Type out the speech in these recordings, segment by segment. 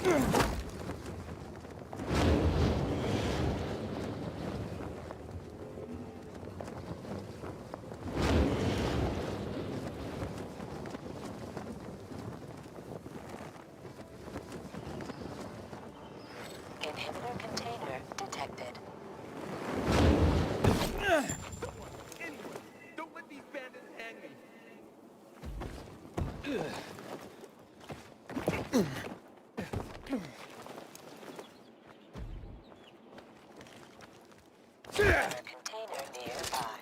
Inhibitor container detected. Anyway, don't let these bandits hang me. Inhibitor container nearby.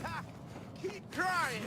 Ha! Keep trying!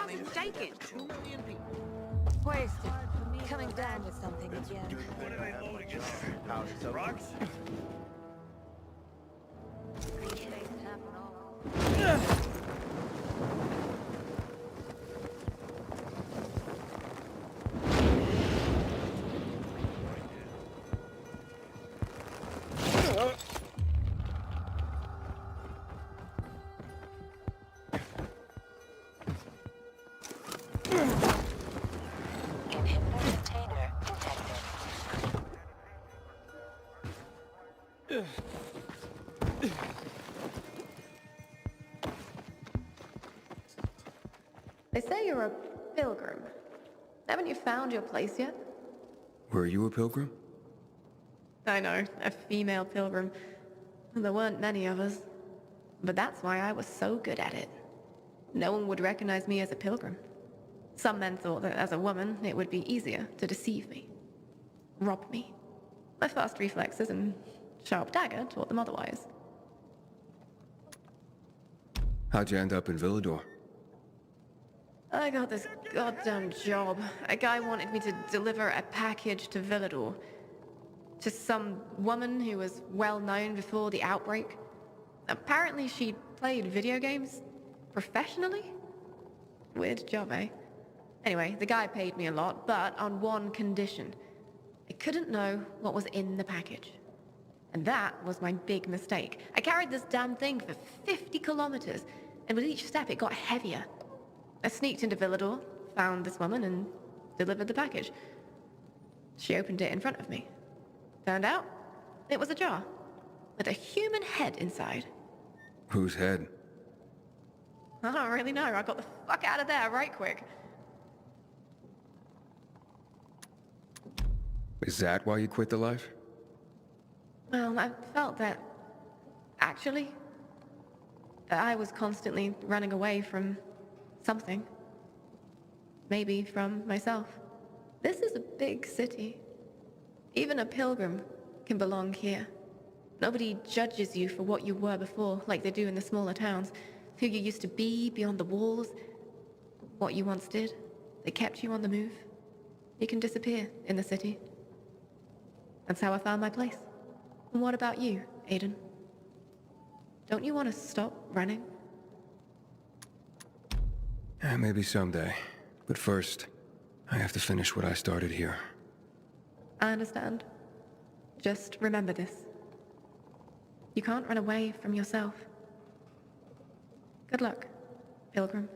Mistaken. 2 million people. Wasted. Coming down with something again. What are they loading in there? Rocks? Inhibitor container detected. They say you're a pilgrim. Haven't you found your place yet? Were you a pilgrim? I know, a female pilgrim. There weren't many of us, but that's why I was so good at it. No one would recognize me as a pilgrim. Some men thought that as a woman, it would be easier to deceive me, rob me. My fast reflexes and sharp dagger taught them otherwise. How'd you end up in Villador? I got this goddamn job. A guy wanted me to deliver a package to Villador. To some woman who was well known before the outbreak. Apparently she played video games professionally? Weird job, eh? Anyway, the guy paid me a lot, but on one condition. I couldn't know what was in the package. And that was my big mistake. I carried this damn thing for 50 kilometers, and with each step it got heavier. I sneaked into Villador, found this woman, and delivered the package. She opened it in front of me. Turned out, it was a jar, with a human head inside. Whose head? I don't really know. I got the fuck out of there right quick. Is that why you quit the life? Well, I felt that, actually, that I was constantly running away from something. Maybe from myself. This is a big city. Even a pilgrim can belong here. Nobody judges you for what you were before, like they do in the smaller towns. Who you used to be beyond the walls, what you once did. They kept you on the move. You can disappear in the city. That's how I found my place. And what about you, Aiden? Don't you want to stop running? Maybe someday. But first, I have to finish what I started here. I understand. Just remember this. You can't run away from yourself. Good luck, Pilgrim.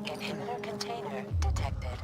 Inhibitor container detected.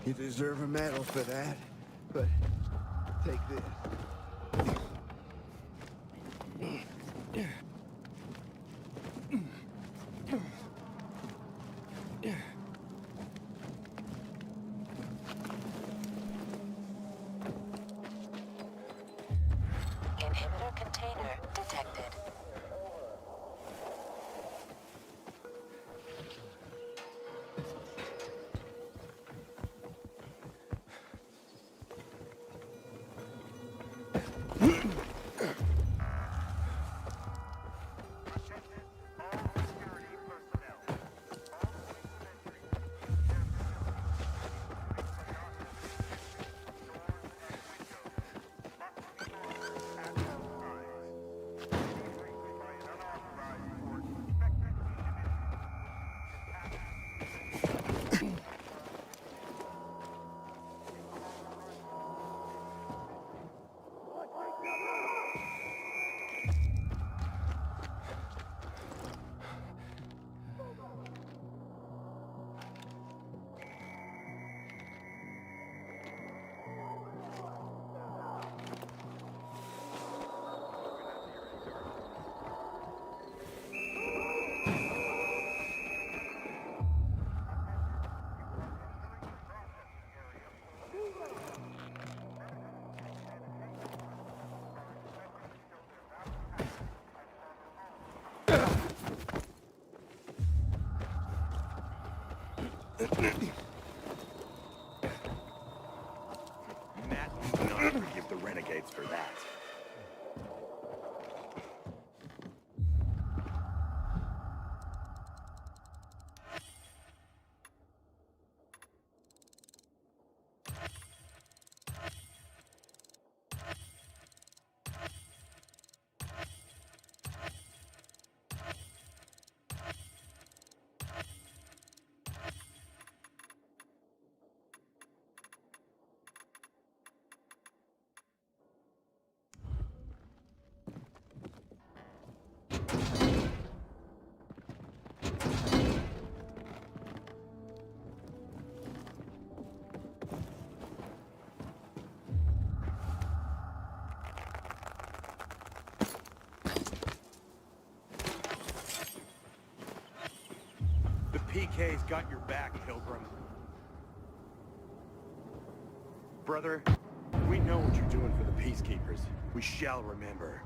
You deserve a medal for that, but take this. Inhibitor container detected. Matt will not forgive the renegades for that. The PK's got your back, Pilgrim. Brother, we know what you're doing for the Peacekeepers. We shall remember.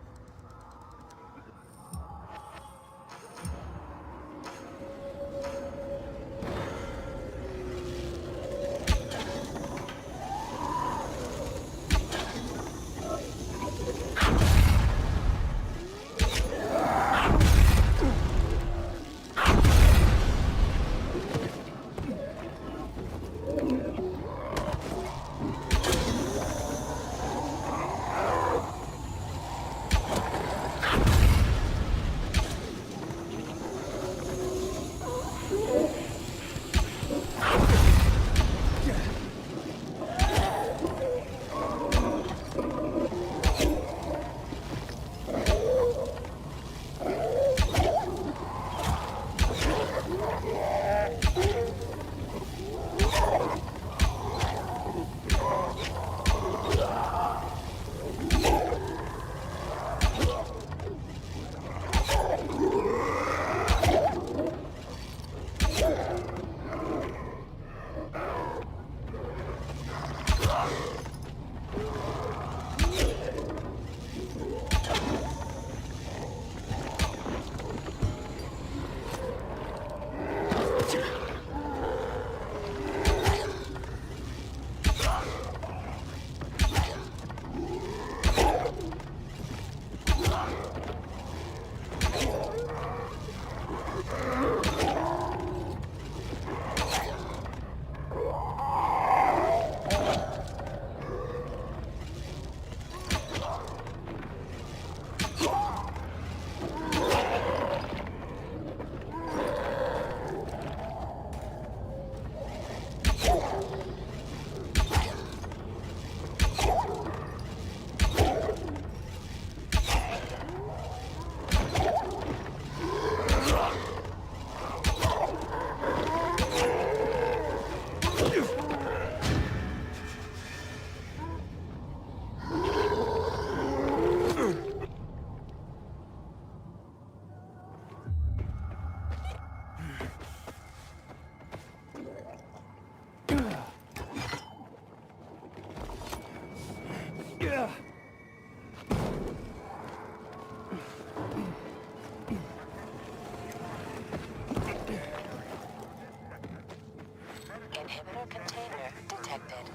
Inhibitor container detected.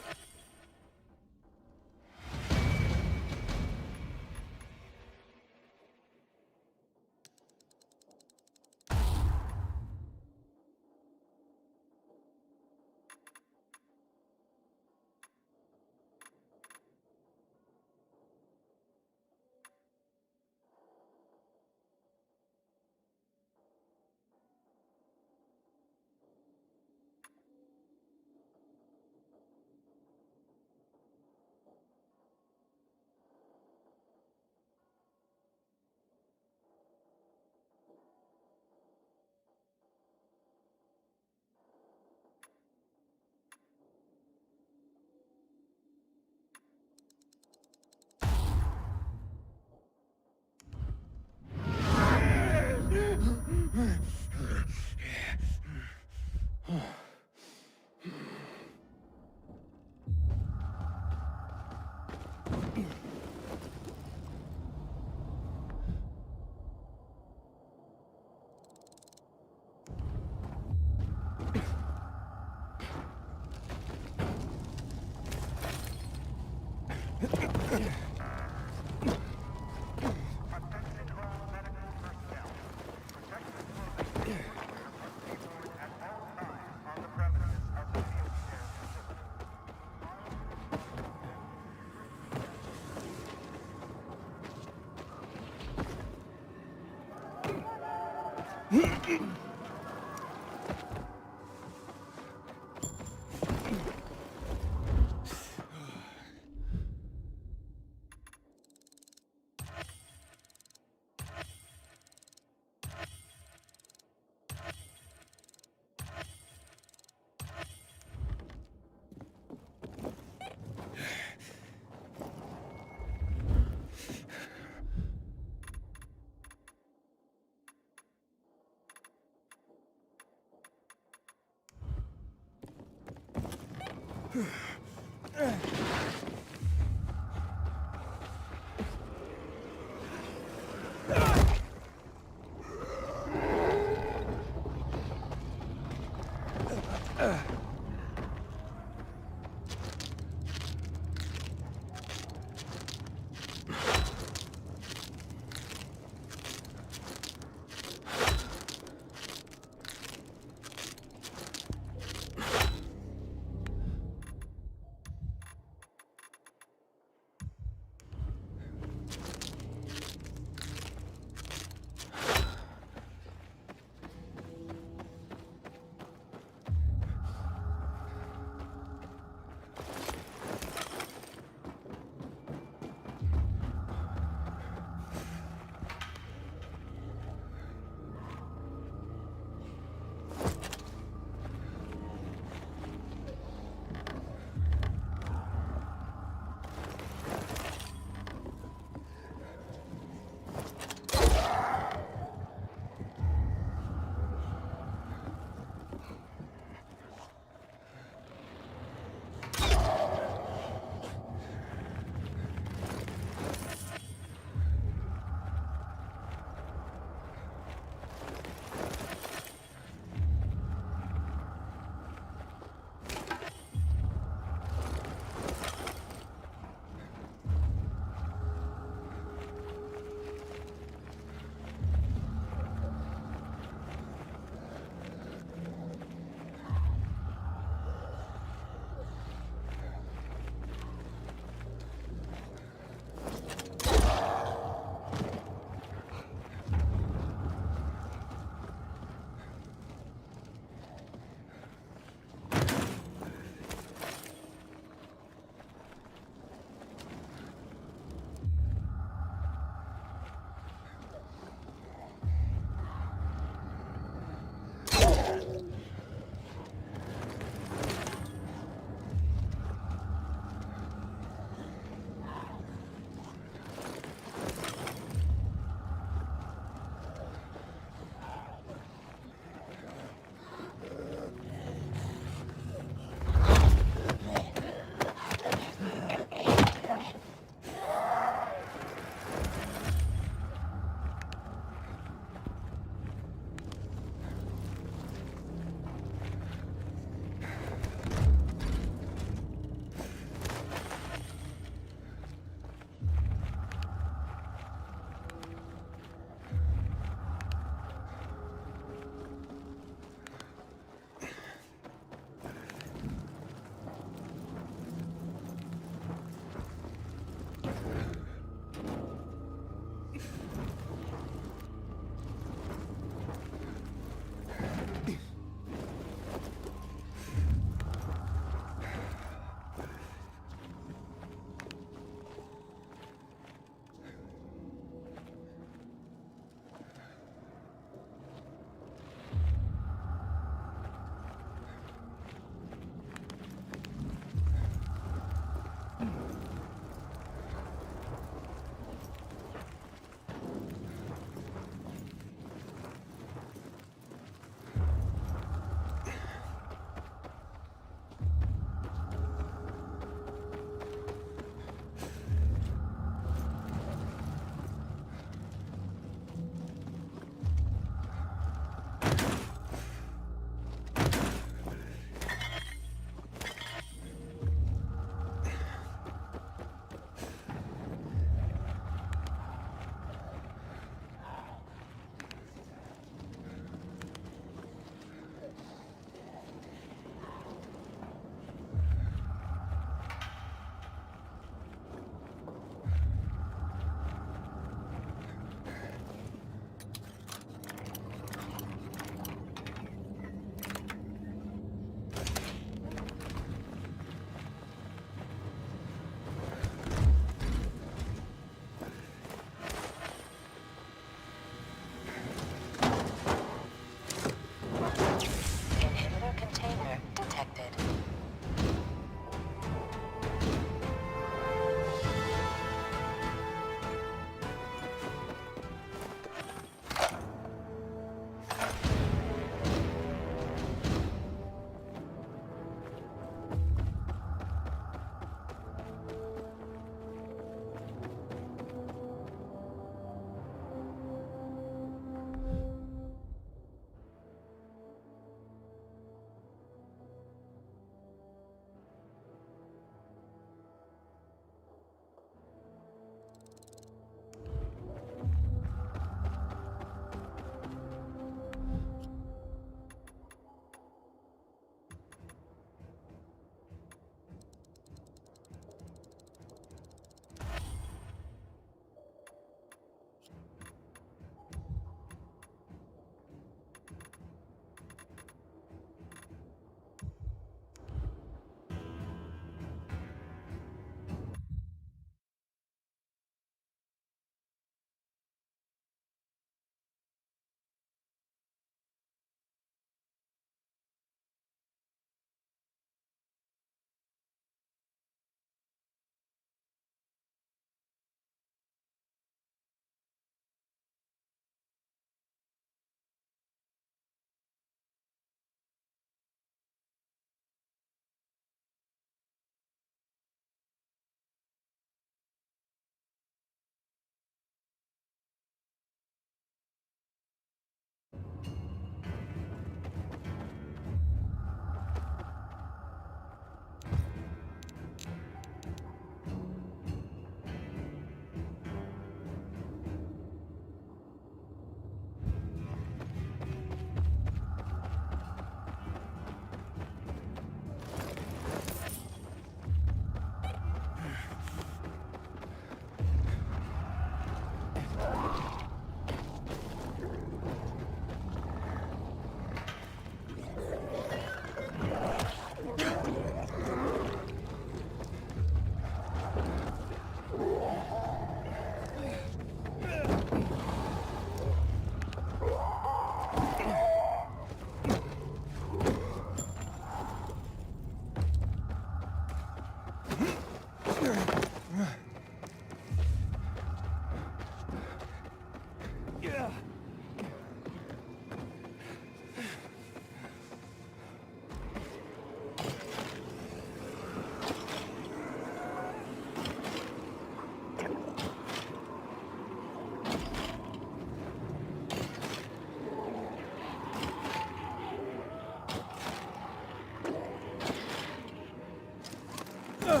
Container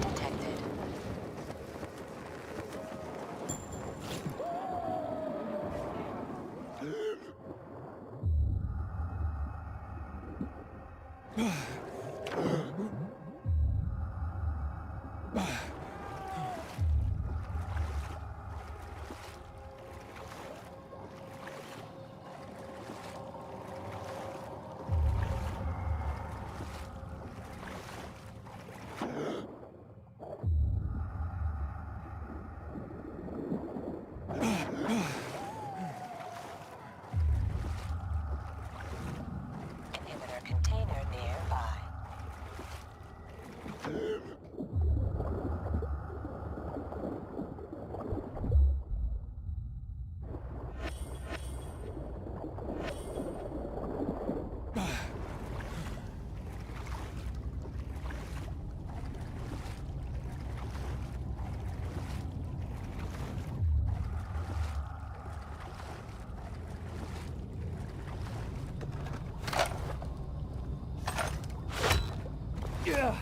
detected. Inhibitor container nearby. Yeah.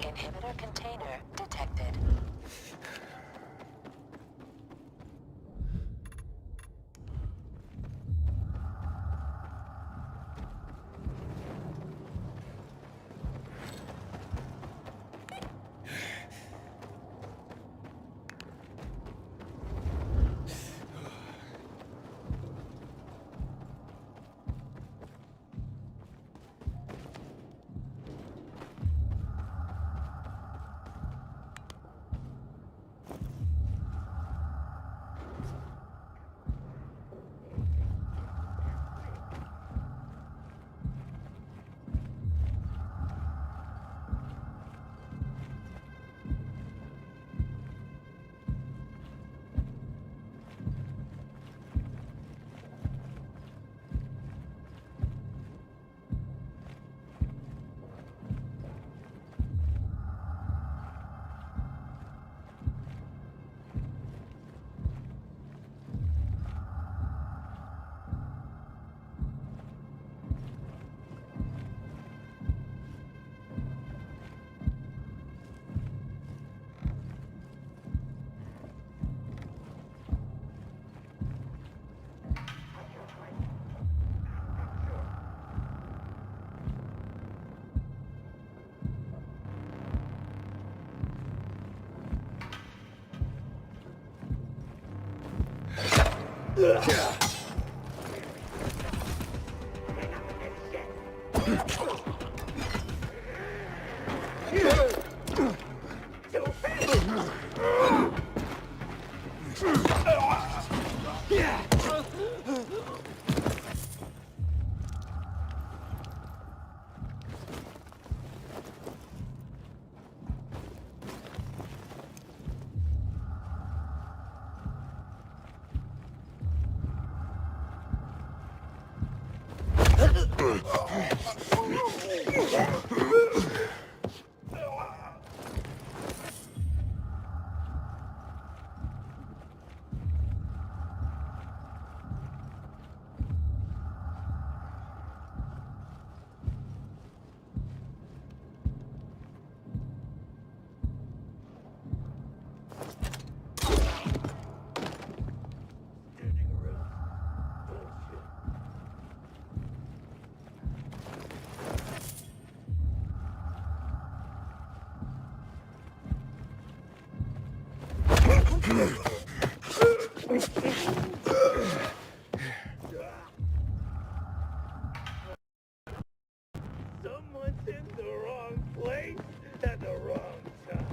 Inhibitor container detected. Someone's in the wrong place at the wrong time.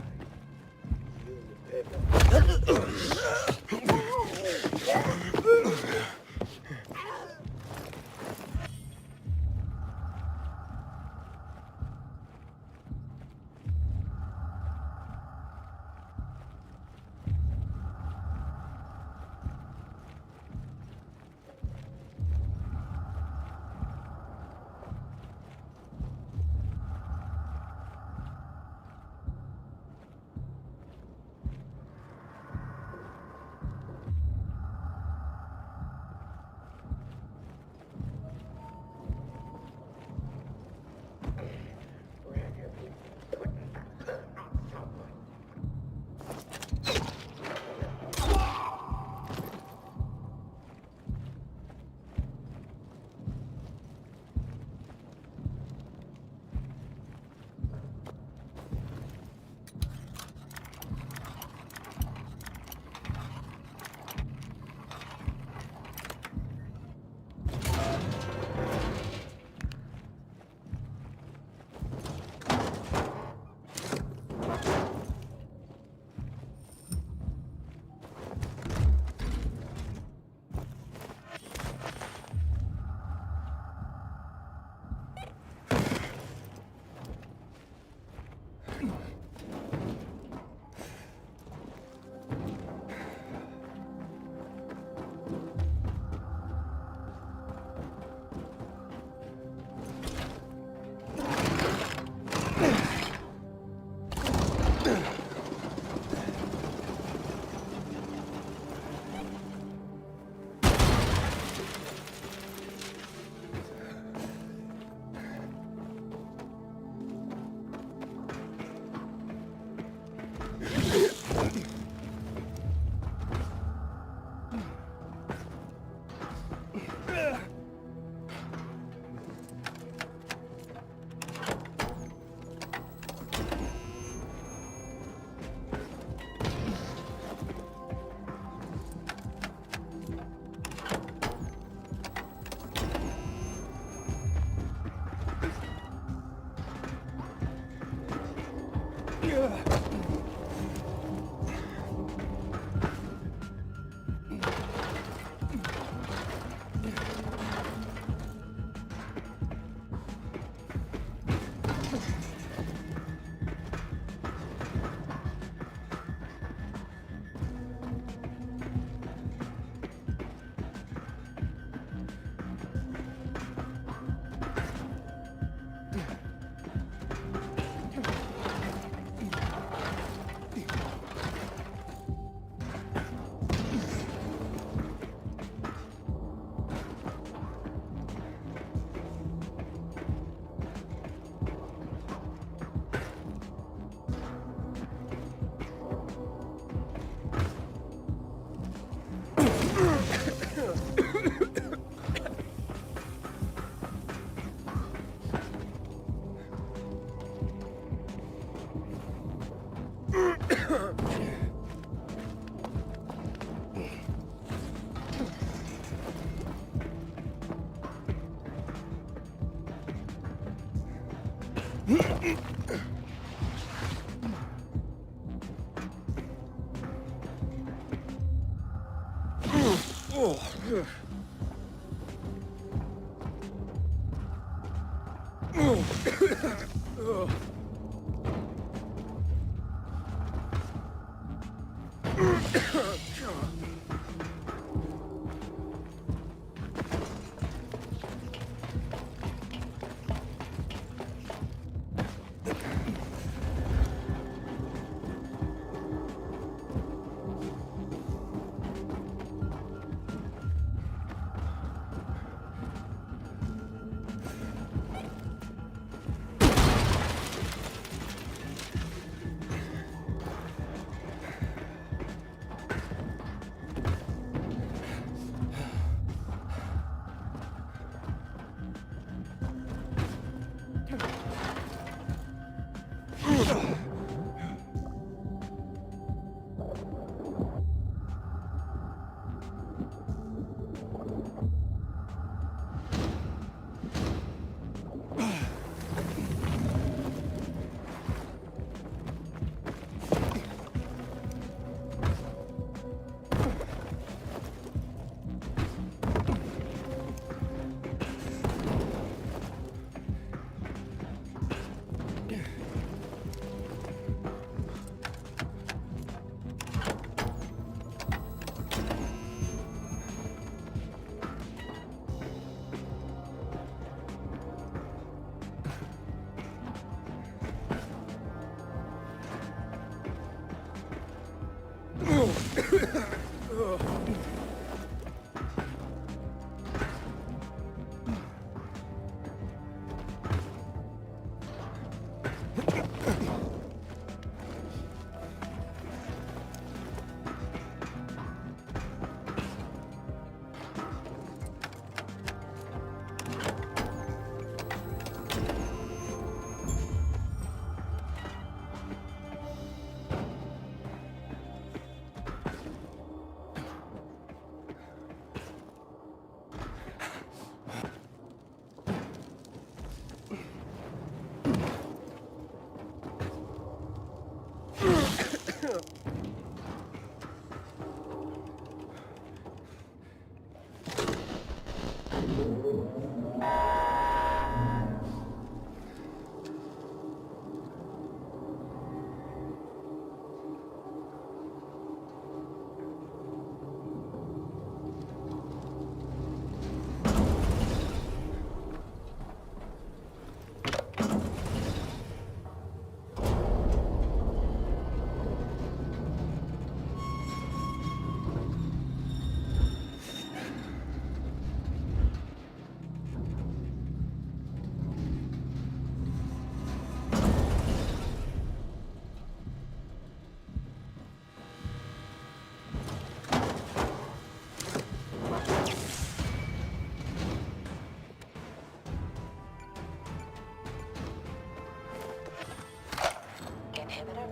Inhibitor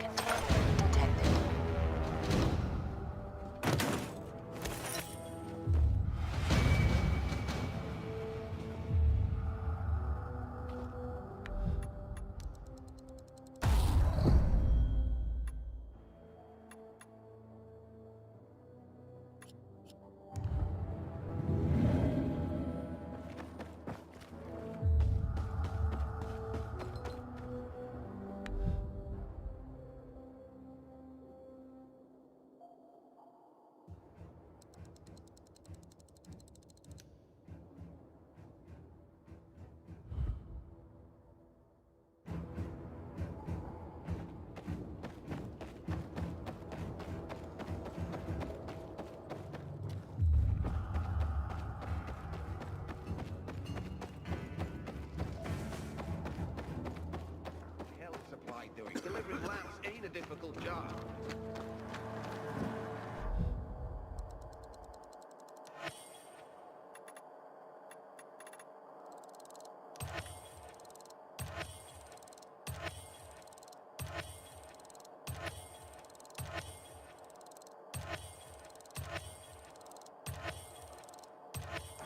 container detected. Hell supply doing? Delivering lamps ain't a difficult job.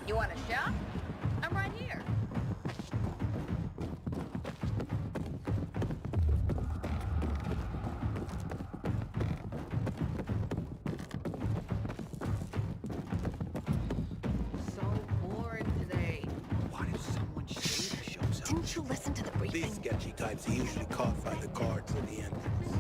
You want a shot? I'm right here. sketchy types are usually caught by the guards at the entrance.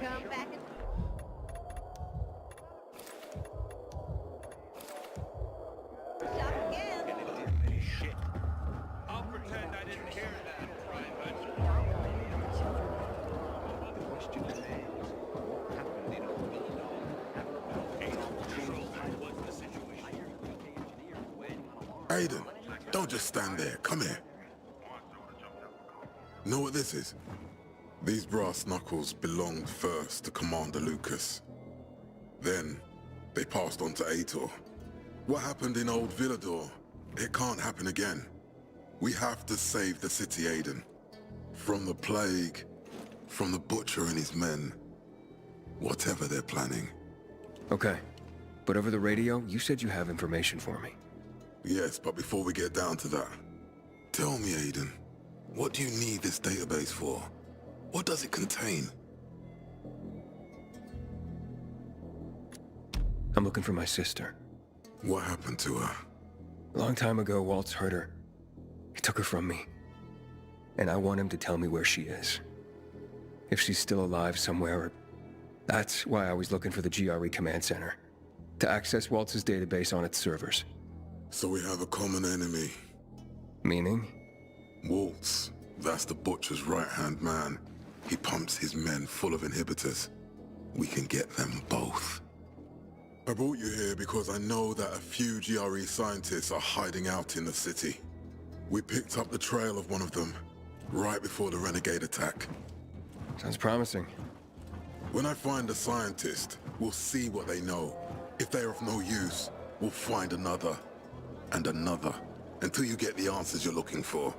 Come back and... Shot again. Shit. I'll pretend I didn't hear that, Private. The question remains, what happened in What's the situation? Aiden, don't just stand there. Come here. Know what this is? These brass knuckles belonged first to Commander Lucas. Then, they passed on to Aitor. What happened in Old Villador? It can't happen again. We have to save the city, Aiden. From the plague, from the Butcher and his men. Whatever they're planning. Okay. But over the radio, you said you have information for me. Yes, but before we get down to that, tell me, Aiden, what do you need this database for? What does it contain? I'm looking for my sister. What happened to her? A long time ago, Waltz hurt her. He took her from me. And I want him to tell me where she is. If she's still alive somewhere. That's why I was looking for the GRE command center. To access Waltz's database on its servers. So we have a common enemy. Meaning? Waltz. That's the Butcher's right-hand man. He pumps his men full of inhibitors. We can get them both. I brought you here because I know that a few GRE scientists are hiding out in the city. We picked up the trail of one of them, right before the Renegade attack. Sounds promising. When I find a scientist, we'll see what they know. If they're of no use, we'll find another, and another, until you get the answers you're looking for.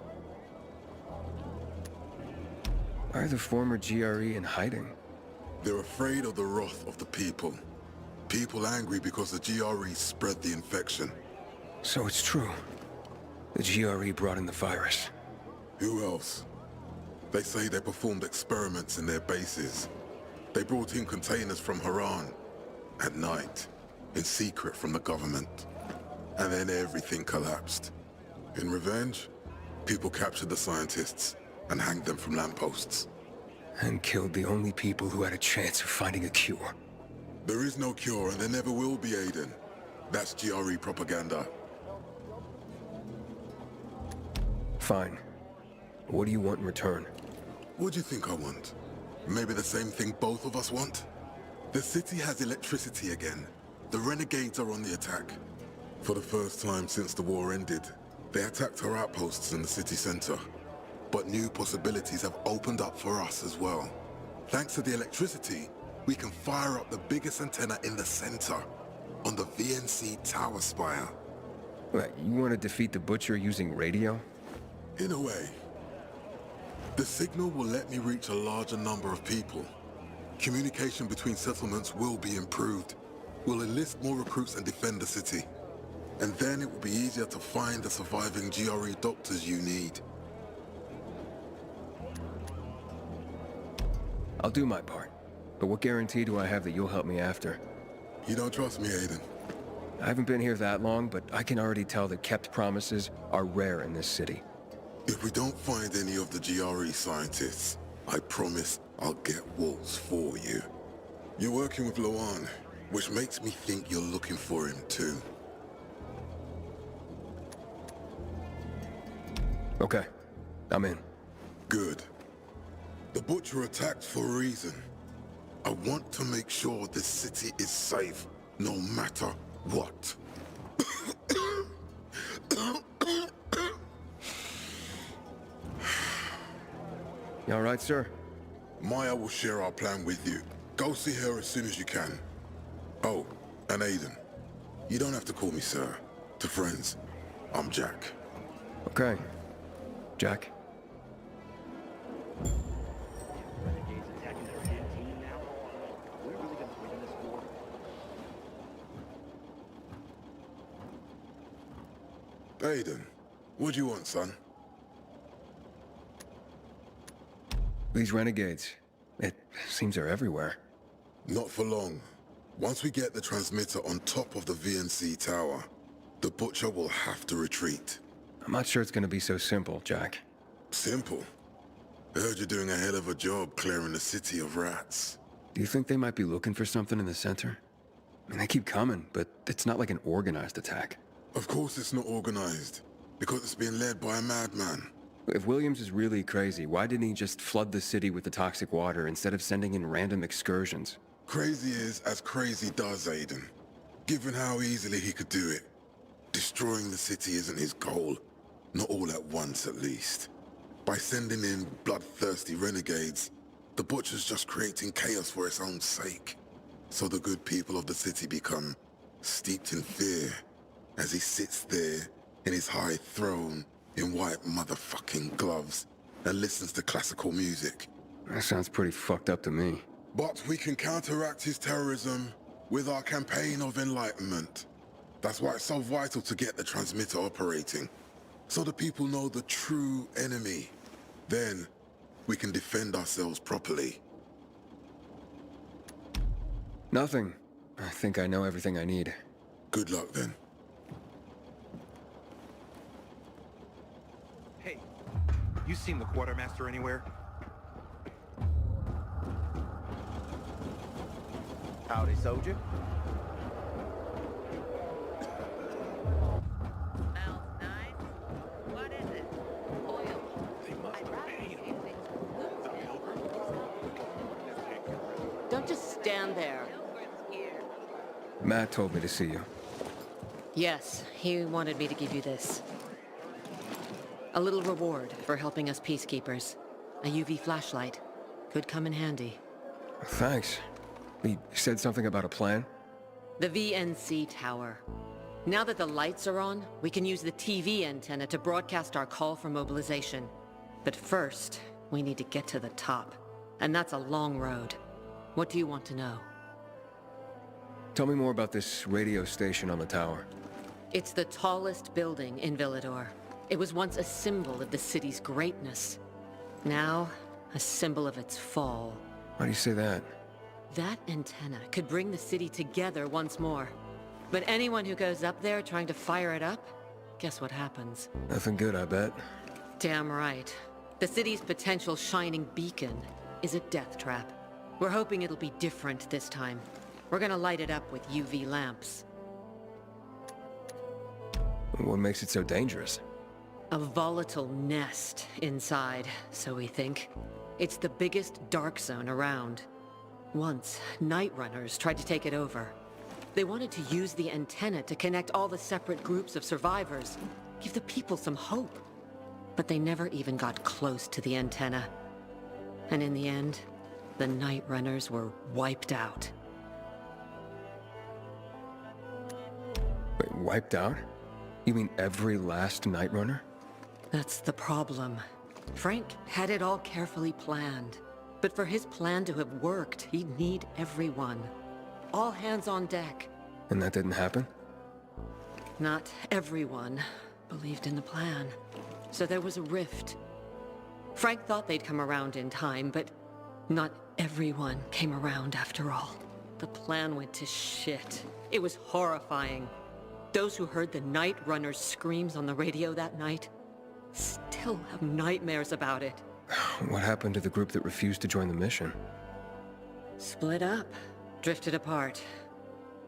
Why are the former GRE in hiding? They're afraid of the wrath of the people. People angry because the GRE spread the infection. So it's true. The GRE brought in the virus. Who else? They say they performed experiments in their bases. They brought in containers from Haran. At night. In secret from the government. And then everything collapsed. In revenge, people captured the scientists and hanged them from lampposts. And killed the only people who had a chance of finding a cure. There is no cure and there never will be, Aiden. That's GRE propaganda. Fine. What do you want in return? What do you think I want? Maybe the same thing both of us want? The city has electricity again. The renegades are on the attack. For the first time since the war ended, they attacked our outposts in the city center. But new possibilities have opened up for us as well. Thanks to the electricity, we can fire up the biggest antenna in the center, on the VNC tower spire. What, you want to defeat the Butcher using radio? In a way. The signal will let me reach a larger number of people. Communication between settlements will be improved. We'll enlist more recruits and defend the city. And then it will be easier to find the surviving GRE doctors you need. I'll do my part. But what guarantee do I have that you'll help me after? You don't trust me, Aiden? I haven't been here that long, but I can already tell that kept promises are rare in this city. If we don't find any of the GRE scientists, I promise I'll get Waltz for you. You're working with Loan, which makes me think you're looking for him too. Okay, I'm in. Good. The Butcher attacked for a reason. I want to make sure this city is safe, no matter what. You all right, sir? Maya will share our plan with you. Go see her as soon as you can. Oh, and Aiden. You don't have to call me sir. To friends, I'm Jack. Okay. Jack. Renegades attacking their canteen now? Are we really gonna win this war? Aiden, what do you want, son? These renegades. It seems they're everywhere. Not for long. Once we get the transmitter on top of the VNC tower, the Butcher will have to retreat. I'm not sure it's gonna be so simple, Jack. Simple. I heard you're doing a hell of a job clearing the city of rats. Do you think they might be looking for something in the center? I mean, they keep coming, but it's not like an organized attack. Of course it's not organized, because it's being led by a madman. If Williams is really crazy, why didn't he just flood the city with the toxic water instead of sending in random excursions? Crazy is as crazy does, Aiden. Given how easily he could do it. Destroying the city isn't his goal. Not all at once, at least. By sending in bloodthirsty renegades, the Butcher's just creating chaos for its own sake. So the good people of the city become steeped in fear as he sits there in his high throne in white motherfucking gloves and listens to classical music. That sounds pretty fucked up to me. But we can counteract his terrorism with our campaign of enlightenment. That's why it's so vital to get the transmitter operating, so the people know the true enemy. Then, we can defend ourselves properly. Nothing. I think I know everything I need. Good luck then. Hey, you seen the quartermaster anywhere? Howdy, soldier. Smells nice. What is it? Oil. They must have paid him. Don't just stand there. Matt told me to see you. Yes, he wanted me to give you this. A little reward for helping us peacekeepers. A UV flashlight. Could come in handy. Thanks. He said something about a plan? The VNC tower. Now that the lights are on, we can use the TV antenna to broadcast our call for mobilization. But first, we need to get to the top. And that's a long road. What do you want to know? Tell me more about this radio station on the tower. It's the tallest building in Villador. It was once a symbol of the city's greatness. Now, a symbol of its fall. Why do you say that? That antenna could bring the city together once more. But anyone who goes up there trying to fire it up, guess what happens? Nothing good, I bet. Damn right. The city's potential shining beacon is a death trap. We're hoping it'll be different this time. We're gonna light it up with UV lamps. What makes it so dangerous? A volatile nest inside, so we think. It's the biggest dark zone around. Once, night runners tried to take it over. They wanted to use the antenna to connect all the separate groups of survivors, give the people some hope. But they never even got close to the antenna. And in the end, the night runners were wiped out. Wait, wiped out? You mean every last Night Runner? That's the problem. Frank had it all carefully planned. But for his plan to have worked, he'd need everyone. All hands on deck. And that didn't happen? Not everyone believed in the plan. So there was a rift. Frank thought they'd come around in time, but not everyone came around after all. The plan went to shit. It was horrifying. Those who heard the Night Runner's screams on the radio that night still have nightmares about it. What happened to the group that refused to join the mission? Split up, drifted apart.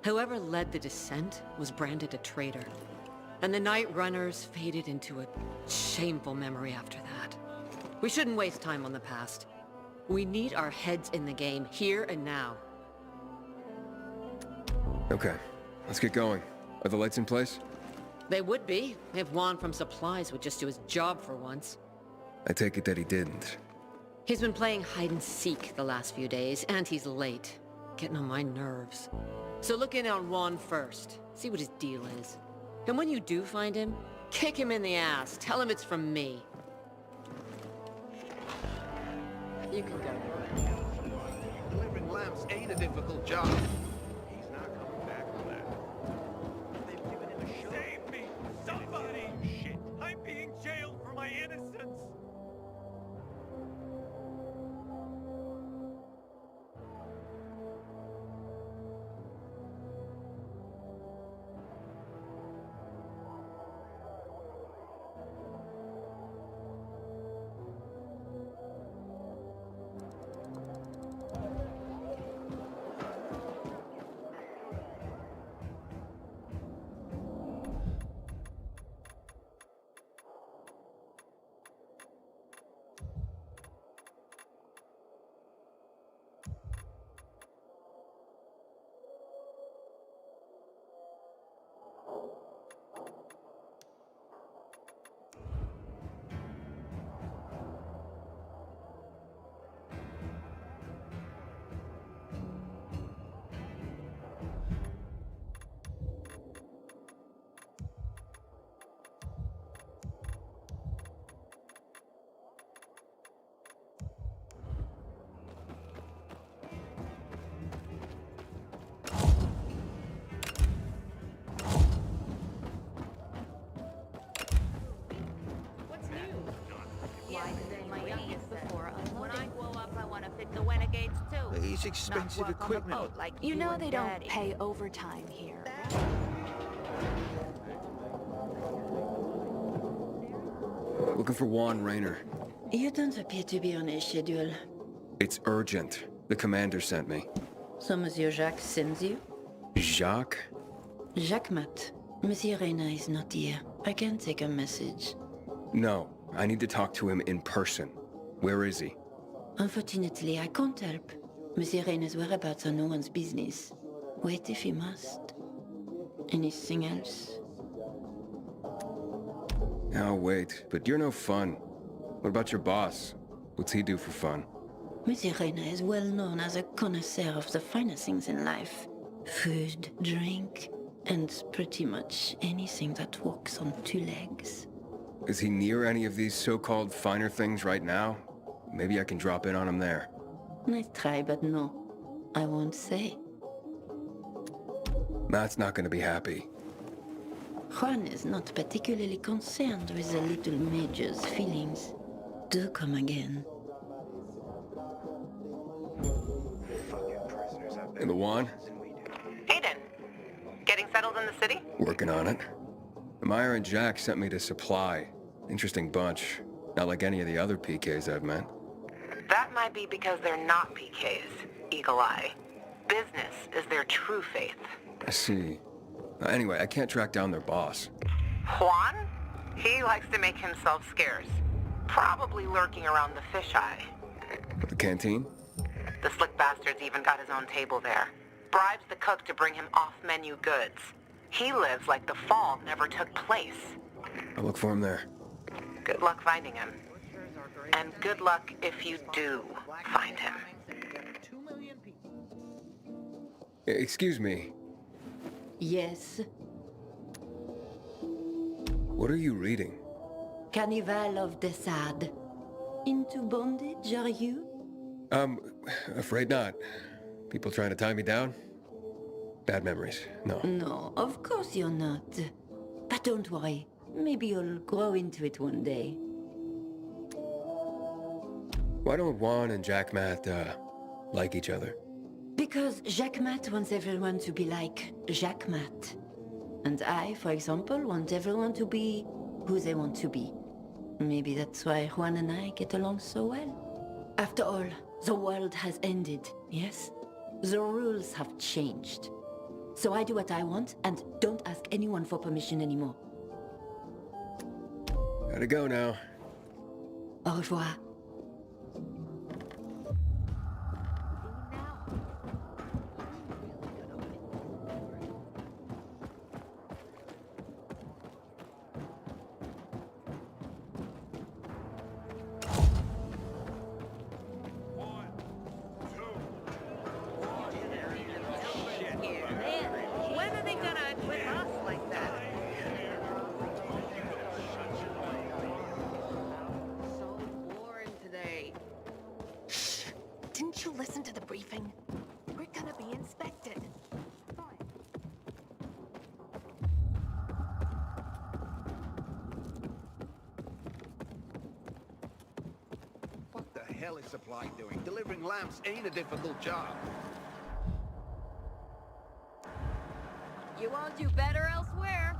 Whoever led the descent was branded a traitor. And the Night Runners faded into a shameful memory after that. We shouldn't waste time on the past. We need our heads in the game, here and now. Okay, let's get going. Are the lights in place? They would be, if Juan from Supplies would just do his job for once. I take it that he didn't. He's been playing hide and seek the last few days, and he's late. Getting on my nerves. So look in on Juan first. See what his deal is. And when you do find him, kick him in the ass. Tell him it's from me. You can go. Delivering lamps ain't a difficult job. He's not coming back from that. They've given him a show. Save me! Somebody! Shit! I'm being jailed for my innocence! It's expensive equipment. You know they don't pay overtime here. Looking for Juan Raynor. You don't appear to be on a schedule. It's urgent. The commander sent me. So Monsieur Jacques sends you? Jacques? Jacques Mat. Monsieur Reyna is not here. I can take a message. No, I need to talk to him in person. Where is he? Unfortunately, I can't help. Monsieur Reyna's whereabouts are no one's business. Wait if you must. Anything else? I'll wait, but you're no fun. What about your boss? What's he do for fun? Monsieur Reyna is well known as a connoisseur of the finer things in life. Food, drink, and pretty much anything that walks on two legs. Is he near any of these so-called finer things right now? Maybe I can drop in on him there. Nice try, but no. I won't say. Matt's not gonna be happy. Juan is not particularly concerned with the little major's feelings. Do come again. And the Juan? Aiden, getting settled in the city? Working on it. Amira and Jack sent me to Supply. Interesting bunch. Not like any of the other PKs I've met. That might be because they're not PKs, Eagle Eye. Business is their true faith. I see. Anyway, I can't track down their boss. Juan? He likes to make himself scarce. Probably lurking around the fisheye. The canteen? The slick bastard's even got his own table there. Bribes the cook to bring him off-menu goods. He lives like the fall never took place. I'll look for him there. Good luck finding him. And good luck if you do find him. Excuse me. Yes? What are you reading? Carnival of the Sad. Into bondage, are you? Afraid not. People trying to tie me down? Bad memories. No. No, of course you're not. But don't worry. Maybe you'll grow into it one day. Why don't Juan and Jack Matt, like each other? Because Jacques Mat wants everyone to be like Jacques Mat. And I, for example, want everyone to be who they want to be. Maybe that's why Juan and I get along so well. After all, the world has ended, yes? The rules have changed. So I do what I want and don't ask anyone for permission anymore. Gotta go now. Au revoir. here. When are they gonna equip us like that? So boring today. Shh! Didn't you listen to the briefing? We're gonna be inspected. What the hell is supply doing? Delivering lamps ain't a difficult job. You won't do better elsewhere.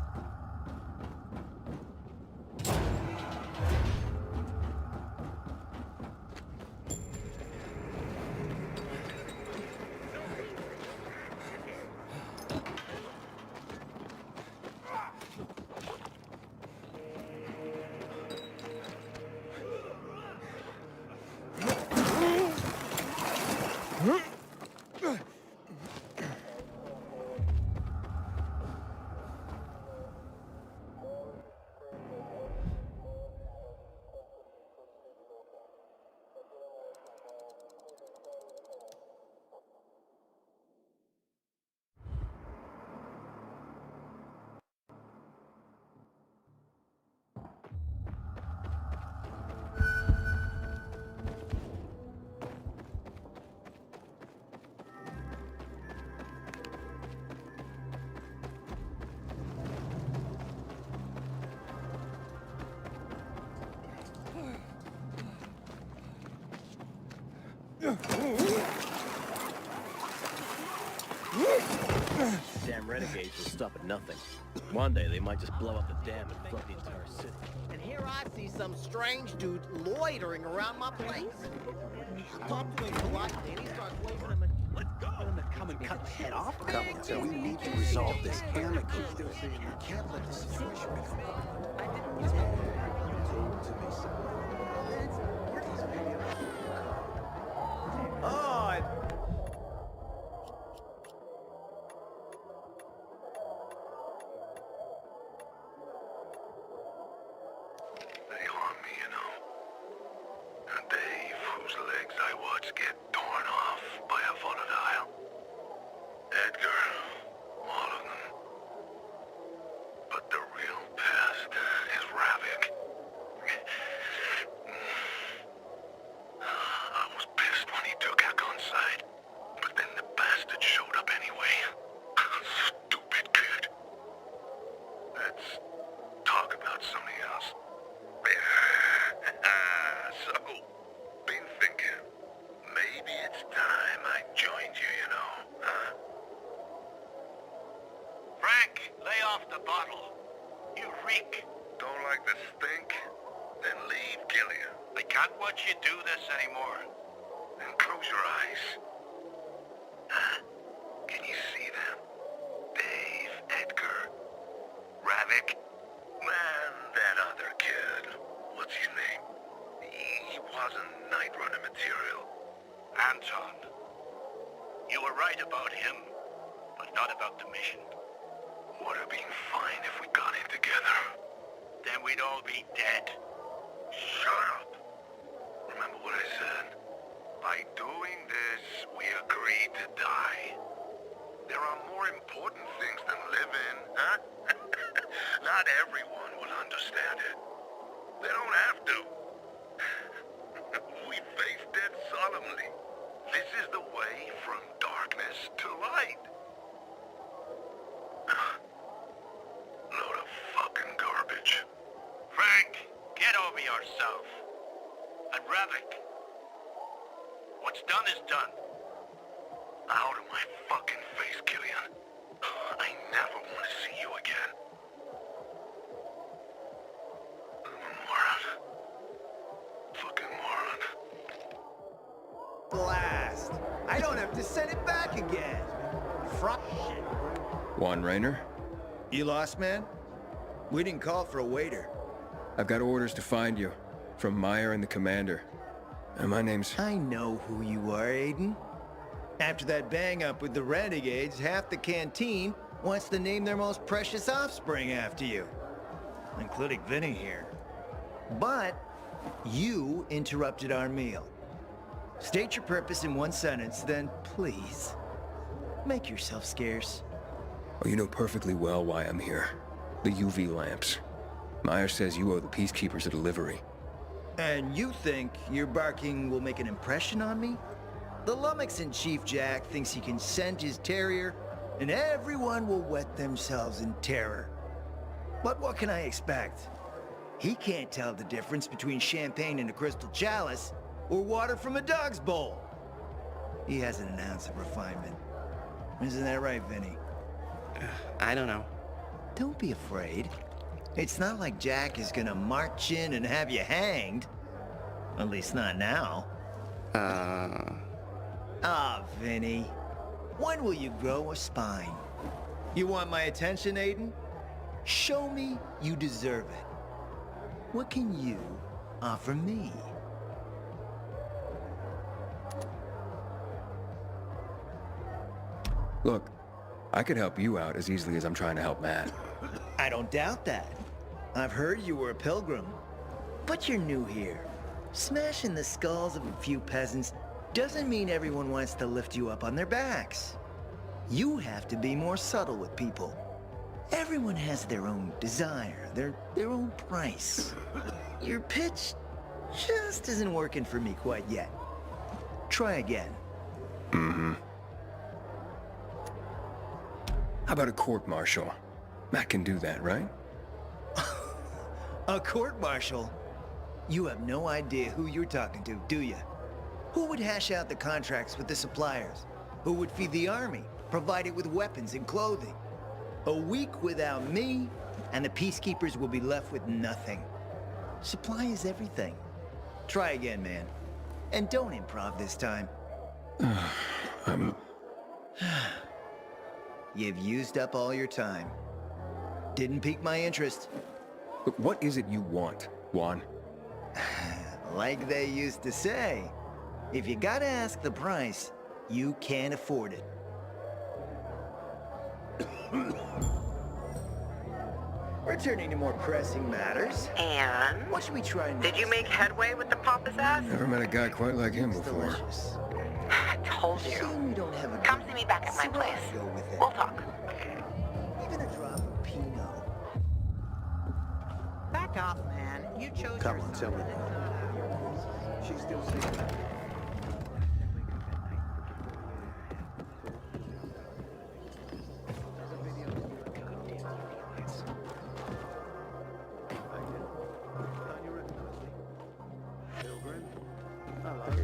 Damn renegades will stop at nothing. One day they might just blow up the dam and flood the entire city. And here I see some strange dude loitering around my place. Talk to him politely, and he starts waving him. Let's go. Come and cut the head off. Come on, so we need to resolve this amicably. You can't let the situation become They harm me, you know. And Dave, whose legs I watch get torn off by a volatile. Edgar, all of them. But the real pest is Ravik. I was pissed when he took Hakon's side, but then the bastard showed up anyway. Stupid kid. Let's talk about something else. So, been thinking, maybe it's time I joined you, you know, huh? Frank, lay off the bottle. You reek. Don't like the stink? Then leave Gillian. I can't watch you do this anymore. Then close your eyes. Huh? Can you see them? Dave, Edgar, Ravik, man, that other kid. What's his name? He wasn't Night Runner material. Anton. You were right about him, but not about the mission. Would have been fine if we got in together. Then we'd all be dead. Shut up. Remember what I said? By doing this, we agreed to die. There are more important things than living, huh? Not everyone will understand it. They don't have to. We face death solemnly. This is the way from darkness to light. Load of fucking garbage. Frank, get over yourself. And Ravik, what's done is done. Out of my fucking face, Killian. I never want to see you again. Moron. Fucking moron. blast. I don't have to send it back again. Juan Raynor? You lost, man? We didn't call for a waiter. I've got orders to find you. From Meyer and the commander. And my name's... I know who you are, Aiden. After that bang-up with the Renegades, half the canteen wants to name their most precious offspring after you. Including Vinny here. But you interrupted our meal. State your purpose in one sentence, then please. Make yourself scarce. Oh, you know perfectly well why I'm here. The UV lamps. Meyer says you owe the Peacekeepers a delivery. And you think your barking will make an impression on me? The Lummox-in-Chief Jack thinks he can send his terrier, and everyone will wet themselves in terror. But what can I expect? He can't tell the difference between champagne in a crystal chalice or water from a dog's bowl. He hasn't an ounce of refinement. Isn't that right, Vinny? I don't know. Don't be afraid. It's not like Jack is gonna march in and have you hanged. At least not now. Ah, Vinny. When will you grow a spine? You want my attention, Aiden? Show me you deserve it. What can you offer me? Look, I could help you out as easily as I'm trying to help Matt. I don't doubt that. I've heard you were a pilgrim. But you're new here. Smashing the skulls of a few peasants doesn't mean everyone wants to lift you up on their backs. You have to be more subtle with people. Everyone has their own desire, their own price. Your pitch just isn't working for me quite yet. Try again. Mm-hmm. How about a court-martial? Matt can do that, right? A court-martial? You have no idea who you're talking to, do you? Who would hash out the contracts with the suppliers? Who would feed the army, provide it with weapons and clothing? A week without me, and the Peacekeepers will be left with nothing. Supply is everything. Try again, man. And don't improv this time. You've used up all your time. Didn't pique my interest. But what is it you want, Juan? Like they used to say, if you gotta ask the price, you can't afford it. Returning to more pressing matters. And? What should we try next? Did you make headway with the pompous ass? Never met a guy quite like him before. Delicious. I told you. Shame we don't have a Come see me back at my place. Go with it. We'll talk. Even a drop of Pinot. Back off, man. You chose Come your on, tell me. She's still single.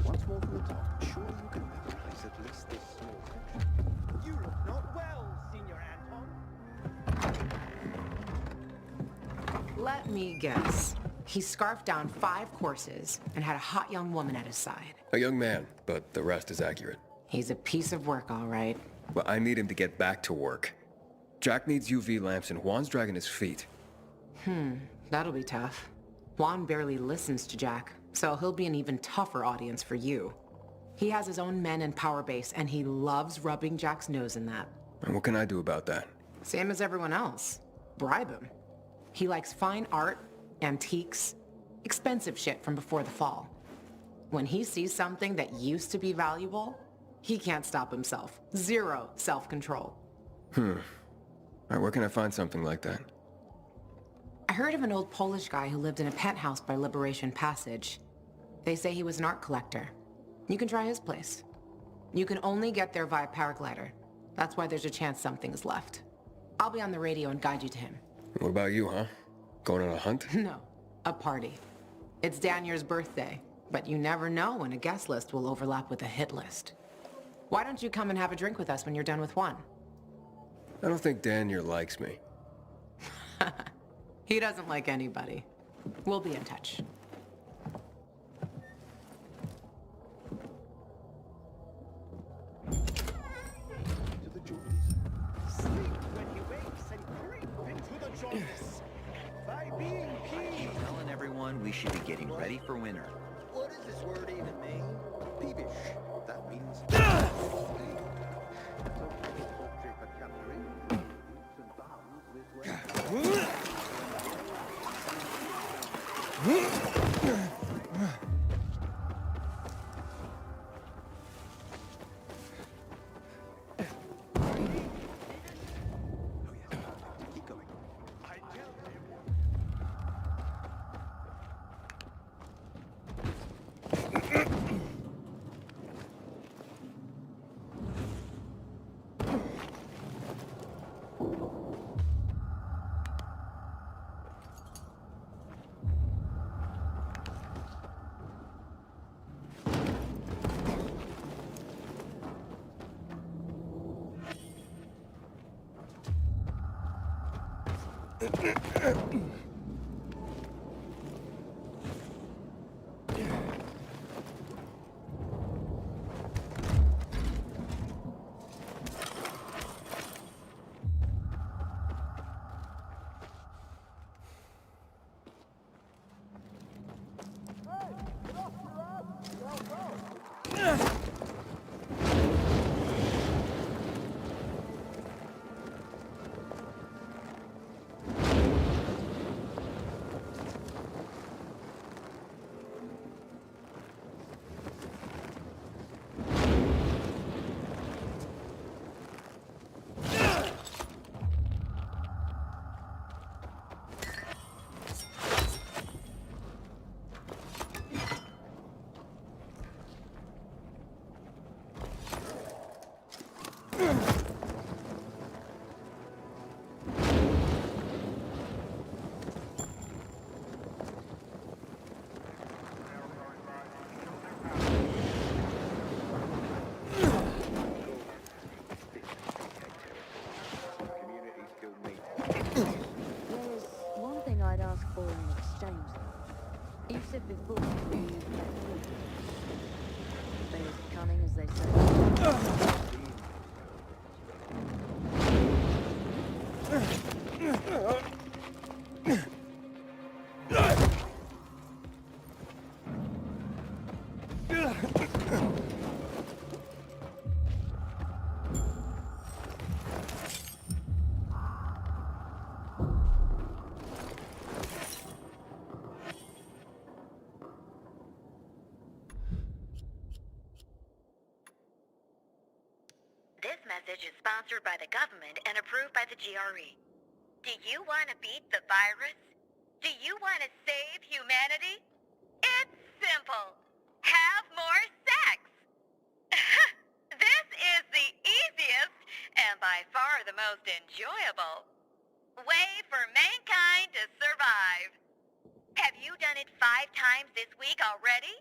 Once more from the top. Sure you can recognize at least this small section. You look not well, Senor Anton. Let me guess. He scarfed down 5 courses and had a hot young woman at his side. A young man, but the rest is accurate. He's a piece of work, all right. Well, I need him to get back to work. Jack needs UV lamps and Juan's dragging his feet. That'll be tough. Juan barely listens to Jack, so he'll be an even tougher audience for you. He has his own men and power base, and he loves rubbing Jack's nose in that. And what can I do about that? Same as everyone else. Bribe him. He likes fine art, antiques, expensive shit from before the fall. When he sees something that used to be valuable, he can't stop himself. 0 self-control. All right, where can I find something like that? I heard of an old Polish guy who lived in a penthouse by Liberation Passage. They say he was an art collector. You can try his place. You can only get there via paraglider. That's why there's a chance something is left. I'll be on the radio and guide you to him. What about you, huh? Going on a hunt? No, a party. It's Danier's birthday, but you never know when a guest list will overlap with a hit list. Why don't you come and have a drink with us when you're done with one? I don't think Danier likes me. He doesn't like anybody. We'll be in touch. Sleep when he wakes and creep into the jaundice. By being peeved. Telling everyone we should be getting ready for winter. What does this word even mean? Peevish. That means... There's one thing I'd ask for in exchange. You said before you they as cunning as they say. This message is sponsored by the government and approved by the GRE. Do you want to beat the virus? Do you want to save humanity? It's simple. Have more sex. This is the easiest and by far the most enjoyable way for mankind to survive. Have you done it 5 times this week already?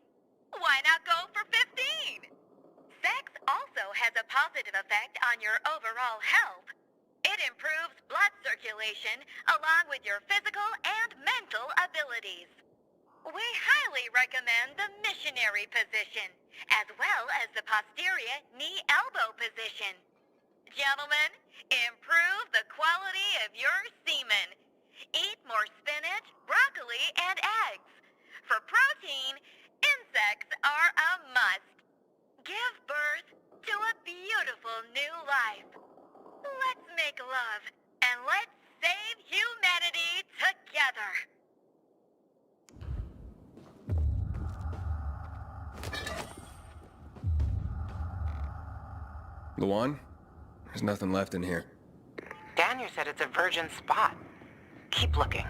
Why not go for 15? Sex also has a positive effect on your overall health. It improves blood circulation along with your physical and mental abilities. We highly recommend the missionary position, as well as the posterior knee-elbow position. Gentlemen, improve the quality of your semen. Eat more spinach, broccoli, and eggs. For protein, insects are a must. Give birth to a beautiful new life. Let's make love, and let's save humanity together. Luan? There's nothing left in here. Daniel said it's a virgin spot. Keep looking.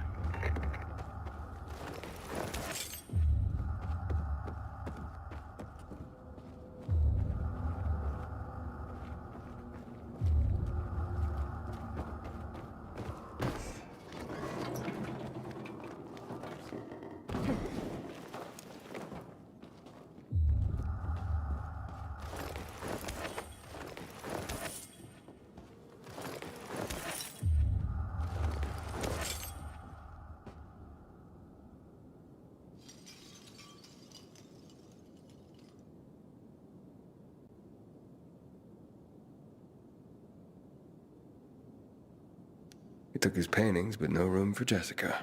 He took his paintings, but no room for Jessica.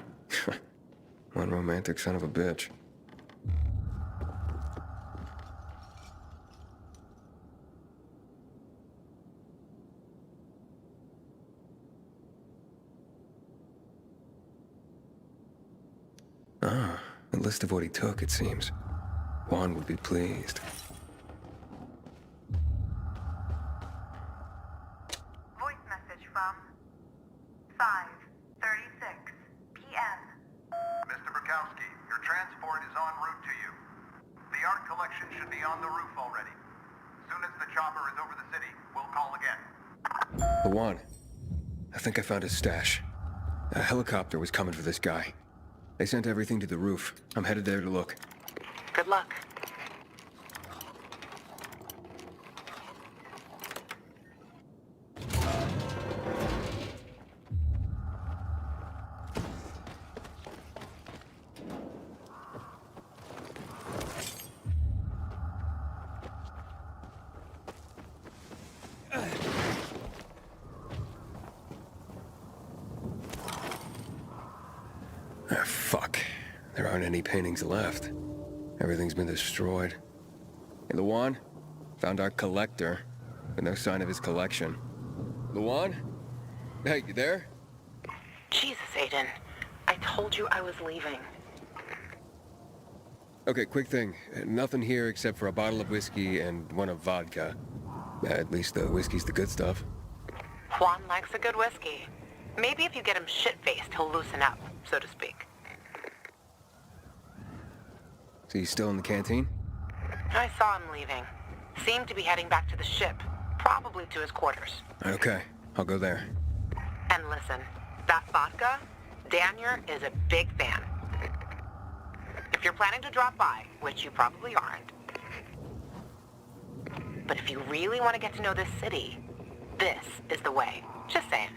One romantic son of a bitch. Ah, a list of what he took, it seems. Juan would be pleased. Voice message from 5:36 p.m. Mr. Bukowski, your transport is en route to you. The art collection should be on the roof already. As soon as the chopper is over the city, we'll call again. Luan, I think I found his stash. A helicopter was coming for this guy. They sent everything to the roof. I'm headed there to look. Good luck. Ah, fuck. There aren't any paintings left. Everything's been destroyed. Hey, Luan? Found our collector, but no sign of his collection. Luan? Hey, you there? Jesus, Aiden. I told you I was leaving. Okay, quick thing. Nothing here except for a bottle of whiskey and one of vodka. At least the whiskey's the good stuff. Juan likes a good whiskey. Maybe if you get him shit-faced, he'll loosen up, so to speak. So he's still in the canteen? I saw him leaving. Seemed to be heading back to the ship, probably to his quarters. Okay, I'll go there. And listen, that vodka, Daniel is a big fan. If you're planning to drop by, which you probably aren't, but if you really want to get to know this city, this is the way. Just saying.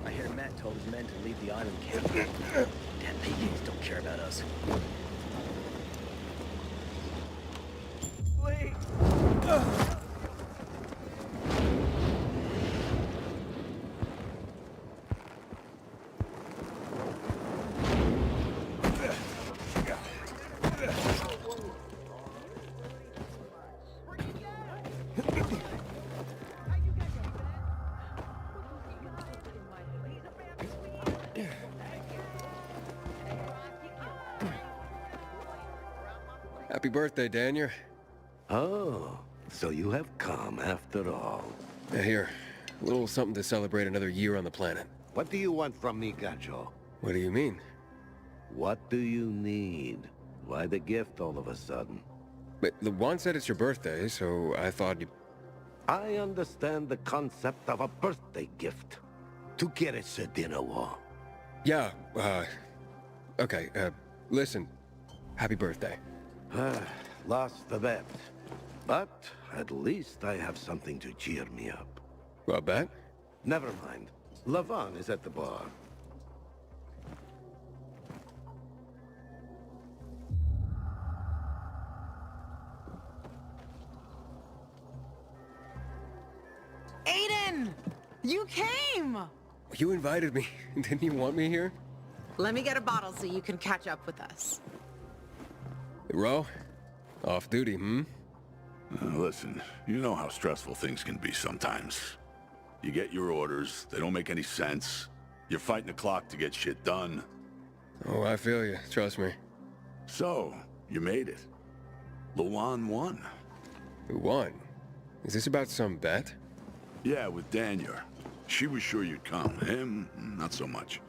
I hear Matt told his men to leave the island camp. Damn PKs don't care about us. Wait. Happy birthday, Daniel. Oh, so you have come after all. Here, a little something to celebrate another year on the planet. What do you want from me, Gacho? What do you mean? What do you need? Why the gift all of a sudden? But Luan said it's your birthday, so I thought you... I understand the concept of a birthday gift. Tu quieres a dinner war? Yeah, okay, listen. Happy birthday. Lost the bet. But at least I have something to cheer me up. Well, bet? Never mind. Lavon is at the bar. Aiden! You came! You invited me. Didn't you want me here? Let me get a bottle so you can catch up with us. Ro? Off duty, Listen, you know how stressful things can be sometimes. You get your orders, they don't make any sense. You're fighting the clock to get shit done. Oh, I feel you. Trust me. So, you made it. Luan won. Who won? Is this about some bet? Yeah, with Daniel. She was sure you'd come. Him, not so much.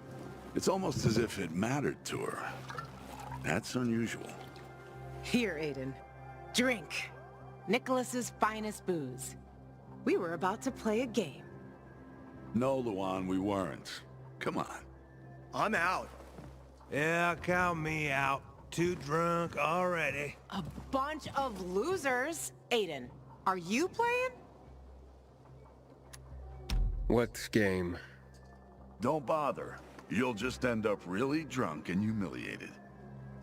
It's almost as if it mattered to her. That's unusual. Here, Aiden. Drink. Nicholas's finest booze. We were about to play a game. No, Luan, we weren't. Come on. I'm out. Yeah, count me out. Too drunk already. A bunch of losers. Aiden, are you playing? What game? Don't bother. You'll just end up really drunk and humiliated.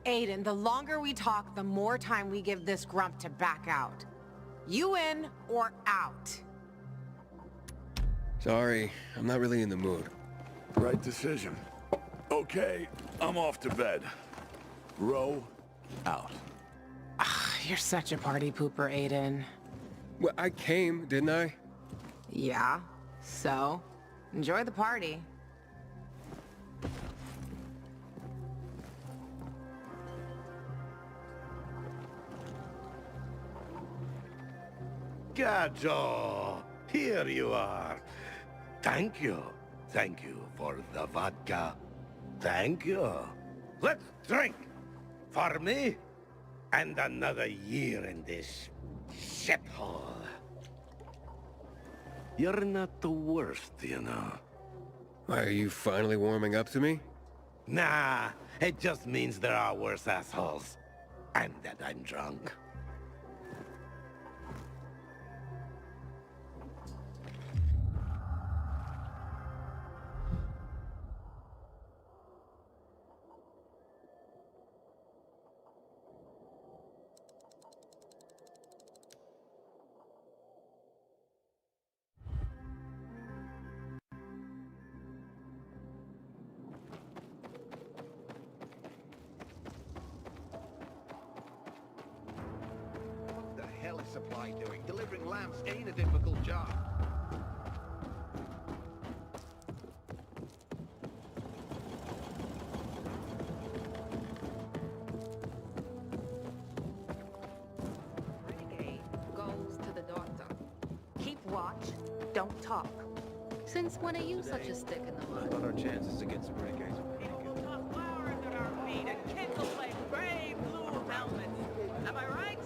Aiden, the longer we talk, the more time we give this grump to back out. You in or out? Sorry, I'm not really in the mood. Right decision. Okay, I'm off to bed. Row out. You're such a party pooper, Aiden. Well, I came, didn't I? Yeah, so enjoy the party. Gajo, here you are. Thank you. Thank you for the vodka. Thank you. Let's drink. For me, and another year in this shithole. You're not the worst, you know. Why, are you finally warming up to me? Nah, it just means there are worse assholes. And that I'm drunk. What the hell is supply doing? Delivering lamps ain't a difficult job. Renegade goes to the doctor. Keep watch, don't talk. Since when are you such a stick in the mud? What are our chances against renegades? Am I right?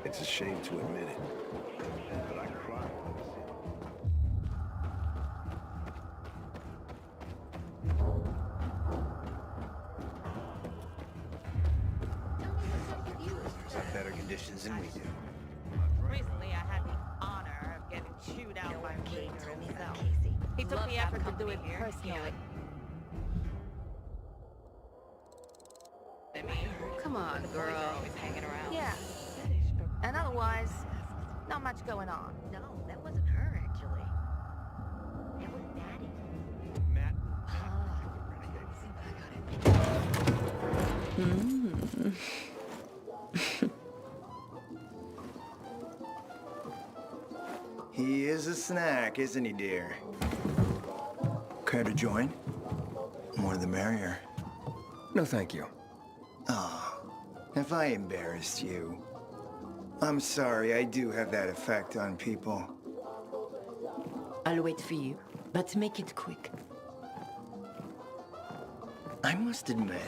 It's a shame to admit it, but I cried. Have better conditions than we do. Recently, I had the honor of getting chewed out by Ranger himself. He took the effort to do it personally. Come on, girl. Always hanging around. Yeah. And otherwise, not much going on. No, that wasn't her, actually. That was Daddy. Matt. He is a snack, isn't he, dear? Care to join? More the merrier. No, thank you. Oh, have I embarrassed you? I'm sorry, I do have that effect on people. I'll wait for you, but make it quick. I must admit,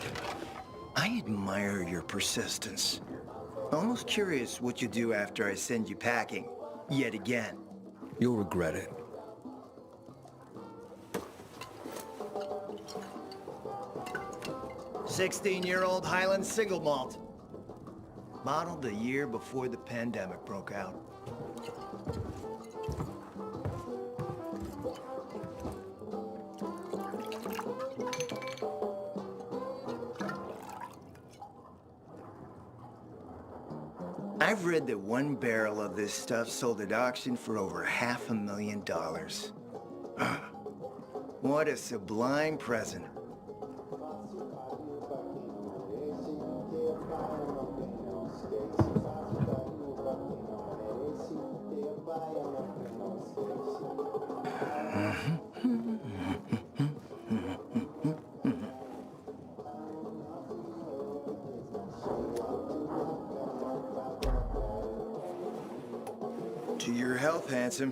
I admire your persistence. Almost curious what you do after I send you packing, yet again. You'll regret it. "16-year-old Highland single malt. Bottled the year before the pandemic broke out. I've read that one barrel of this stuff sold at auction for over $500,000. What a sublime present. To your health, handsome.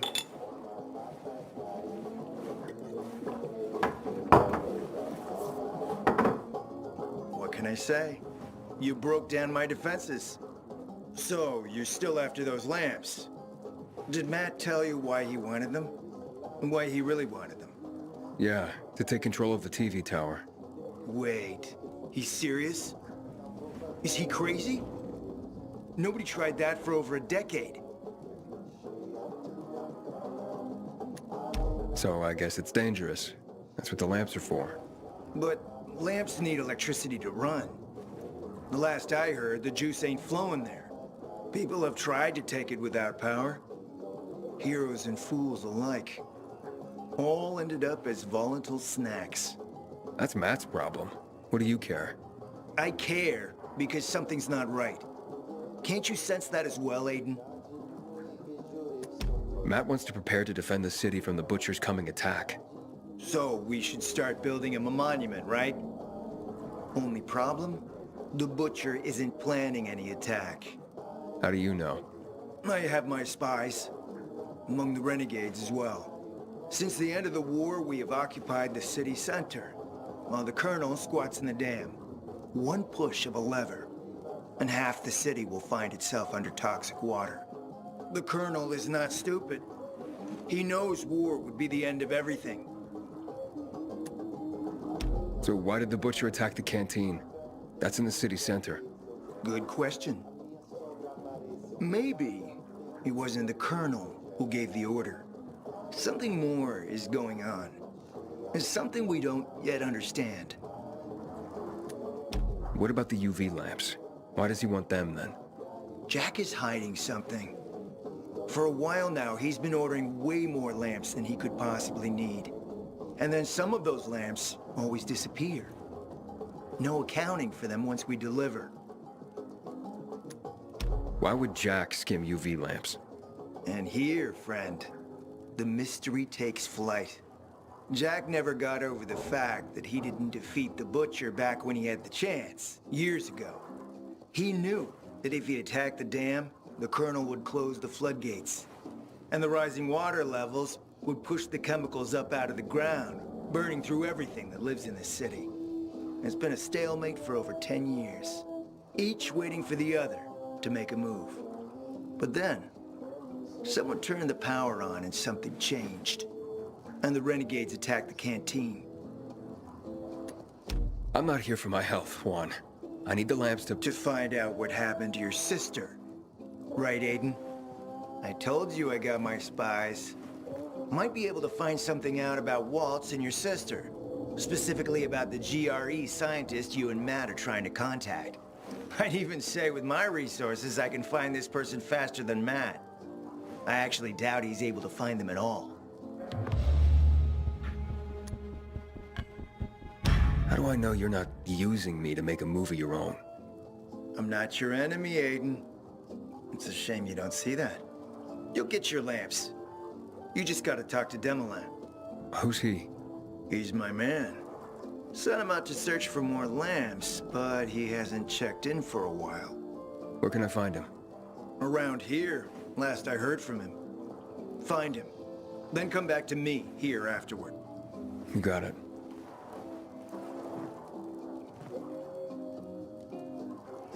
What can I say? You broke down my defenses. So, you're still after those lamps. Did Matt tell you why he wanted them? Why he really wanted them? Yeah, to take control of the TV tower. Wait. He's serious? Is he crazy? Nobody tried that for over a decade. So I guess it's dangerous. That's what the lamps are for. But lamps need electricity to run. The last I heard, the juice ain't flowing there. People have tried to take it without power. Heroes and fools alike. All ended up as volatile snacks. That's Matt's problem. What do you care? I care because something's not right. Can't you sense that as well, Aiden? Matt wants to prepare to defend the city from the Butcher's coming attack. So we should start building him a monument, right? Only problem? The Butcher isn't planning any attack. How do you know? I have my spies. Among the renegades as well. Since the end of the war, we have occupied the city center, while the Colonel squats in the dam. One push of a lever, and half the city will find itself under toxic water. The Colonel is not stupid. He knows war would be the end of everything. So why did the Butcher attack the canteen? That's in the city center. Good question. Maybe it wasn't the Colonel who gave the order. Something more is going on. It's something we don't yet understand. What about the UV lamps? Why does he want them then? Jack is hiding something. For a while now, he's been ordering way more lamps than he could possibly need. And then some of those lamps always disappear. No accounting for them once we deliver. Why would Jack skim UV lamps? And here, friend, the mystery takes flight. Jack never got over the fact that he didn't defeat the Butcher back when he had the chance, years ago. He knew that if he attacked the dam, the Colonel would close the floodgates. And the rising water levels would push the chemicals up out of the ground, burning through everything that lives in the city. It's been a stalemate for over 10 years, each waiting for the other to make a move. But then, someone turned the power on and something changed. And the renegades attacked the canteen. I'm not here for my health, Juan. I need the lamps to find out what happened to your sister. Right, Aiden? I told you I got my spies. Might be able to find something out about Waltz and your sister. Specifically about the GRE scientist you and Matt are trying to contact. I'd even say with my resources, I can find this person faster than Matt. I actually doubt he's able to find them at all. How do I know you're not using me to make a move of your own? I'm not your enemy, Aiden. It's a shame you don't see that. You'll get your lamps. You just gotta talk to Demolan. Who's he? He's my man. Sent him out to search for more lamps, but he hasn't checked in for a while. Where can I find him? Around here, last I heard from him. Find him. Then come back to me here afterward. You got it.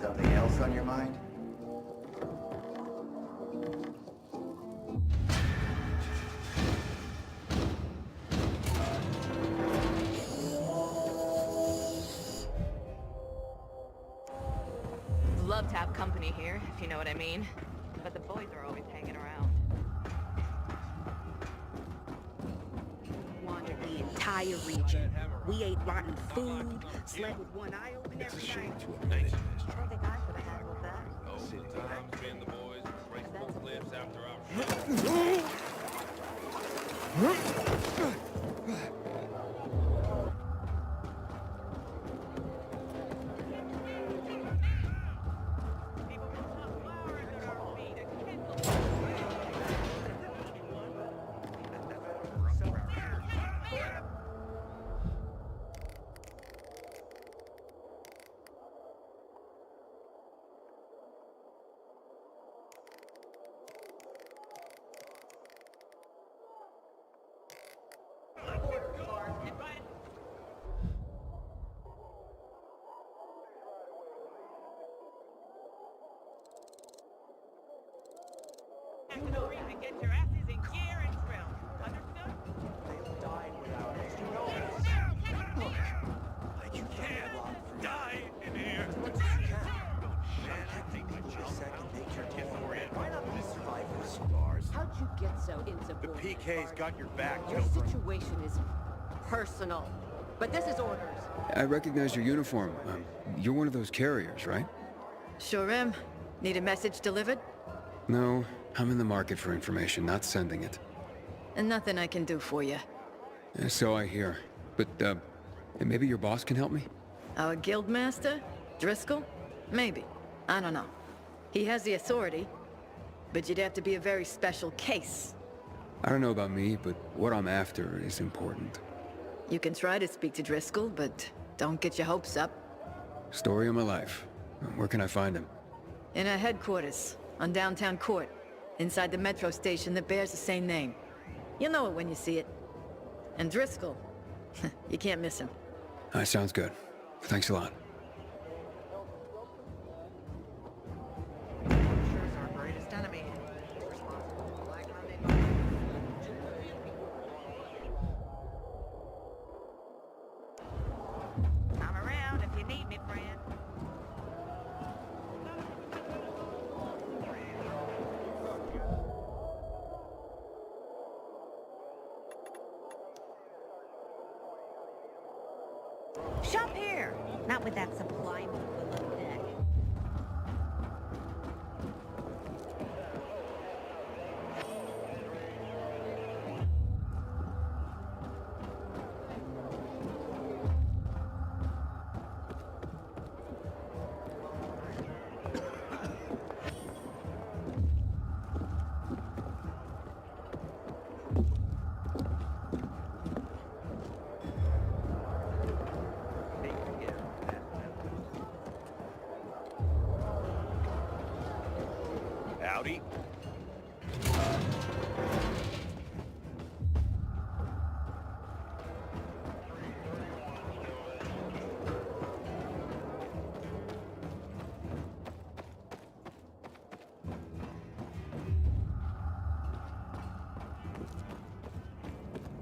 Something else on your mind? Love to have company here, if you know what I mean. But the boys are always hanging around. Wandered the entire region. We ate rotten food, slept with one eye open every night. I think I could have handled that. Sometimes me and the boys race both cliffs after our PK's got your back, Your Pilgrim. situation is personal, but this is orders. I recognize your uniform. You're one of those carriers, right? Sure am. Need a message delivered? No, I'm in the market for information, not sending it. And nothing I can do for you. So I hear. But, maybe your boss can help me? Our guildmaster? Driscoll? Maybe. I don't know. He has the authority, but you'd have to be a very special case. I don't know about me, but what I'm after is important. You can try to speak to Driscoll, but don't get your hopes up. Story of my life. Where can I find him? In our headquarters, on downtown Court, inside the metro station that bears the same name. You'll know it when you see it. And Driscoll, you can't miss him. That sounds good. Thanks a lot. Our greatest enemy. Responsible for Black Monday. I'm around if you need me, friend. Shop here, not with that supply move below deck. Howdy.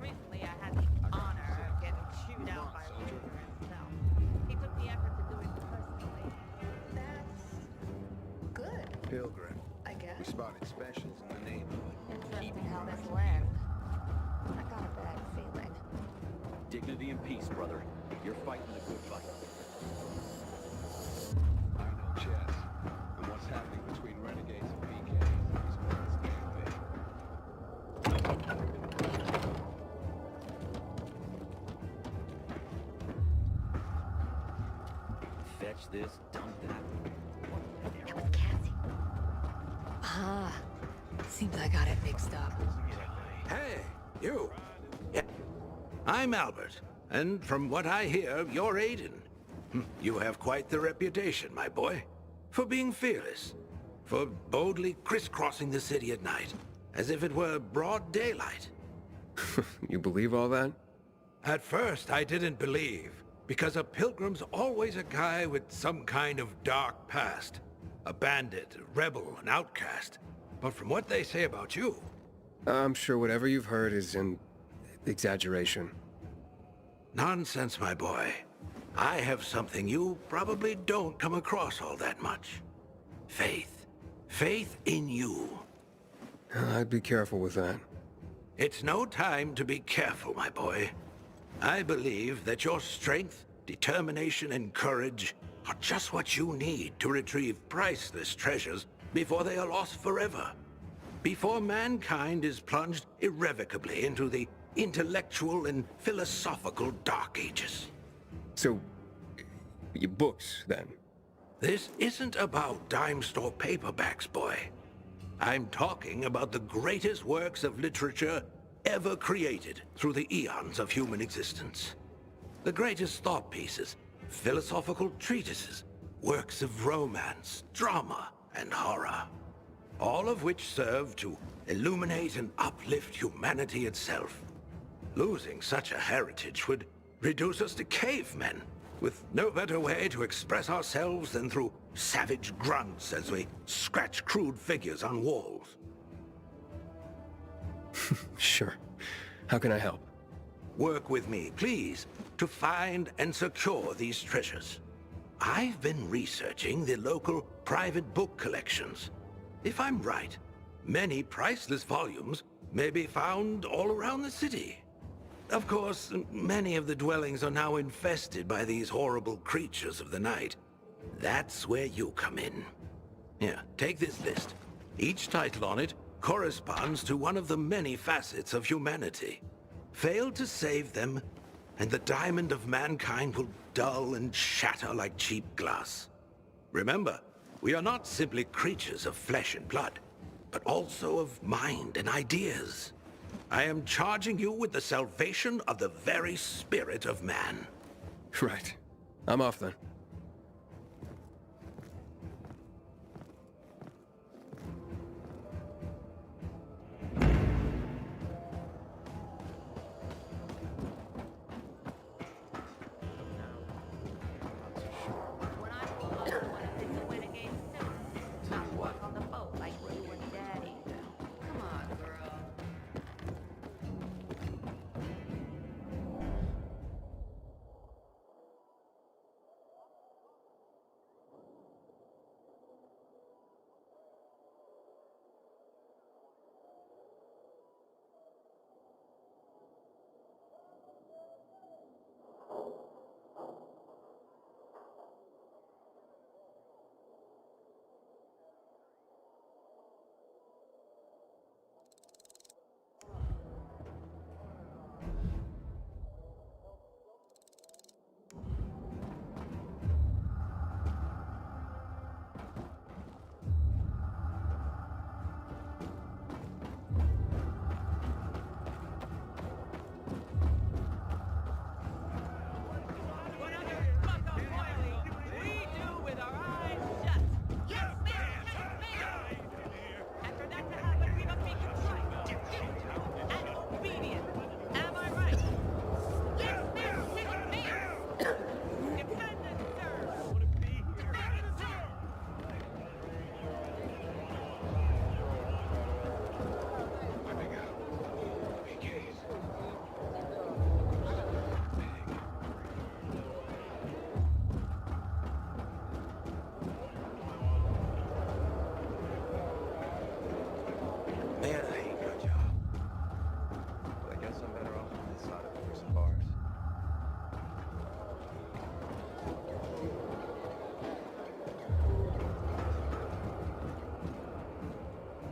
Recently, I had the honor of getting chewed out by Ritter himself. He took the effort to do it personally. That's good. Pilgrim. I guess. We spotted specials in the neighborhood. Interesting how this will end. I got a bad feeling. Dignity and peace, brother. You're fighting a good fight. I know chess. And what's happening between renegades and PKs is one damn thing. Fetch this, dump that. That was Cassie. Ah, seems I got it mixed up. Hey, you. Yeah. I'm Albert, and from what I hear, you're Aiden. You have quite the reputation, my boy, for being fearless, for boldly crisscrossing the city at night, as if it were broad daylight. You believe all that? At first, I didn't believe, because a pilgrim's always a guy with some kind of dark past. A bandit, a rebel, an outcast. But from what they say about you... I'm sure whatever you've heard is an exaggeration. Nonsense, my boy. I have something you probably don't come across all that much. Faith. Faith in you. I'd be careful with that. It's no time to be careful, my boy. I believe that your strength, determination, and courage are just what you need to retrieve priceless treasures before they are lost forever. Before mankind is plunged irrevocably into the intellectual and philosophical Dark Ages. So, your books, then? This isn't about dime store paperbacks, boy. I'm talking about the greatest works of literature ever created through the eons of human existence. The greatest thought pieces, philosophical treatises, works of romance, drama, and horror. All of which serve to illuminate and uplift humanity itself. Losing such a heritage would reduce us to cavemen, with no better way to express ourselves than through savage grunts as we scratch crude figures on walls. Sure. How can I help? Work with me, please, to find and secure these treasures. I've been researching the local private book collections. If I'm right, many priceless volumes may be found all around the city. Of course, many of the dwellings are now infested by these horrible creatures of the night. That's where you come in. Here, take this list. Each title on it corresponds to one of the many facets of humanity. Fail to save them, and the diamond of mankind will dull and shatter like cheap glass. Remember, we are not simply creatures of flesh and blood, but also of mind and ideas. I am charging you with the salvation of the very spirit of man. Right. I'm off then.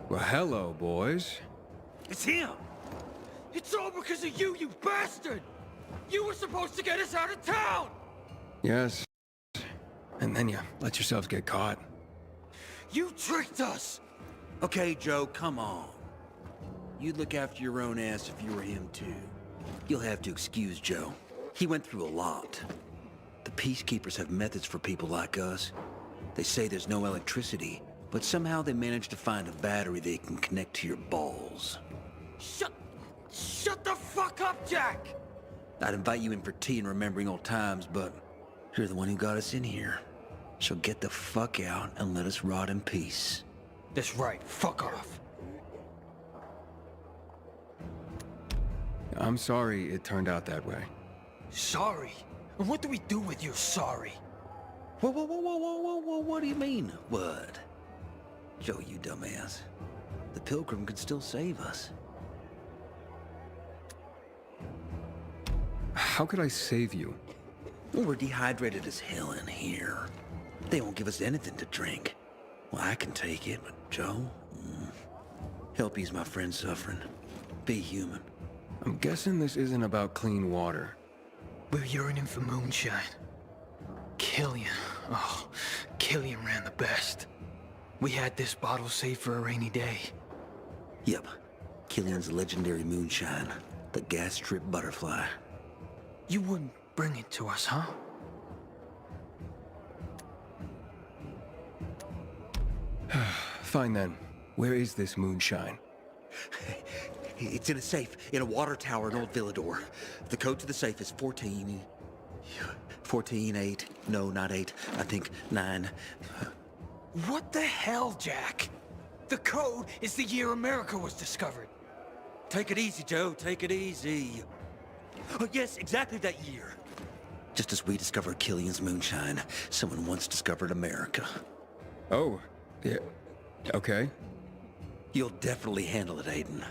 Well, hello, boys. It's him! It's all because of you, you bastard! You were supposed to get us out of town! Yes. And then you let yourselves get caught. You tricked us! Okay, Joe, come on. You'd look after your own ass if you were him, too. You'll have to excuse Joe. He went through a lot. The Peacekeepers have methods for people like us. They say there's no electricity, but somehow they managed to find a battery they can connect to your balls. Shut the fuck up, Jack! I'd invite you in for tea and remembering old times, but you're the one who got us in here. So get the fuck out and let us rot in peace. That's right, fuck off. I'm sorry it turned out that way. Sorry? And what do we do with your sorry? Whoa, what do you mean, what? Joe, you dumbass. The Pilgrim could still save us. How could I save you? Well, we're dehydrated as hell in here. They won't give us anything to drink. Well, I can take it, but Joe? Help ease my friend's suffering. Be human. I'm guessing this isn't about clean water. We're yearning for moonshine. Killian. Oh, Killian ran the best. We had this bottle saved for a rainy day. Yep. Killian's legendary moonshine. The gas strip butterfly. You wouldn't bring it to us, huh? Fine then. Where is this moonshine? It's in a safe, in a water tower in Old Villador. The code to the safe is 14... 8... No, not 8. I think 9. What the hell, Jack? The code is the year America was discovered. Take it easy, Joe. Take it easy. Oh, yes, exactly that year. Just as we discovered Killian's moonshine, someone once discovered America. Oh, yeah. Okay. You'll definitely handle it, Aiden.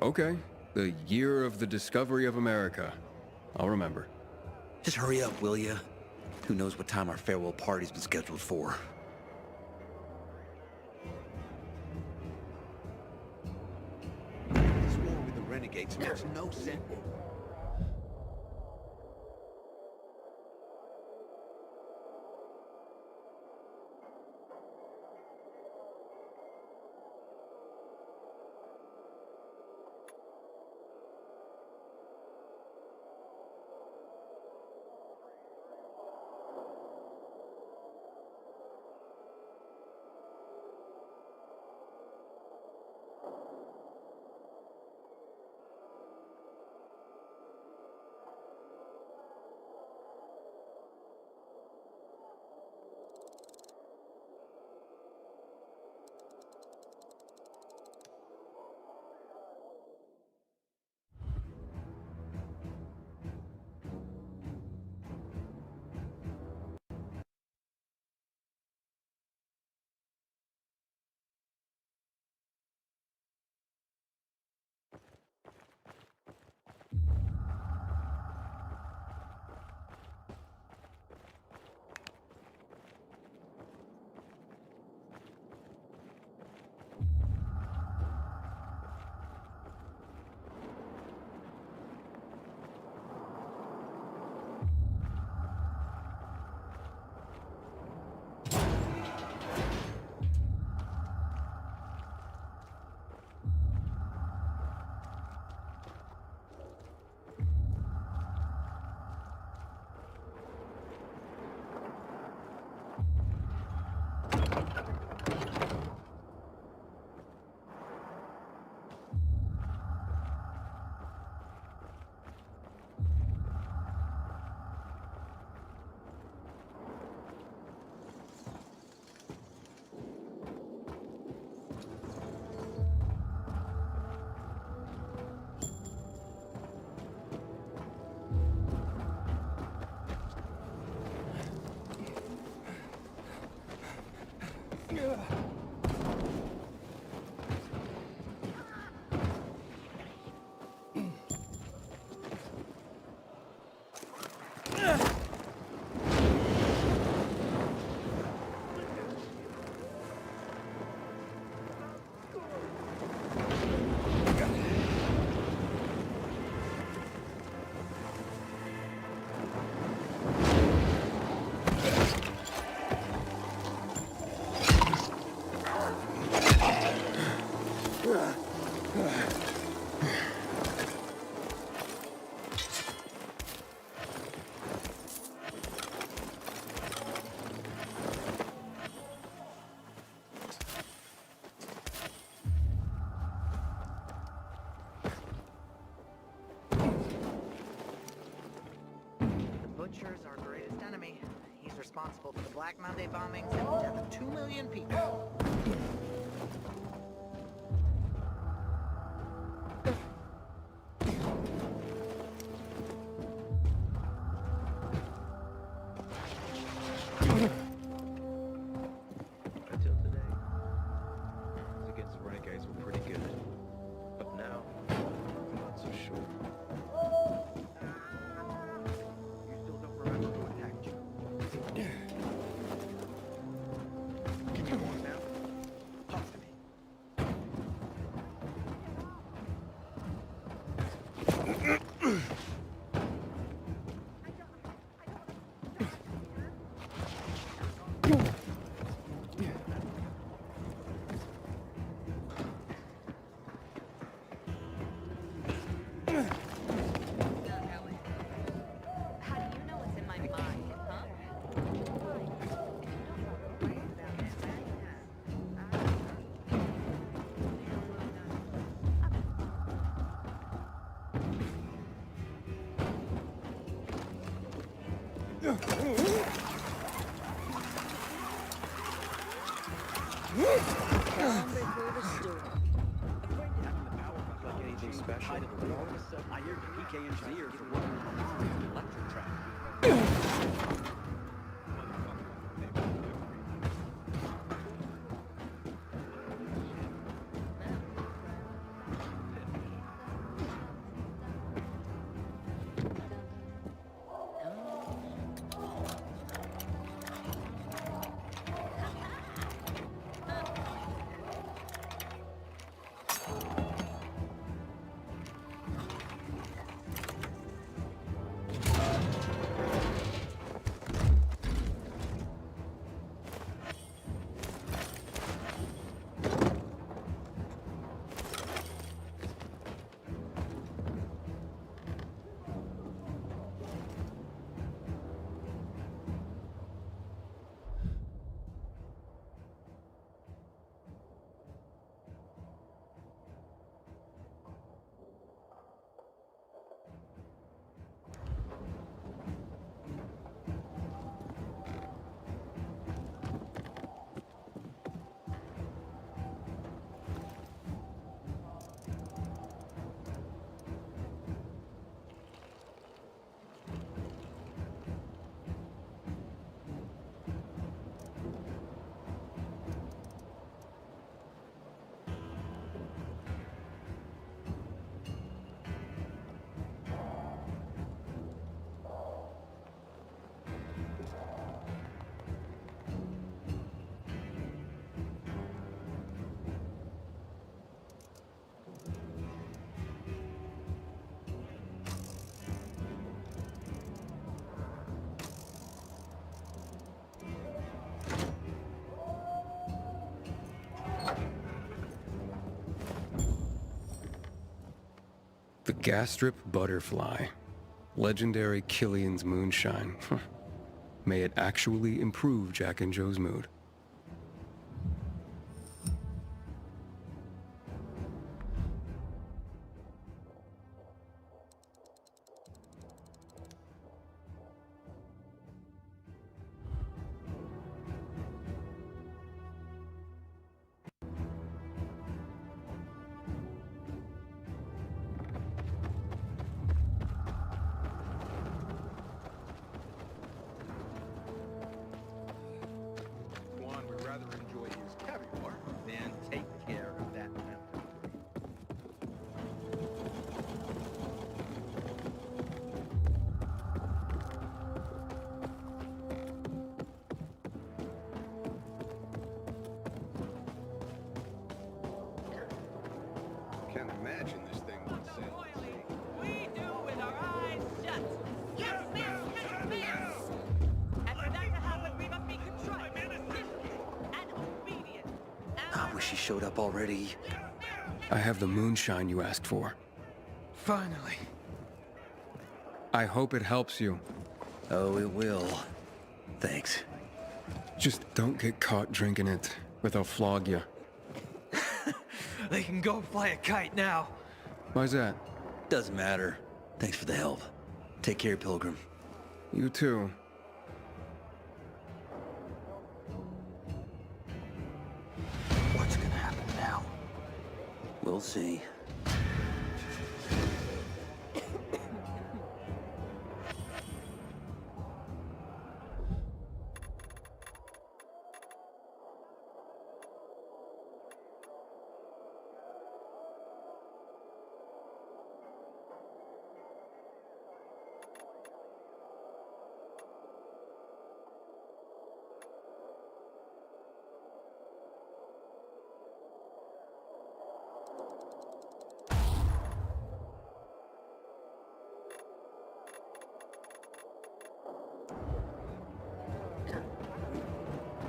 Okay. The year of the discovery of America. I'll remember. Just hurry up, will ya? Who knows what time our farewell party's been scheduled for? This war with the renegades makes no sense. Butcher's our greatest enemy. He's responsible for the Black Monday bombings and the death of 2 million people. Until today, odds against the renegades were pretty good. But now, I'm not so sure. You still don't remember who attacked you? Can you walk now? Talk to me. How do you know what's in my mind, huh? Like anything special. But all of a sudden, I hear the PK engineers are working on the electric track. Gas strip butterfly. Legendary Killian's moonshine. May it actually improve Jack and Joe's mood. Juan would rather enjoy his caviar than take care of that mountain. Can't imagine this thing would sail. We do with our eyes shut. Yes, miss! Yes, miss! And for that to happen, we must be contrite, disciplined, and obedient. I wish he showed up already. I have the moonshine you asked for. Finally. I hope it helps you. Oh, it will. Thanks. Just don't get caught drinking it, or they'll flog you. They can go fly a kite now. Why's that? Doesn't matter. Thanks for the help. Take care, Pilgrim. You too. What's gonna happen now? We'll see.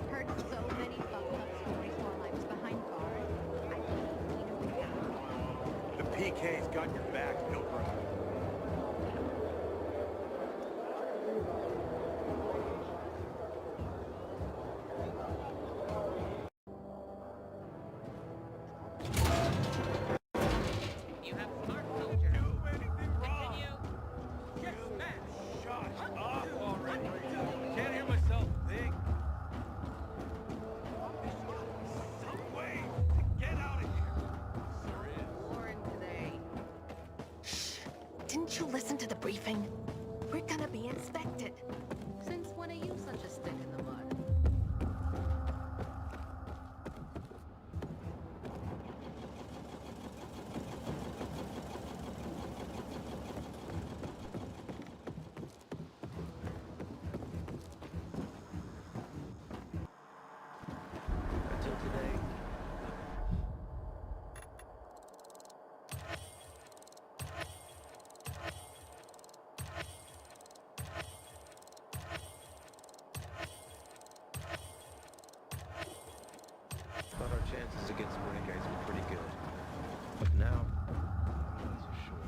Heard so many fucked up stories while I was behind bars. I couldn't need a recount. The PK's got your back, Pilgrim. You have smart soldier. Do anything wrong. Continue. Yes, man. Shut up already. Can't hear myself think. There's gotta be some way to get out of here. There is. Warren today. Shh. Didn't you listen to the briefing? We're gonna be inspected. Since when are you such a stick in the mud? Until today. Thought our chances against renegades were pretty good. But now, I'm not so sure.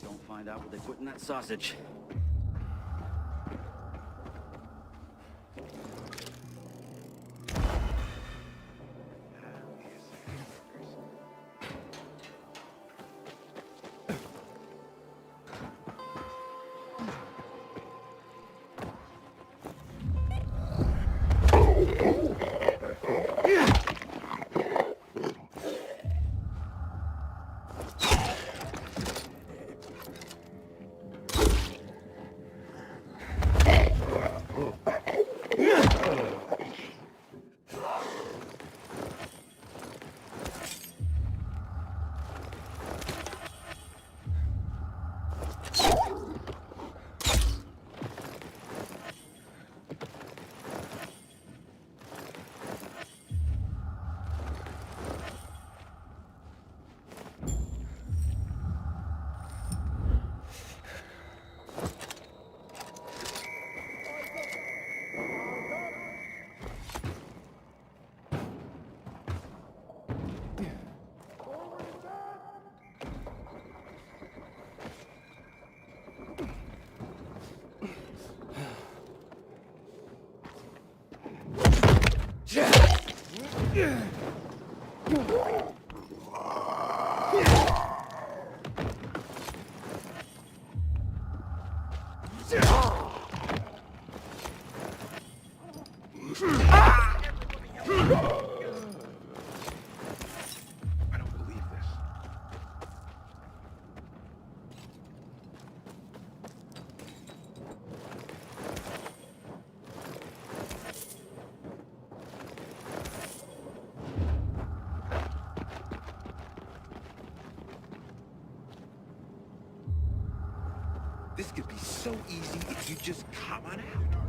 Don't find out what they put in that sausage. This could be so easy if you just come on out.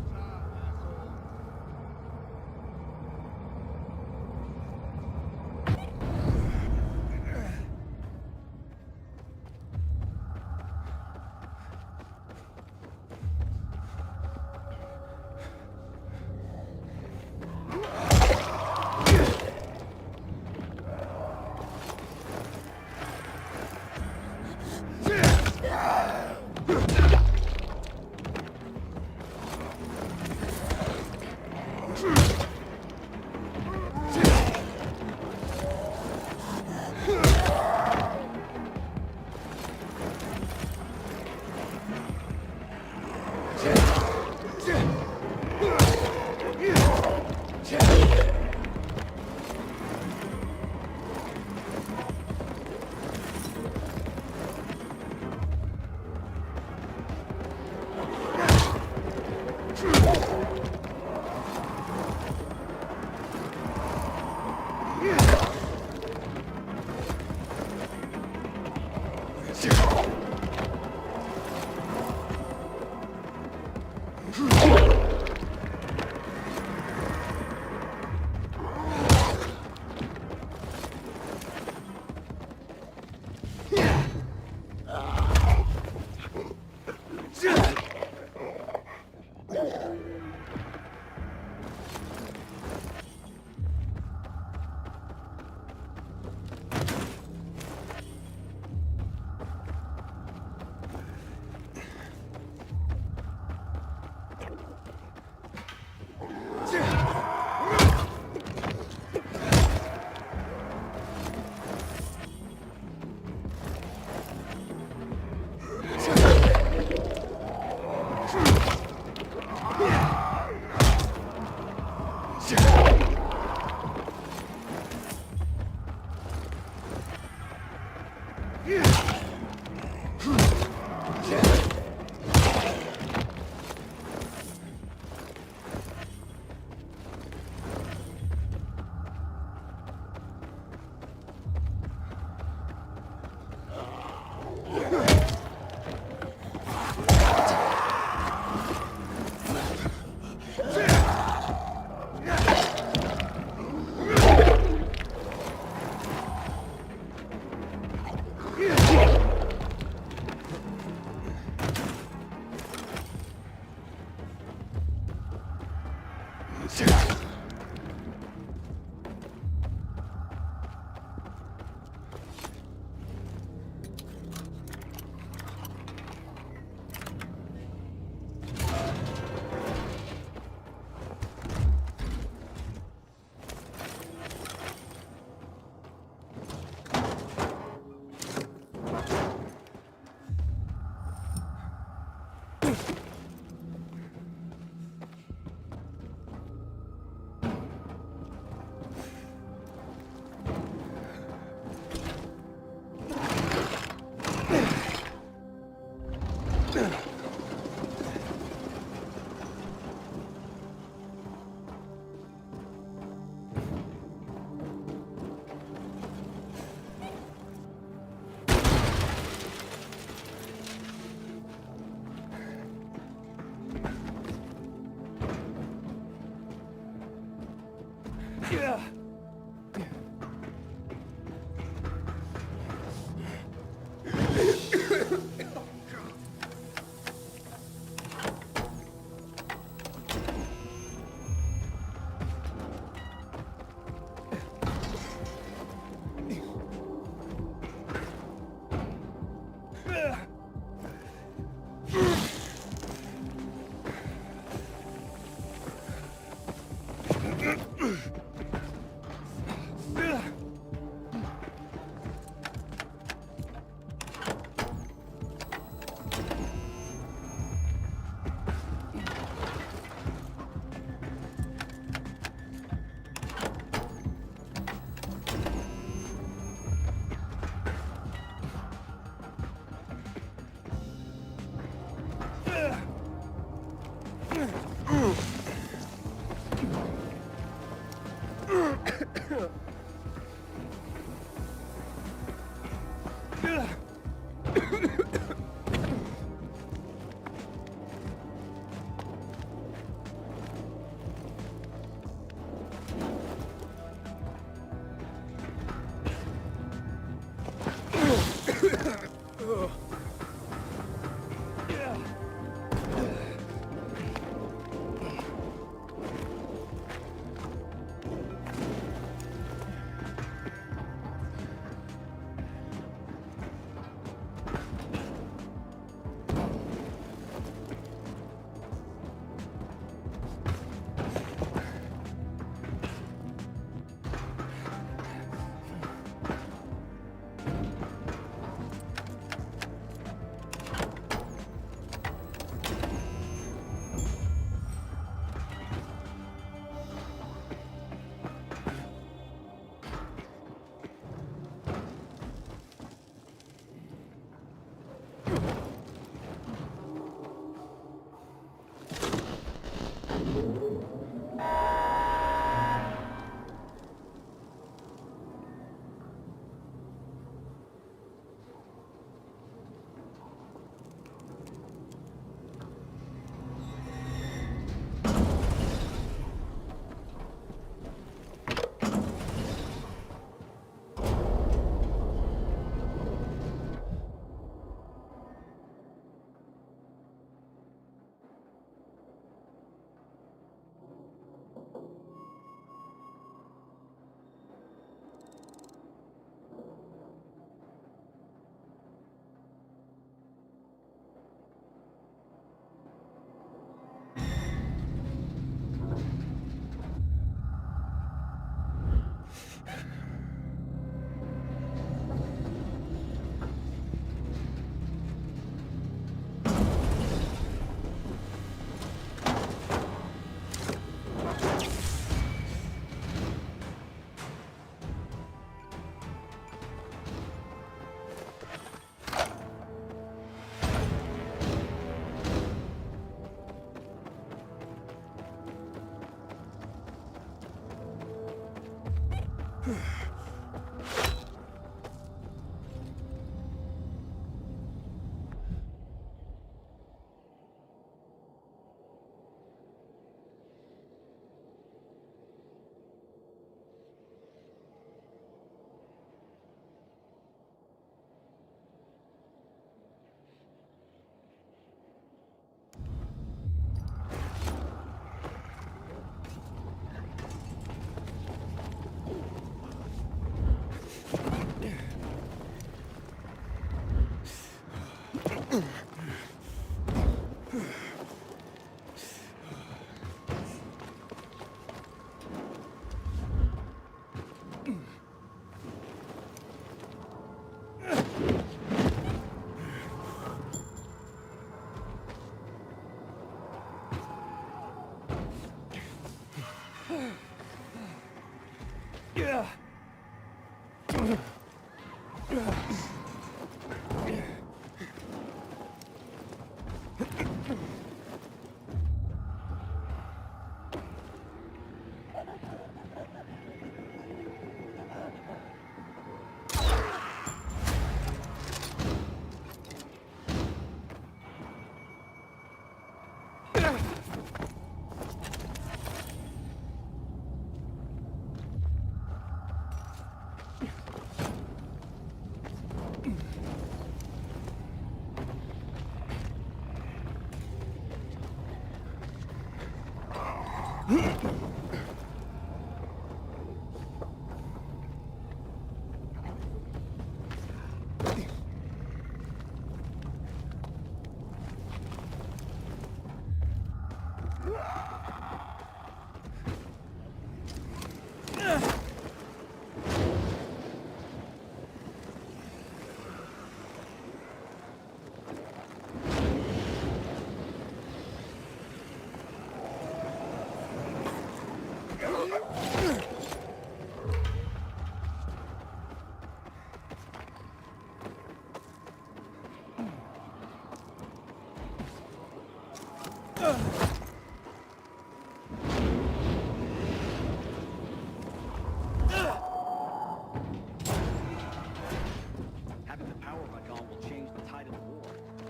Having the power back on will change the tide of the war.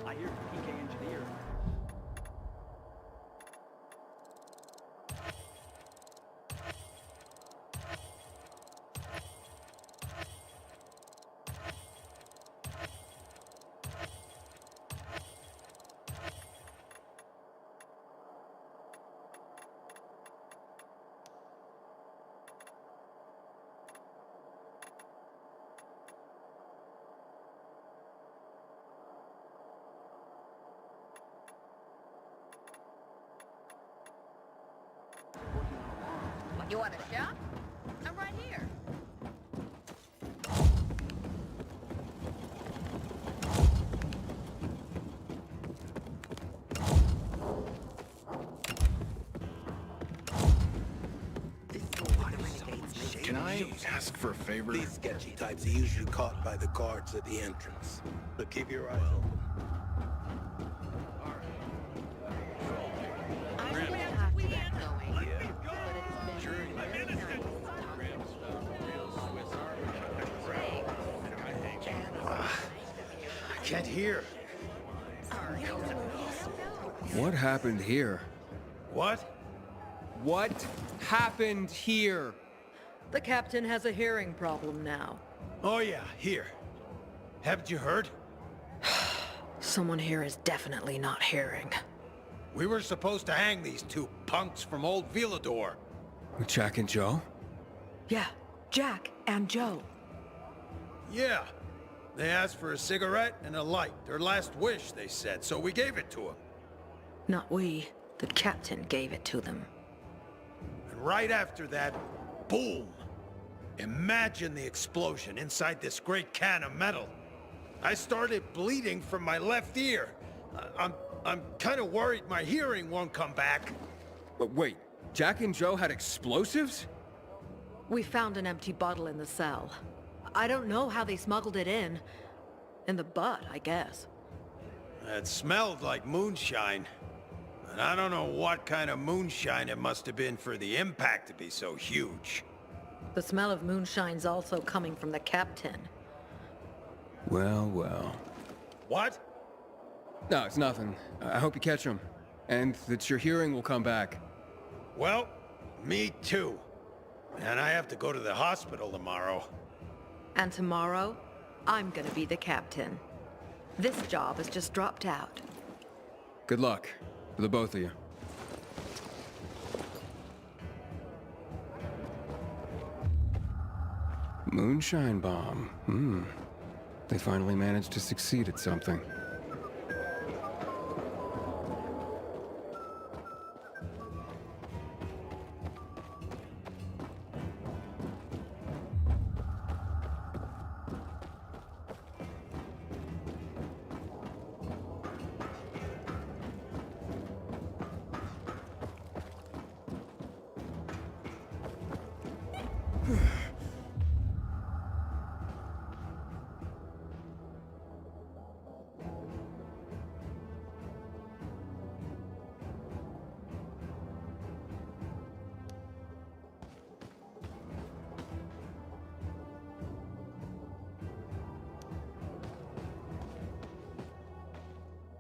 I hear PK engineer. You want a shot? I'm right here. Can I ask for a favor? These sketchy types are usually caught by the guards at the entrance. But keep your eyes open. I can't hear. What happened here? What? What happened here? The captain has a hearing problem now. Oh yeah, here. Haven't you heard? Someone here is definitely not hearing. We were supposed to hang these two punks from old Villador. With Jack and Joe? Yeah, Jack and Joe. Yeah. They asked for a cigarette and a light. Their last wish, they said, so we gave it to them. Not we. The captain gave it to them. And right after that, boom! Imagine the explosion inside this great can of metal. I started bleeding from my left ear. I'm kind of worried my hearing won't come back. But wait, Jack and Joe had explosives? We found an empty bottle in the cell. I don't know how they smuggled it in. In the butt, I guess. It smelled like moonshine. And I don't know what kind of moonshine it must have been for the impact to be so huge. The smell of moonshine's also coming from the captain. Well, well. What? No, it's nothing. I hope you catch him. And that your hearing will come back. Well, me too. And I have to go to the hospital tomorrow. And tomorrow, I'm gonna be the captain. This job has just dropped out. Good luck for the both of you. Moonshine bomb. They finally managed to succeed at something.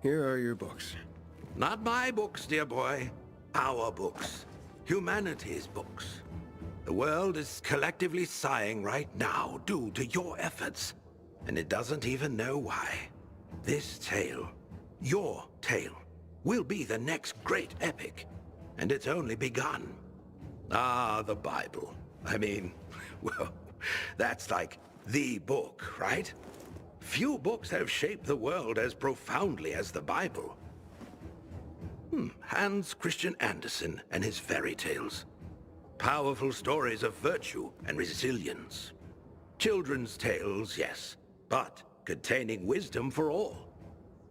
Here are your books. Not my books, dear boy. Our books. Humanity's books. The world is collectively sighing right now due to your efforts, and it doesn't even know why. This tale, your tale, will be the next great epic, and it's only begun. Ah, the Bible. I mean, well, that's like the book, right? Few books have shaped the world as profoundly as the Bible. Hans Christian Andersen and his fairy tales. Powerful stories of virtue and resilience. Children's tales, yes, but containing wisdom for all.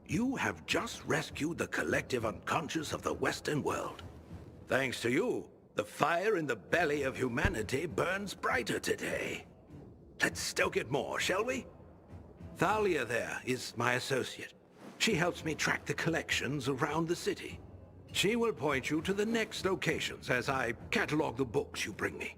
You have just rescued the collective unconscious of the Western world. Thanks to you, the fire in the belly of humanity burns brighter today. Let's stoke it more, shall we? Thalia there is my associate. She helps me track the collections around the city. She will point you to the next locations as I catalog the books you bring me.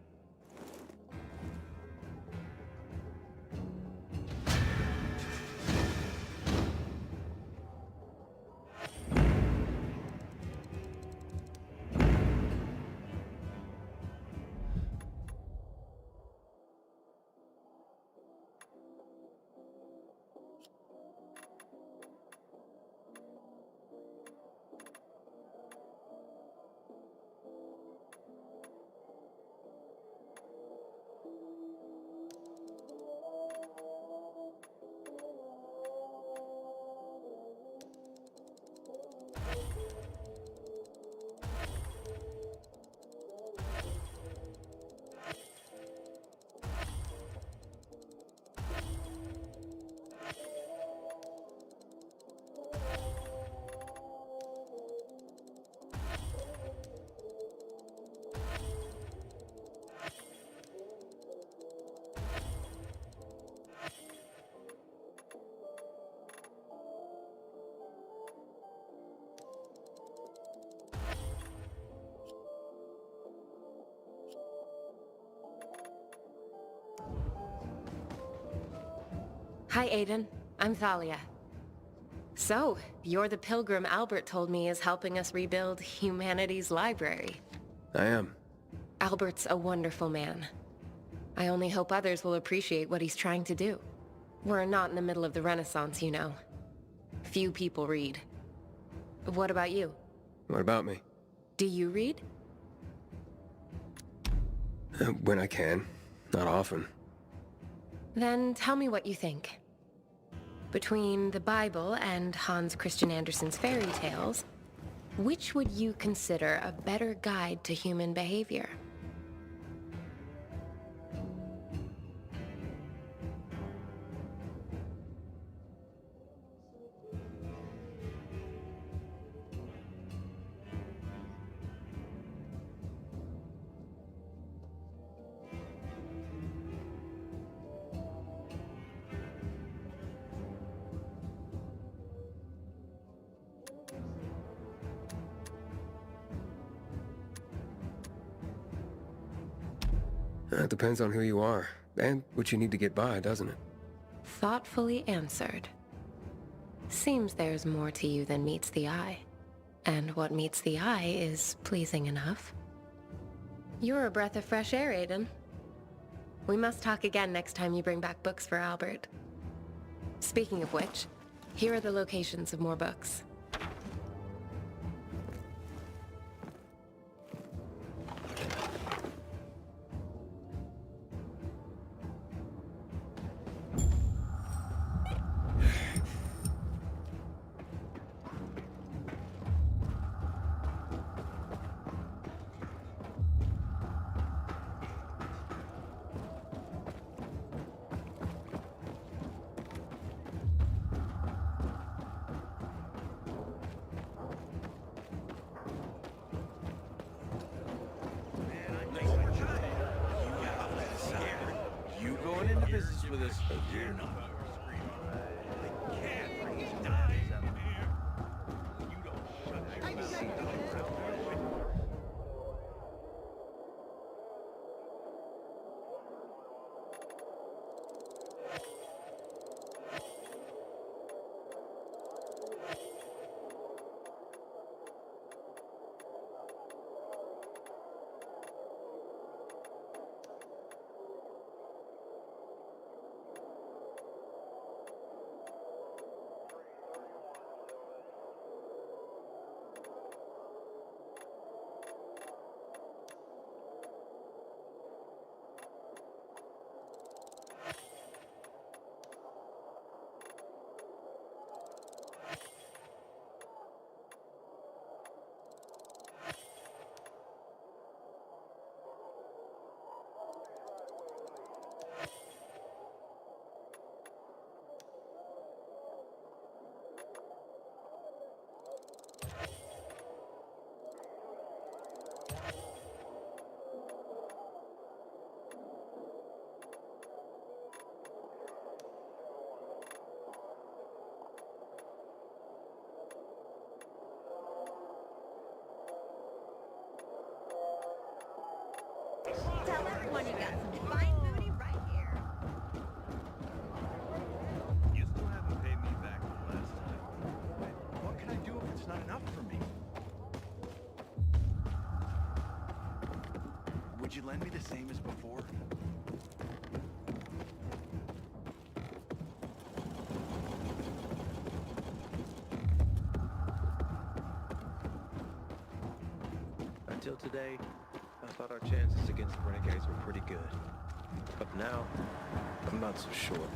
Hi, Aiden. I'm Thalia. So, you're the pilgrim Albert told me is helping us rebuild humanity's library. I am. Albert's a wonderful man. I only hope others will appreciate what he's trying to do. We're not in the middle of the Renaissance, you know. Few people read. What about you? What about me? Do you read? When I can. Not often. Then tell me what you think. Between the Bible and Hans Christian Andersen's fairy tales, which would you consider a better guide to human behavior? It depends on who you are, and what you need to get by, doesn't it? Thoughtfully answered. Seems there's more to you than meets the eye. And what meets the eye is pleasing enough. You're a breath of fresh air, Aiden. We must talk again next time you bring back books for Albert. Speaking of which, here are the locations of more books. You going into business with us? You're not. Could you lend me the same as before? Until today, I thought our chances against the renegades were pretty good. But now, I'm not so sure.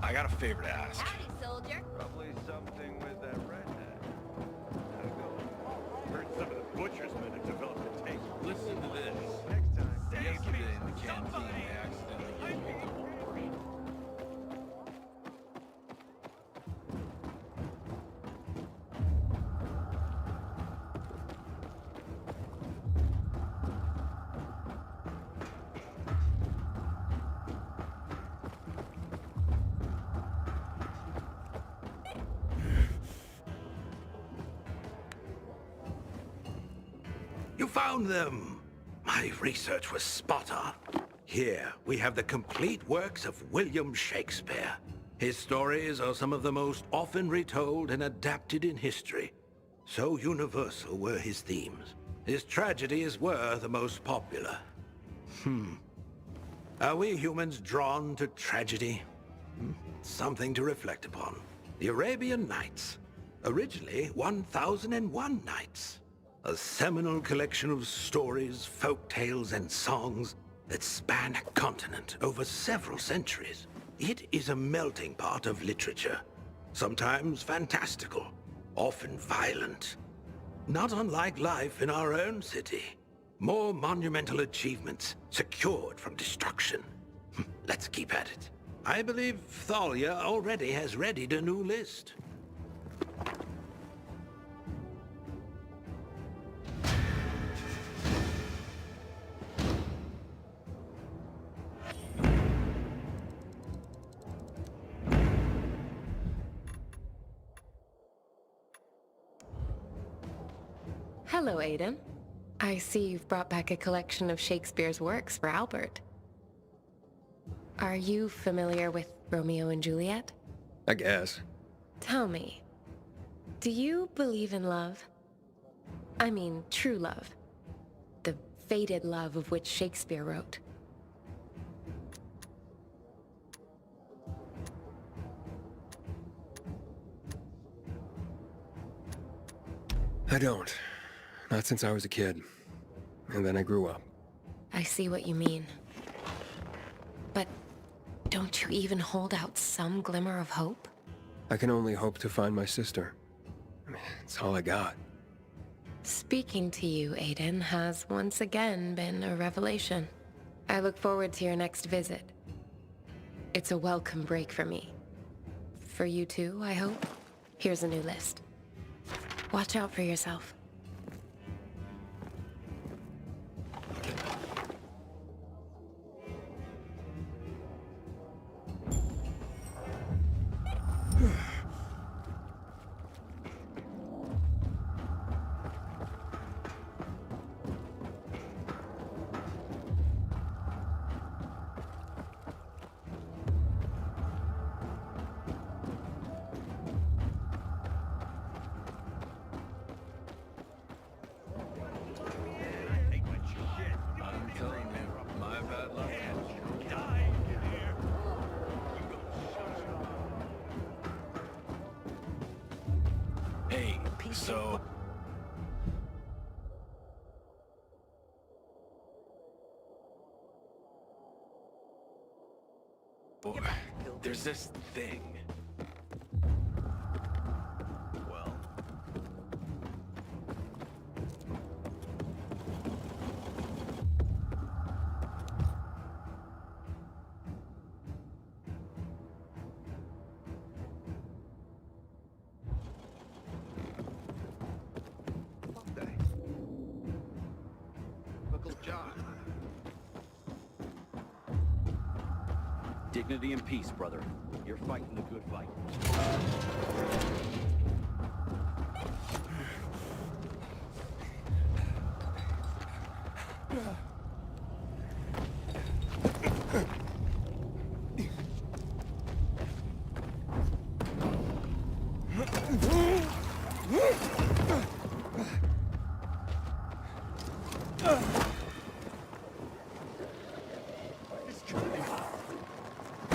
I got a favor to ask. Howdy, soldier. Probably something with that redneck. Heard some of the butcher's men have developed a taste. Listen to this. Next time, Yesterday in the canteen, I accidentally used the whole portion. You found them! My research was spot on. Here, we have the complete works of William Shakespeare. His stories are some of the most often retold and adapted in history. So universal were his themes. His tragedies were the most popular. Are we humans drawn to tragedy? Something to reflect upon. The Arabian Nights. Originally 1001 Nights. A seminal collection of stories, folk tales, and songs that span a continent over several centuries. It is a melting pot of literature. Sometimes fantastical, often violent. Not unlike life in our own city. More monumental achievements secured from destruction. Let's keep at it. I believe Thalia already has readied a new list. Hello, Aiden. I see you've brought back a collection of Shakespeare's works for Albert. Are you familiar with Romeo and Juliet? I guess. Tell me, do you believe in love? I mean, true love. The fated love of which Shakespeare wrote. I don't. Not since I was a kid. And then I grew up. I see what you mean. But don't you even hold out some glimmer of hope? I can only hope to find my sister. I mean, it's all I got. Speaking to you, Aiden, has once again been a revelation. I look forward to your next visit. It's a welcome break for me. For you too, I hope. Here's a new list. Watch out for yourself. My bad luck. Hey, so... Boy, there's this thing. Well... Uncle John. Dignity and peace, brother. You're fighting the good fight.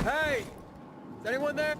Hey! Is anyone there?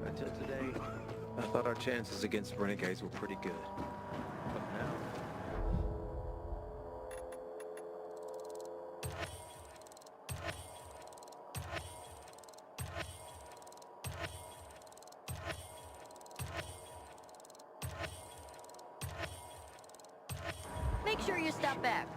Until today, I thought our chances against renegades were pretty good. But now... Make sure you stop back.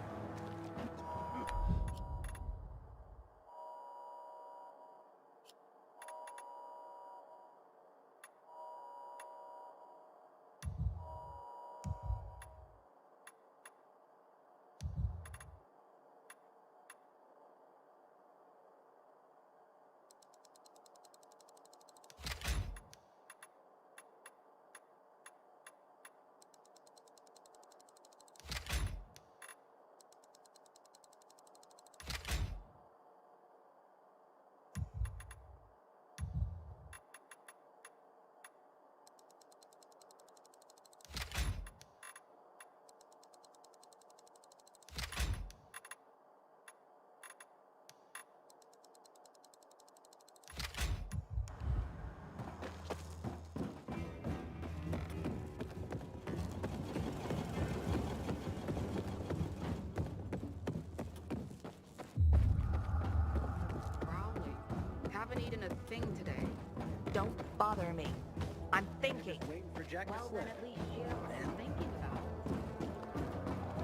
Haven't eaten a thing today. Don't bother me. I'm thinking. Waiting for Jack to Well, slip. then at least you know what I'm thinking about.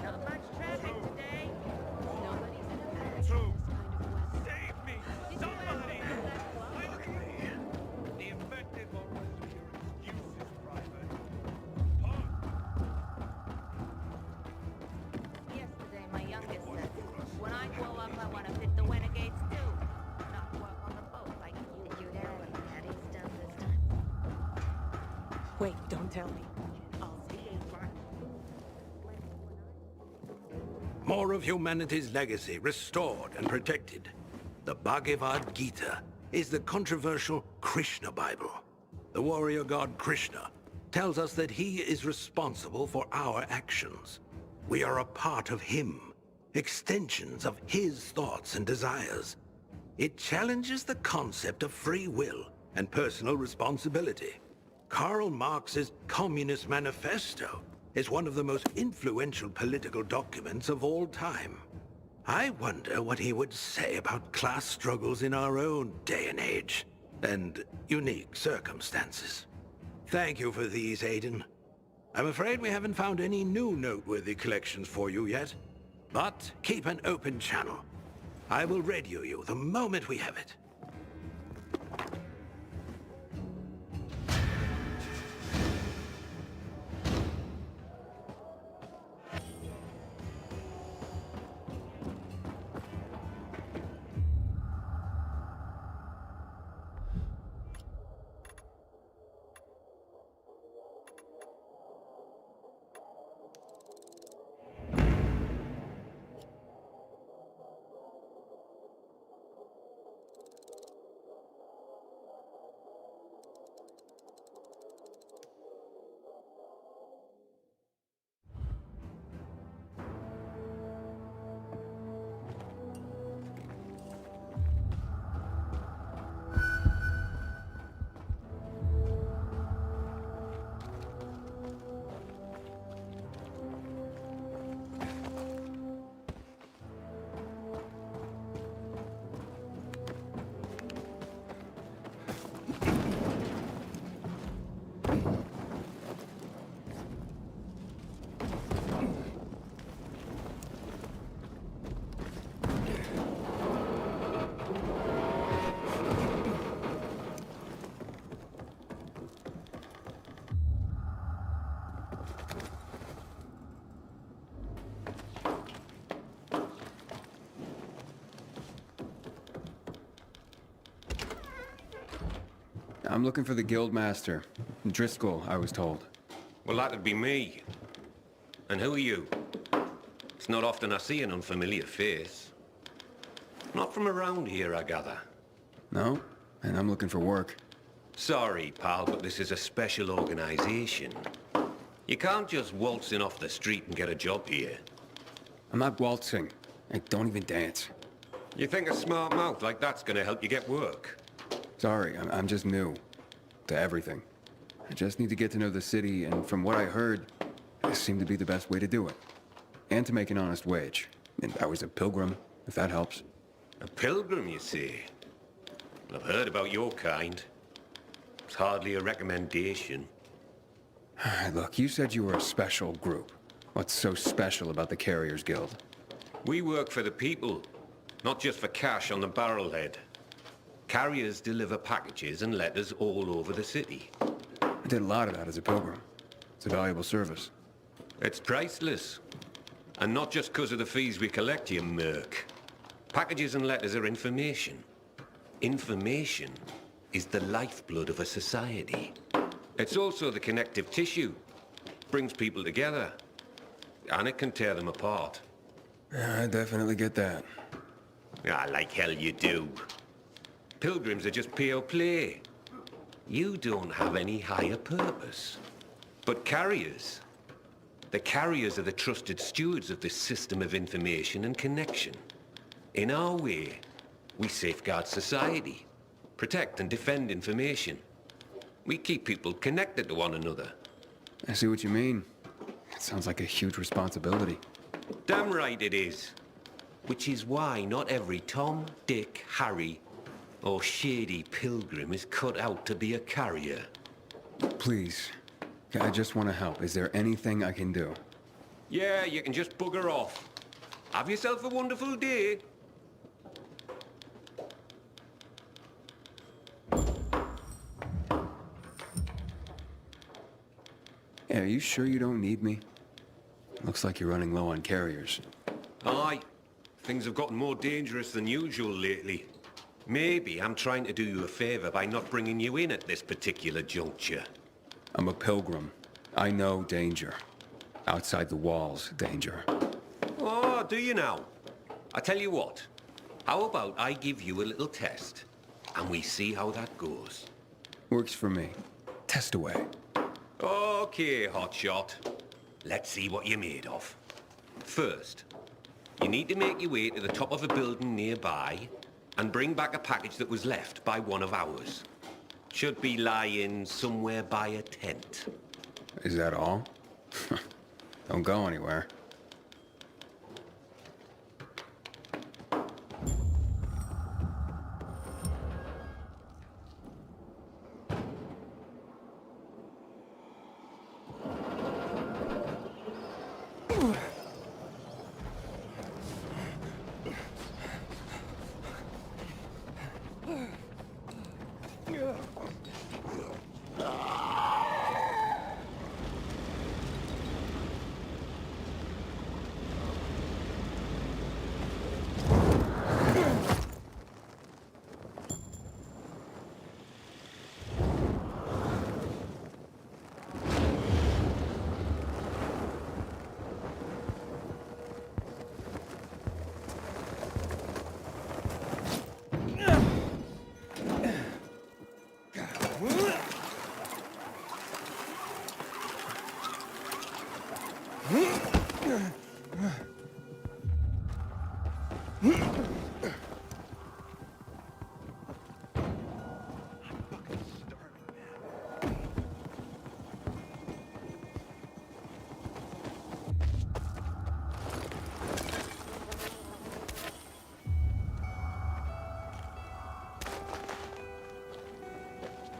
Not much traffic today. Nobody's in a hurry in this kind of weather. Save me! Somebody! Help me! The infected won't listen to your excuses, Private. Yesterday, my youngest said, when I grow up, I want to fit the renegades too. Not work on the boat like you. Did you hear what Patty's done this time? Wait, don't tell me. I'll see you. More of humanity's legacy restored and protected. The Bhagavad Gita is the controversial Krishna Bible. The warrior god Krishna tells us that he is responsible for our actions. We are a part of him, extensions of his thoughts and desires. It challenges the concept of free will and personal responsibility. Karl Marx's Communist Manifesto is one of the most influential political documents of all time. I wonder what he would say about class struggles in our own day and age, and unique circumstances. Thank you for these, Aiden. I'm afraid we haven't found any new noteworthy collections for you yet, but keep an open channel. I will radio you the moment we have it. I'm looking for the Guildmaster. Driscoll, I was told. Well, that'd be me. And who are you? It's not often I see an unfamiliar face. Not from around here, I gather. No, and I'm looking for work. Sorry, pal, but this is a special organization. You can't just waltz in off the street and get a job here. I'm not waltzing. I don't even dance. You think a smart mouth like that's gonna help you get work? Sorry, I'm just new to everything. I just need to get to know the city, and from what I heard, this seemed to be the best way to do it. And to make an honest wage. And I was a pilgrim, if that helps. A pilgrim, you say? I've heard about your kind. It's hardly a recommendation. Look, you said you were a special group. What's so special about the Carriers Guild? We work for the people, not just for cash on the barrelhead. Carriers deliver packages and letters all over the city. I did a lot of that as a pilgrim. It's a valuable service. It's priceless. And not just because of the fees we collect, you merc. Packages and letters are information. Information is the lifeblood of a society. It's also the connective tissue. Brings people together. And it can tear them apart. Yeah, I definitely get that. Ah, like hell you do. Pilgrims are just pure play. You don't have any higher purpose. But carriers, the carriers are the trusted stewards of this system of information and connection. In our way, we safeguard society, protect and defend information. We keep people connected to one another. I see what you mean. It sounds like a huge responsibility. Damn right it is. Which is why not every Tom, Dick, Harry, or shady pilgrim is cut out to be a carrier. Please, I just want to help. Is there anything I can do? Yeah, you can just bugger off. Have yourself a wonderful day. Yeah, are you sure you don't need me? Looks like you're running low on carriers. Aye. Things have gotten more dangerous than usual lately. Maybe I'm trying to do you a favor by not bringing you in at this particular juncture. I'm a pilgrim. I know danger. Outside the walls, danger. Oh, do you now? I tell you what. How about I give you a little test, and we see how that goes? Works for me. Test away. Okay, hotshot. Let's see what you're made of. First, you need to make your way to the top of a building nearby and bring back a package that was left by one of ours. Should be lying somewhere by a tent. Is that all? Don't go anywhere.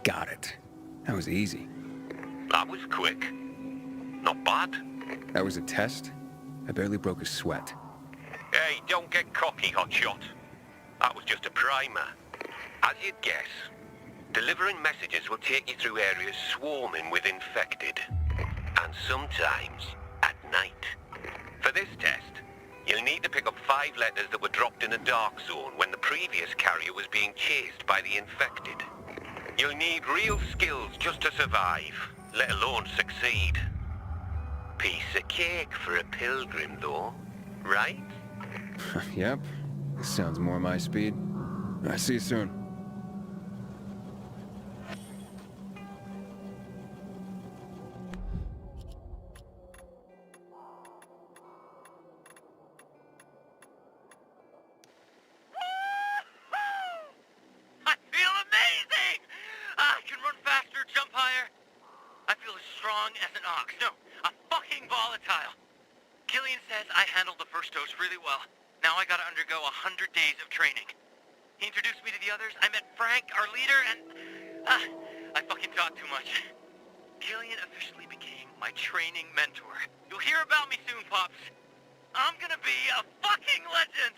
Got it. That was easy. That was quick. Not bad. That was a test? I barely broke a sweat. Hey, don't get cocky, hotshot. That was just a primer. As you'd guess, delivering messages will take you through areas swarming with infected. And sometimes, at night. For this test, you'll need to pick up 5 letters that were dropped in a dark zone when the previous carrier was being chased by the infected. You'll need real skills just to survive, let alone succeed. Piece of cake for a pilgrim, though, right? Yep. This sounds more my speed. I see you soon. I feel amazing! I can run faster, jump higher. I feel as strong as an ox. No, a fucking volatile. Killian says I handled the first dose really well. Now I gotta undergo 100 days of training. He introduced me to the others. I met Frank, our leader, and... I fucking talk too much. Killian officially became my training mentor. You'll hear about me soon, Pops. I'm gonna be a fucking legend!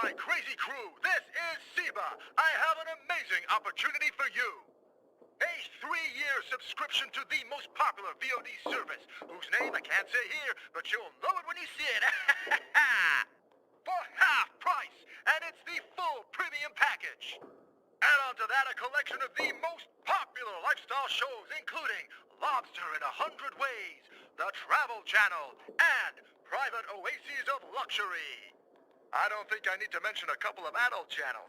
My crazy crew, this is Seba. I have an amazing opportunity for you. A 3-year subscription to the most popular VOD service, whose name I can't say here, but you'll know it when you see it. For half price, and it's the full premium package. Add on to that a collection of the most popular lifestyle shows, including Lobster in 100 Ways, The Travel Channel, and Private Oases of Luxury. I don't think I need to mention a couple of adult channels.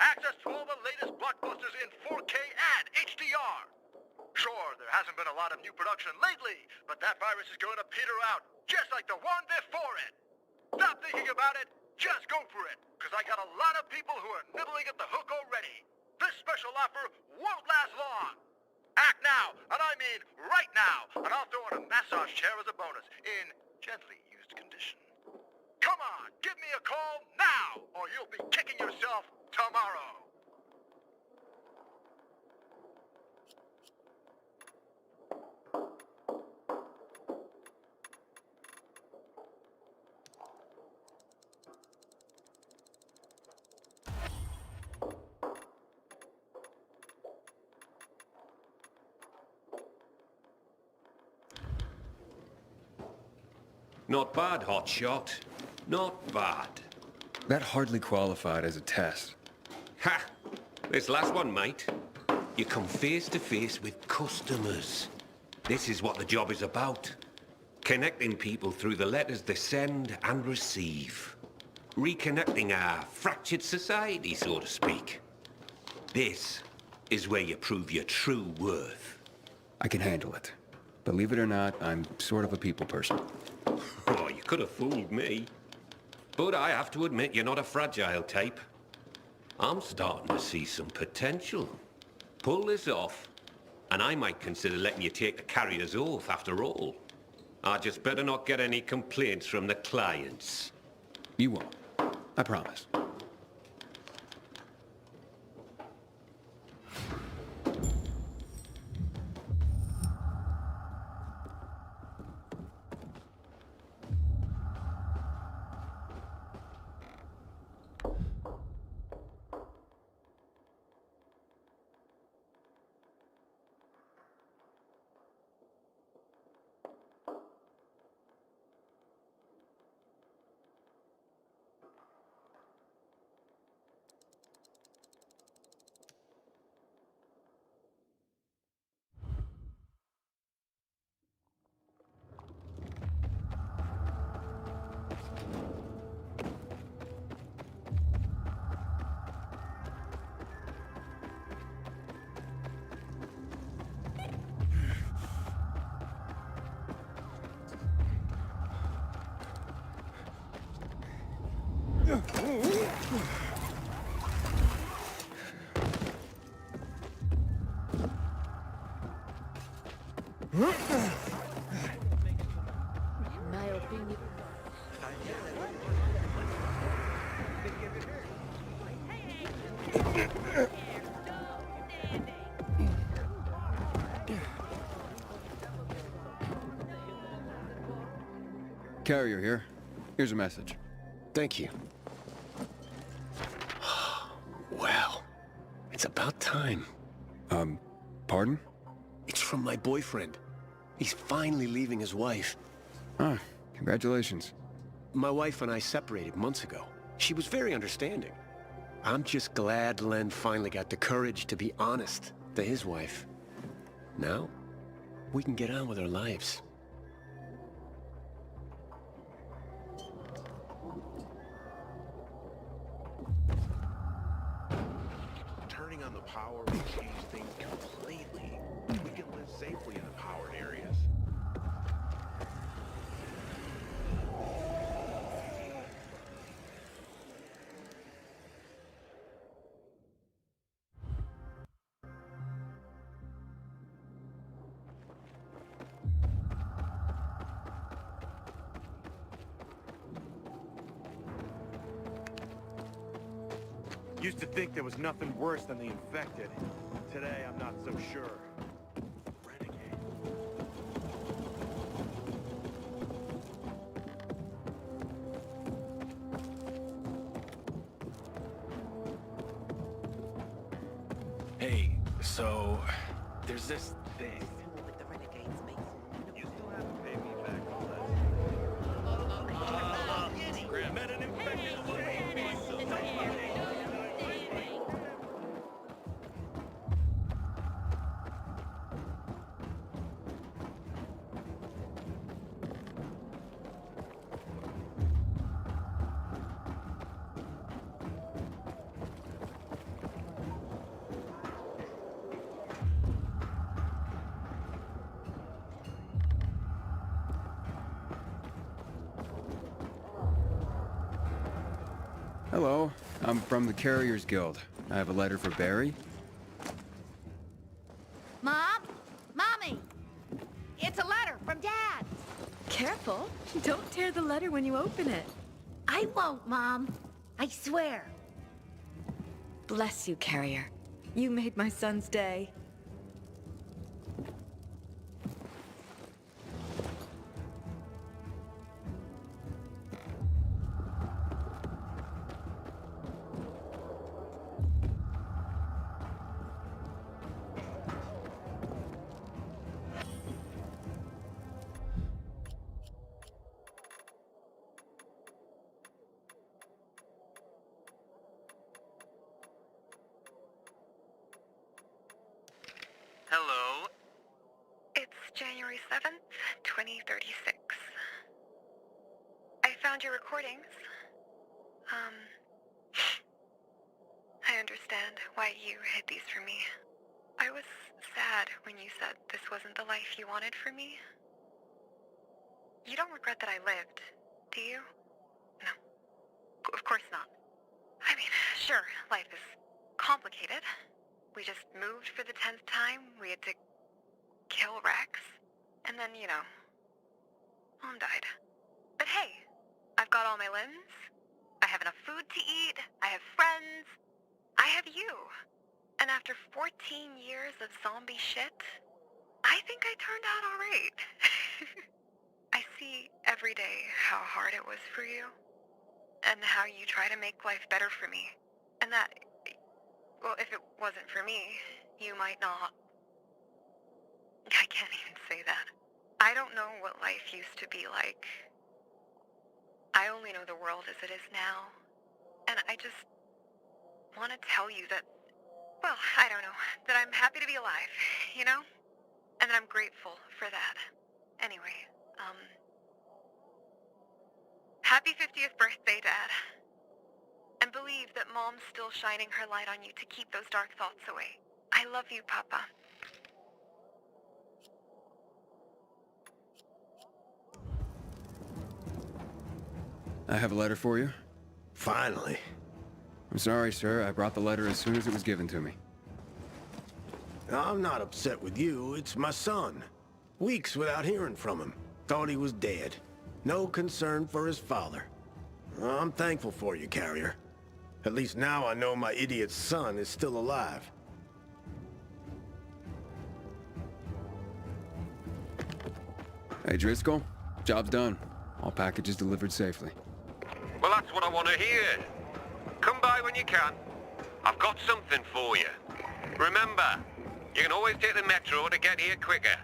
Access to all the latest blockbusters in 4K and HDR. Sure, there hasn't been a lot of new production lately, but that virus is going to peter out, just like the one before it. Stop thinking about it, just go for it, because I got a lot of people who are nibbling at the hook already. This special offer won't last long. Act now, and I mean right now, and I'll throw in a massage chair as a bonus, in gently used condition. Come on, give me a call now, or you'll be kicking yourself tomorrow. Not bad, hotshot. Not bad. That hardly qualified as a test. Ha! This last one, mate. You come face to face with customers. This is what the job is about. Connecting people through the letters they send and receive. Reconnecting our fractured society, so to speak. This is where you prove your true worth. I can handle it. Believe it or not, I'm sort of a people person. Oh, you could have fooled me. But I have to admit you're not a fragile type. I'm starting to see some potential. Pull this off, and I might consider letting you take the carrier's oath after all. I just better not get any complaints from the clients. You won't. I promise. My opinion. Carrier here. Here's a message. Thank you. Well, it's about time. Pardon? It's from my boyfriend. He's finally leaving his wife. Ah, congratulations. My wife and I separated months ago. She was very understanding. I'm just glad Len finally got the courage to be honest to his wife. Now, we can get on with our lives. Turning on the power will change things completely. We can live safely in the powered areas. Used to think there was nothing worse than the infected. Today, I'm not so sure. Hey, so there's this thing. You still have to pay me back all that. Met an infected Hello, I'm from the Carriers Guild. I have a letter for Barry. Mom? Mommy! It's a letter from Dad! Careful. Don't tear the letter when you open it. I won't, Mom. I swear. Bless you, Carrier. You made my son's day. Hello? It's January 7th, 2036. I found your recordings. I understand why you hid these from me. I was sad when you said this wasn't the life you wanted for me. You don't regret that I lived, do you? No. Of course not. I mean, sure, life is complicated. We just moved for the 10th time. We had to kill Rex. And then, Mom died. But hey, I've got all my limbs. I have enough food to eat. I have friends. I have you. And after 14 years of zombie shit, I think I turned out all right. I see every day how hard it was for you. And how you try to make life better for me. And that, well, if it wasn't for me, you might not. I can't even say that. I don't know what life used to be like. I only know the world as it is now. And I just want to tell you that, well, I don't know, that I'm happy to be alive, you know? And that I'm grateful for that. Anyway, happy 50th birthday, Dad. And believe that Mom's still shining her light on you to keep those dark thoughts away. I love you, Papa. I have a letter for you. Finally. I'm sorry, sir. I brought the letter as soon as it was given to me. I'm not upset with you. It's my son. Weeks without hearing from him. Thought he was dead. No concern for his father. I'm thankful for you, Carrier. At least now I know my idiot son is still alive. Hey, Driscoll. Job's done. All packages delivered safely. Well, that's what I want to hear. Come by when you can. I've got something for you. Remember, you can always take the metro to get here quicker.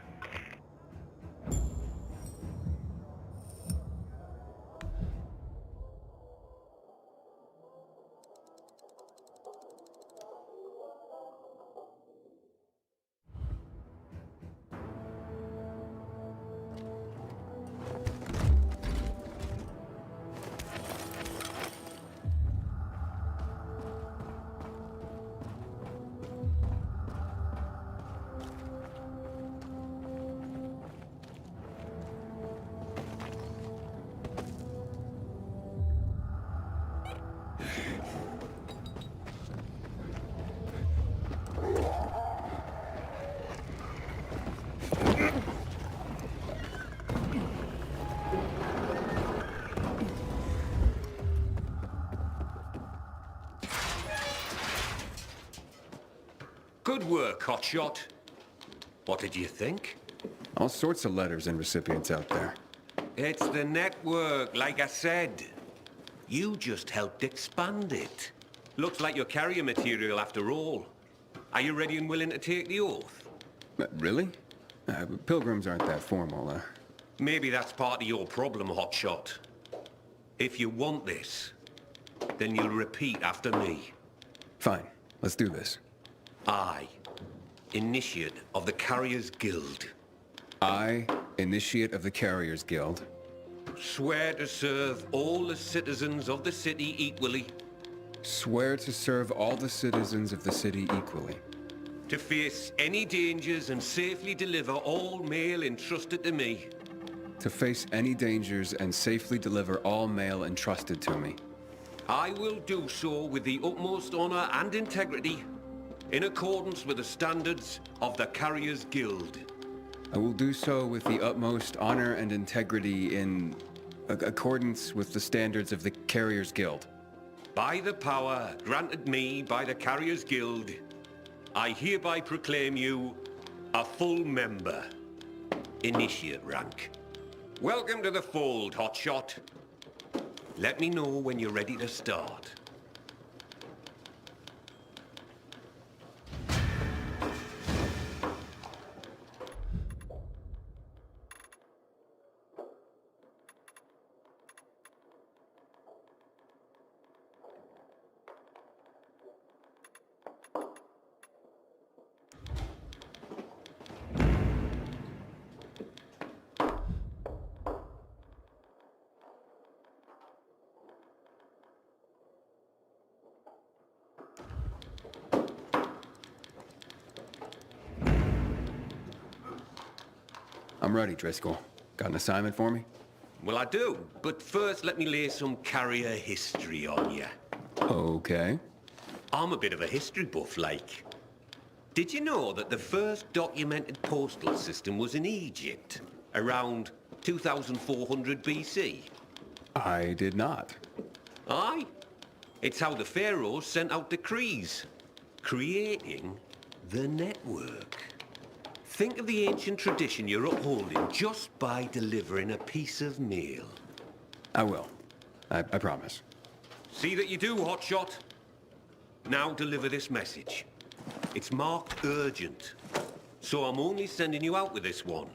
Good work, hotshot. What did you think? All sorts of letters and recipients out there. It's the network, like I said. You just helped expand it. Looks like you're carrier material after all. Are you ready and willing to take the oath? Really? Pilgrims aren't that formal, Maybe that's part of your problem, hotshot. If you want this, then you'll repeat after me. Fine. Let's do this. I, Initiate of the Carriers Guild. I, Initiate of the Carriers Guild. Swear to serve all the citizens of the city equally. Swear to serve all the citizens of the city equally. To face any dangers and safely deliver all mail entrusted to me. To face any dangers and safely deliver all mail entrusted to me. I will do so with the utmost honor and integrity, in accordance with the standards of the Carriers Guild. I will do so with the utmost honor and integrity in accordance with the standards of the Carriers Guild. By the power granted me by the Carriers Guild, I hereby proclaim you a full member. Initiate rank. Welcome to the fold, hotshot. Let me know when you're ready to start. I'm ready, Driscoll. Got an assignment for me? Well, I do, but first let me lay some carrier history on you. Okay. I'm a bit of a history buff, like. Did you know that the first documented postal system was in Egypt, around 2400 BC? I did not. Aye. It's how the pharaohs sent out decrees, creating the network. Think of the ancient tradition you're upholding just by delivering a piece of mail. I will. I promise. See that you do, Hotshot. Now deliver this message. It's marked urgent, so I'm only sending you out with this one.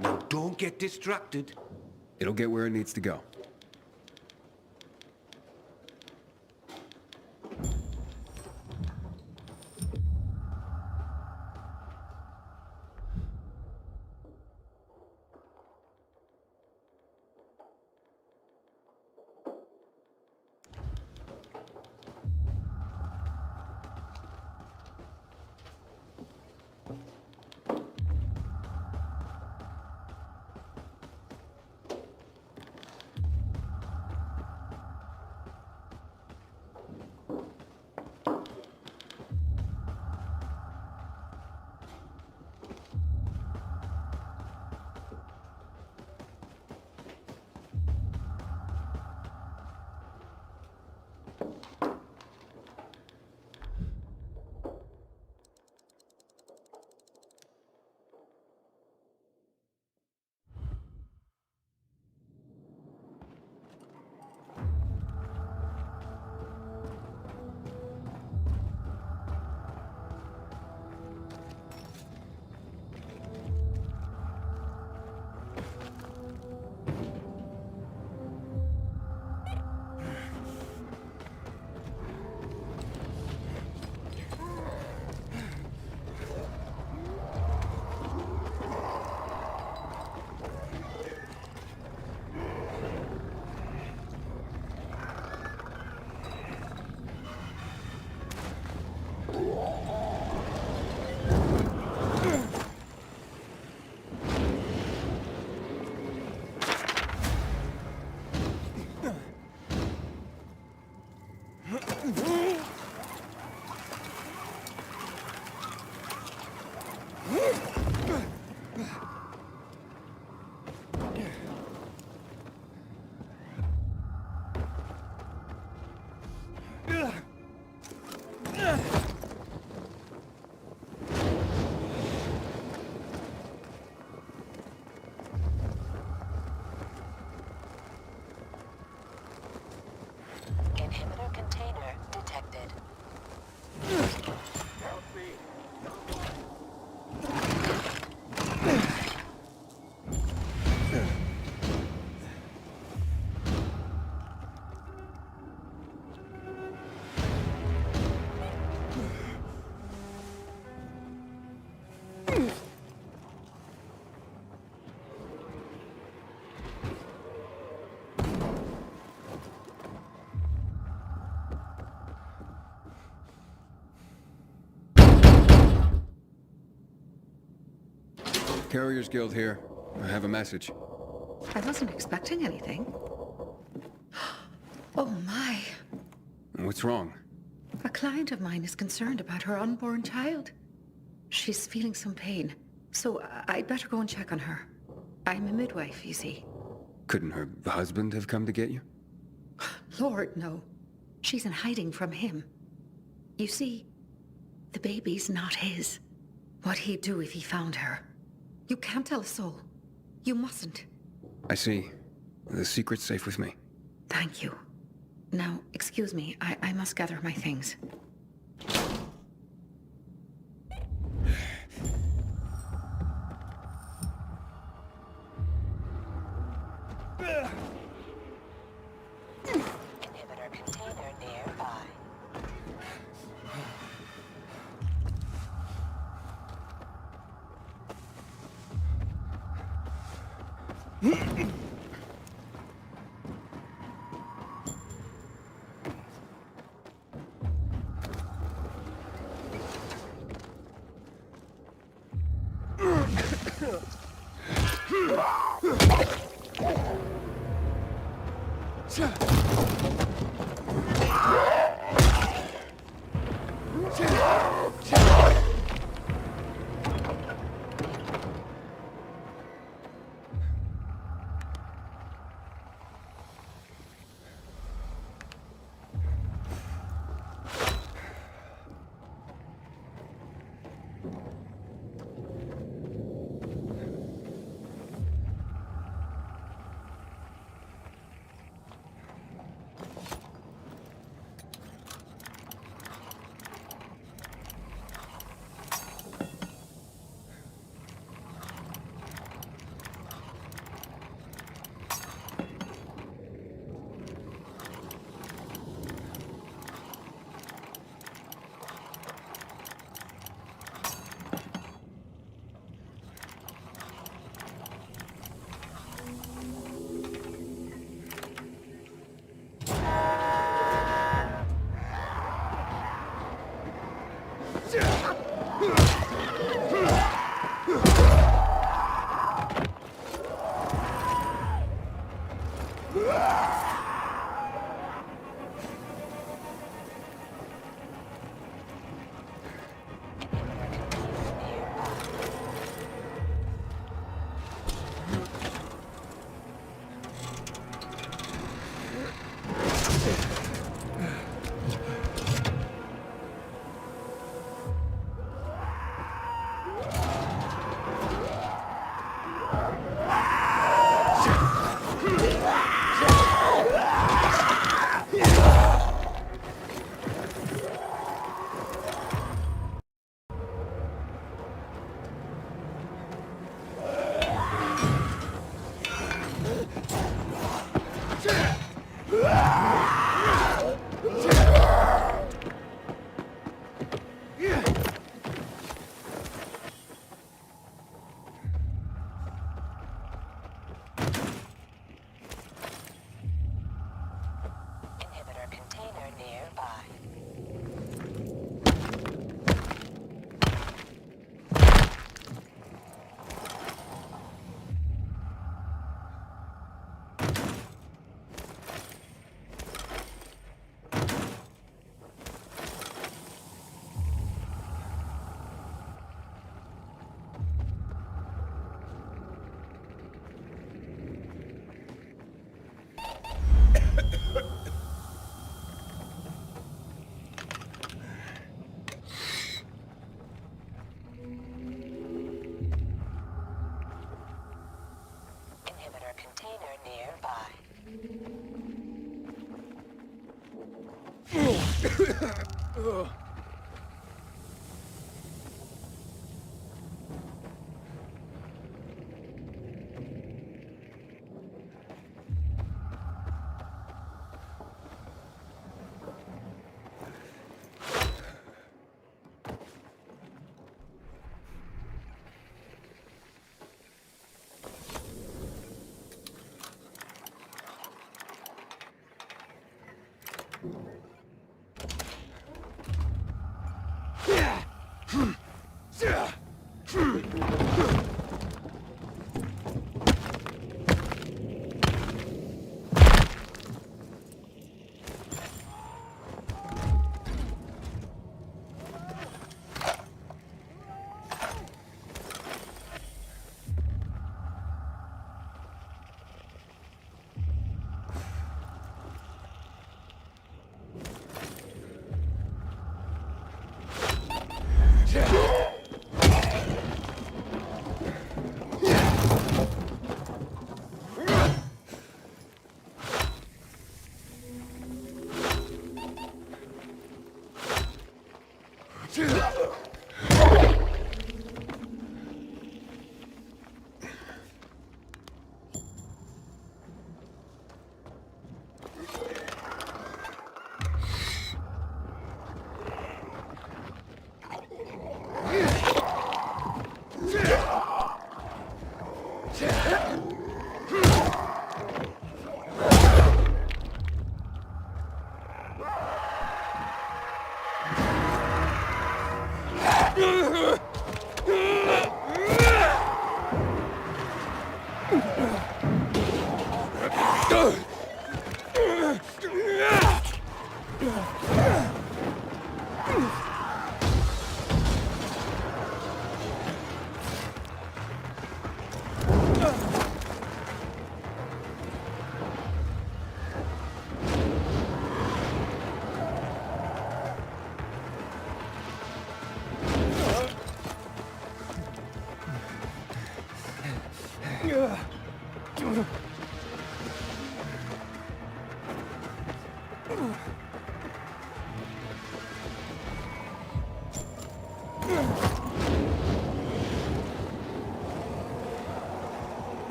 Now don't get distracted. It'll get where it needs to go. Inhibitor container detected. Carriers Guild here. I have a message. I wasn't expecting anything. Oh my. What's wrong? A client of mine is concerned about her unborn child. She's feeling some pain, so I'd better go and check on her. I'm a midwife, you see. Couldn't her husband have come to get you? Lord, no. She's in hiding from him. You see, the baby's not his. What'd he do if he found her? You can't tell a soul. You mustn't. I see. The secret's safe with me. Thank you. Now, excuse me, I must gather my things. Inhibitor container nearby.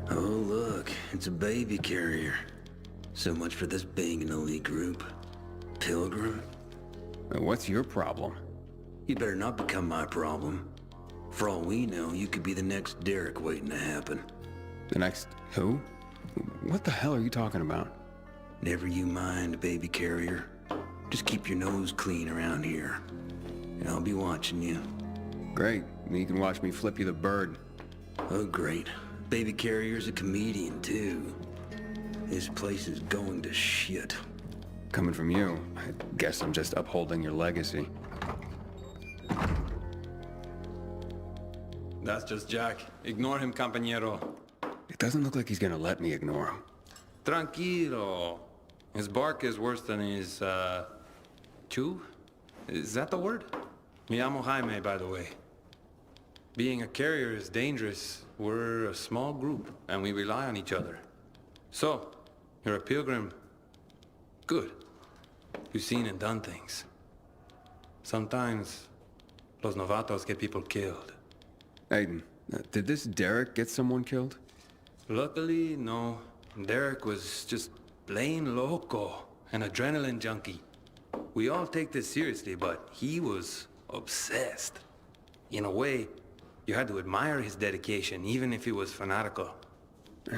Oh, look, it's a baby carrier. So much for this being an elite group. Pilgrim? What's your problem? You better not become my problem. For all we know, you could be the next Derek waiting to happen. The next who? What the hell are you talking about? Never you mind, baby carrier. Just keep your nose clean around here. And I'll be watching you. Great. You can watch me flip you the bird. Oh, great. Baby carrier's a comedian, too. This place is going to shit. Coming from you, I guess I'm just upholding your legacy. That's just Jack. Ignore him, compañero. It doesn't look like he's gonna let me ignore him. Tranquilo. His bark is worse than his, chew? Is that the word? Me llamo Jaime, by the way. Being a carrier is dangerous. We're a small group, and we rely on each other. So, you're a pilgrim. Good. You've seen and done things. Sometimes, los novatos get people killed. Aiden, did this Derek get someone killed? Luckily, no. Derek was just plain loco, an adrenaline junkie. We all take this seriously, but he was obsessed. In a way, you had to admire his dedication, even if he was fanatical.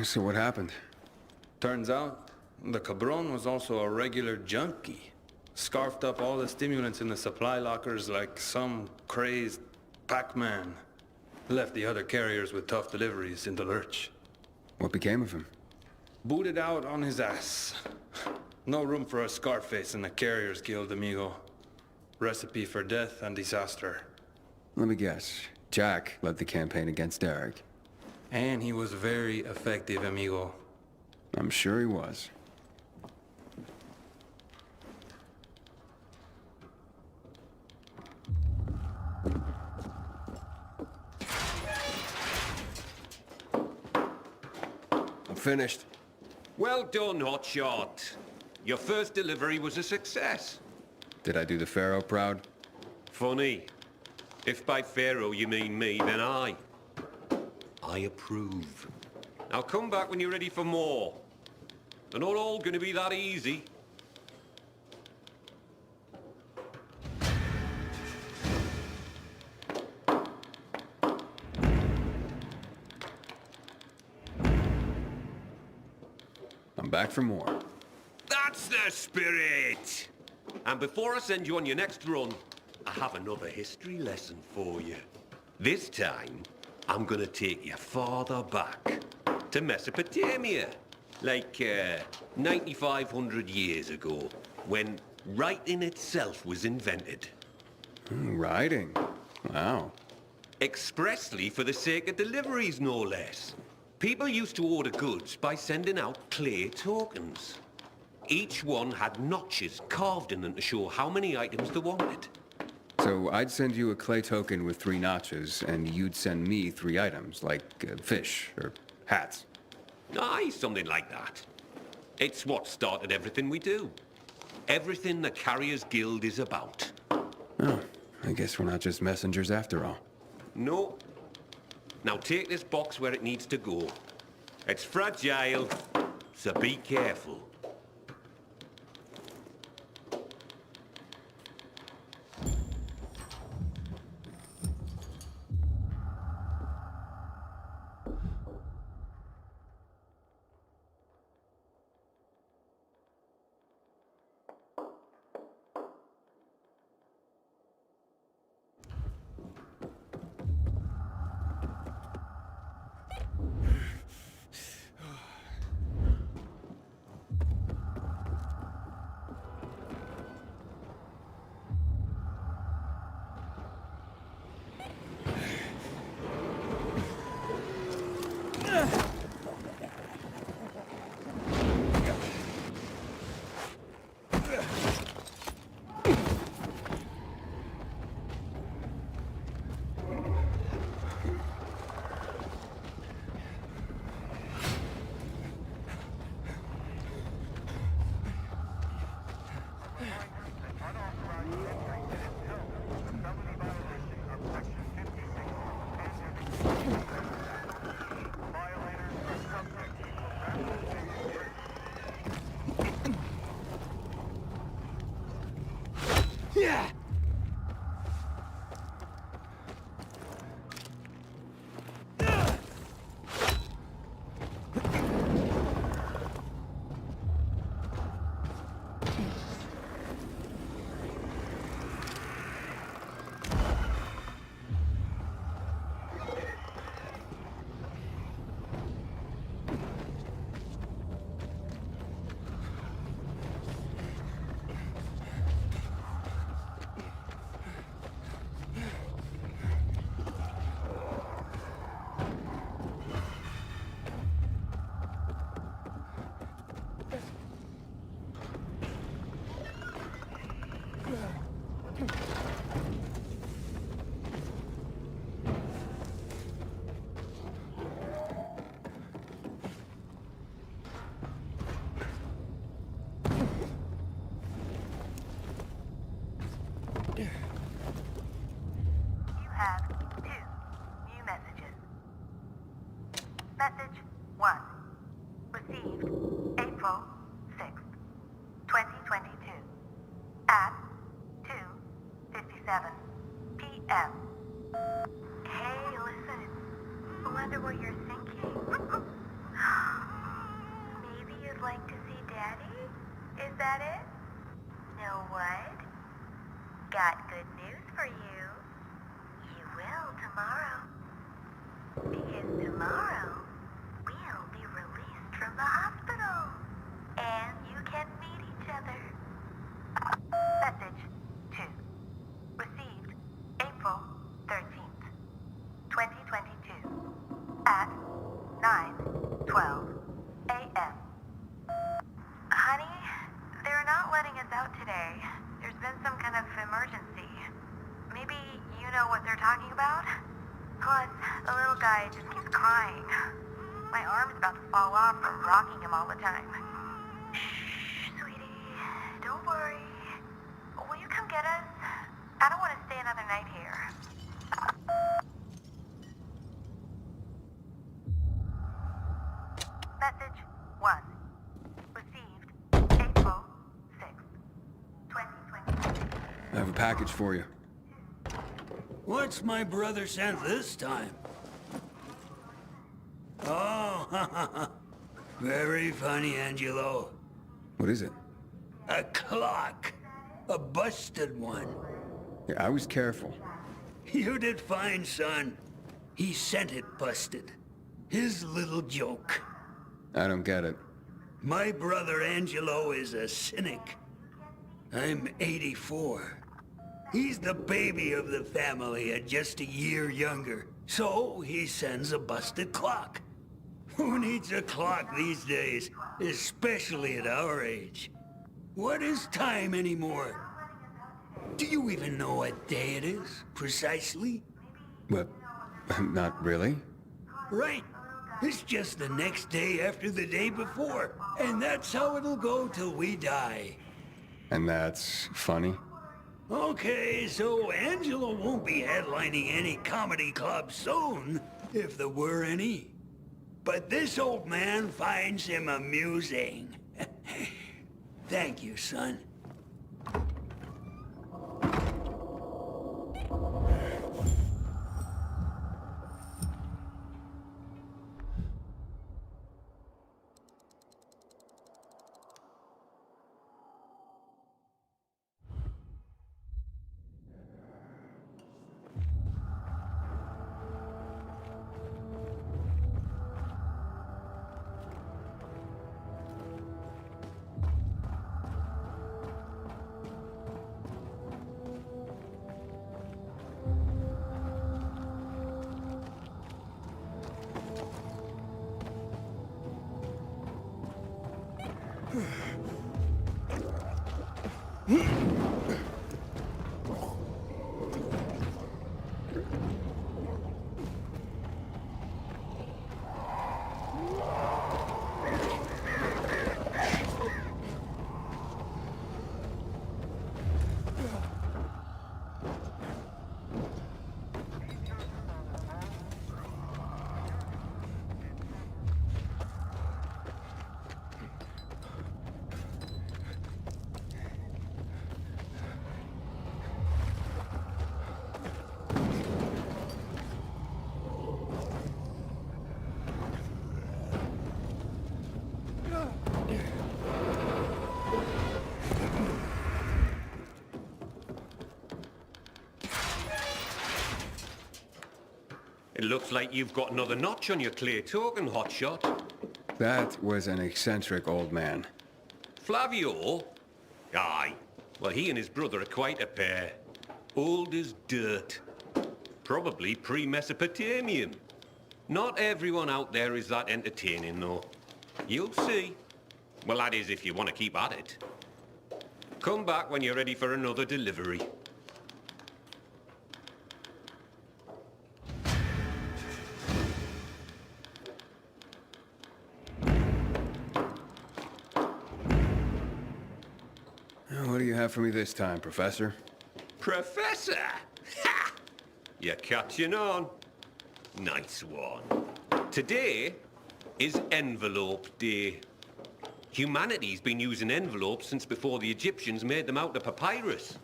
So what happened? Turns out, the cabron was also a regular junkie. Scarfed up all the stimulants in the supply lockers like some crazed Pac-Man. Left the other carriers with tough deliveries in the lurch. What became of him? Booted out on his ass. No room for a Scarface in the Carriers Guild, amigo. Recipe for death and disaster. Let me guess. Jack led the campaign against Derek. And he was very effective, amigo. I'm sure he was. I'm finished. Well done, Hotshot. Your first delivery was a success. Did I do the Pharaoh proud? Funny. If by Pharaoh you mean me, then I approve. Now come back when you're ready for more. They're not all gonna be that easy. I'm back for more. That's the spirit! And before I send you on your next run, I have another history lesson for you. This time, I'm gonna take you farther back to Mesopotamia. Like, 9,500 years ago, when writing itself was invented. Writing? Wow. Expressly for the sake of deliveries, no less. People used to order goods by sending out clay tokens. Each one had notches carved in them to show how many items they wanted. So I'd send you a clay token with 3 notches, and you'd send me 3 items, like fish or hats. Aye, something like that. It's what started everything we do. Everything the Carriers Guild is about. Oh, I guess we're not just messengers after all. No. Now take this box where it needs to go. It's fragile, so be careful. Message 1. Received April 6th, 2022 at 2:57 p.m. Hey, listen. I wonder what you're thinking. Maybe you'd like to see Daddy? Is that it? Know what? Got good news for you. You will tomorrow. Because tomorrow, we'll be released from the hospital. And you can meet each other. Message 2. Received April 13th, 2022 at 9:12 a.m. Honey, they're not letting us out today. There's been some kind of emergency. Maybe you know what they're talking about? Plus, the little guy just keeps crying. My arm's about to fall off from rocking him all the time. Shh, sweetie. Don't worry. Will you come get us? I don't want to stay another night here. Message 1. Received April 6th, 2022. I have a package for you. What's my brother sent this time? Oh, very funny, Angelo. What is it? A clock. A busted one. Yeah, I was careful. You did fine, son. He sent it busted. His little joke. I don't get it. My brother Angelo is a cynic. I'm 84. He's the baby of the family and just a year younger. So he sends a busted clock. Who needs a clock these days, especially at our age? What is time anymore? Do you even know what day it is, precisely? What? Not really. Right. It's just the next day after the day before. And that's how it'll go till we die. And that's funny? Okay, so Angelo won't be headlining any comedy club soon, if there were any. But this old man finds him amusing. Thank you, son. It looks like you've got another notch on your clear token, hotshot. That was an eccentric old man. Flavio? Aye. Well, he and his brother are quite a pair. Old as dirt. Probably pre-Mesopotamian. Not everyone out there is that entertaining, though. You'll see. Well, that is if you want to keep at it. Come back when you're ready for another delivery. What do you have for me this time, Professor? Professor? Ha! You're catching on. Nice one. Today, is Envelope Day. Humanity's been using envelopes since before the Egyptians made them out of papyrus.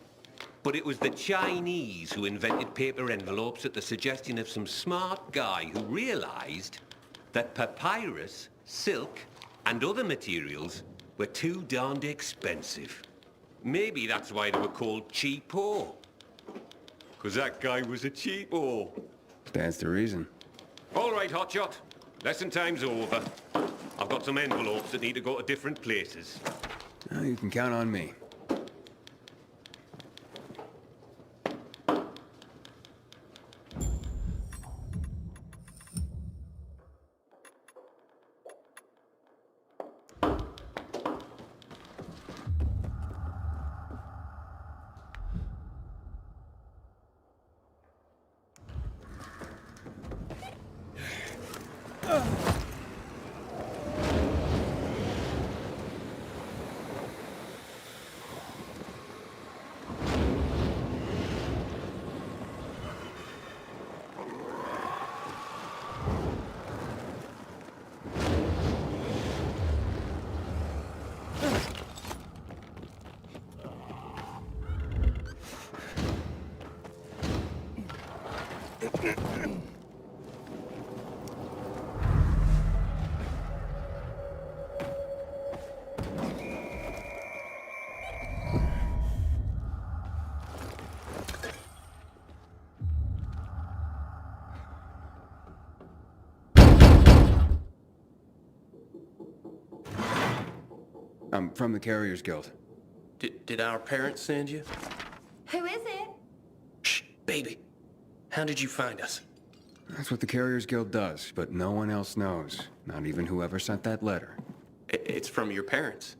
But it was the Chinese who invented paper envelopes at the suggestion of some smart guy who realized that papyrus, silk, and other materials were too darned expensive. Maybe that's why they were called cheapo. 'Cause that guy was a cheapo. Stands to reason. All right, Hotshot. Lesson time's over. I've got some envelopes that need to go to different places. You can count on me. I'm from the Carriers Guild. Did our parents send you? Who is it? Shh, baby. How did you find us? That's what the Carriers Guild does, but no one else knows. Not even whoever sent that letter. It's from your parents.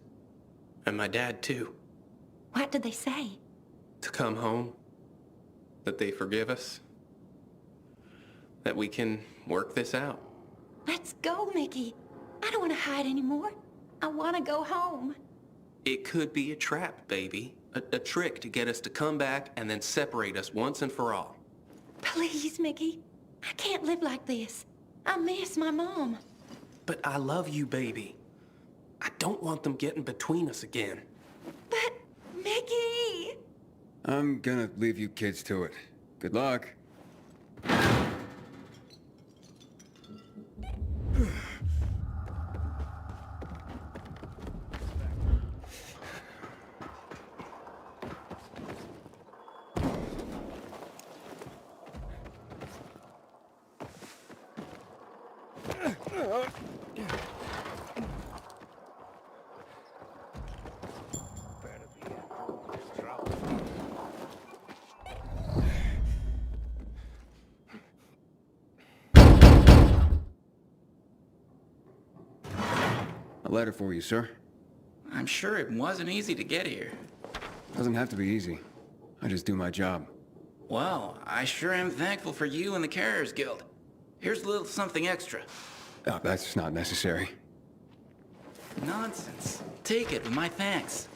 And my dad, too. What did they say? To come home. That they forgive us. That we can work this out. Let's go, Mickey. I don't want to hide anymore. I want to go home. It could be a trap, baby. A trick to get us to come back and then separate us once and for all. Please, Mickey. I can't live like this. I miss my mom. But I love you, baby. I don't want them getting between us again. But, Mickey! I'm gonna leave you kids to it. Good luck. A letter for you, sir. I'm sure it wasn't easy to get here. Doesn't have to be easy. I just do my job. Well, I sure am thankful for you and the Carriers Guild. Here's a little something extra. Oh, that's not necessary. Nonsense. Take it with my thanks.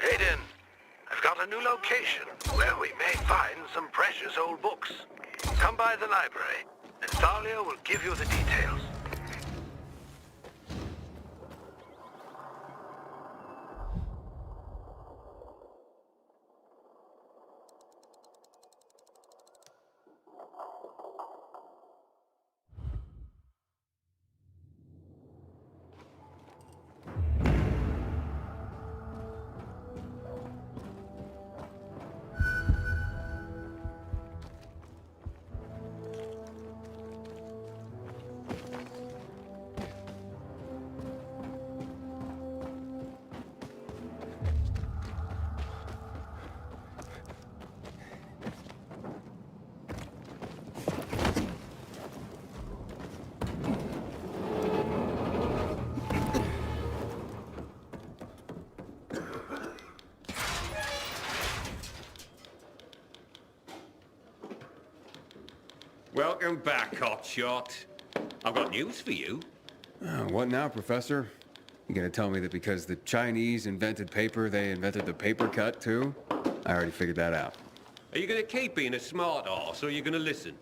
Hayden, I've got a new location where we may find some precious old books. Come by the library, and Thalia will give you the details. Welcome back, hotshot. I've got news for you. What now, Professor? You gonna tell me that because the Chinese invented paper, they invented the paper cut too? I already figured that out. Are you gonna keep being a smart arse, or are you gonna listen?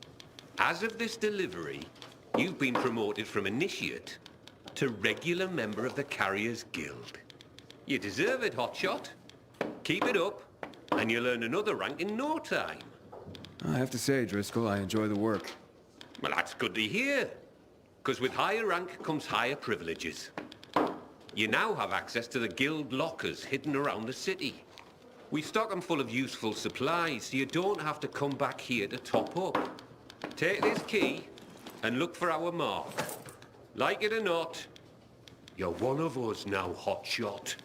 As of this delivery, you've been promoted from initiate to regular member of the Carriers Guild. You deserve it, hotshot. Keep it up, and you'll earn another rank in no time. I have to say, Driscoll, I enjoy the work. Well, that's good to hear. Because with higher rank comes higher privileges. You now have access to the guild lockers hidden around the city. We stock them full of useful supplies, so you don't have to come back here to top up. Take this key and look for our mark. Like it or not, you're one of us now, hotshot.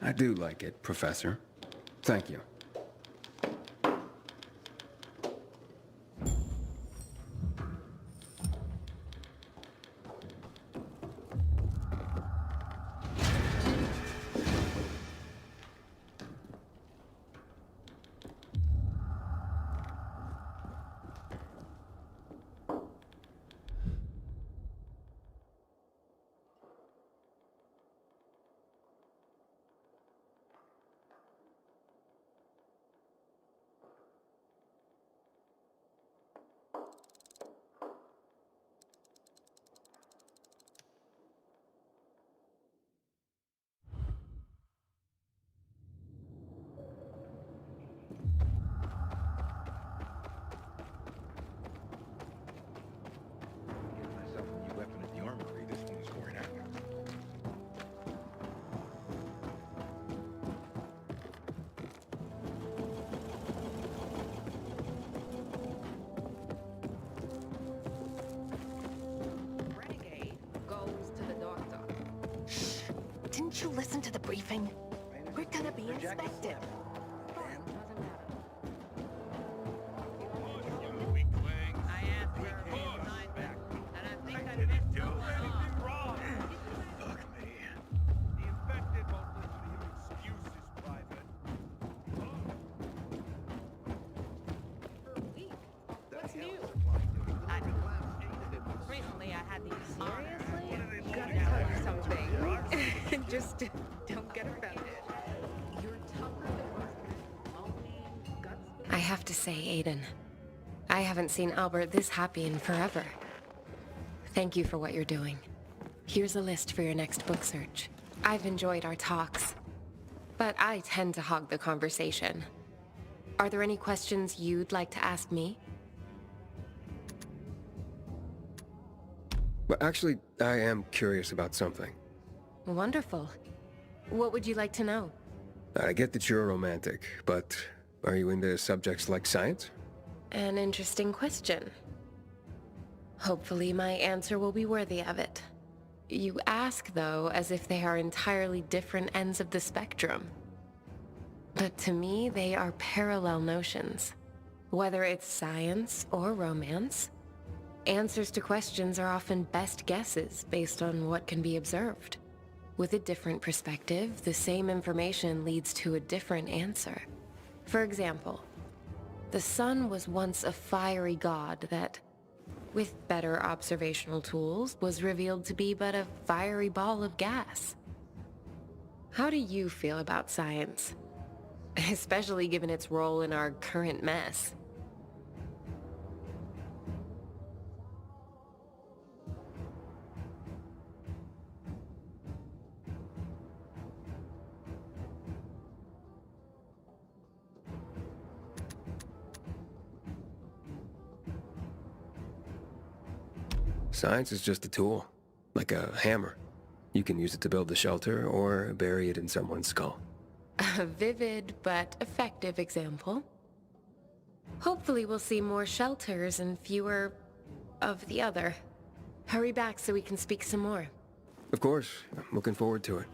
I do like it, Professor. Thank you. Didn't you listen to the briefing? We're gonna be inspected. I asked for a reassignment, and I think I missed something wrong. Fuck me. The infected won't listen to your excuses, Private. What's new? Recently I had these. Seriously? Gotta tell you something. Just don't get offended. You're tougher than most lonely, guts. I have to say, Aiden, I haven't seen Albert this happy in forever. Thank you for what you're doing. Here's a list for your next book search. I've enjoyed our talks, but I tend to hog the conversation. Are there any questions you'd like to ask me? Well, actually, I am curious about something. Wonderful. What would you like to know? I get that you're a romantic, but are you into subjects like science? An interesting question. Hopefully my answer will be worthy of it. You ask, though, as if they are entirely different ends of the spectrum. But to me, they are parallel notions. Whether it's science or romance, answers to questions are often best guesses based on what can be observed. With a different perspective, the same information leads to a different answer. For example, the sun was once a fiery god that, with better observational tools, was revealed to be but a fiery ball of gas. How do you feel about science? Especially given its role in our current mess. Science is just a tool, like a hammer. You can use it to build a shelter or bury it in someone's skull. A vivid but effective example. Hopefully we'll see more shelters and fewer of the other. Hurry back so we can speak some more. Of course, I'm looking forward to it.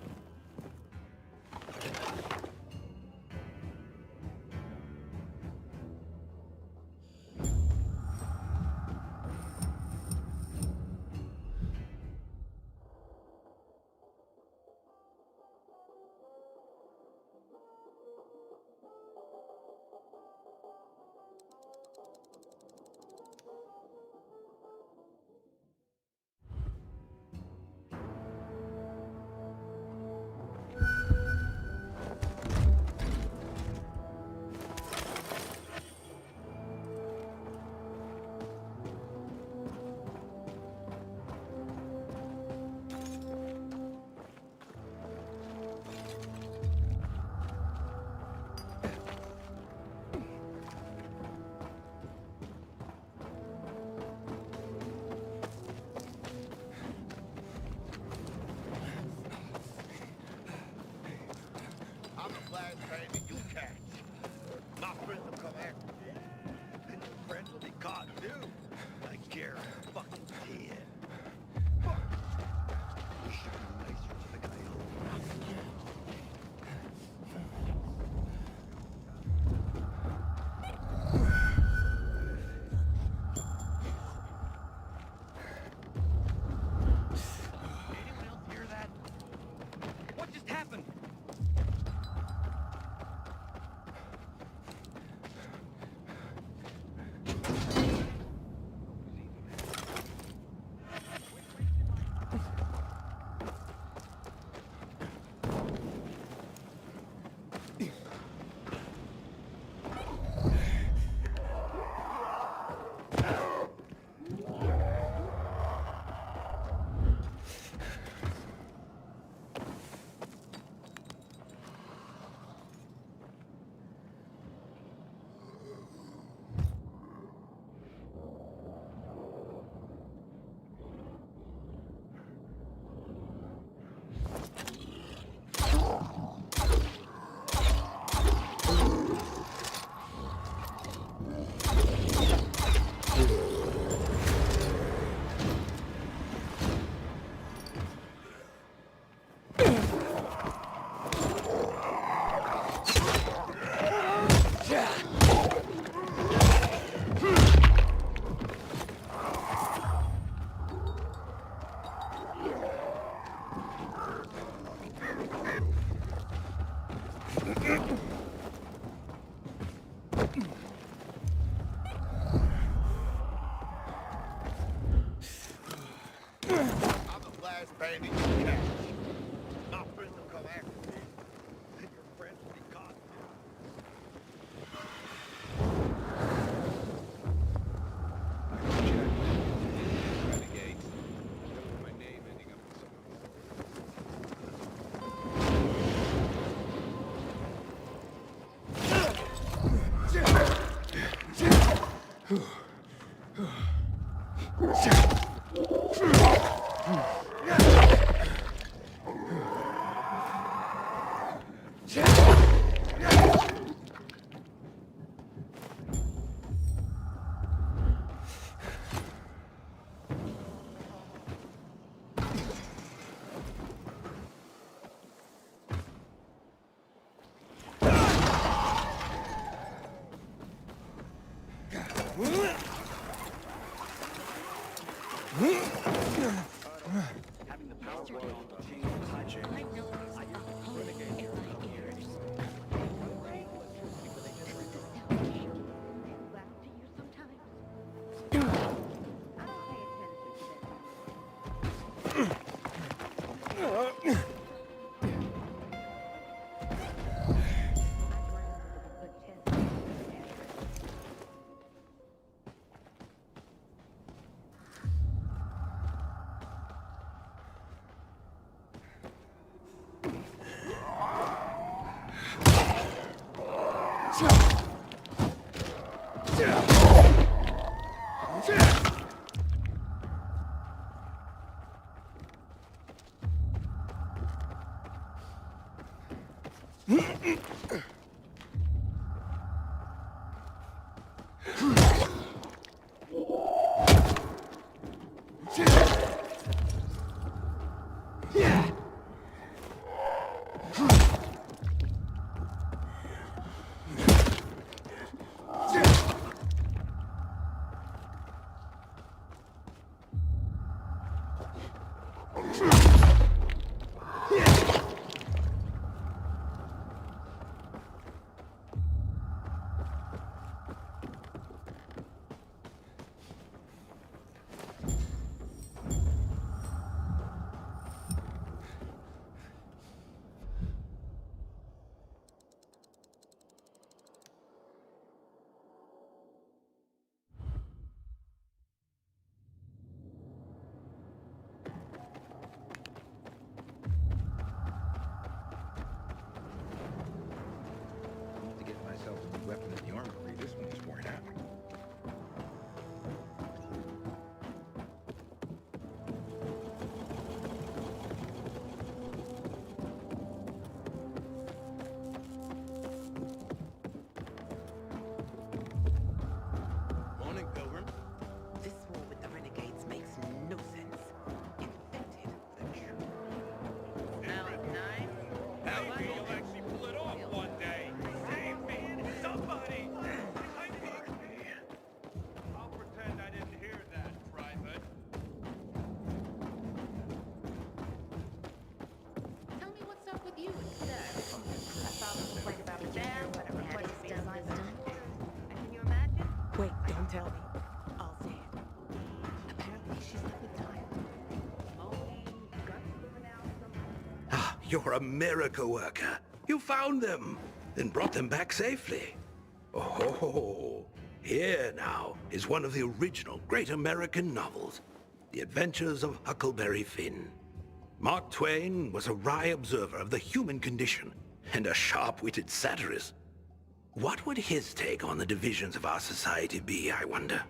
Weapon in the armory, this one's worn out. Morning, Pilgrim. This war with the renegades makes no sense. Infected the truth. Smells nice. How do you actually pull it off one day? Save me, somebody! I'll pretend I didn't hear that, Private. Tell me what's up with you instead. I found a complaint about a jam, whatever. What is done. Can you imagine? Wait, don't tell me. I'll say it. Apparently she's left with time. Ah, you're a miracle worker. You found them, then brought them back safely. Oh, here now is one of the original great American novels, The Adventures of Huckleberry Finn. Mark Twain was a wry observer of the human condition and a sharp-witted satirist. What would his take on the divisions of our society be, I wonder?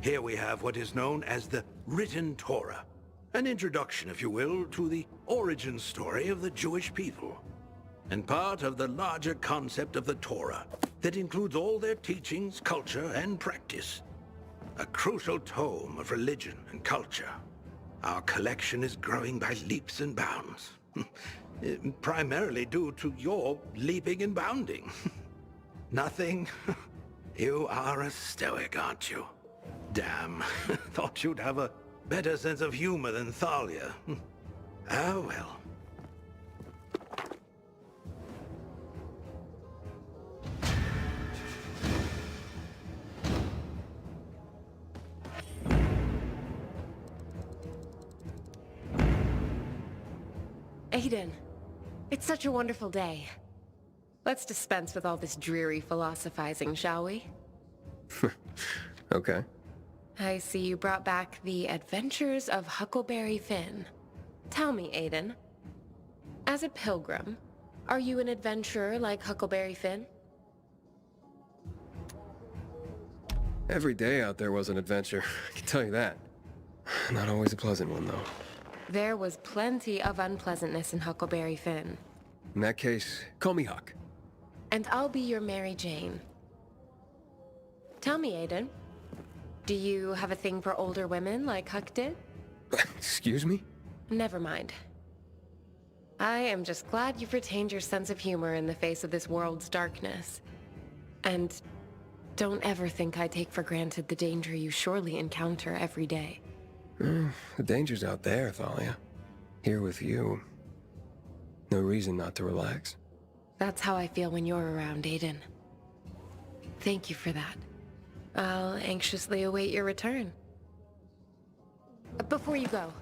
Here we have what is known as the Written Torah, an introduction, if you will, to the origin story of the Jewish people, and part of the larger concept of the Torah that includes all their teachings, culture, and practice. A crucial tome of religion and culture. Our collection is growing by leaps and bounds. Primarily due to your leaping and bounding. Nothing? You are a stoic, aren't you? Damn, thought you'd have a better sense of humor than Thalia. Ah, well. Aiden, it's such a wonderful day. Let's dispense with all this dreary philosophizing, shall we? Okay. I see you brought back The Adventures of Huckleberry Finn. Tell me, Aiden, as a pilgrim, are you an adventurer like Huckleberry Finn? Every day out there was an adventure, I can tell you that. Not always a pleasant one, though. There was plenty of unpleasantness in Huckleberry Finn. In that case, call me Huck. And I'll be your Mary Jane. Tell me, Aiden. Do you have a thing for older women like Huck did? Excuse me? Never mind. I am just glad you've retained your sense of humor in the face of this world's darkness. And don't ever think I take for granted the danger you surely encounter every day. The danger's out there, Thalia. Here with you. No reason not to relax. That's how I feel when you're around, Aiden. Thank you for that. I'll anxiously await your return. Before you go,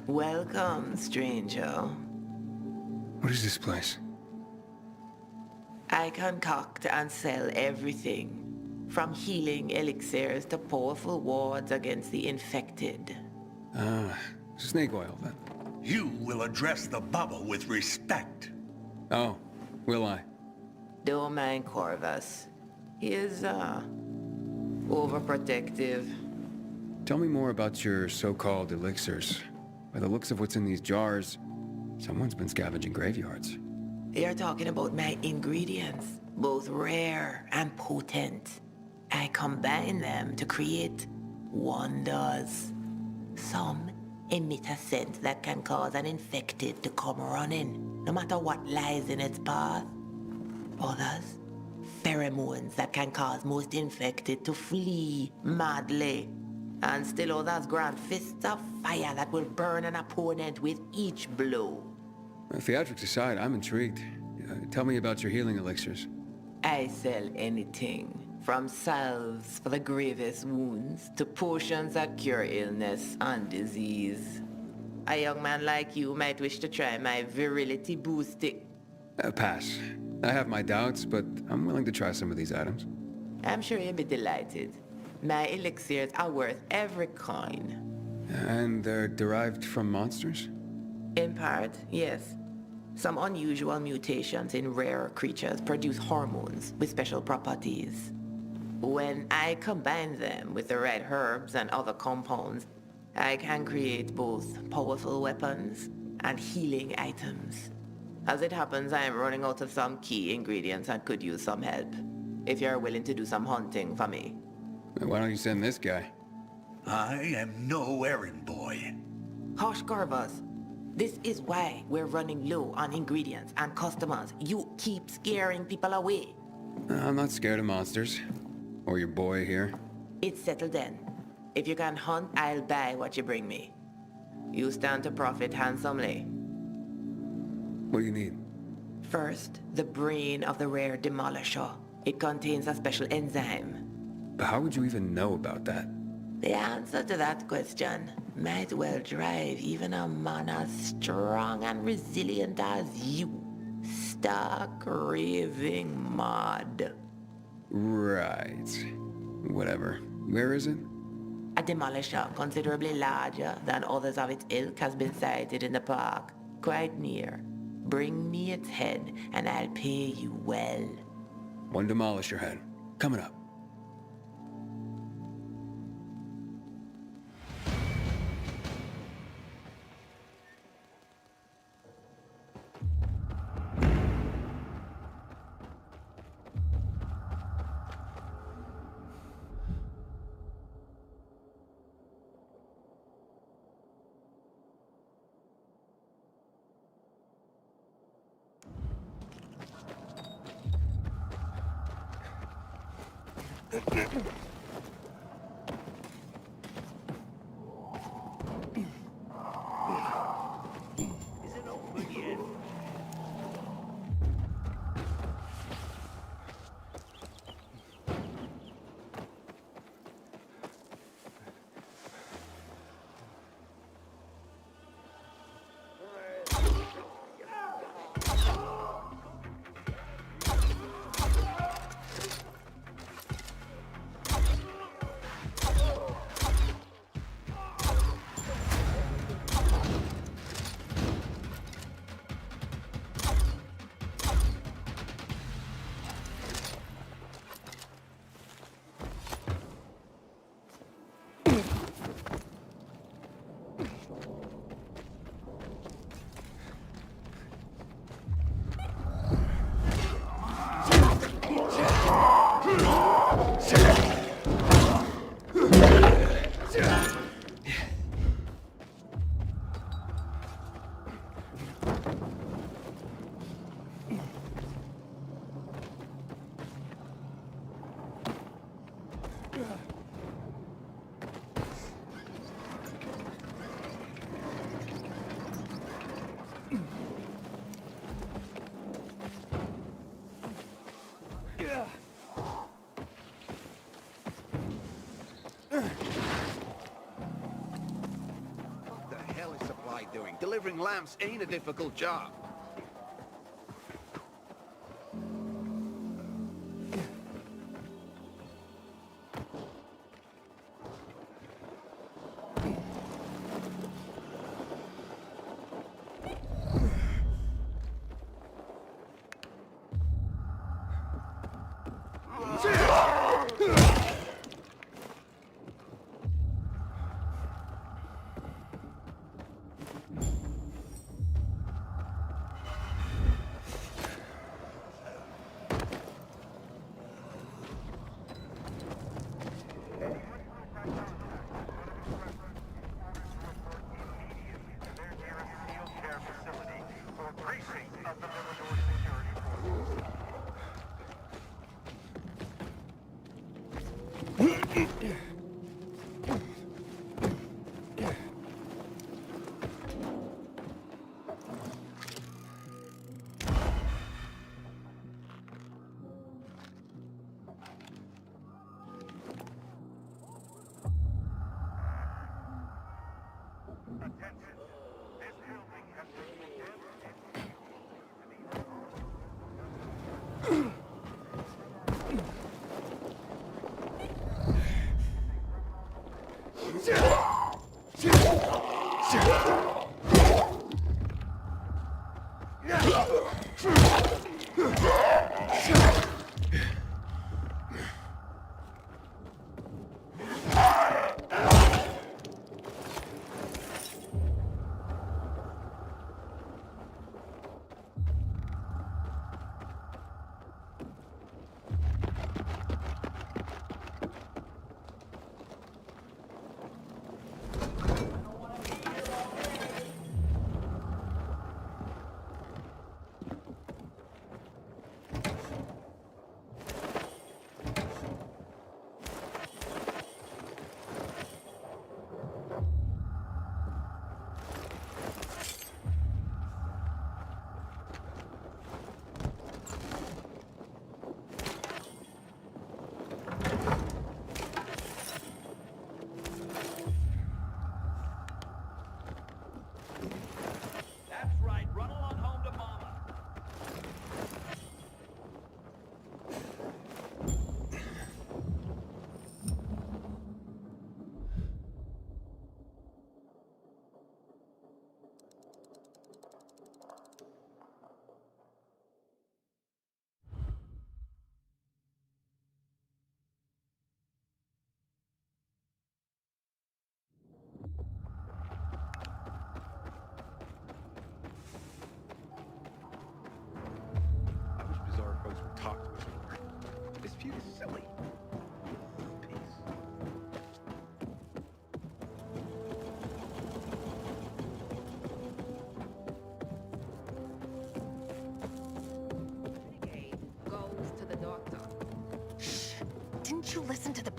Welcome, stranger. What is this place? I concoct and sell everything, from healing elixirs to powerful wards against the infected. Snake oil, then. You will address the bubble with respect. Oh, will I? Don't mind Corvus. He is, overprotective. Tell me more about your so-called elixirs. By the looks of what's in these jars, someone's been scavenging graveyards. You're talking about my ingredients, both rare and potent. I combine them to create wonders. Some emit a scent that can cause an infected to come running, no matter what lies in its path. Others, pheromones that can cause most infected to flee madly. And still others grant fists of fire that will burn an opponent with each blow. Theatrics aside, I'm intrigued. Tell me about your healing elixirs. I sell anything, from salves for the gravest wounds to potions that cure illness and disease. A young man like you might wish to try my virility boosting. Pass. I have my doubts, but I'm willing to try some of these items. I'm sure you'll be delighted. My elixirs are worth every coin. And they're derived from monsters? In part, yes. Some unusual mutations in rare creatures produce hormones with special properties. When I combine them with the right herbs and other compounds, I can create both powerful weapons and healing items. As it happens, I am running out of some key ingredients and could use some help. If you're willing to do some hunting for me. Why don't you send this guy? I am no errand boy. Hush, Corvus. This is why we're running low on ingredients and customers. You keep scaring people away. I'm not scared of monsters. Or your boy here. It's settled then. If you can hunt, I'll buy what you bring me. You stand to profit handsomely. What do you need? First, the brain of the rare demolisher. It contains a special enzyme. But how would you even know about that? The answer to that question might well drive even a man as strong and resilient as you. Stark raving mad. Right. Whatever. Where is it? A demolisher considerably larger than others of its ilk has been sighted in the park. Quite near. Bring me its head and I'll pay you well. One demolisher head. Coming up. What the hell is Supply doing? Delivering lamps ain't a difficult job.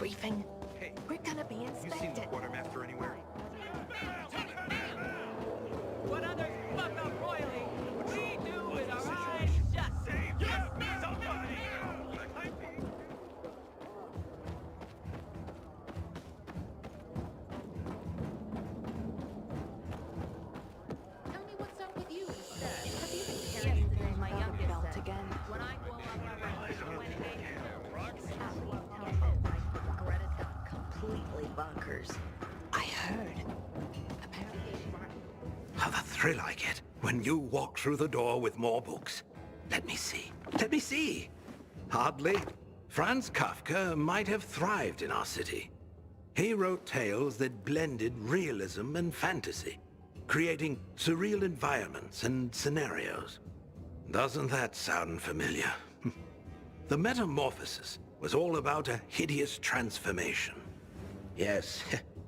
briefing. Hey, We're gonna be you seen the inspected. quartermaster anywhere? What others fuck up royally, we do with our eyes shut. Yes, somebody! Tell me what's up with you instead. Have you been carrying things my youngest Belt said? again. When I grow up, Greta's got completely bonkers. I heard. How the thrill I get when you walk through the door with more books. Let me see. Let me see. Hardly. Franz Kafka might have thrived in our city. He wrote tales that blended realism and fantasy, creating surreal environments and scenarios. Doesn't that sound familiar? The Metamorphosis was all about a hideous transformation. Yes,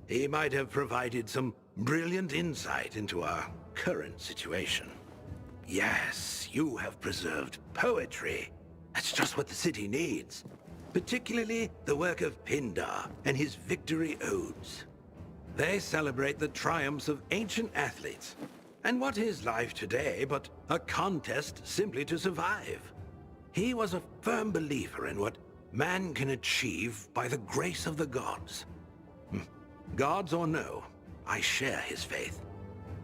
he might have provided some brilliant insight into our current situation. Yes, you have preserved poetry. That's just what the city needs. Particularly the work of Pindar and his victory odes. They celebrate the triumphs of ancient athletes. And what is life today but a contest simply to survive? He was a firm believer in what man can achieve by the grace of the gods. Gods or no, I share his faith.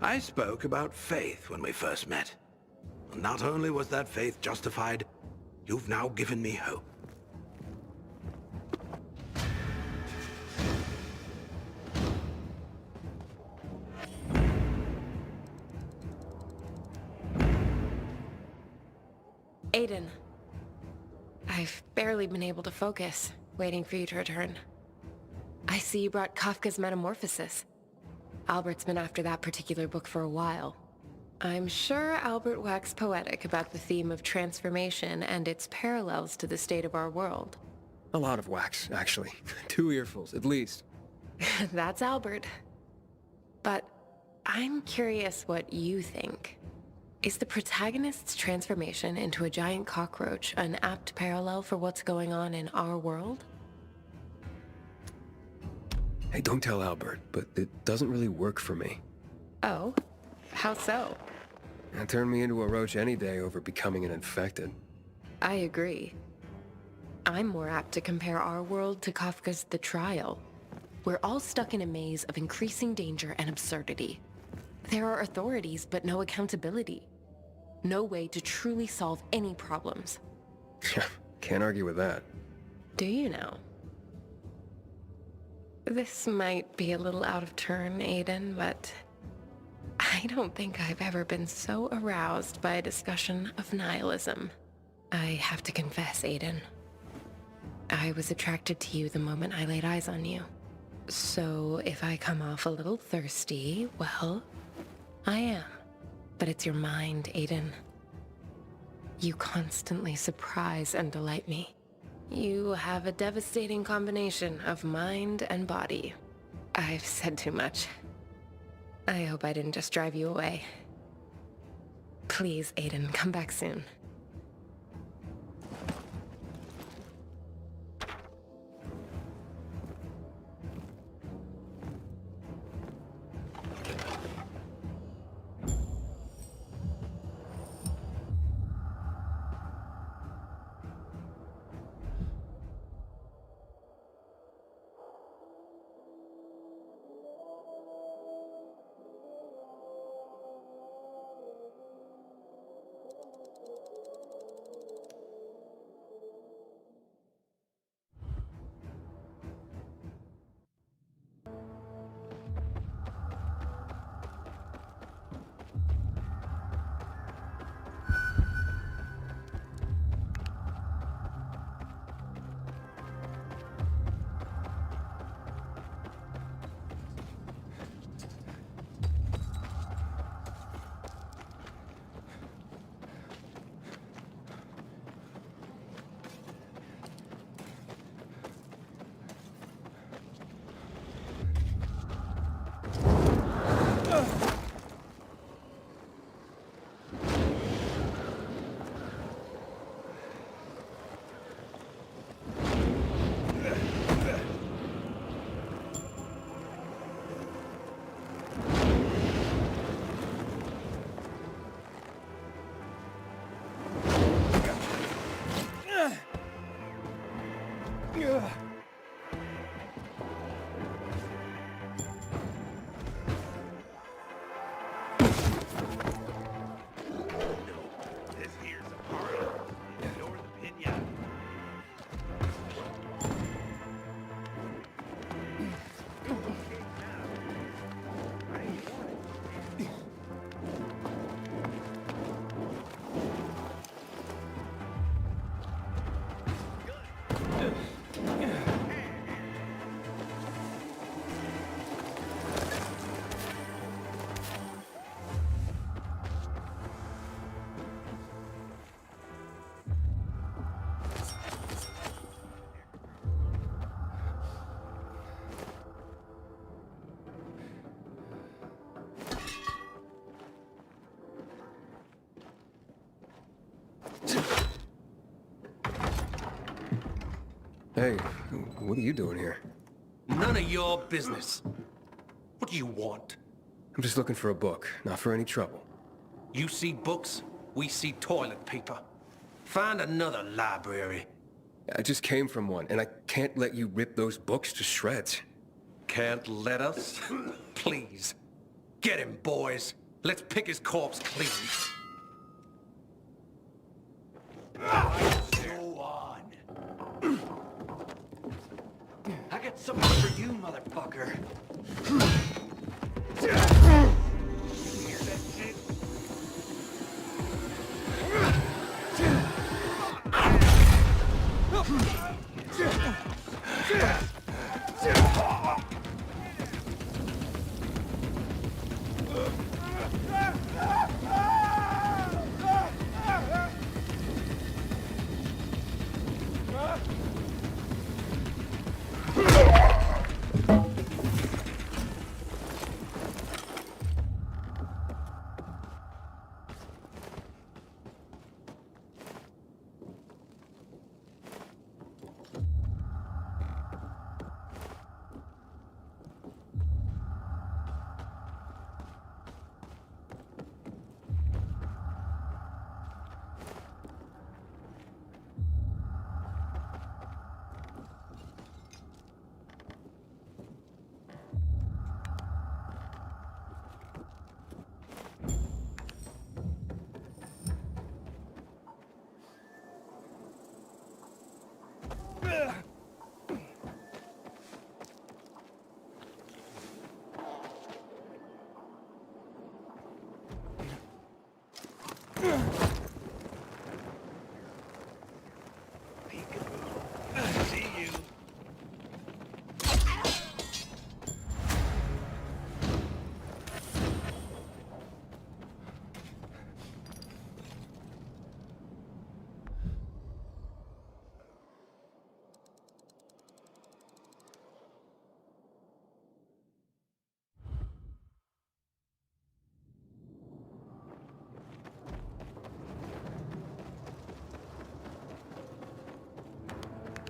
I spoke about faith when we first met. Not only was that faith justified, you've now given me hope. Aiden. I've barely been able to focus, waiting for you to return. I see you brought Kafka's Metamorphosis. Albert's been after that particular book for a while. I'm sure Albert waxed poetic about the theme of transformation and its parallels to the state of our world. A lot of wax, actually. 2 earfuls, at least. That's Albert. But I'm curious what you think. Is the protagonist's transformation into a giant cockroach an apt parallel for what's going on in our world? Hey, don't tell Albert, but it doesn't really work for me. Oh? How so? It turned me into a roach any day over becoming an infected. I agree. I'm more apt to compare our world to Kafka's The Trial. We're all stuck in a maze of increasing danger and absurdity. There are authorities, but no accountability. No way to truly solve any problems. Can't argue with that. Do you now? This might be a little out of turn, Aiden, but I don't think I've ever been so aroused by a discussion of nihilism. I have to confess, Aiden. I was attracted to you the moment I laid eyes on you. So if I come off a little thirsty, well, I am. But it's your mind, Aiden. You constantly surprise and delight me. You have a devastating combination of mind and body. I've said too much. I hope I didn't just drive you away. Please, Aiden, come back soon. Hey, what are you doing here? None of your business. What do you want? I'm just looking for a book, not for any trouble. You see books, we see toilet paper. Find another library. I just came from one, and I can't let you rip those books to shreds. Can't let us? Please. Get him, boys. Let's pick his corpse clean. Go on. I got something for you, motherfucker.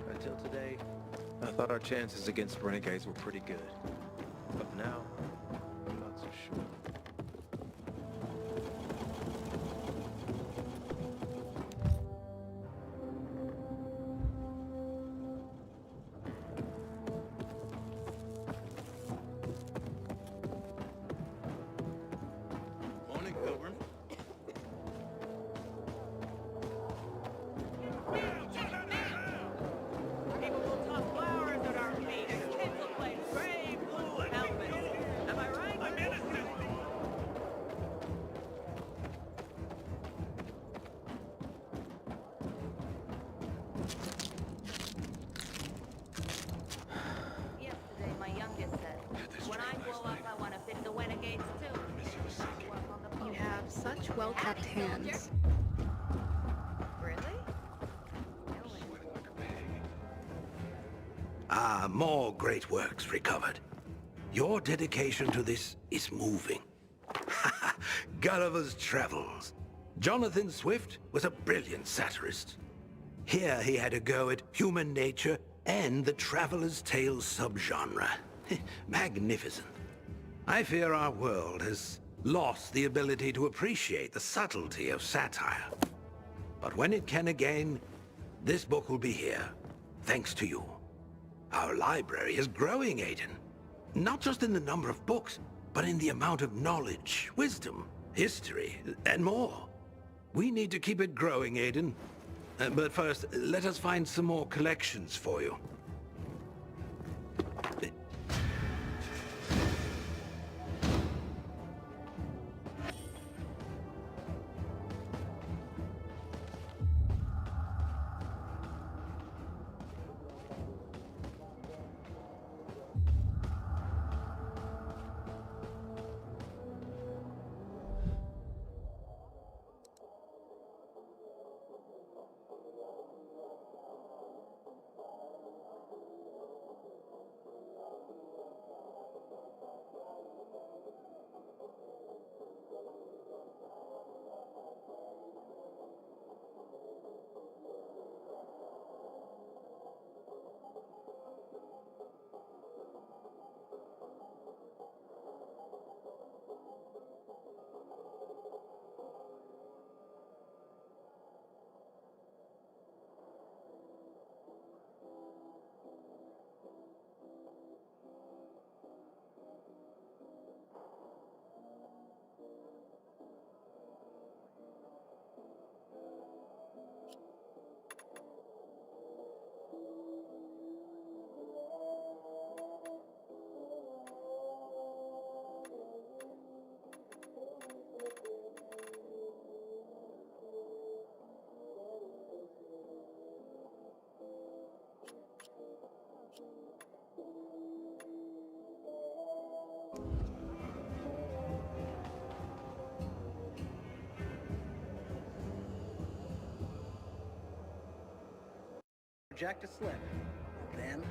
Until today, I thought our chances against renegades were pretty good. But now, I'm not so sure. Morning, Pilgrim. People will toss flowers at our feet and kids will play gray blue helmets. Am I right? I'm innocent. Yesterday, my youngest said, when I grow up, I want to fit the renegades too. You have such well-kept hands. Really? Ah, more great works recovered. Your dedication to this is moving. Gulliver's Travels. Jonathan Swift was a brilliant satirist. Here he had a go at human nature and the traveler's tale subgenre. Magnificent. I fear our world has lost the ability to appreciate the subtlety of satire. But when it can again, this book will be here, thanks to you. Our library is growing, Aiden. Not just in the number of books, but in the amount of knowledge, wisdom, history, and more. We need to keep it growing, Aiden. But first, let us find some more collections for you. Jack to slip. Then...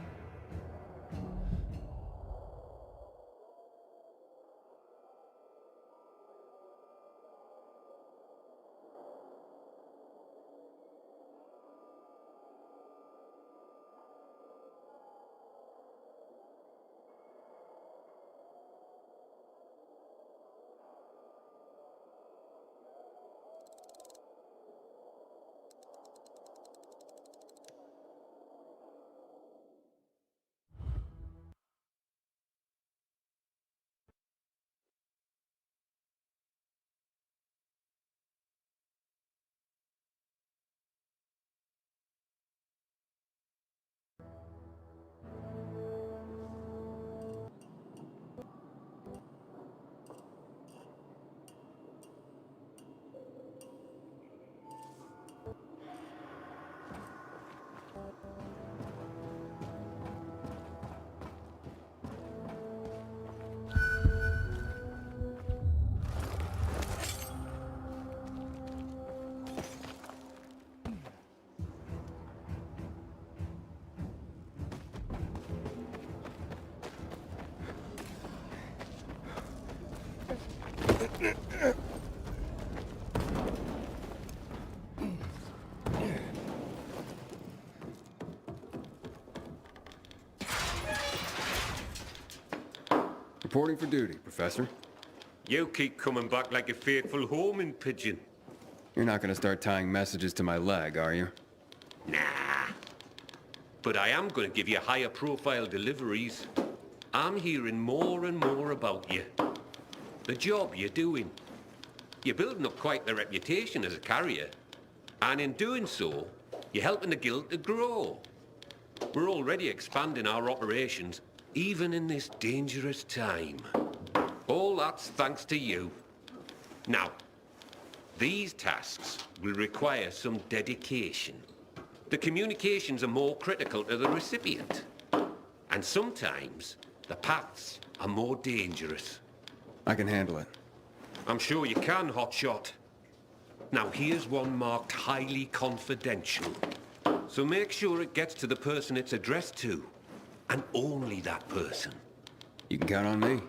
Reporting for duty, Professor. You keep coming back like a faithful homing pigeon. You're not gonna start tying messages to my leg, are you? Nah. But I am going to give you higher profile deliveries. I'm hearing more and more about you. The job you're doing. You're building up quite the reputation as a carrier. And in doing so, you're helping the guild to grow. We're already expanding our operations, even in this dangerous time. All that's thanks to you. Now, these tasks will require some dedication. The communications are more critical to the recipient. And sometimes, the paths are more dangerous. I can handle it. I'm sure you can, Hotshot. Now, here's one marked highly confidential. So make sure it gets to the person it's addressed to. And only that person. You can count on me.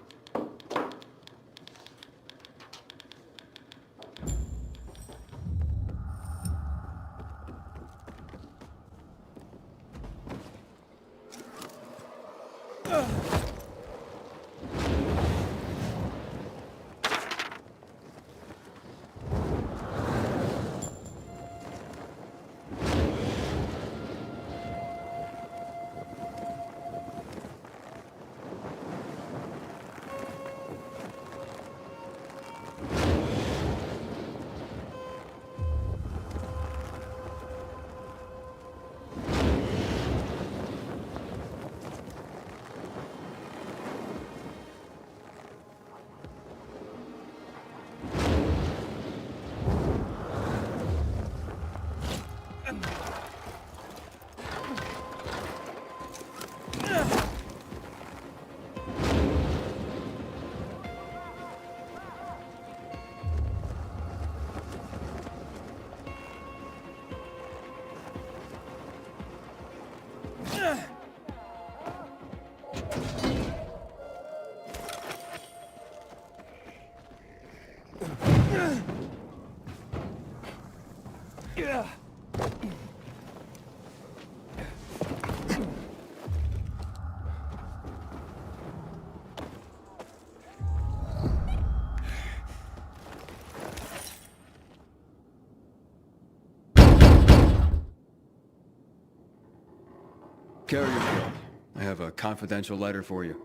Carrier Guild, I have a confidential letter for you.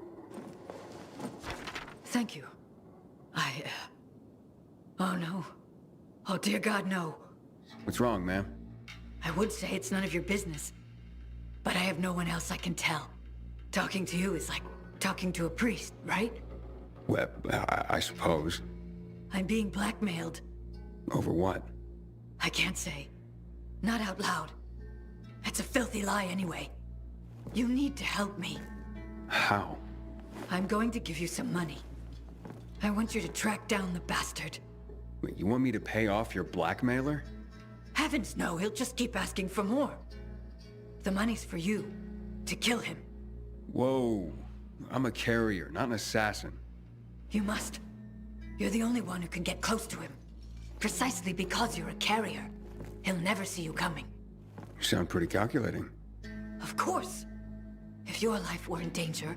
Thank you. Oh no. Oh dear God, no. What's wrong, ma'am? I would say it's none of your business, but I have no one else I can tell. Talking to you is like talking to a priest, right? Well, I suppose. I'm being blackmailed. Over what? I can't say. Not out loud. It's a filthy lie anyway. You need to help me. How? I'm going to give you some money. I want you to track down the bastard. Wait, you want me to pay off your blackmailer? Heavens no, he'll just keep asking for more. The money's for you. To kill him. Whoa. I'm a carrier, not an assassin. You must. You're the only one who can get close to him. Precisely because you're a carrier. He'll never see you coming. You sound pretty calculating. Of course. If your life were in danger,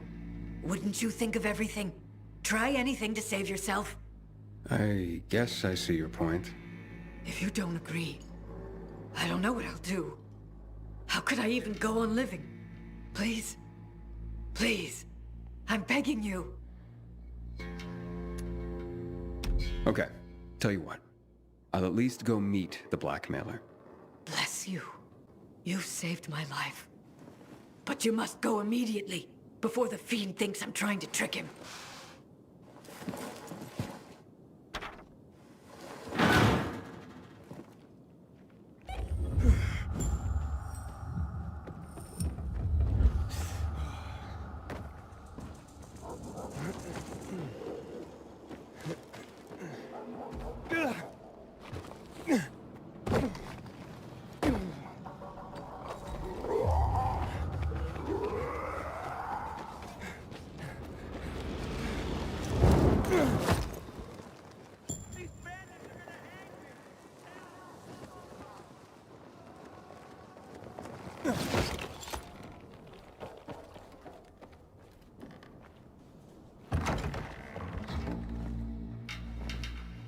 wouldn't you think of everything? Try anything to save yourself? I guess I see your point. If you don't agree, I don't know what I'll do. How could I even go on living? Please. Please. I'm begging you. Okay, tell you what. I'll at least go meet the blackmailer. Bless you. You saved my life. But you must go immediately, before the fiend thinks I'm trying to trick him.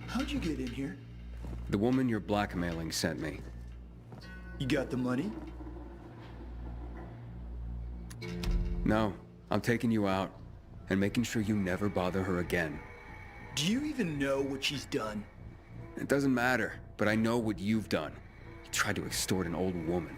How'd you get in here? The woman you're blackmailing sent me. You got the money? No, I'm taking you out and making sure you never bother her again. Do you even know what she's done? It doesn't matter, but I know what you've done. You tried to extort an old woman.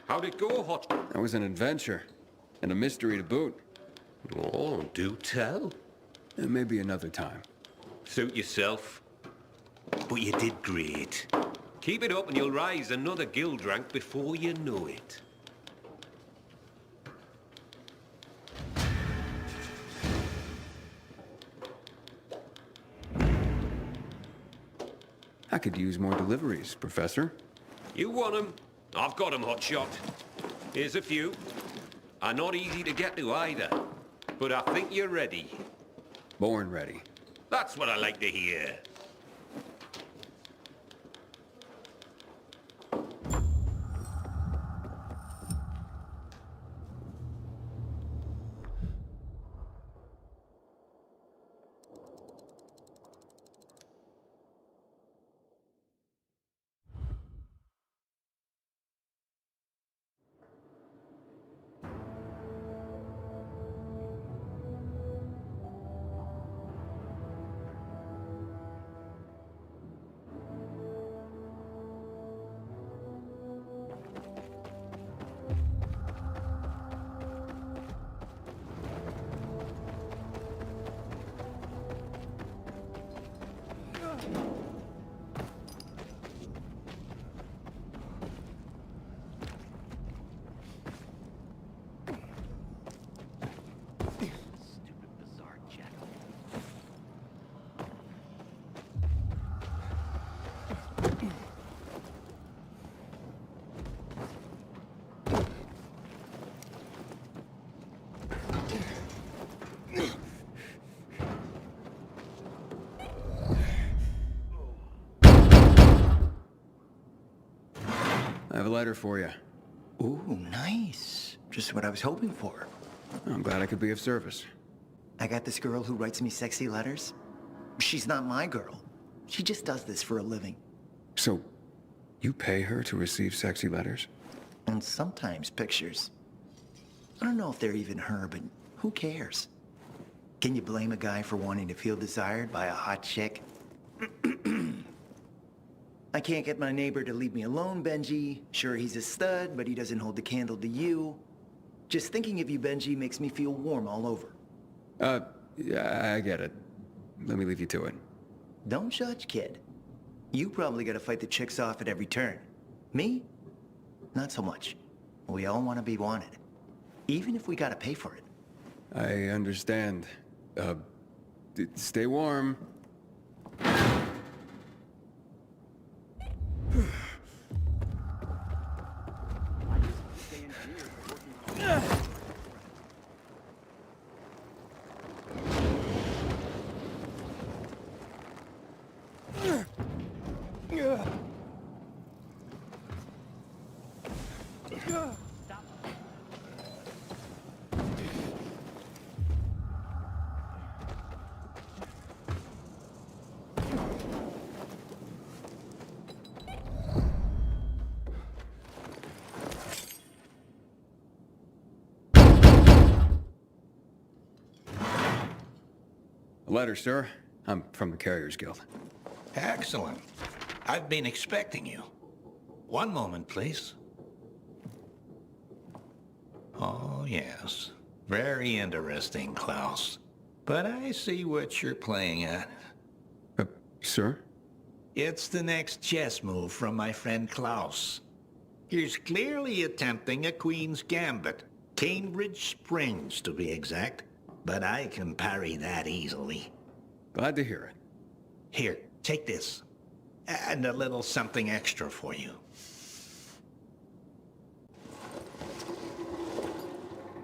How'd it go, Hot? That was an adventure. And a mystery to boot. Oh, do tell. Maybe another time. Suit yourself. But you did great. Keep it up and you'll rise another guild rank before you know it. I could use more deliveries, Professor. You want 'em? I've got 'em, Hotshot. Here's a few. Are not easy to get to either. But I think you're ready. Born ready. That's what I like to hear. I have a letter for you. Ooh, nice. Just what I was hoping for. I'm glad I could be of service. I got this girl who writes me sexy letters. She's not my girl. She just does this for a living. So, you pay her to receive sexy letters? And sometimes pictures. I don't know if they're even her, but who cares? Can you blame a guy for wanting to feel desired by a hot chick? I can't get my neighbor to leave me alone, Benji. Sure, he's a stud, but he doesn't hold the candle to you. Just thinking of you, Benji, makes me feel warm all over. Yeah, I get it. Let me leave you to it. Don't judge, kid. You probably gotta fight the chicks off at every turn. Me? Not so much. We all want to be wanted. Even if we gotta pay for it. I understand. Stay warm. A letter, sir. I'm from the Carriers Guild. Excellent. I've been expecting you. One moment, please. Oh, yes. Very interesting, Klaus. But I see what you're playing at. Sir? It's the next chess move from my friend Klaus. He's clearly attempting a Queen's Gambit. Cambridge Springs, to be exact. But I can parry that easily. Glad to hear it. Here, take this. And a little something extra for you.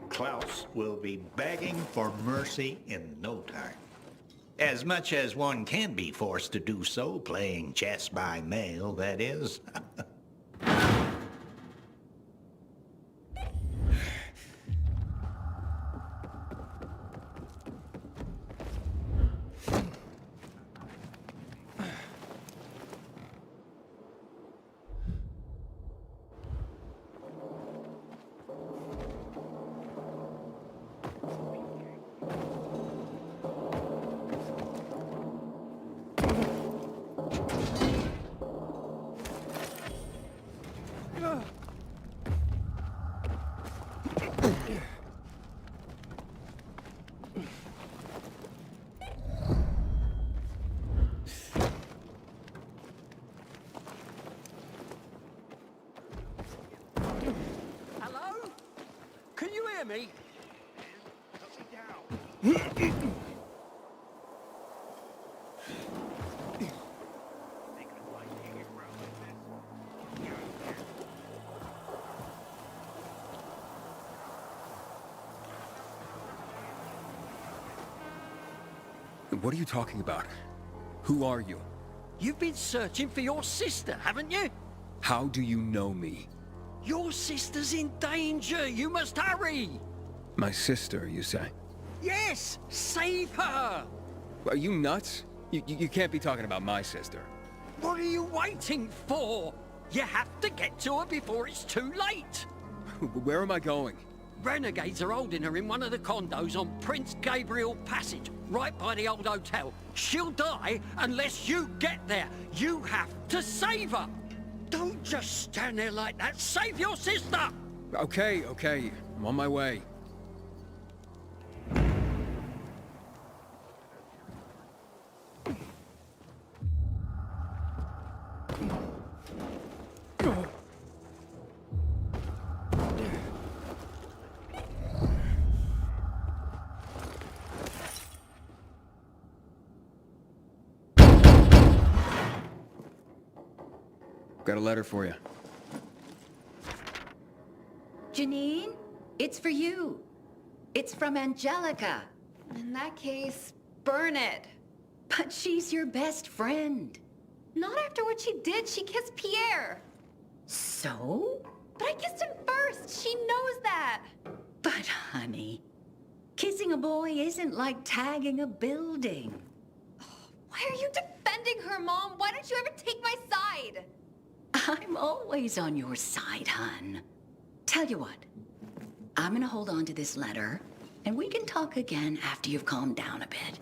Klaus will be begging for mercy in no time. As much as one can be forced to do so, playing chess by mail, that is. Hello? Can you hear me? What are you talking about? Who are you? You've been searching for your sister, haven't you? How do you know me? Your sister's in danger. You must hurry. My sister, you say? Yes, save her. Are you nuts? You can't be talking about my sister. What are you waiting for? You have to get to her before it's too late. Where am I going? Renegades are holding her in one of the condos on Prince Gabriel Passage, right by the old hotel. She'll die unless you get there. You have to save her. Don't just stand there like that. Save your sister! Okay. I'm on my way. Got a letter for you. Janine, it's for you. It's from Angelica. In that case, burn it. But she's your best friend. Not after what she did. She kissed Pierre. So? But I kissed him first. She knows that. But honey, kissing a boy isn't like tagging a building. Why are you defending her, Mom? Why don't you ever take my side? I'm always on your side, hon. Tell you what, I'm gonna hold on to this letter, and we can talk again after you've calmed down a bit.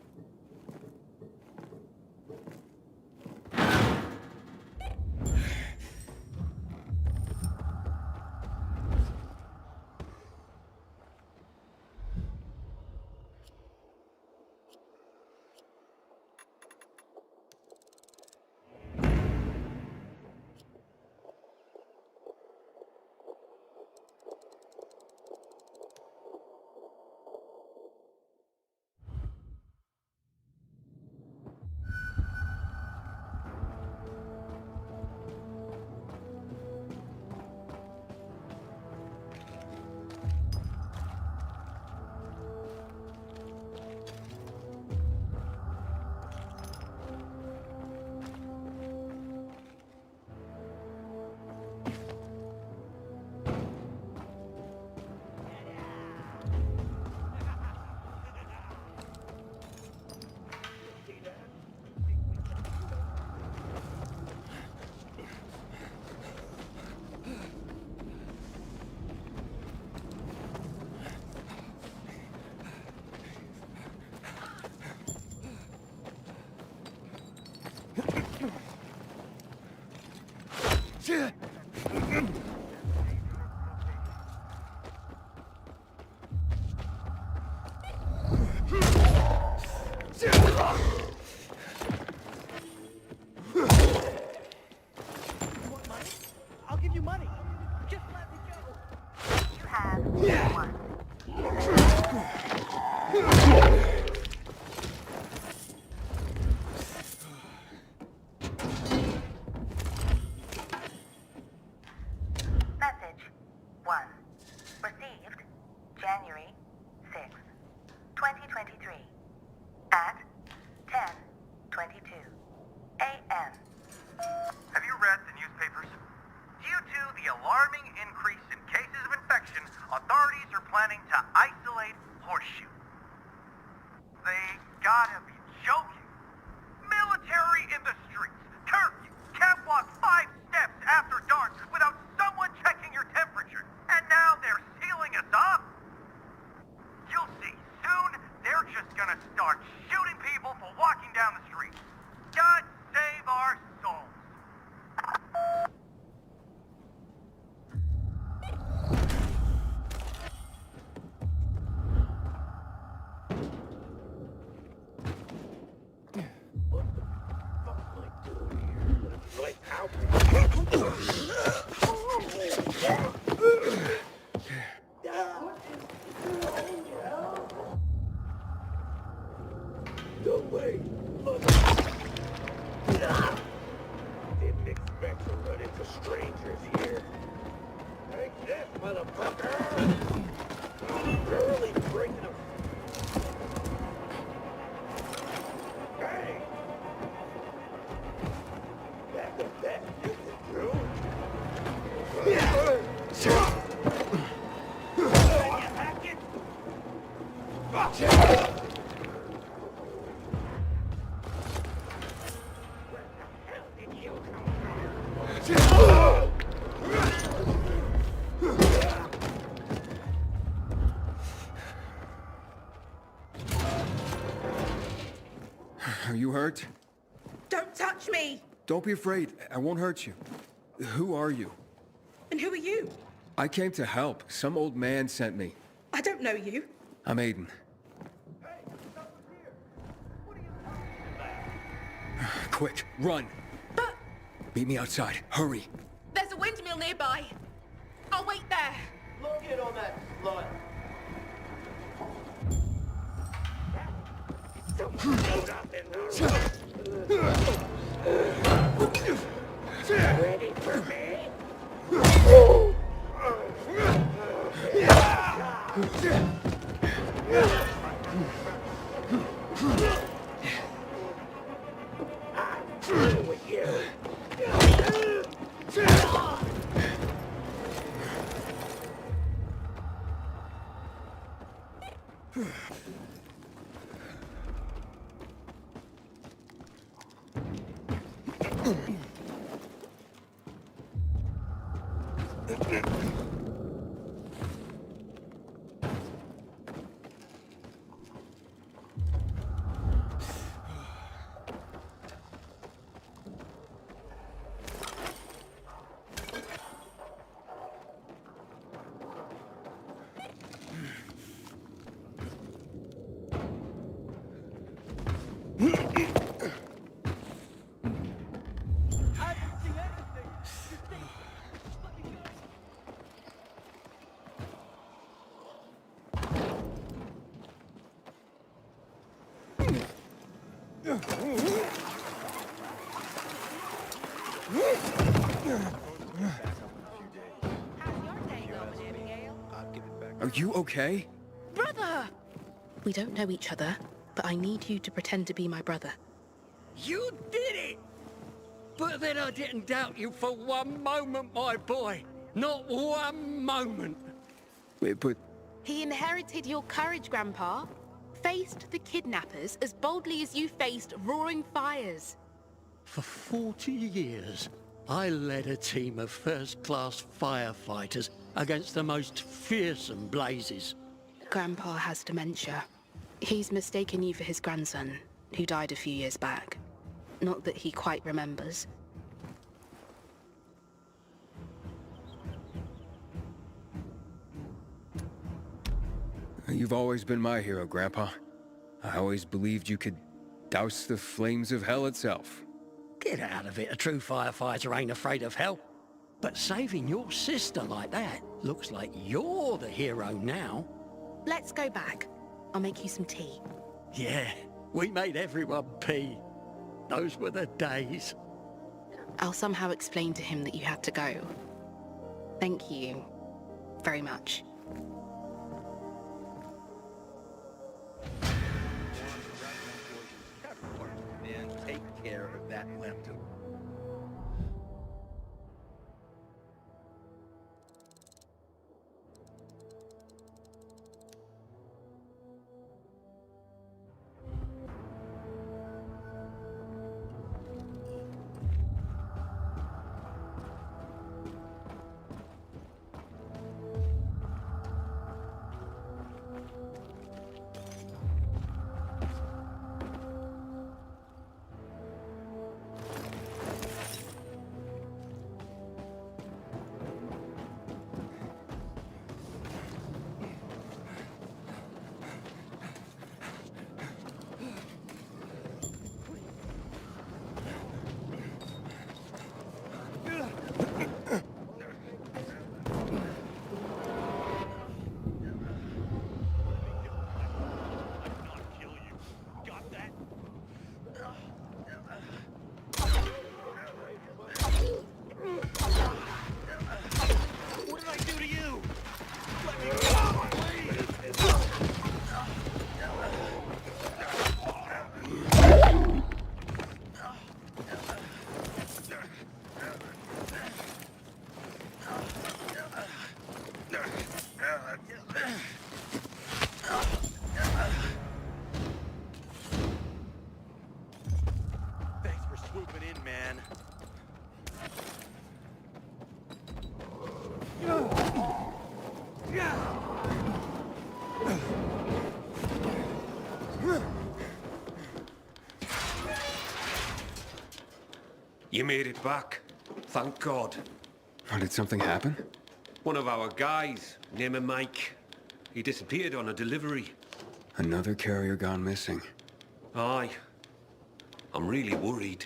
I'll give you money. Just let me go. You have one. Message 1. Received January 6th, 2023 at 10:22 a.m. Have you read the newspapers? Due to the alarming increase in cases of infection, authorities are planning to isolate Horseshoe. They gotta be joking. Military in the streets. Curfew. Can't walk 5 steps after dark without someone checking your temperature. And now they're sealing us off? You'll see. Soon, they're just gonna start shooting people for walking down the street. God save our souls. No way. Didn't expect to run into strangers here. Take this, motherfucker! Barely breaking them. Bang! That's the best you can do. Are you hurt? Don't touch me! Don't be afraid. I won't hurt you. Who are you? And who are you? I came to help. Some old man sent me. I don't know you. I'm Aiden. Quick, run! But... Meet me outside. Hurry! There's a windmill nearby. I'll wait there. Look at on that slut. Ready for me? I'm through with you. Are you okay? Brother! We don't know each other, but I need you to pretend to be my brother. You did it! But then I didn't doubt you for one moment, my boy. Not one moment. Wait, but... He inherited your courage, Grandpa. Faced the kidnappers as boldly as you faced roaring fires. For 40 years, I led a team of first-class firefighters against the most fearsome blazes. Grandpa has dementia. He's mistaken you for his grandson, who died a few years back. Not that he quite remembers. You've always been my hero, Grandpa. I always believed you could douse the flames of hell itself. Get out of it, a true firefighter ain't afraid of hell. But saving your sister like that looks like you're the hero now. Let's go back. I'll make you some tea. Yeah, we made everyone pee. Those were the days. I'll somehow explain to him that you had to go. Thank you very much. And take care of that limp. Thanks for swooping in, man. You made it back. Thank God. Oh, did something happen? One of our guys, named Mike, he disappeared on a delivery. Another carrier gone missing. Aye. I'm really worried.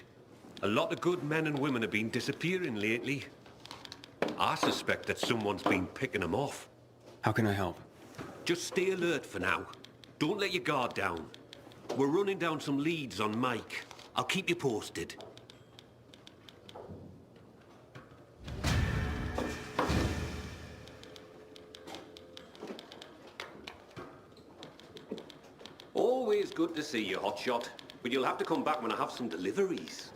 A lot of good men and women have been disappearing lately. I suspect that someone's been picking them off. How can I help? Just stay alert for now. Don't let your guard down. We're running down some leads on Mike. I'll keep you posted. Always good to see you, Hotshot. But you'll have to come back when I have some deliveries.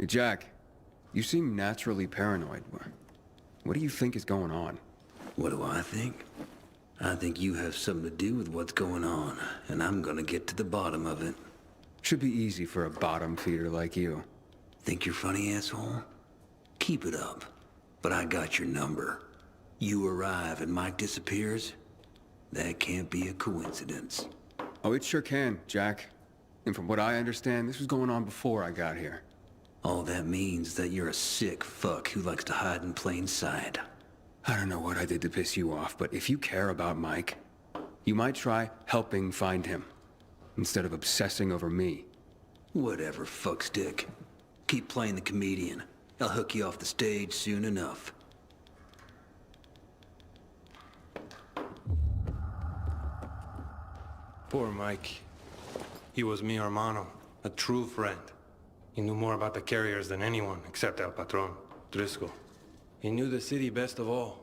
Hey, Jack, you seem naturally paranoid. What do you think is going on? What do I think? I think you have something to do with what's going on, and I'm gonna get to the bottom of it. Should be easy for a bottom feeder like you. Think you're funny, asshole? Keep it up. But I got your number. You arrive and Mike disappears? That can't be a coincidence. Oh, it sure can, Jack. And from what I understand, this was going on before I got here. All that means that you're a sick fuck who likes to hide in plain sight. I don't know what I did to piss you off, but if you care about Mike, you might try helping find him, instead of obsessing over me. Whatever, fuckstick. Keep playing the comedian. I'll hook you off the stage soon enough. Poor Mike. He was mi hermano, a true friend. He knew more about the carriers than anyone except El Patron, Driscoll. He knew the city best of all,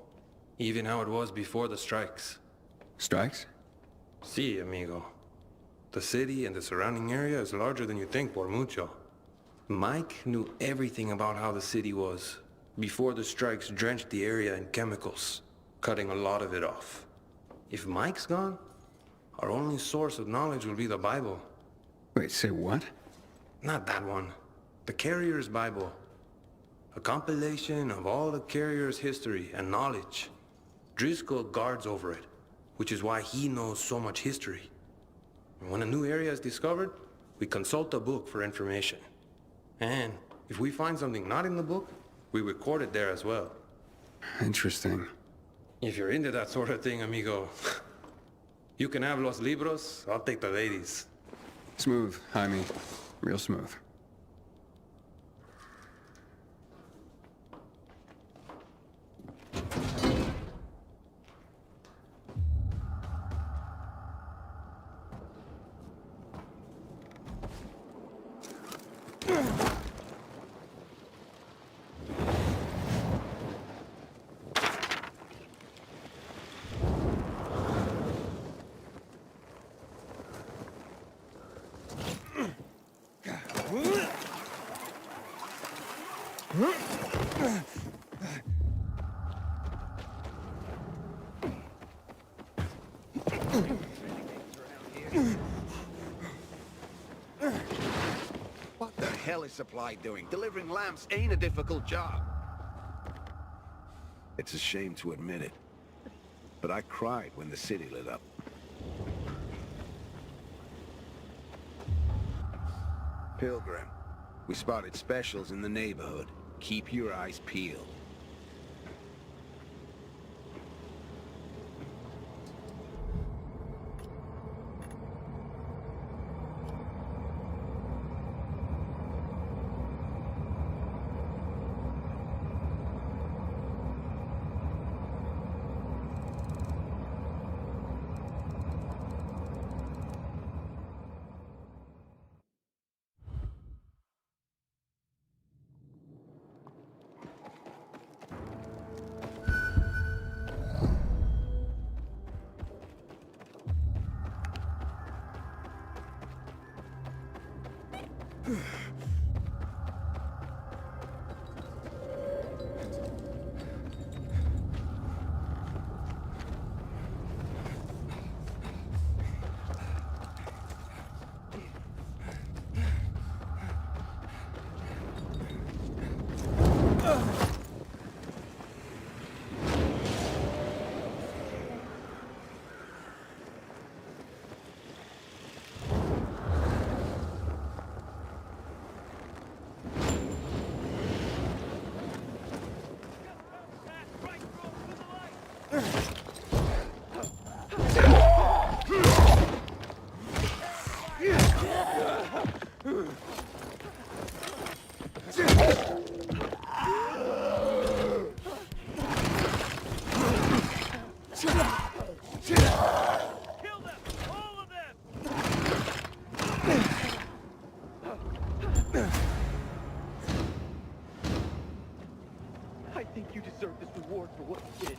even how it was before the strikes. Strikes? Si, amigo. The city and the surrounding area is larger than you think, por mucho. Mike knew everything about how the city was before the strikes drenched the area in chemicals, cutting a lot of it off. If Mike's gone, our only source of knowledge will be the Bible. Wait, say what? Not that one. The Carrier's Bible. A compilation of all the Carrier's history and knowledge. Driscoll guards over it, which is why he knows so much history. And when a new area is discovered, we consult a book for information. And if we find something not in the book, we record it there as well. Interesting. If you're into that sort of thing, amigo, you can have los libros, I'll take the ladies. Smooth, Jaime. Real smooth. What the hell is Supply doing? Delivering lamps ain't a difficult job. It's a shame to admit it, but I cried when the city lit up. Pilgrim, we spotted specials in the neighborhood. Keep your eyes peeled. I think you deserve this reward for what you did.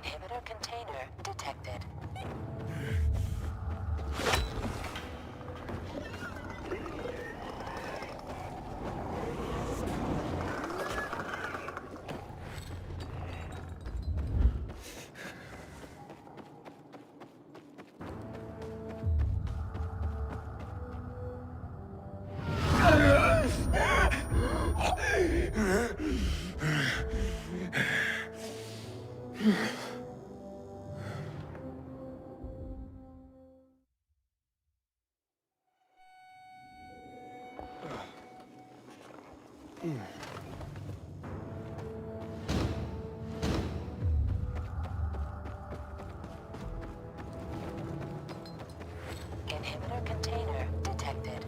Inhibitor container detected. Inhibitor container detected.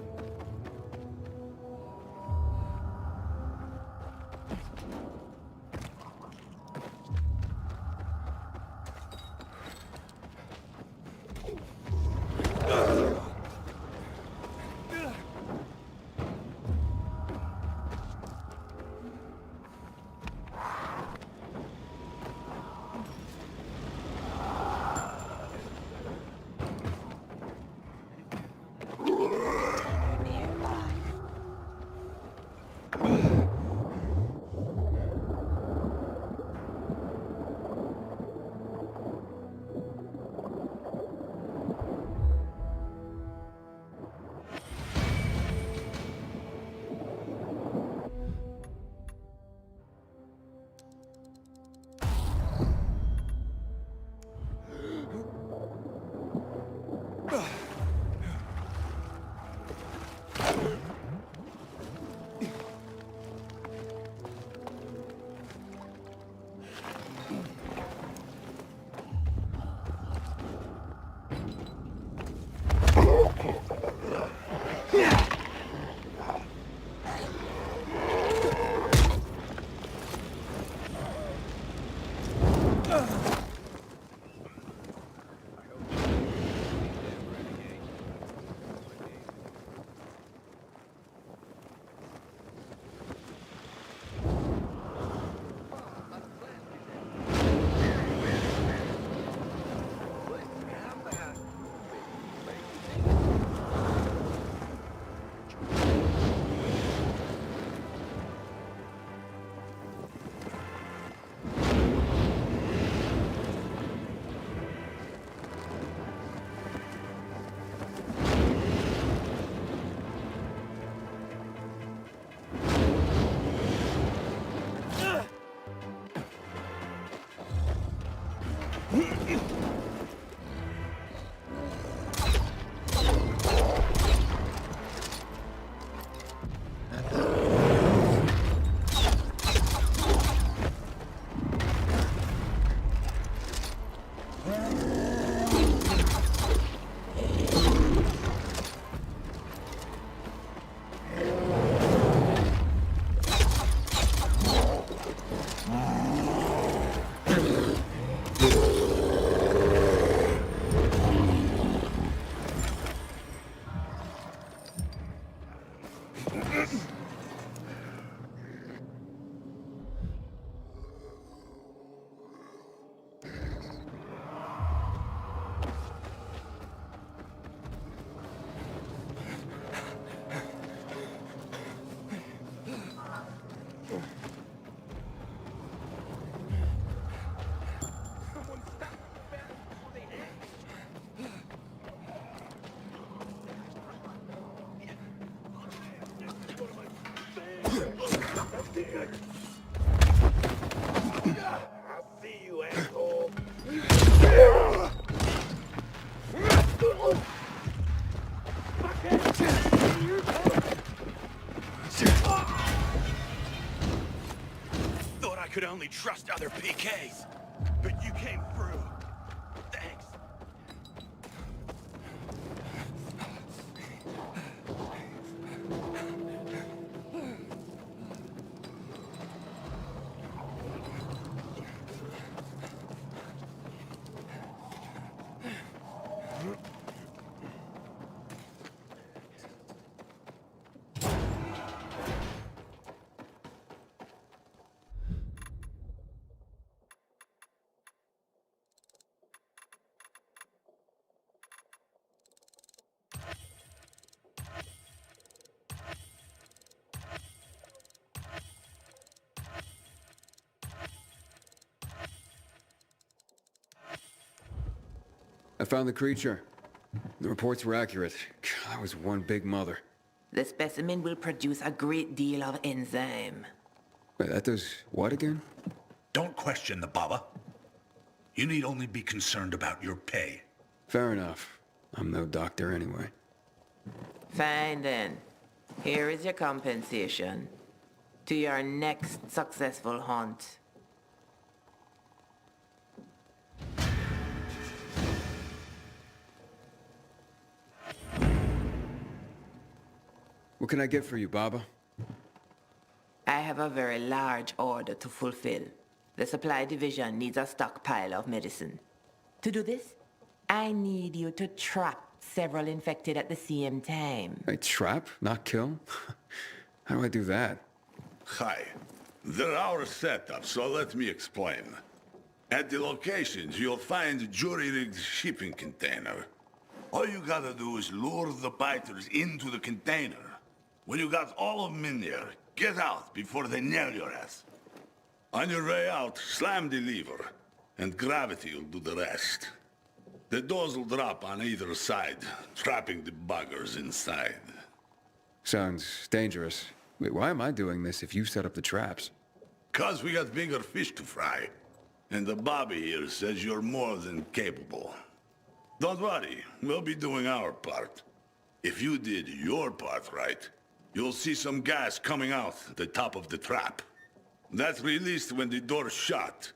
I'll see you, asshole. Thought I could only trust other PKs, but you came through. Thanks. found the creature. The reports were accurate. I was one big mother. The specimen will produce a great deal of enzyme. Wait, that does what again? Don't question the Baba. You need only be concerned about your pay. Fair enough. I'm no doctor anyway. Fine then. Here is your compensation. To your next successful hunt. What can I get for you, Baba? I have a very large order to fulfill. The supply division needs a stockpile of medicine. To do this, I need you to trap several infected at the same time. Hey, trap, not kill? How do I do that? Hi. They're our setup, so let me explain. At the locations, you'll find a jury-rigged shipping container. All you gotta do is lure the biters into the container. When you got all of them in there, get out before they nail your ass. On your way out, slam the lever, and gravity will do the rest. The doors will drop on either side, trapping the buggers inside. Sounds dangerous. Wait, why am I doing this if you set up the traps? 'Cause we got bigger fish to fry. And the Bobby here says you're more than capable. Don't worry, we'll be doing our part. If you did your part right, you'll see some gas coming out the top of the trap. That's released when the door's shut,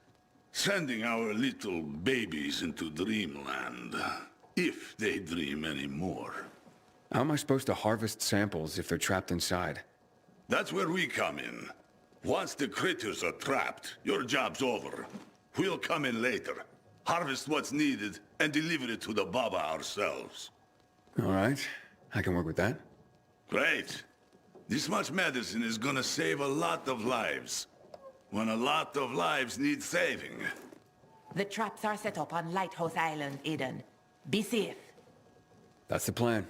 sending our little babies into dreamland. If they dream anymore. How am I supposed to harvest samples if they're trapped inside? That's where we come in. Once the critters are trapped, your job's over. We'll come in later, harvest what's needed, and deliver it to the Baba ourselves. All right, I can work with that. Great. This much medicine is gonna save a lot of lives. When a lot of lives need saving. The traps are set up on Lighthouse Island, Eden. Be safe. That's the plan.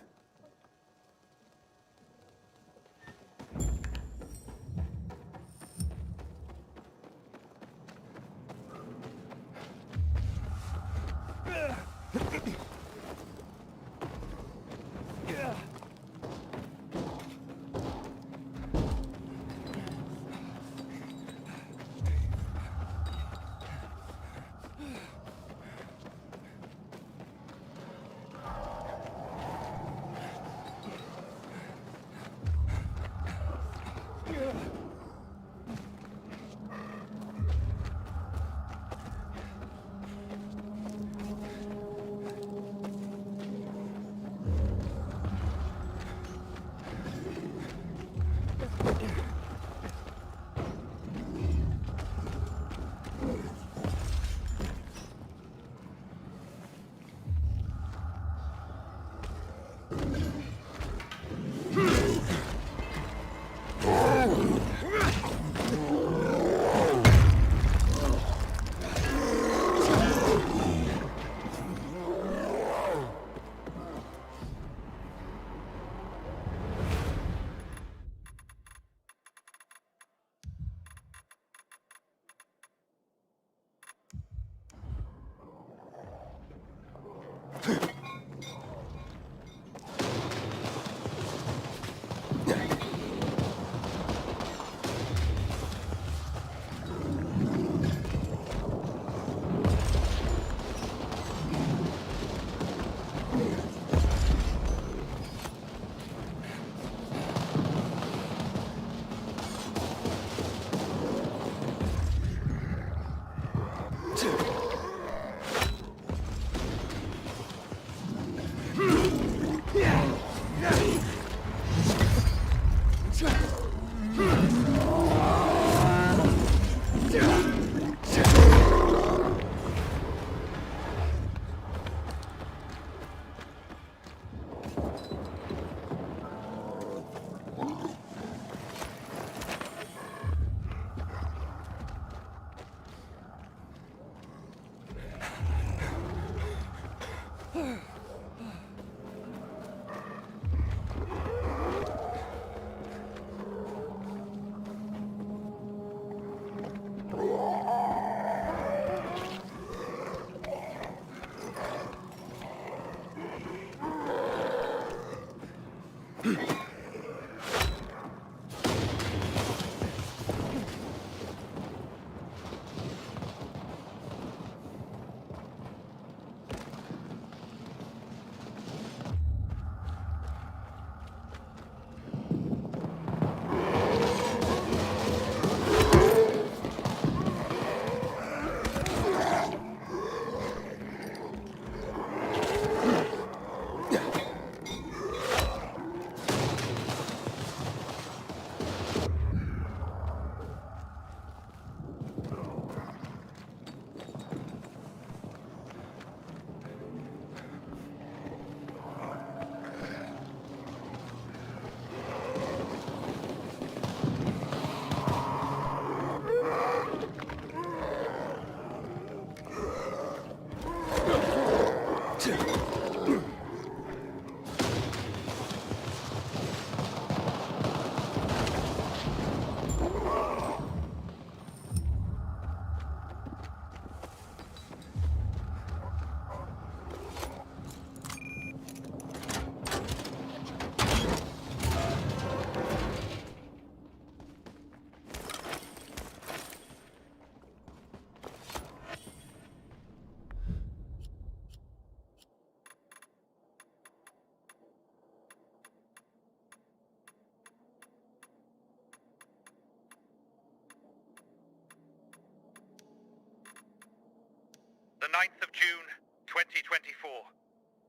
9th of June, 2024.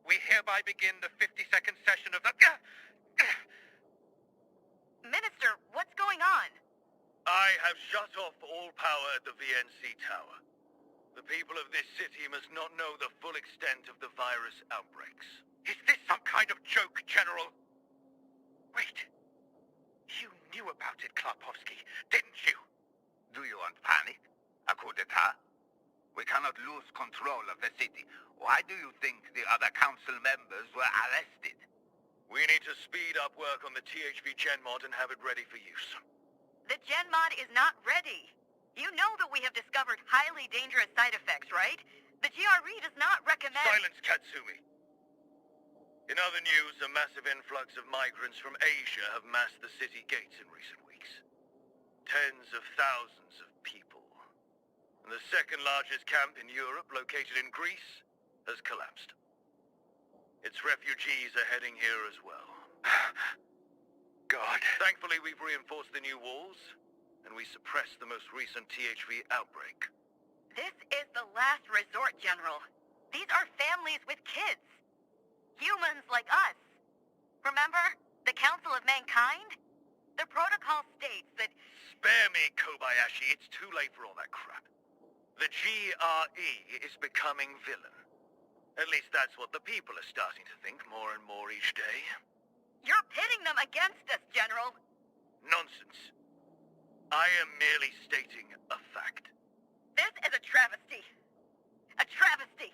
We hereby begin the 52nd session of the... Minister, what's going on? I have shut off all power at the VNC tower. The people of this city must not know the full extent of the virus outbreaks. Is this some kind of joke, General? Wait. You knew about it, Klarpovsky, didn't you? Do you want panic? A coup d'etat? We cannot lose control of the city. Why do you think the other council members were arrested? We need to speed up work on the THV GenMod and have it ready for use. The GenMod is not ready. You know that we have discovered highly dangerous side effects, right? The GRE does not recommend... Silence, Katsumi. In other news, a massive influx of migrants from Asia have massed the city gates in recent weeks. Tens of thousands of people. And the second largest camp in Europe, located in Greece, has collapsed. Its refugees are heading here as well. God. Thankfully, we've reinforced the new walls, and we suppressed the most recent THV outbreak. This is the last resort, General. These are families with kids. Humans like us. Remember? The Council of Mankind? The protocol states that... Spare me, Kobayashi. It's too late for all that crap. The GRE is becoming villain. At least that's what the people are starting to think more and more each day. You're pitting them against us, General. Nonsense. I am merely stating a fact. This is a travesty. A travesty.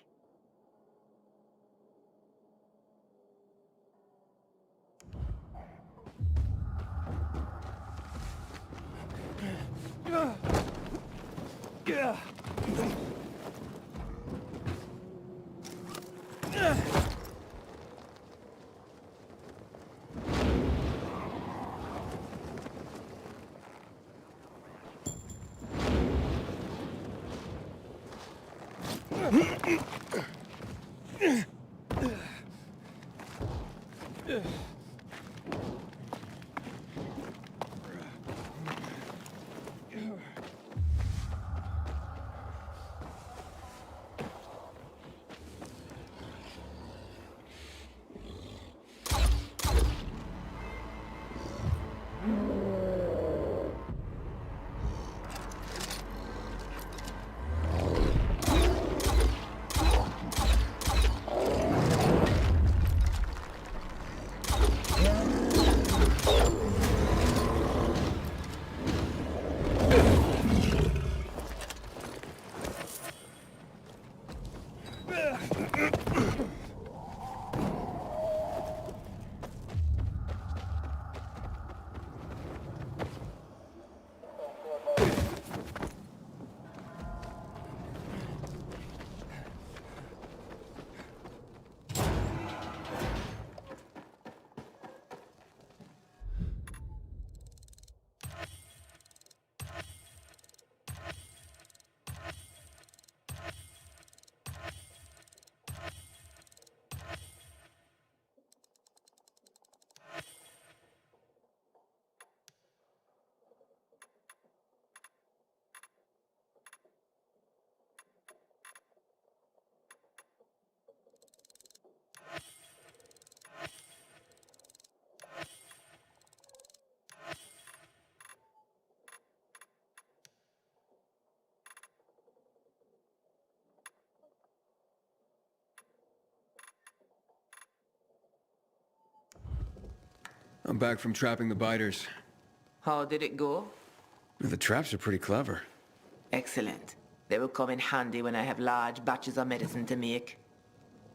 I'm back from trapping the biters. How did it go? The traps are pretty clever. Excellent. They will come in handy when I have large batches of medicine to make.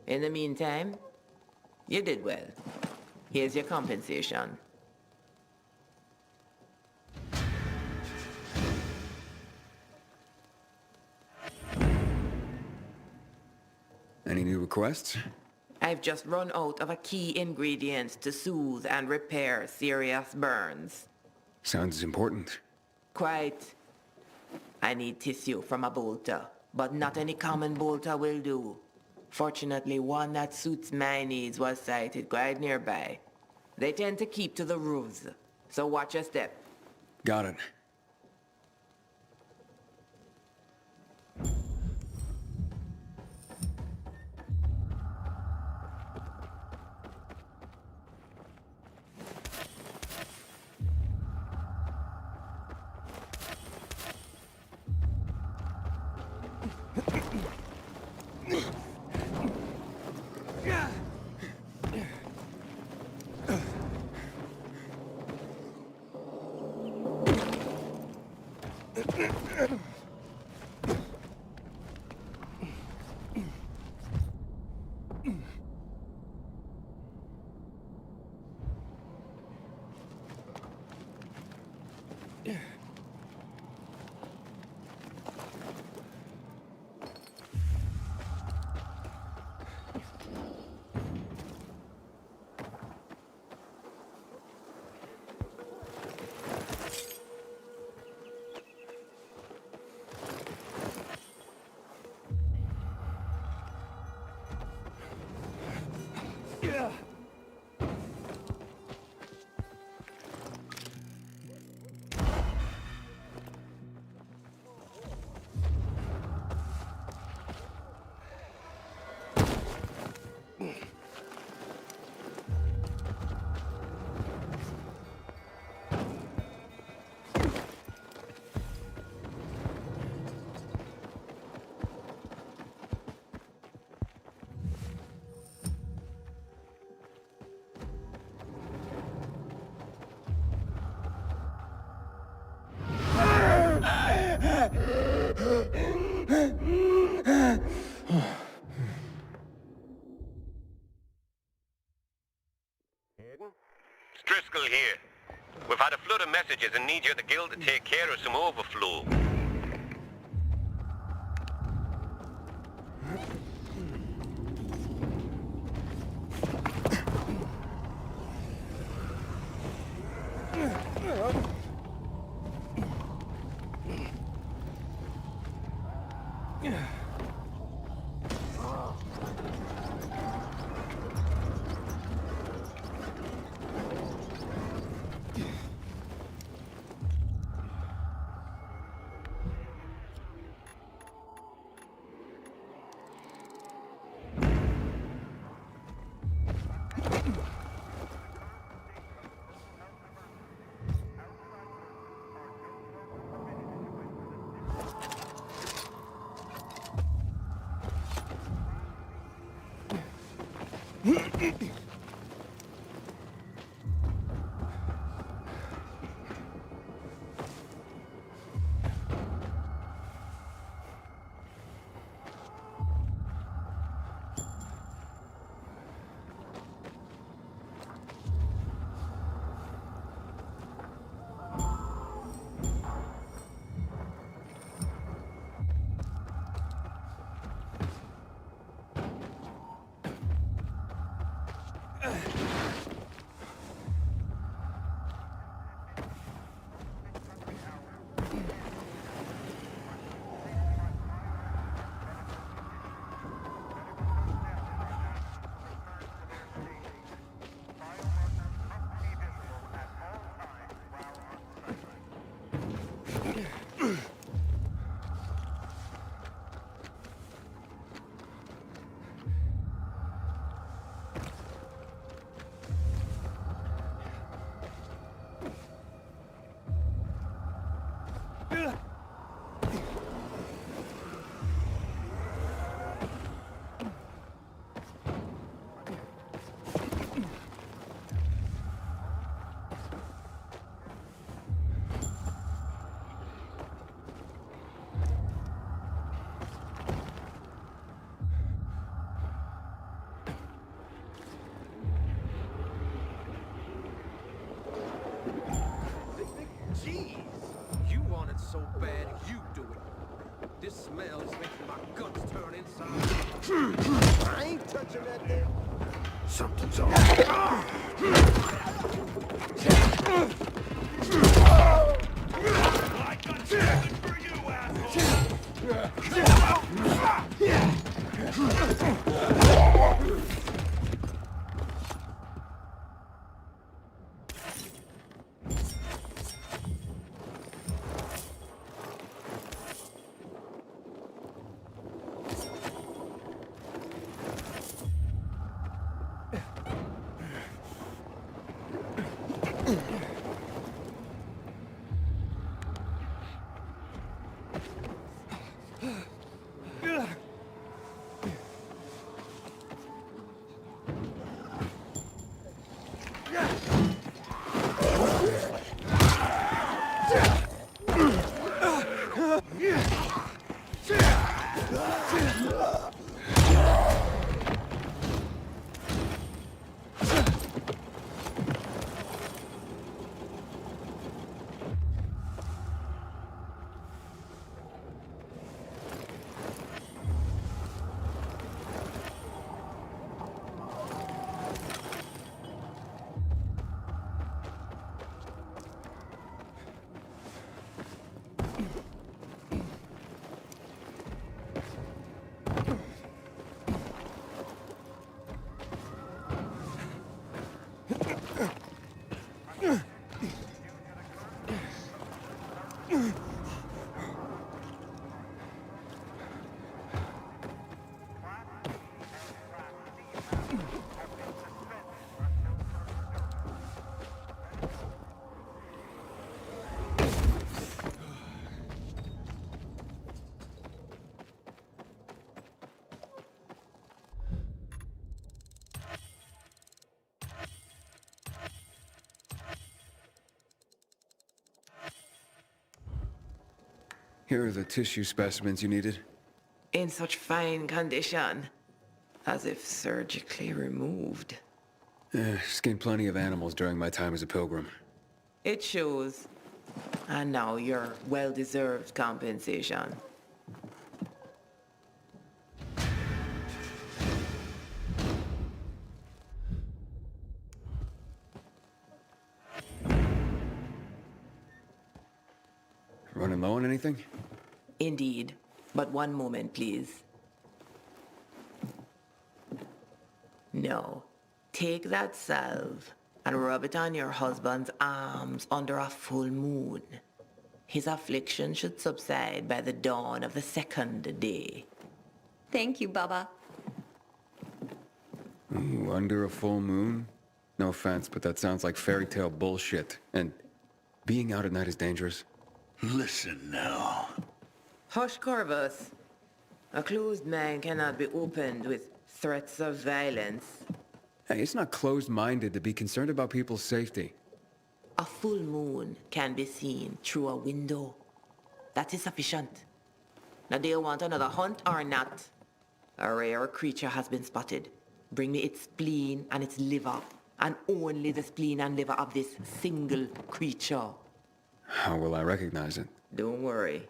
In the meantime, you did well. Here's your compensation. Any new requests? I've just run out of a key ingredient to soothe and repair serious burns. Sounds important. Quite. I need tissue from a bolter, but not any common bolter will do. Fortunately, one that suits my needs was sighted quite nearby. They tend to keep to the roofs, so watch your step. Got it. Driscoll here. We've had a flood of messages and need you at the guild to take care of some overflow. Jeez! You want it so bad, you do it. This smell is making my guts turn inside. I ain't touching that thing. Something's off. I got something for you, asshole! Here are the tissue specimens you needed. In such fine condition, as if surgically removed. Skinned plenty of animals during my time as a pilgrim. It shows. And now your well-deserved compensation. Running low on anything? Indeed. But one moment, please. No. Take that salve and rub it on your husband's arms under a full moon. His affliction should subside by the dawn of the second day. Thank you, Baba. Ooh, under a full moon? No offense, but that sounds like fairy tale bullshit. And being out at night is dangerous. Listen now. Hush, Corvus. A closed mind cannot be opened with threats of violence. Hey, it's not closed-minded to be concerned about people's safety. A full moon can be seen through a window. That is sufficient. Now, do you want another hunt or not? A rare creature has been spotted. Bring me its spleen and its liver, and only the spleen and liver of this single creature. How will I recognize it? Don't worry.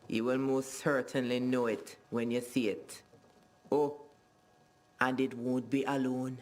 You will most certainly know it when you see it. Oh, and it won't be alone.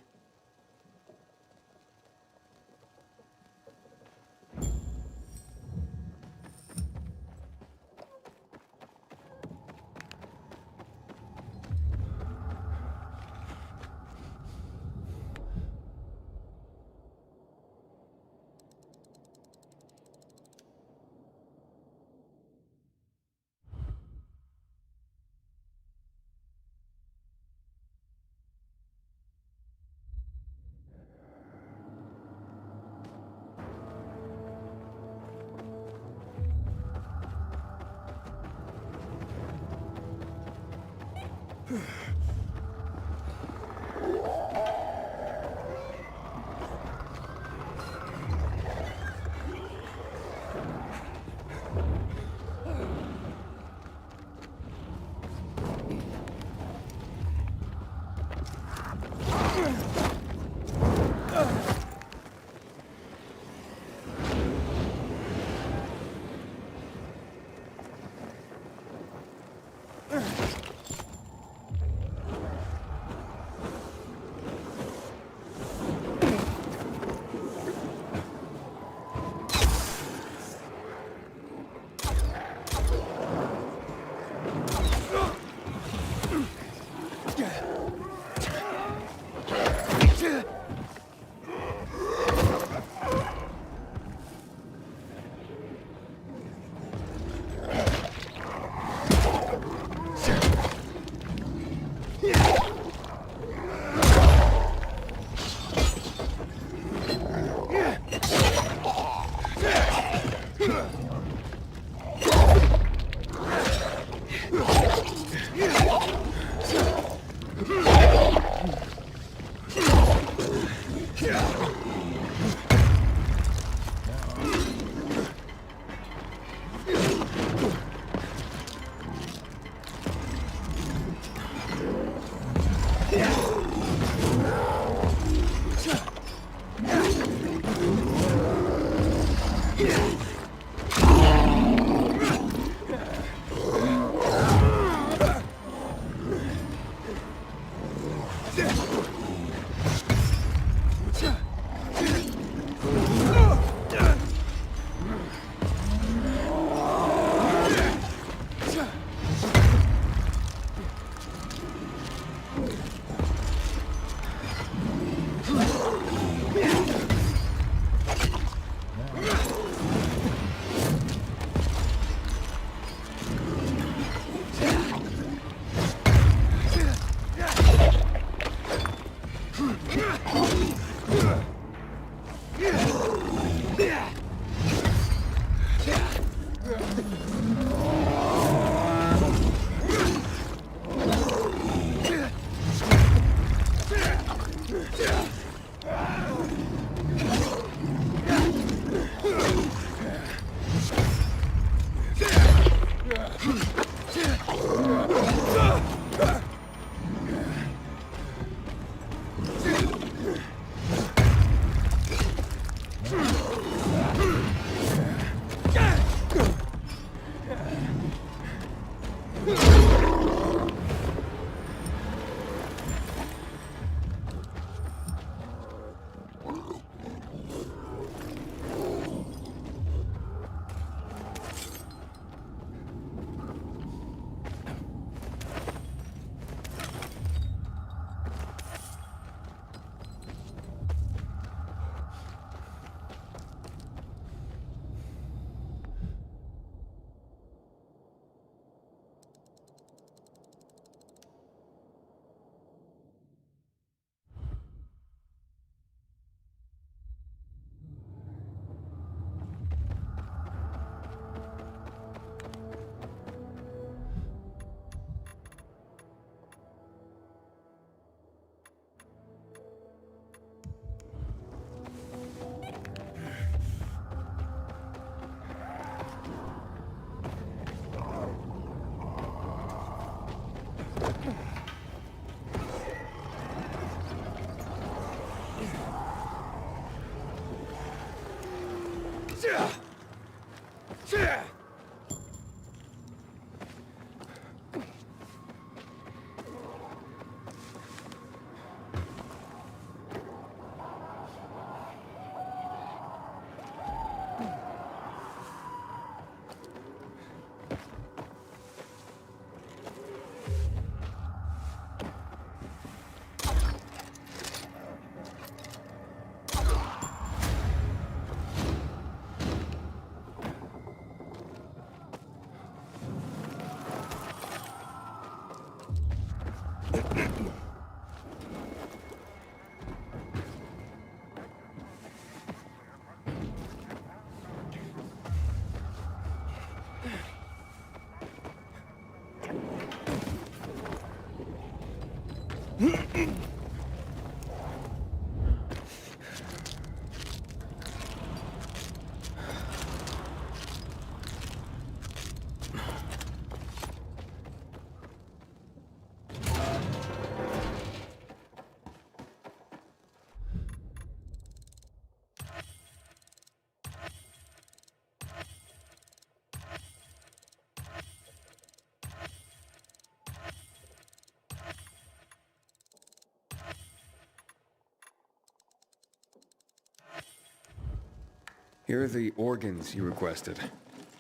Here are the organs you requested.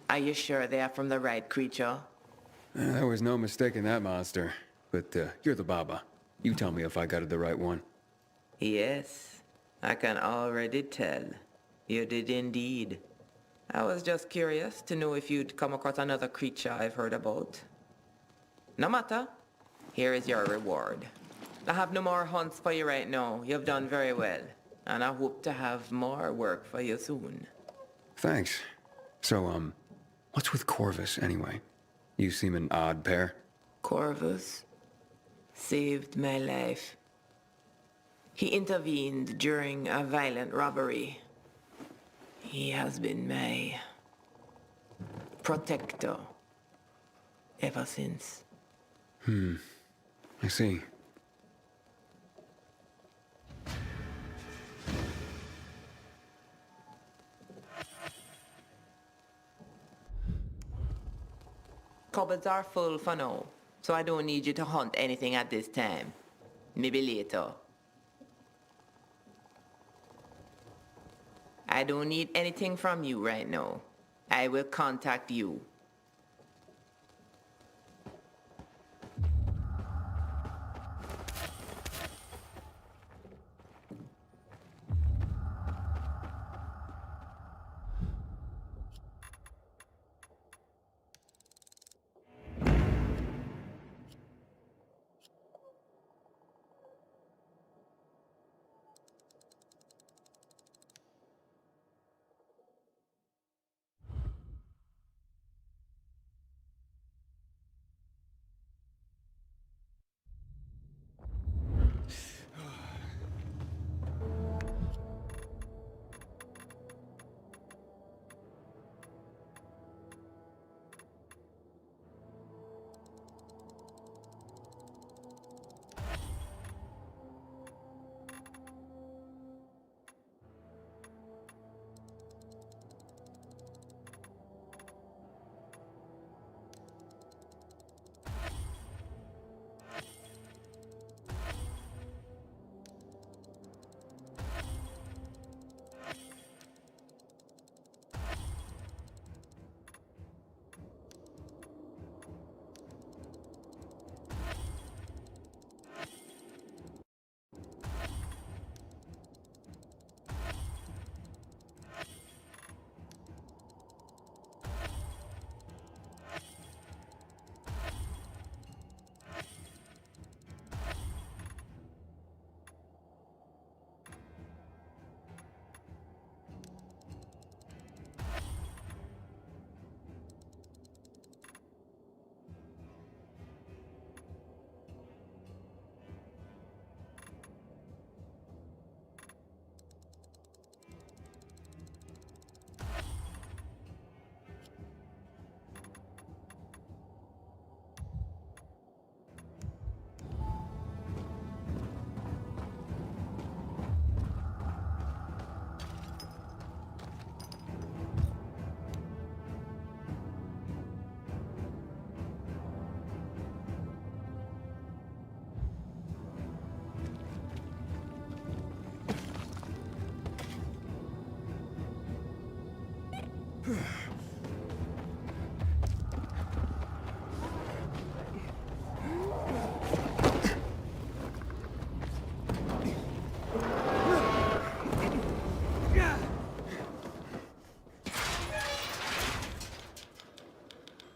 Are you sure they are from the right creature? There was no mistaking that monster. But you're the Baba. You tell me if I got it the right one. Yes, I can already tell. You did indeed. I was just curious to know if you'd come across another creature I've heard about. No matter. Here is your reward. I have no more hunts for you right now. You've done very well. And I hope to have more work for you soon. Thanks. So, what's with Corvus, anyway? You seem an odd pair. Corvus saved my life. He intervened during a violent robbery. He has been my protector ever since. I see. Cupboards are full for now, so I don't need you to hunt anything at this time. Maybe later. I don't need anything from you right now. I will contact you.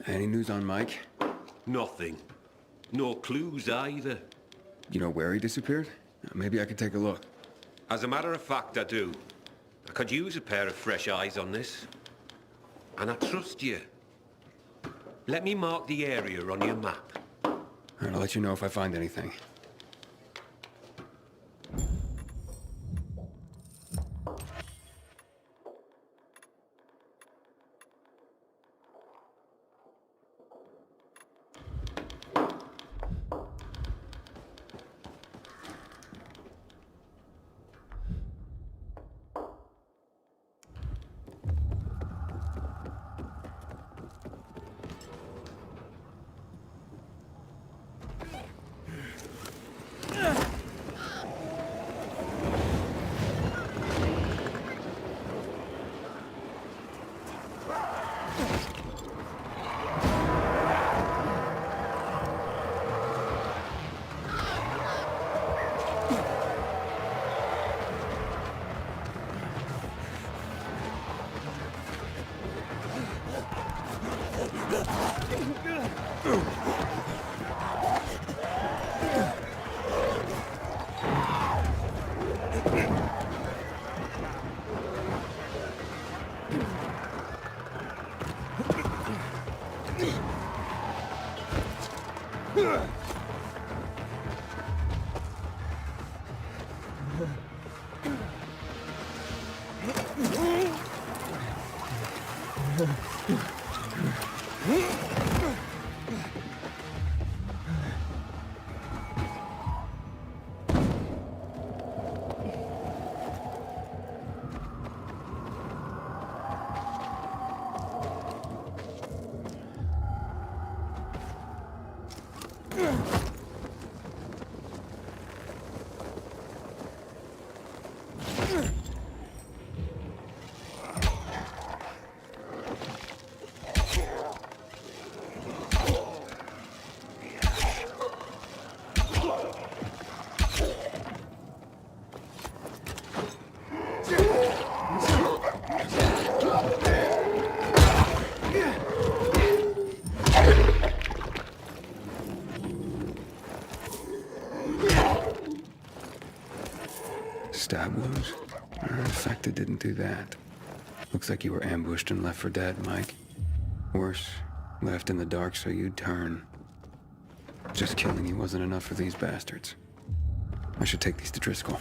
Any news on Mike? Nothing. No clues either. You know where he disappeared? Maybe I could take a look. As a matter of fact, I do. I could use a pair of fresh eyes on this. And I trust you. Let me mark the area on your map. All right, I'll let you know if I find anything. Stab wounds? Infected didn't do that. Looks like you were ambushed and left for dead, Mike. Worse, left in the dark so you'd turn. Just killing you wasn't enough for these bastards. I should take these to Driscoll.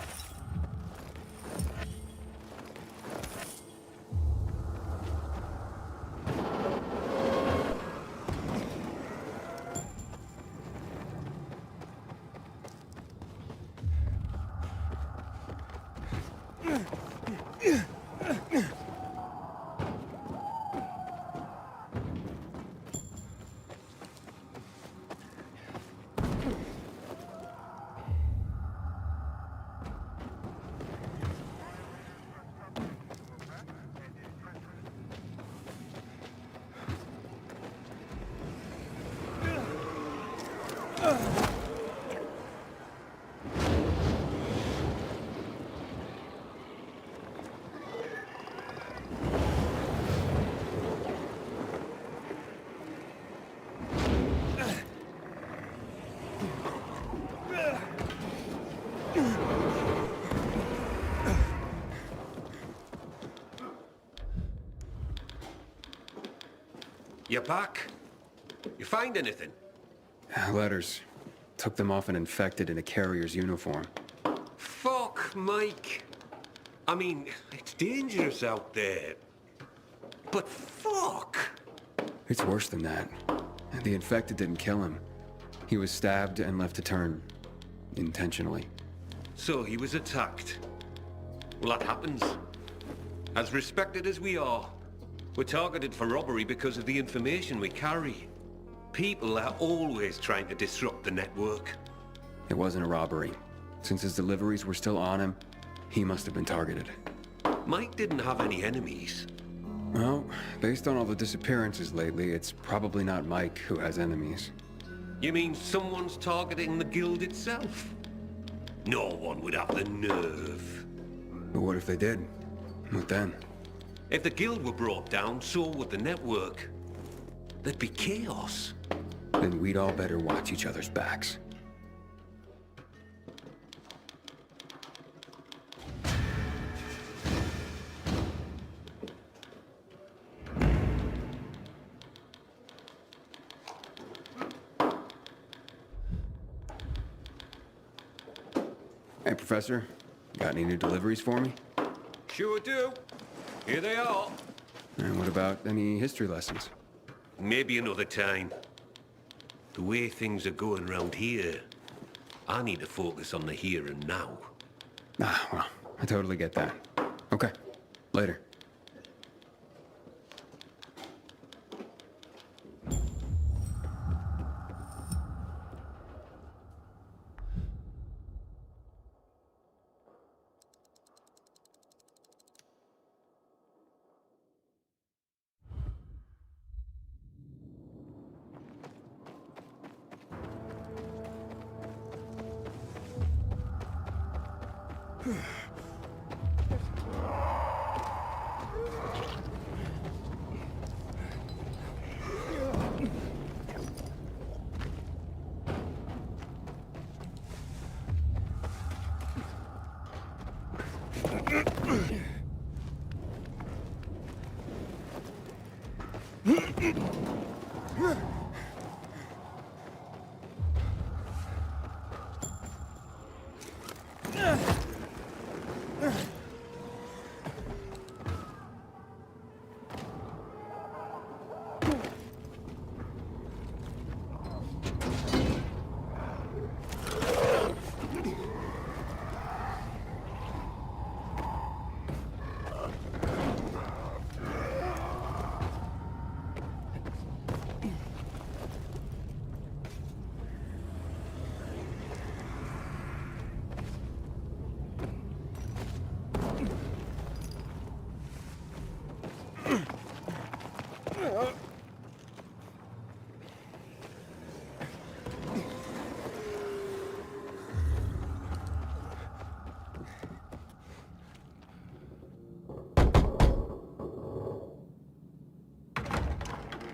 You're back? You find anything? Letters. Took them off an infected in a carrier's uniform. Fuck, Mike. I mean, it's dangerous out there. But fuck! It's worse than that. The infected didn't kill him. He was stabbed and left to turn. Intentionally. So he was attacked. Well, that happens. As respected as we are, we're targeted for robbery because of the information we carry. People are always trying to disrupt the network. It wasn't a robbery. Since his deliveries were still on him, he must have been targeted. Mike didn't have any enemies. Well, Based on all the disappearances lately, it's probably not Mike who has enemies. You mean someone's targeting the guild itself? No one would have the nerve. But what if they did? What then? If the guild were brought down, so would the network. There'd be chaos. Then we'd all better watch each other's backs. Hey, Professor. Got any new deliveries for me? Sure do. Here they are. And what about any history lessons? Maybe another time. The way things are going around here, I need to focus on the here and now. Ah, well, I totally get that. Okay, later.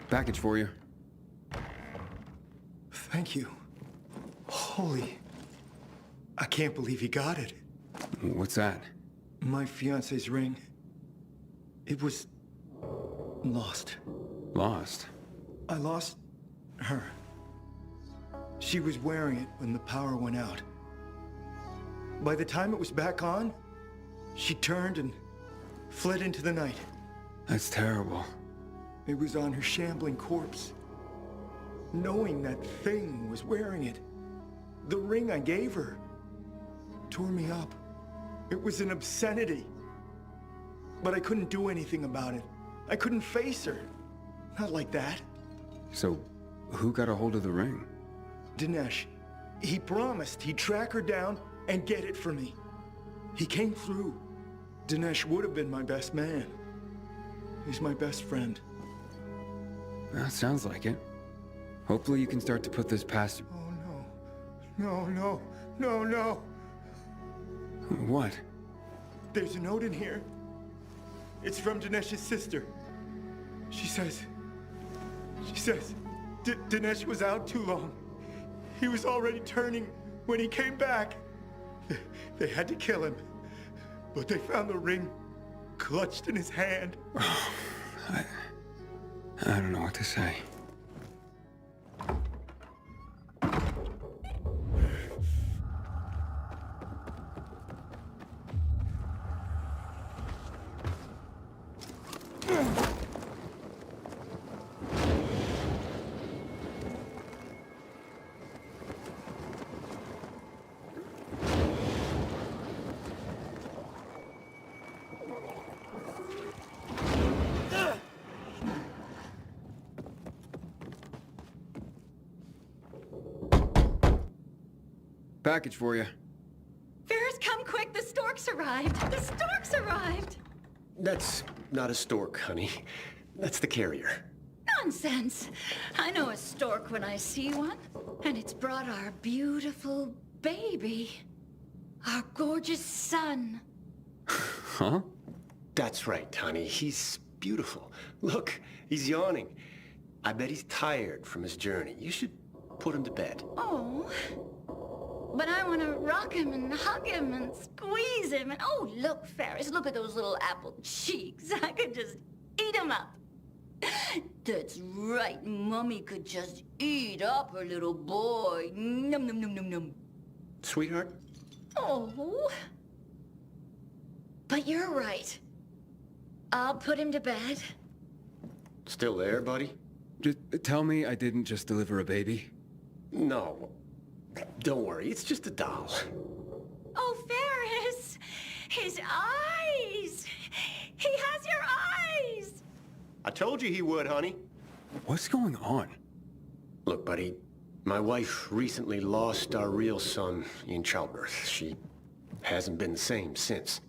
Package for you. Thank you. Holy... I can't believe he got it. What's that? My fiance's ring. It was... lost. Lost? I lost her. She was wearing it when the power went out. By the time it was back on, she turned and fled into the night. That's terrible. It was on her shambling corpse. Knowing that thing was wearing it, the ring I gave her, tore me up. It was an obscenity. But I couldn't do anything about it. I couldn't face her. Not like that. So, who got a hold of the ring? Dinesh. He promised he'd track her down and get it for me. He came through. Dinesh would have been my best man. He's my best friend. That sounds like it. Hopefully you can start to put this past... Oh, no. No, no. No, no. What? There's a note in here. It's from Dinesh's sister. She says... Dinesh was out too long. He was already turning when he came back. They had to kill him. But they found the ring clutched in his hand. I don't know what to say. Package for you. Ferris, come quick! The storks arrived! The storks arrived! That's not a stork, honey. That's the carrier. Nonsense. I know a stork when I see one. And it's brought our beautiful baby. Our gorgeous son. Huh? That's right, honey. He's beautiful. Look, he's yawning. I bet he's tired from his journey. You should put him to bed. Oh. But I want to rock him and hug him and squeeze him. And oh, look, Ferris, look at those little apple cheeks. I could just eat him up. That's right. Mommy could just eat up her little boy. Num, num, num, num, num. Sweetheart? Oh. But you're right. I'll put him to bed. Still there, buddy? Just tell me I didn't just deliver a baby. No. Don't worry, it's just a doll. Oh, Ferris! His eyes! He has your eyes! I told you he would, honey. What's going on? Look, buddy, my wife recently lost our real son in childbirth. She hasn't been the same since.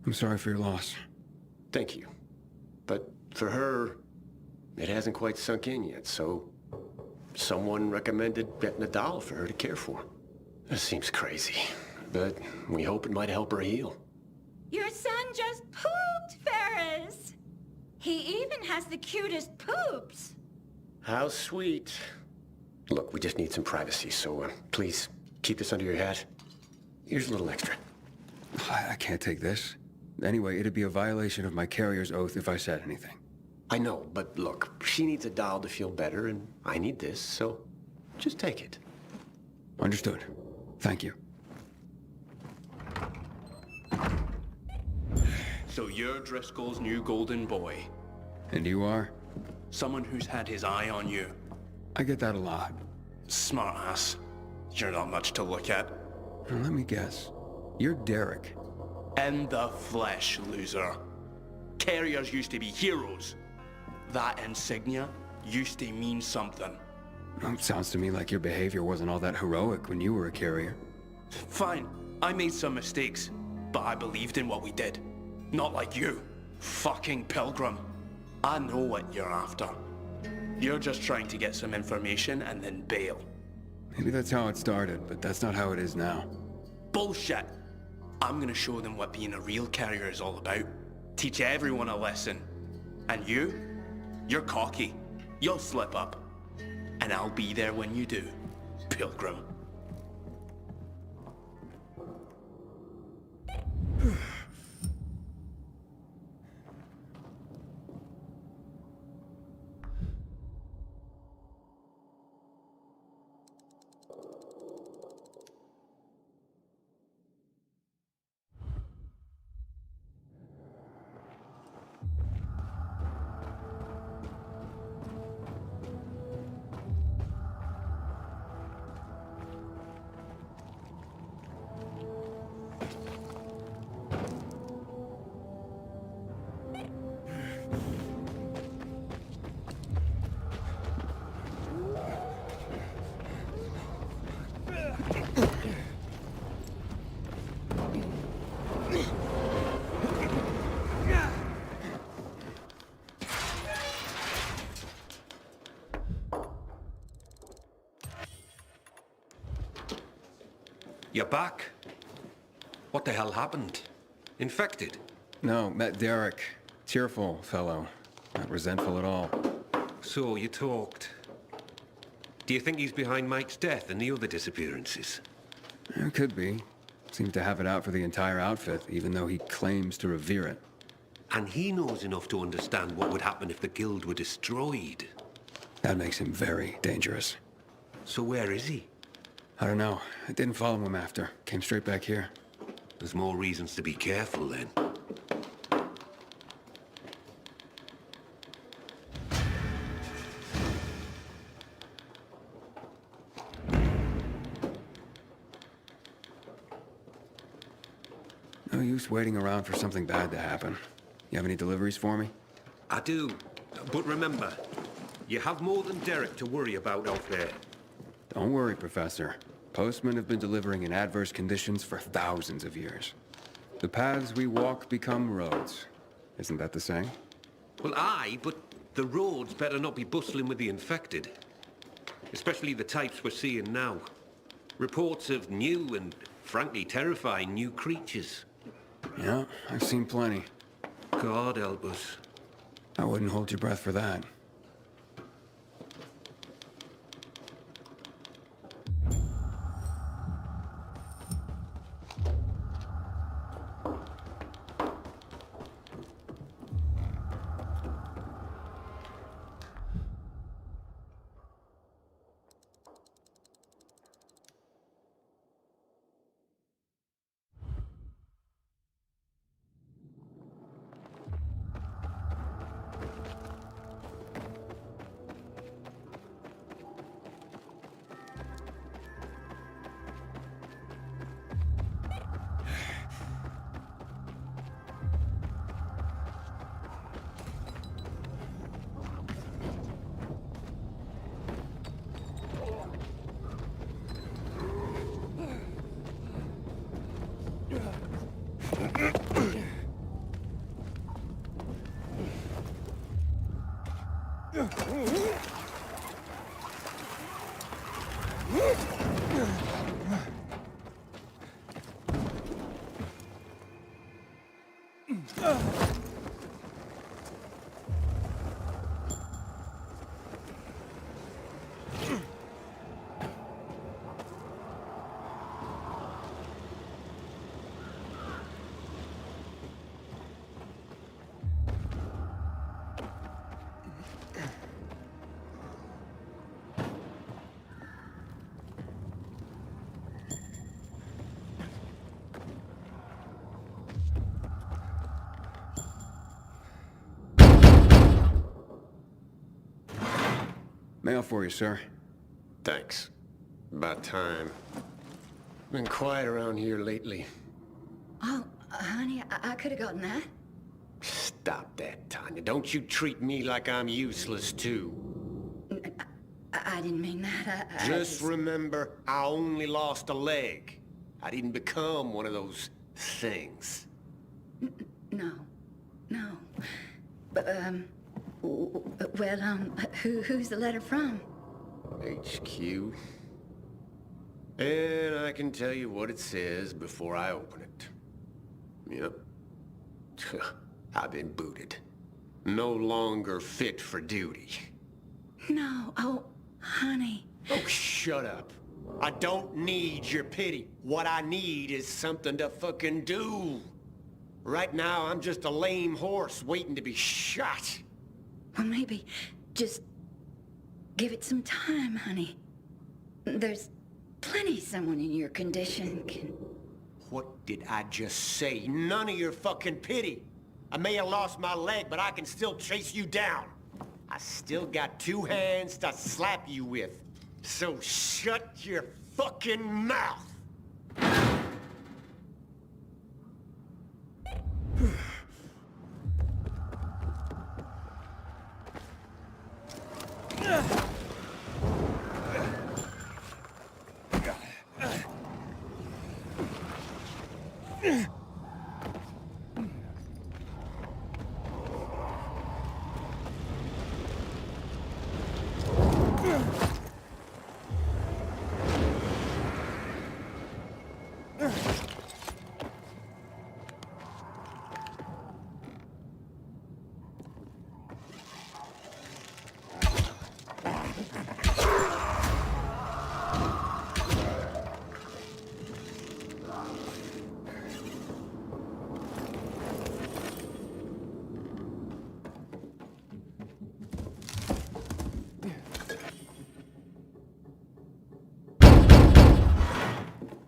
I'm sorry for your loss. Thank you. But for her, it hasn't quite sunk in yet, so someone recommended getting a doll for her to care for. This seems crazy, but we hope it might help her heal. Your son just pooped, Ferris! He even has the cutest poops. How sweet. Look, we just need some privacy, so please keep this under your hat. Here's a little extra. I can't take this. Anyway, it'd be a violation of my carrier's oath if I said anything. I know, but look, she needs a doll to feel better, and I need this, so just take it. Understood. Thank you. So you're Driscoll's new golden boy. And you are? Someone who's had his eye on you. I get that a lot. Smart ass. You're not much to look at. Now, let me guess. You're Derek. In the flesh, loser. Carriers used to be heroes. That insignia used to mean something. Sounds to me like your behavior wasn't all that heroic when you were a carrier. Fine, I made some mistakes, but I believed in what we did. Not like you, fucking pilgrim. I know what you're after. You're just trying to get some information and then bail. Maybe that's how it started, but that's not how it is now. Bullshit. I'm gonna show them what being a real carrier is all about. Teach everyone a lesson. And you're cocky. You'll slip up. And I'll be there when you do, pilgrim. You're back? What the hell happened? Infected? No, met Derek. Cheerful fellow. Not resentful at all. So you talked. Do you think he's behind Mike's death and the other disappearances? Could be. Seems to have it out for the entire outfit, even though he claims to revere it. And he knows enough to understand what would happen if the guild were destroyed. That makes him very dangerous. So where is he? I don't know. I didn't follow him after. Came straight back here. There's more reasons to be careful then. No use waiting around for something bad to happen. You have any deliveries for me? I do. But remember, you have more than Derek to worry about out there. Don't worry, Professor. Postmen have been delivering in adverse conditions for thousands of years. The paths we walk become roads. Isn't that the saying? Well, aye, but The roads better not be bustling with the infected. Especially the types we're seeing now. Reports of new and, frankly, terrifying new creatures. Yeah, I've seen plenty. God help us. I wouldn't hold your breath for that. Mail for you, sir. Thanks. About time. Been quiet around here lately. Oh, honey, I could have gotten that. Stop that, Tanya. Don't you treat me like I'm useless, too. I didn't mean that. Just remember, I only lost a leg. I didn't become one of those things. No. But, well, who's the letter from? HQ. And I can tell you what it says before I open it. Yep. I've been booted. No longer fit for duty. No. Oh, honey. Oh, shut up. I don't need your pity. What I need is something to fucking do. Right now, I'm just a lame horse waiting to be shot. Well, maybe just give it some time, honey. There's plenty someone in your condition can... What did I just say? None of your fucking pity. I may have lost my leg, but I can still chase you down. I still got 2 hands to slap you with. So shut your fucking mouth!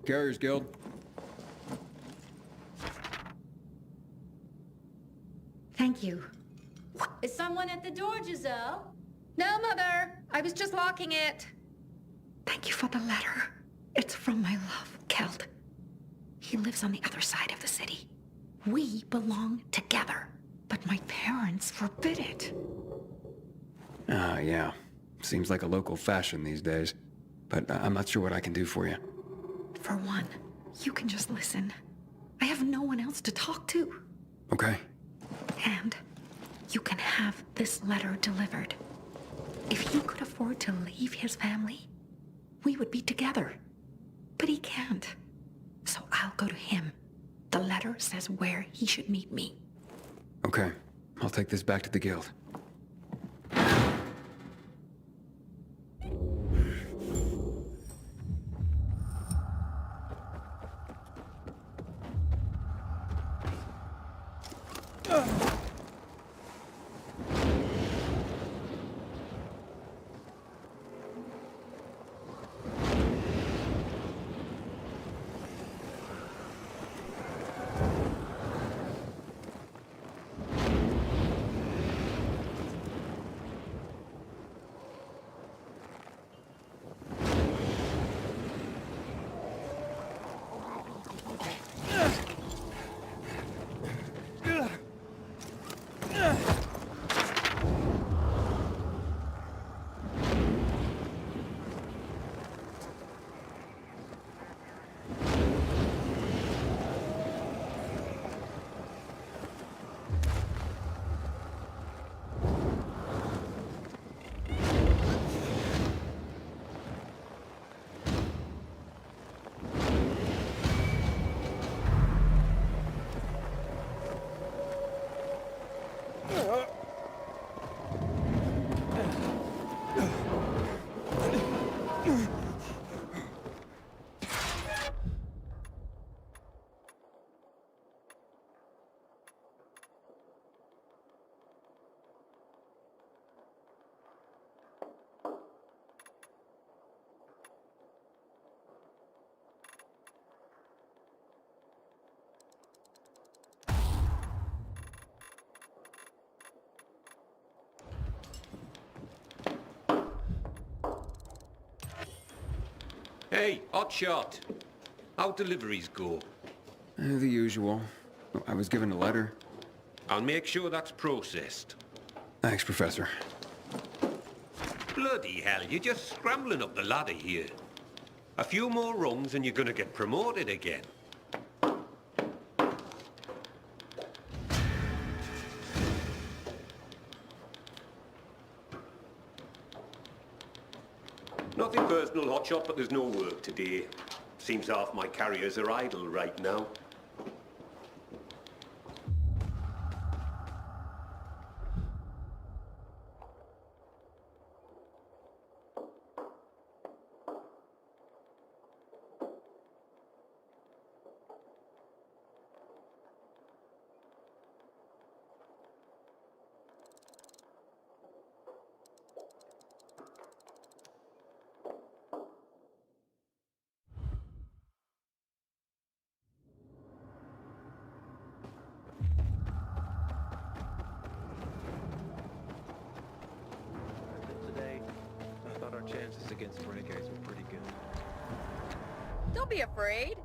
Carriers Guild. Thank you. Is someone at the door, Giselle? No, Mother. I was just locking it. Thank you for the letter. It's from my love, Keld. He lives on the other side of the city. We belong together, but my parents forbid it. Ah, yeah. Seems like a local fashion these days. But I'm not sure what I can do for you. For one, you can just listen. I have no one else to talk to. Okay. And you can have this letter delivered. If he could afford to leave his family, we would be together. But he can't. So I'll go to him. The letter says where he should meet me. Okay, I'll take this back to the guild. Hey, hotshot. How deliveries go? The usual. I was given a letter. I'll make sure that's processed. Thanks, Professor. Bloody hell, you're just scrambling up the ladder here. A few more rungs and you're gonna get promoted again. Nothing personal, hotshot, but there's no work today. Seems half my carriers are idle right now. Today, I thought our chances against renegades were pretty good. Don't be afraid.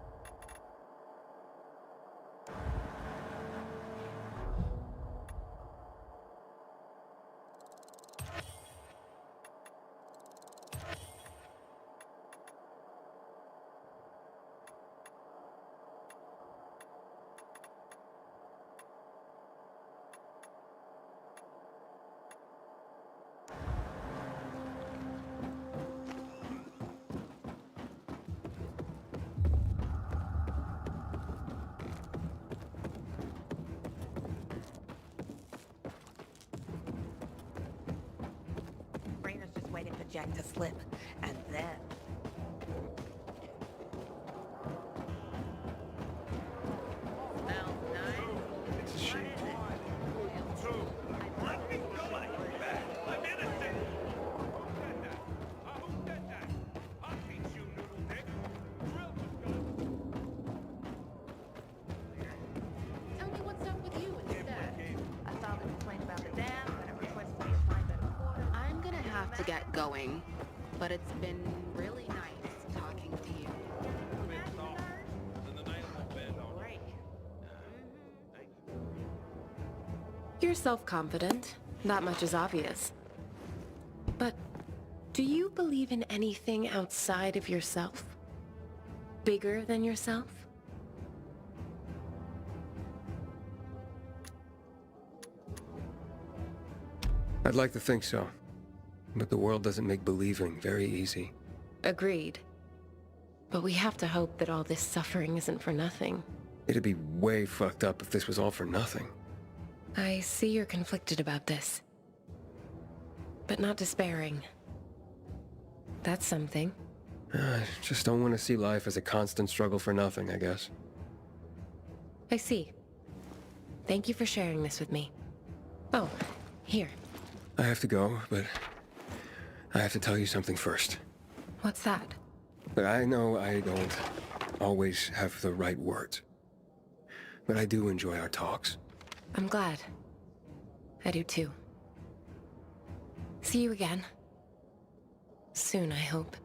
Rainer's just waiting for Jack to slip, and then... It's a shame. Tell me what's up with you instead. I filed a complaint about the dam, and I requested you to find better quarters. I'm gonna have to get going, but it's been really nice talking to you. You're self-confident. That much is obvious. But do you believe in anything outside of yourself? Bigger than yourself? I'd like to think so. But the world doesn't make believing very easy. Agreed. But we have to hope that all this suffering isn't for nothing. It'd be way fucked up if this was all for nothing. I see you're conflicted about this. But not despairing. That's something. I just don't want to see life as a constant struggle for nothing, I guess. I see. Thank you for sharing this with me. Oh, here. I have to go, but I have to tell you something first. What's that? But I know I don't always have the right words. But I do enjoy our talks. I'm glad. I do too. See you again. Soon, I hope.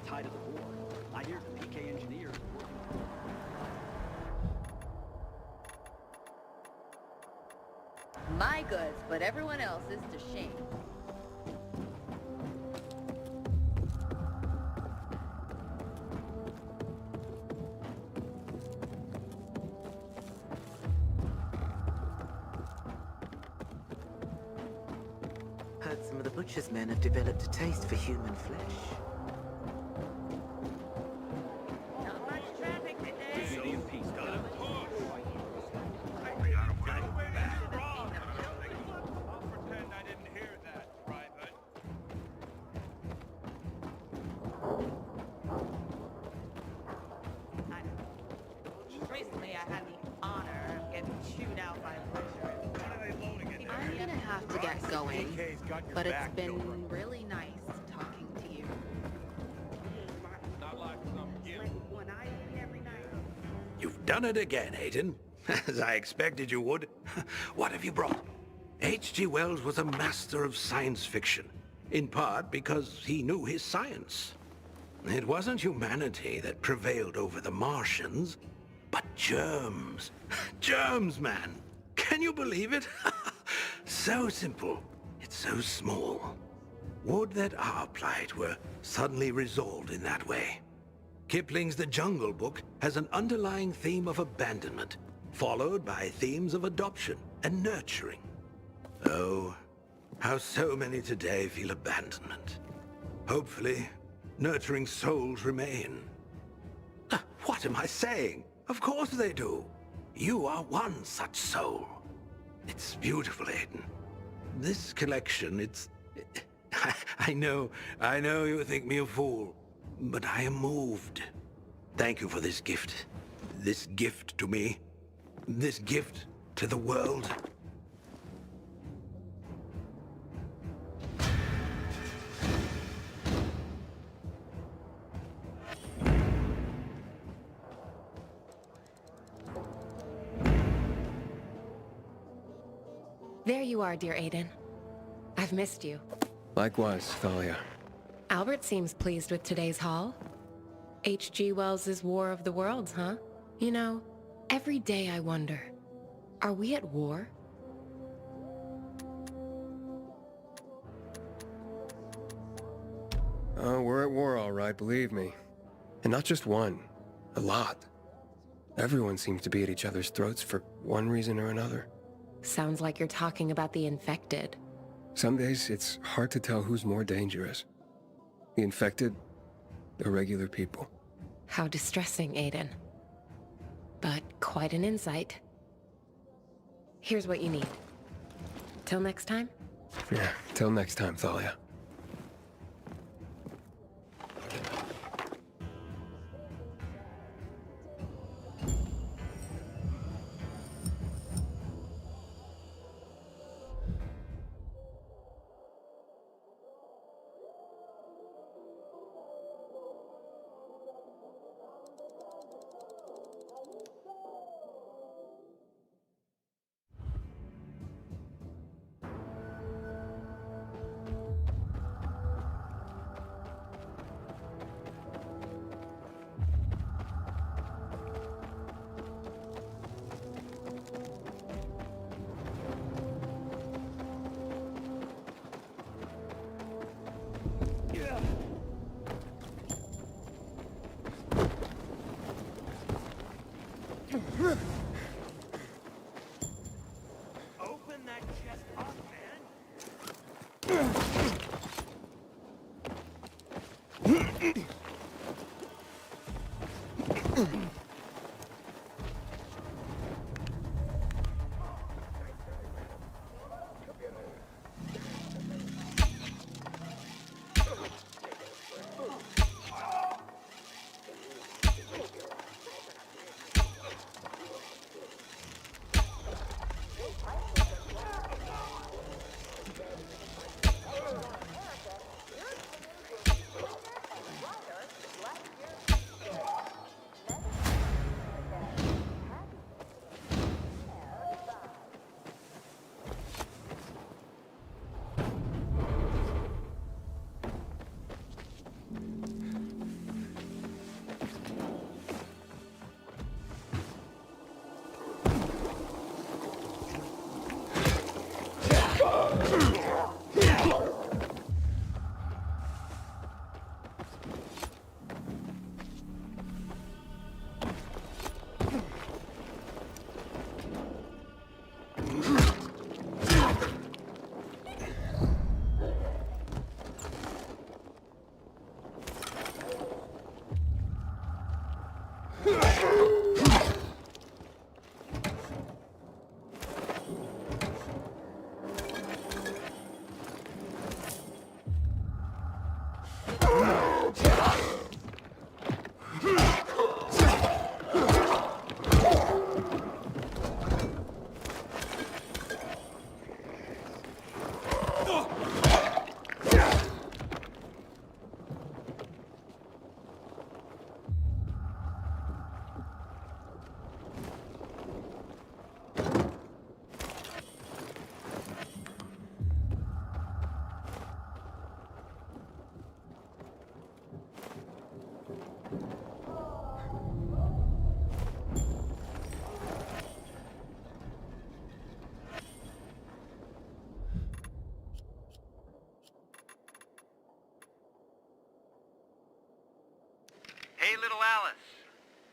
Tide of the war. I hear the PK engineers working. My goods, but everyone else is to shame. Heard some of the butcher's men have developed a taste for human flesh. Recently, I had the honor of getting chewed out by a butcher. I'm gonna have to get going, but it's been really nice talking to you. You've done it again, Aiden. As I expected you would. What have you brought? H.G. Wells was a master of science fiction, in part because he knew his science. It wasn't humanity that prevailed over the Martians, but germs. Germs, man. Can you believe it? So simple, it's so small. Would that our plight were suddenly resolved in that way. Kipling's The Jungle Book has an underlying theme of abandonment, followed by themes of adoption and nurturing. Oh, how so many today feel abandonment. Hopefully, nurturing souls remain. What am I saying? Of course they do. You are one such soul. It's beautiful, Aiden. This collection, I know you think me a fool, but I am moved. Thank you for this gift. This gift to me. This gift to the world. There you are, dear Aiden. I've missed you. Likewise, Thalia. Albert seems pleased with today's haul. H.G. Wells' War of the Worlds, huh? You know, every day I wonder, are we at war? Oh, we're at war all right, believe me. And not just one. A lot. Everyone seems to be at each other's throats for one reason or another. Sounds like you're talking about the infected. Some days, it's hard to tell who's more dangerous. The infected, or regular people. How distressing, Aiden. But quite an insight. Here's what you need. Till next time? Yeah, till next time, Thalia. Open that chest up, man. Hey, little Alice.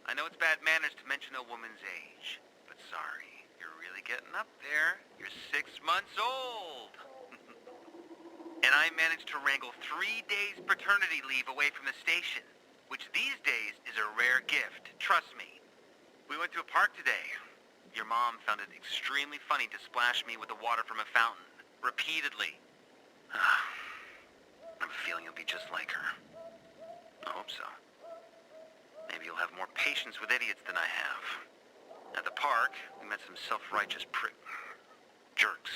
I know it's bad manners to mention a woman's age, but sorry, you're really getting up there. You're 6 months old. And I managed to wrangle 3 days paternity leave away from the station, which these days is a rare gift, trust me. We went to a park today. Your mom found it extremely funny to splash me with the water from a fountain, repeatedly. I have a feeling it'll be just like her. I hope so. Maybe you'll have more patience with idiots than I have. At the park, we met some self-righteous jerks.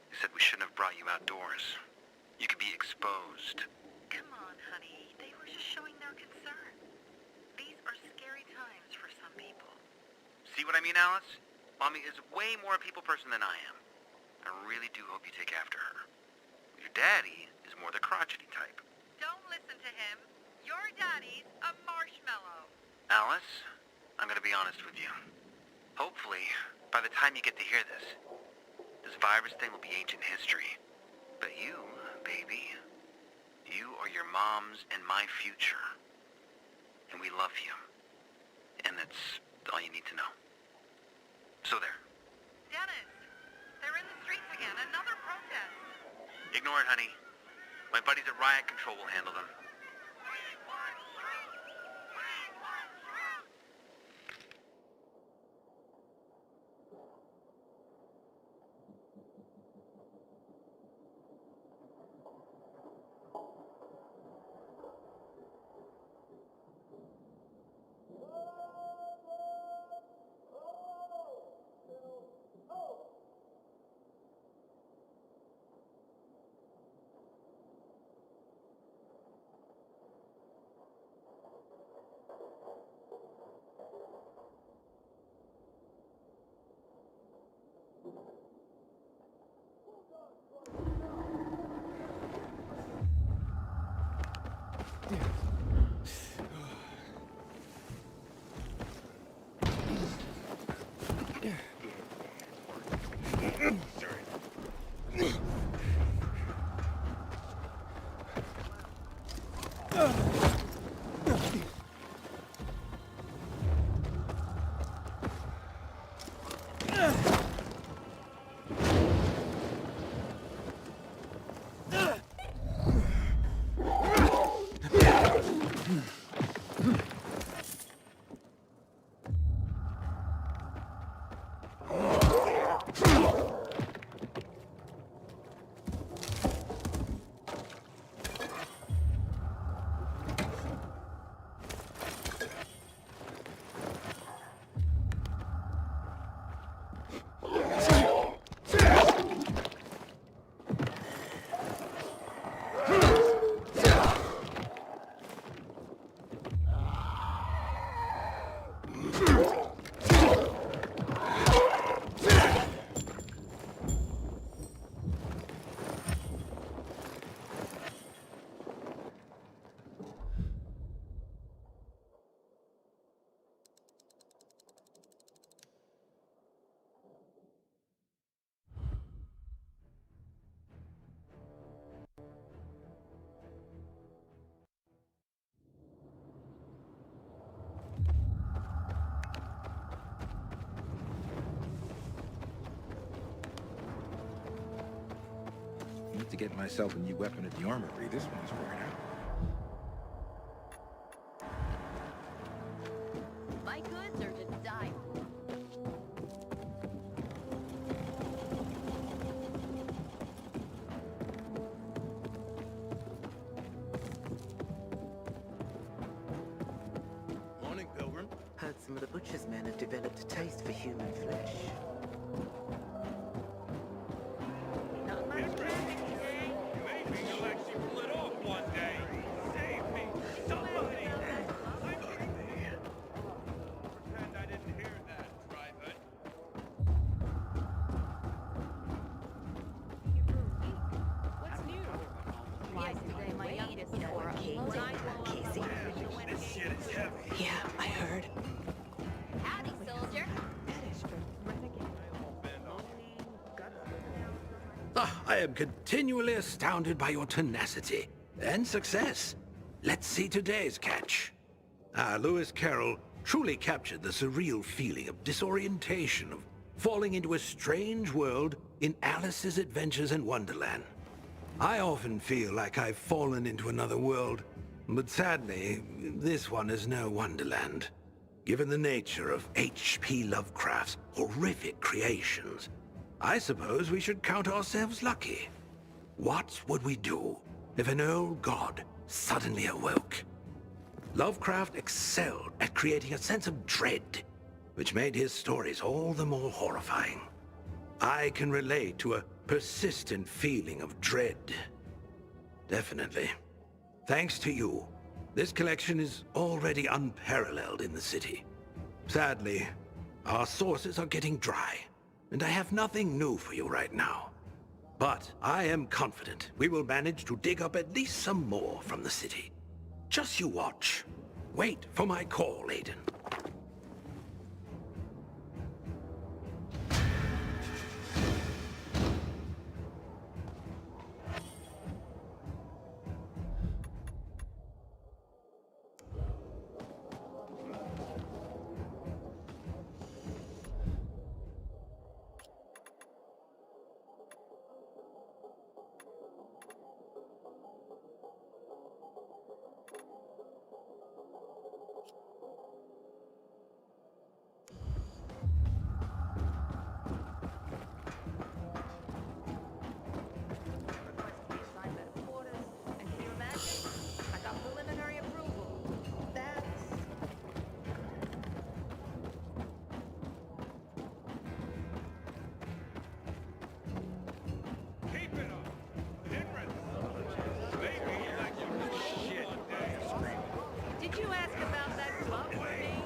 They said we shouldn't have brought you outdoors. You could be exposed. Come on, honey. They were just showing their concern. These are scary times for some people. See what I mean, Alice? Mommy is way more a people person than I am. I really do hope you take after her. Your daddy is more the crotchety type. Don't listen to him. Your daddy's a marshmallow. Alice, I'm gonna be honest with you. Hopefully, by the time you get to hear this virus thing will be ancient history. But you, baby, you are your mom's and my future. And we love you. And that's all you need to know. So there. Dennis, they're in the streets again. Another protest. Ignore it, honey. My buddies at Riot Control will handle them. To get myself a new weapon at the armory. This one's worn out. Buy goods or to die. Morning, Pilgrim. Heard some of the butcher's men have developed a taste for human flesh. Yeah, I heard. Howdy, soldier. I am continually astounded by your tenacity and success. Let's see today's catch. Lewis Carroll truly captured the surreal feeling of disorientation, of falling into a strange world in Alice's Adventures in Wonderland. I often feel like I've fallen into another world, but sadly, this one is no wonderland. Given the nature of H.P. Lovecraft's horrific creations, I suppose we should count ourselves lucky. What would we do if an old god suddenly awoke? Lovecraft excelled at creating a sense of dread, which made his stories all the more horrifying. I can relate to a persistent feeling of dread. Definitely. Thanks to you, this collection is already unparalleled in the city. Sadly, our sources are getting dry, and I have nothing new for you right now. But I am confident we will manage to dig up at least some more from the city. Just you watch. Wait for my call, Aiden. Did you ask about that glove for me?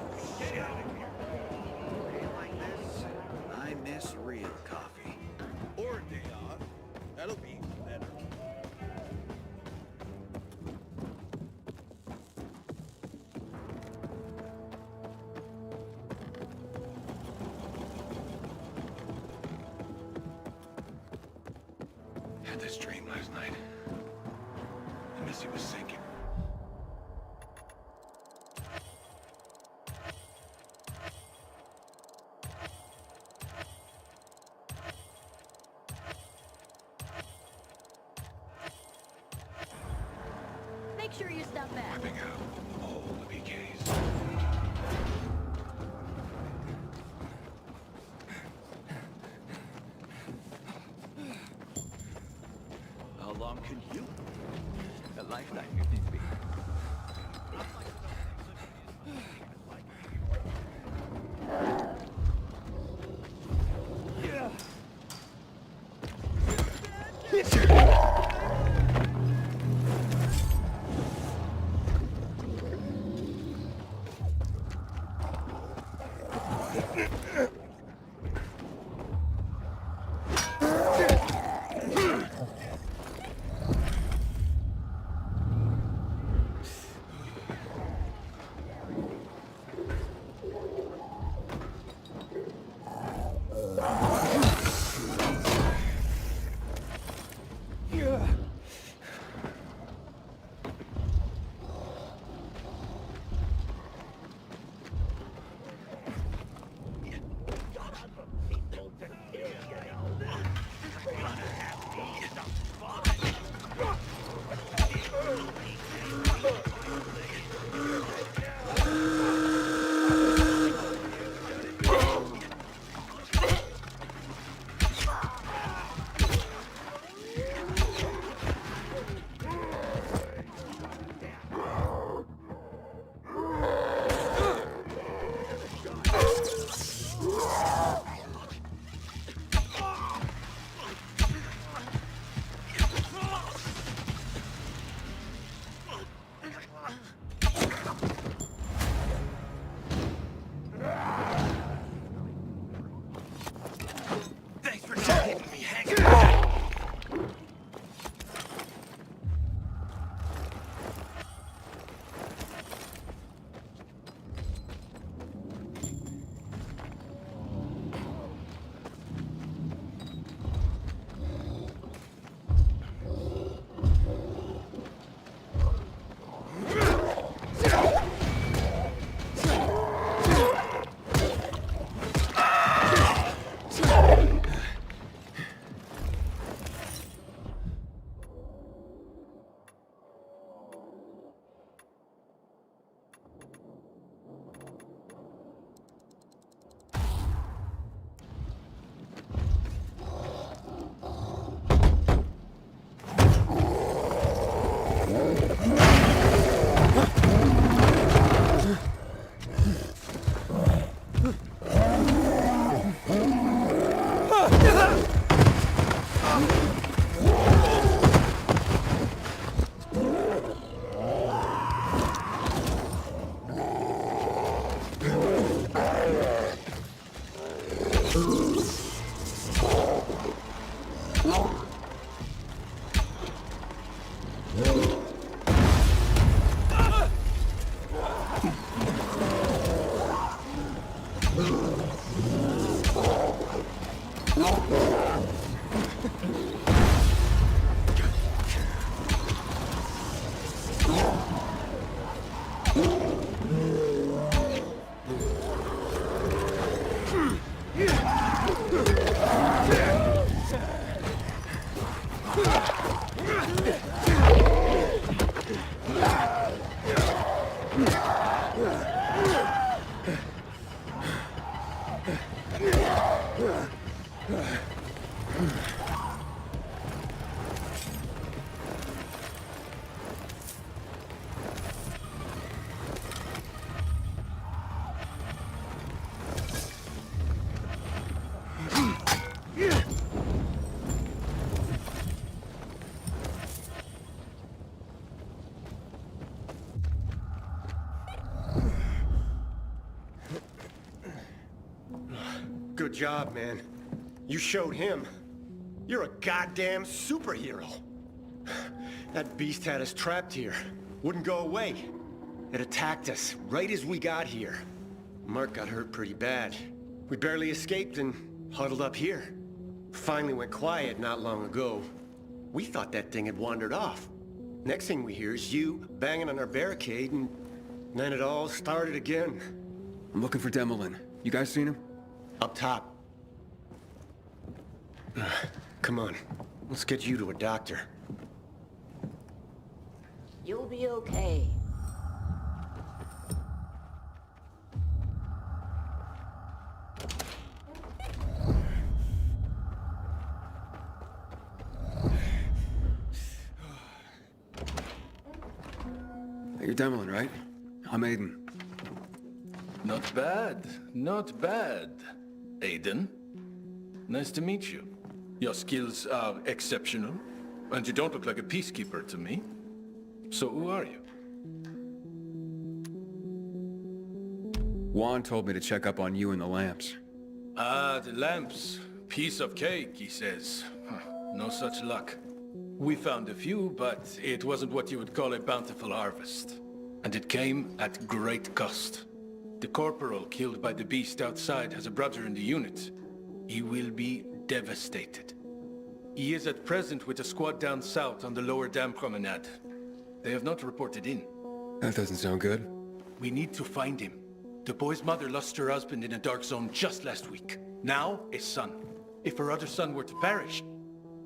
I miss real coffee. Or a day off. That'll be better. Had this dream last night. The Missy was sinking. Make sure you stop back. Whipping out all the PKs. How long can you? A lifetime, if need be. Good job, man. You showed him. You're a goddamn superhero. That beast had us trapped here. Wouldn't go away. It attacked us right as we got here. Mark got hurt pretty bad. We barely escaped and huddled up here. Finally went quiet not long ago. We thought that thing had wandered off. Next thing we hear is you banging on our barricade, and then it all started again. I'm looking for Demolin. You guys seen him? Up top. Come on. Let's get you to a doctor. You'll be okay. Hey, you're Demolin, right? I'm Aiden. Not bad, not bad. Aiden, nice to meet you. Your skills are exceptional, and you don't look like a peacekeeper to me. So who are you? Juan told me to check up on you and the lamps. Ah, the lamps. Piece of cake, he says. No such luck. We found a few, but it wasn't what you would call a bountiful harvest. And it came at great cost. The corporal killed by the beast outside has a brother in the unit. He will be devastated. He is at present with a squad down south on the lower dam promenade. They have not reported in. That doesn't sound good. We need to find him. The boy's mother lost her husband in a dark zone just last week. Now, a son. If her other son were to perish,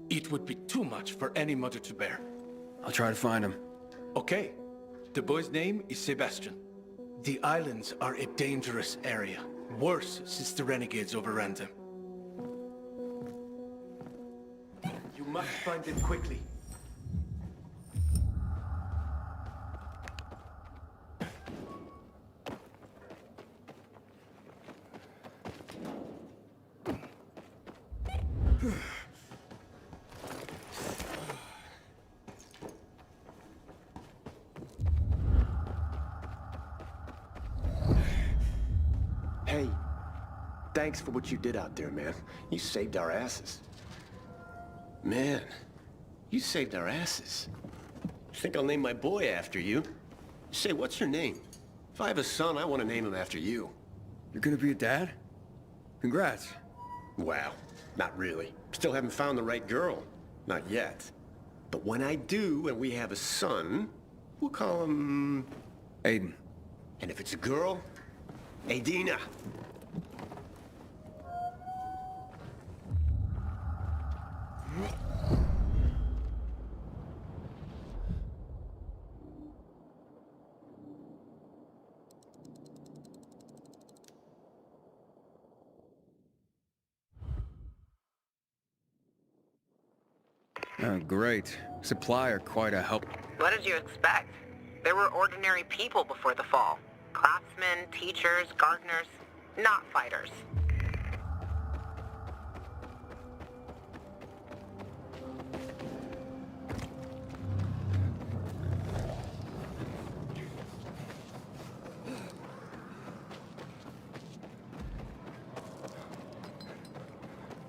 it would be too much for any mother to bear. I'll try to find him. Okay. The boy's name is Sebastian. The islands are a dangerous area. Worse since the renegades overran them. You must find them quickly. Hey, thanks for what you did out there, man. You saved our asses. Man, you saved our asses. I think I'll name my boy after you. Say, what's your name? If I have a son, I want to name him after you. You're gonna be a dad? Congrats. Wow, not really. Still haven't found the right girl. Not yet. But when I do, and we have a son, we'll call him... Aiden. And if it's a girl, Aidina. Oh, great. Supply are quite a help. What did you expect? There were ordinary people before the fall. Craftsmen, teachers, gardeners, not fighters.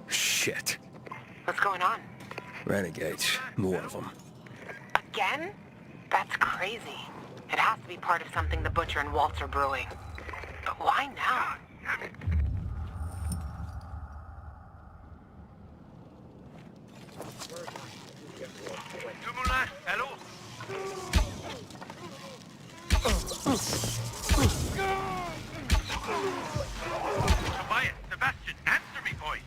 Shit. What's going on? Renegades. More of them. Again? That's crazy. It has to be part of something the Butcher and Waltz are brewing. But why now? Tobias, Sebastian, answer me, boys!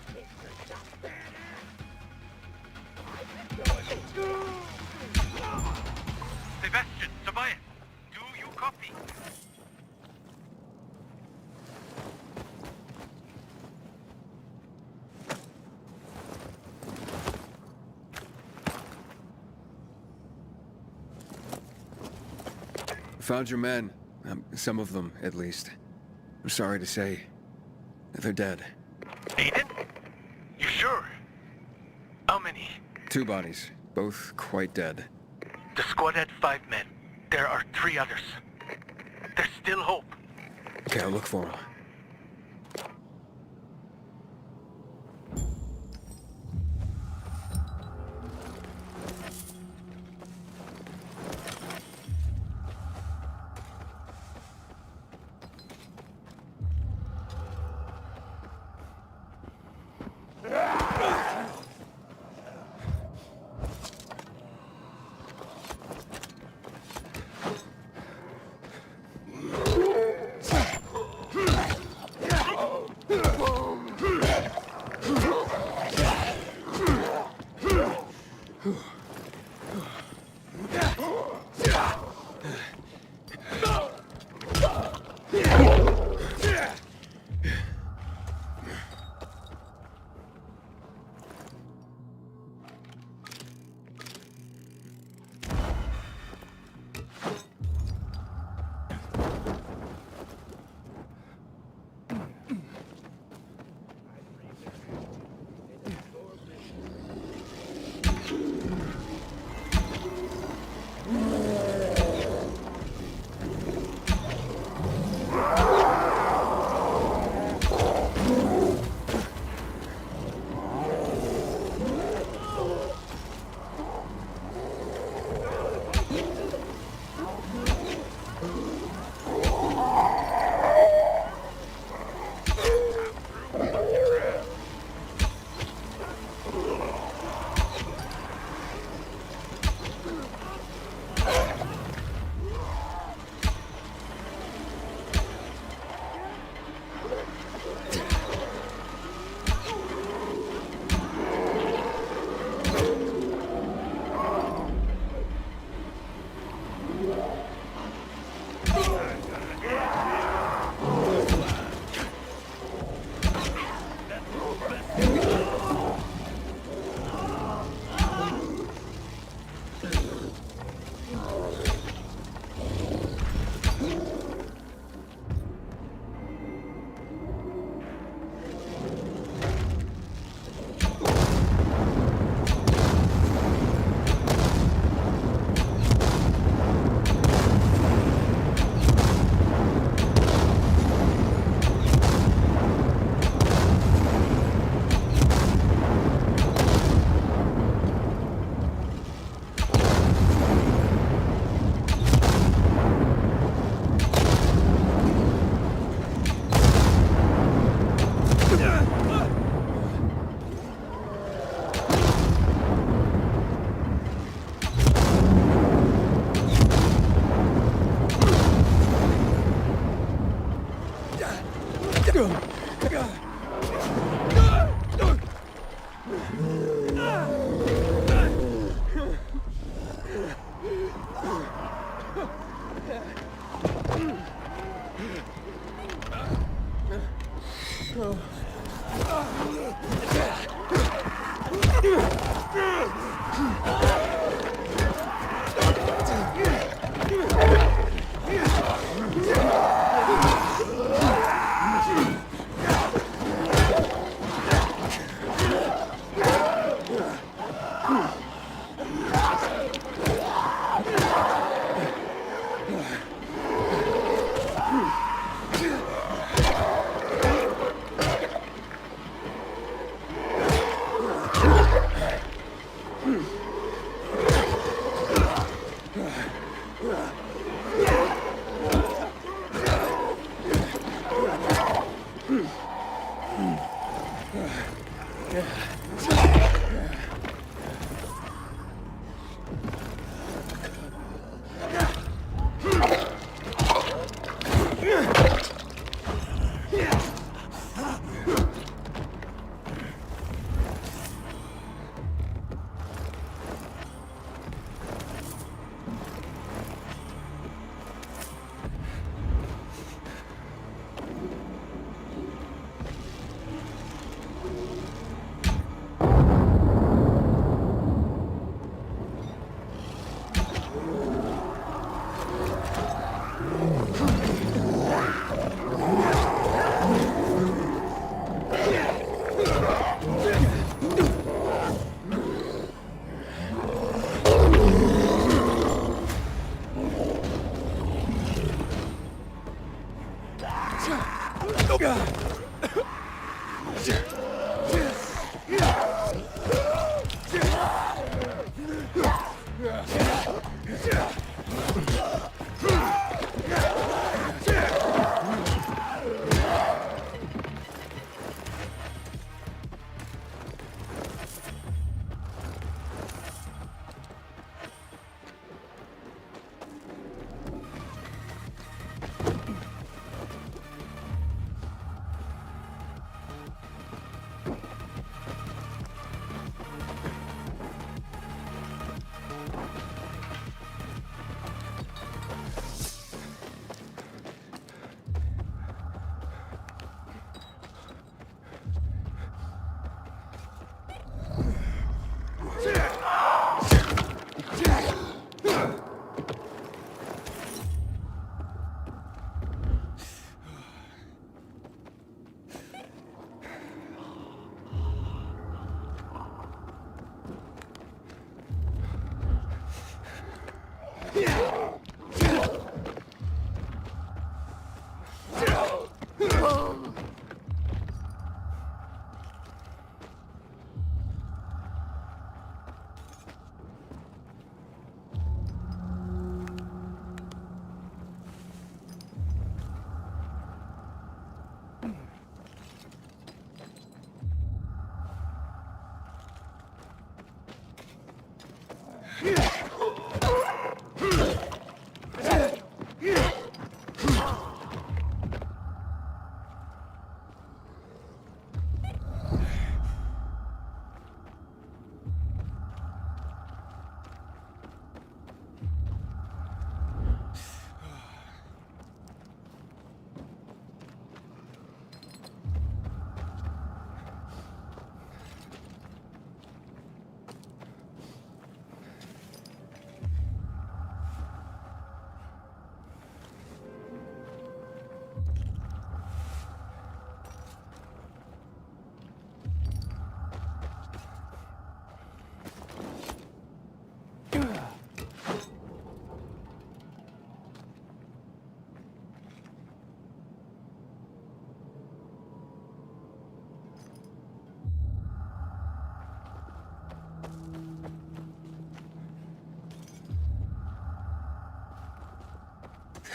Sebastian, Tobias, do you copy? Found your men. Some of them, at least. I'm sorry to say, they're dead. Aiden? You sure? How many? 2 bodies, both quite dead. The squad had 5 men. There are 3 others. There's still hope. Okay, I'll look for them.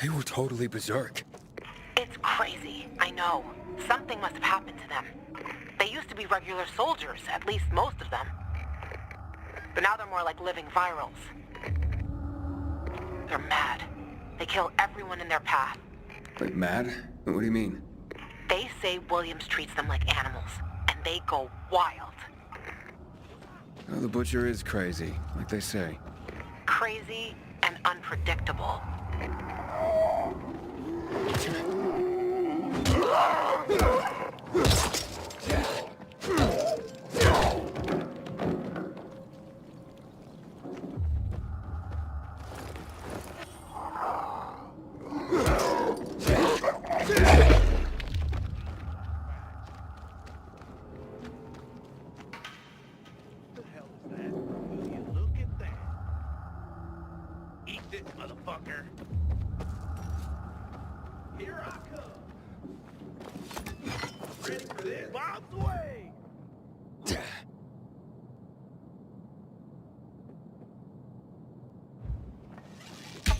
They were totally berserk. It's crazy, I know. Something must have happened to them. They used to be regular soldiers, at least most of them. But now they're more like living virals. They're mad. They kill everyone in their path. Like mad? What do you mean? They say Williams treats them like animals, and they go wild. Oh, the Butcher is crazy, like they say. Crazy and unpredictable. Motherfucker. Here I come. Ready for this? Bob's way.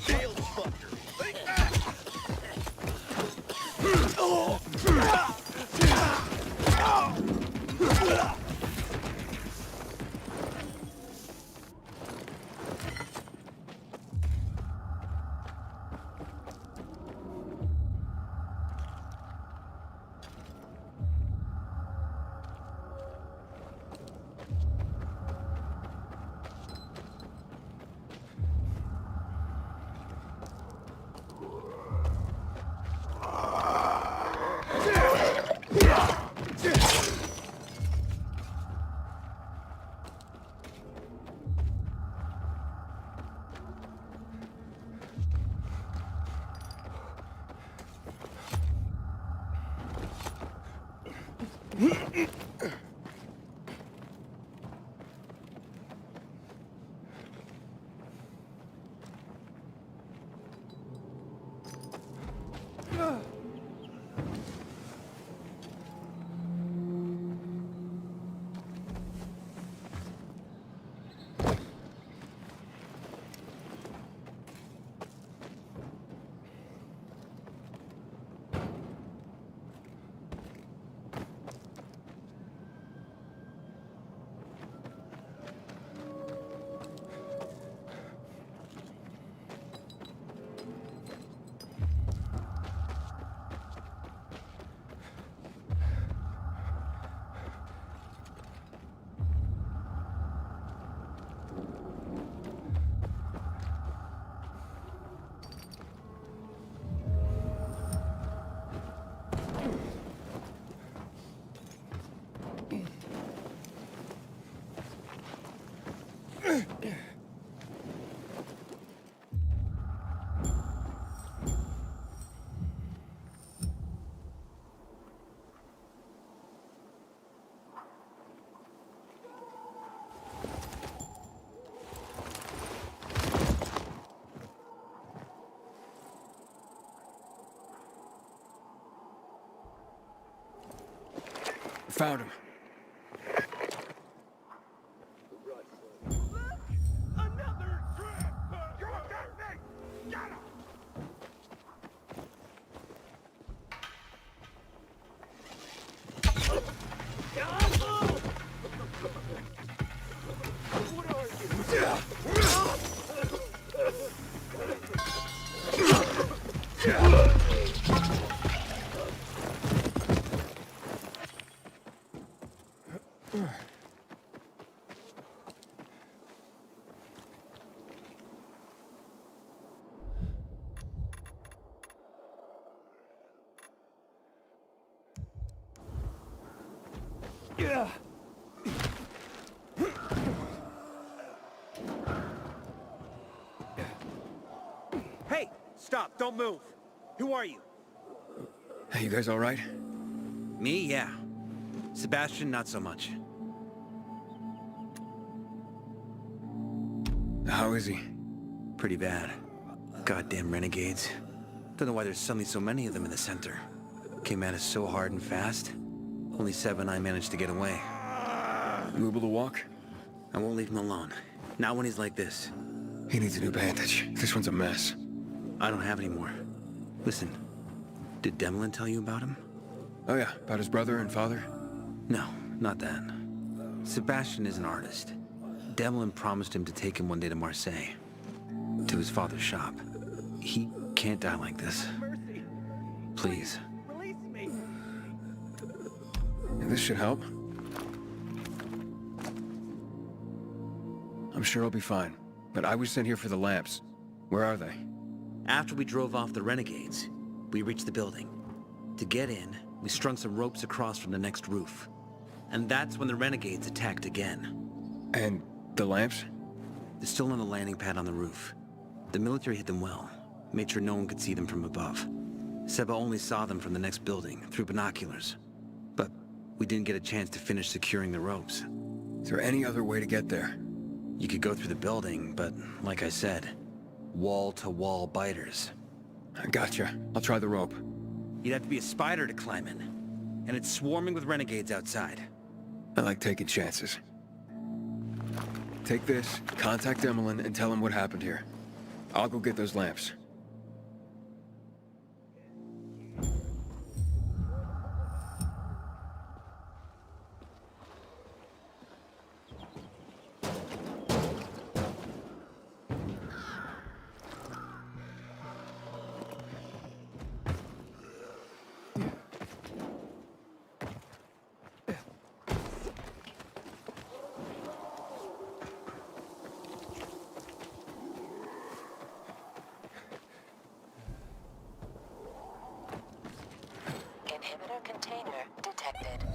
Jail fucker. Think back. Oh. Found him. Another trap! You're that thing! Get him! Hey, stop, don't move. Who are you? Hey, you guys all right? Me, yeah. Sebastian, not so much. How is he? Pretty bad. Goddamn renegades. Don't know why there's suddenly so many of them in the center. Came at us so hard and fast. Only 7 and I managed to get away. You able to walk? I won't leave him alone. Not when he's like this. He needs a new bandage. This one's a mess. I don't have any more. Listen, did Demlin tell you about him? Oh yeah, about his brother and father? No, not that. Sebastian is an artist. Demlin promised him to take him one day to Marseille. To his father's shop. He can't die like this. Mercy! Please. Release me! This should help. I'm sure I'll be fine. But I was sent here for the lamps. Where are they? After we drove off the renegades, we reached the building. To get in, we strung some ropes across from the next roof. And that's when the renegades attacked again. And the lamps? They're still on the landing pad on the roof. The military hid them well, made sure no one could see them from above. Seba only saw them from the next building, through binoculars. But we didn't get a chance to finish securing the ropes. Is there any other way to get there? You could go through the building, but like I said, wall-to-wall biters. I gotcha. I'll try the rope. You'd have to be a spider to climb in. And it's swarming with renegades outside. I like taking chances. Take this, contact Demlin, and tell him what happened here. I'll go get those lamps. Inhibitor container detected.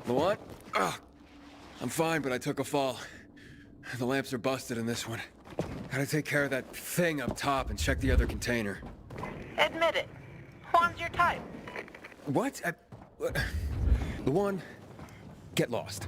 What? Ugh. I'm fine, but I took a fall. The lamps are busted in this one. Gotta take care of that thing up top and check the other container. Admit it. Juan's your type. What? The one... Get lost.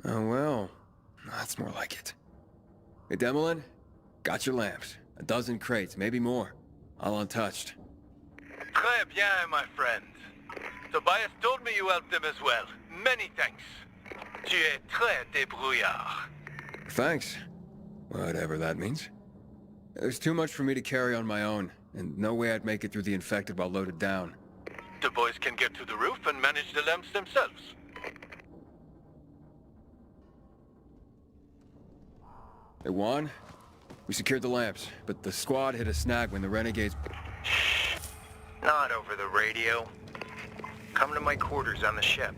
Oh, well. That's more like it. Hey, Demolin? Got your lamps. A dozen crates, maybe more. All untouched. Très bien, my friend. Tobias told me you helped him as well. Many thanks. Tu es très débrouillard. Thanks. Whatever that means. There's too much for me to carry on my own, and no way I'd make it through the infected while loaded down. The boys can get to the roof and manage the lamps themselves. Hey, Juan? We secured the lamps, but the squad hit a snag when the renegades... Shh. Not over the radio. Come to my quarters on the ship.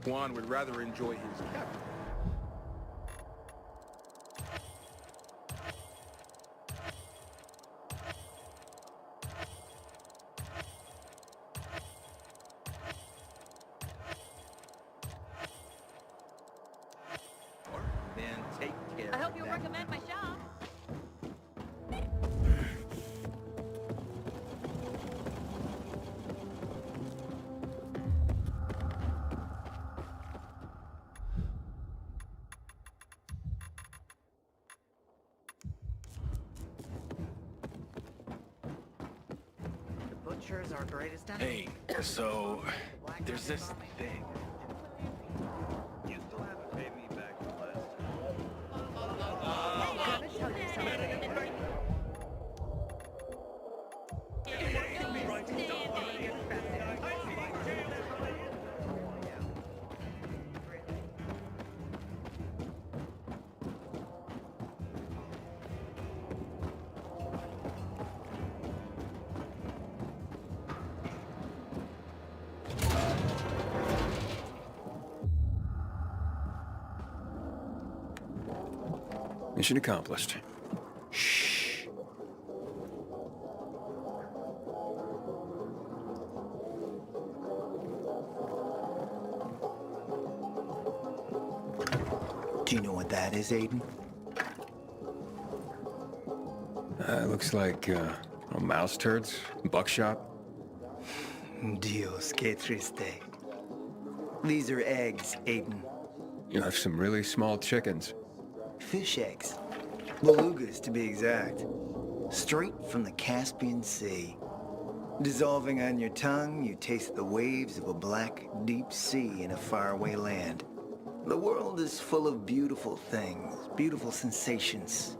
Juan would rather enjoy his captain. Then take care. I hope you'll recommend my shop. Nature's our greatest enemy. Hey, so there's this thing. You still haven't paid me back the last Mission accomplished. Shh. Do you know what that is, Aiden? Looks like, mouse turds, buckshot. Dios, que triste. These are eggs, Aiden. You have some really small chickens. Fish eggs. Belugas, to be exact. Straight from the Caspian Sea. Dissolving on your tongue, you taste the waves of a black, deep sea in a faraway land. The world is full of beautiful things, beautiful sensations.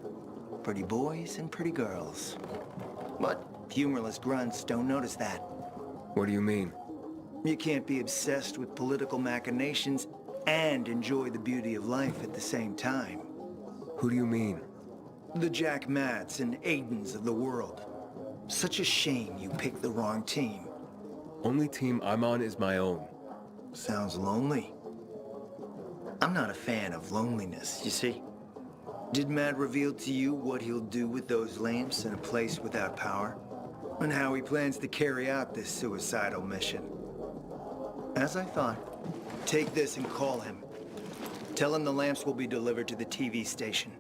Pretty boys and pretty girls. But humorless grunts don't notice that. What do you mean? You can't be obsessed with political machinations and enjoy the beauty of life at the same time. Who do you mean? The Jack Matts and Aidens of the world. Such a shame you picked the wrong team. Only team I'm on is my own. Sounds lonely. I'm not a fan of loneliness, you see. Did Matt reveal to you what he'll do with those lamps in a place without power? And how he plans to carry out this suicidal mission? As I thought, take this and call him. Tell him the lamps will be delivered to the TV station.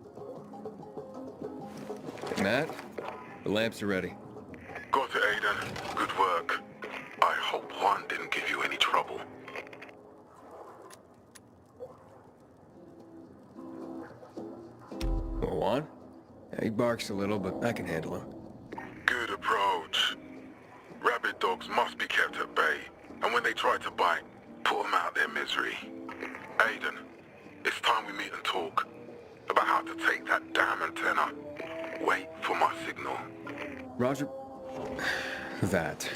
Matt, the lamps are ready. Got it, Aiden. Good work. I hope Juan didn't give you any trouble. Well, Juan? Yeah, he barks a little, but I can handle him. Good approach. Rabid dogs must be kept at bay, and when they try to bite, put them out their misery. Aiden, it's time we meet and talk about how to take that damn antenna. Wait for my signal. Roger. That.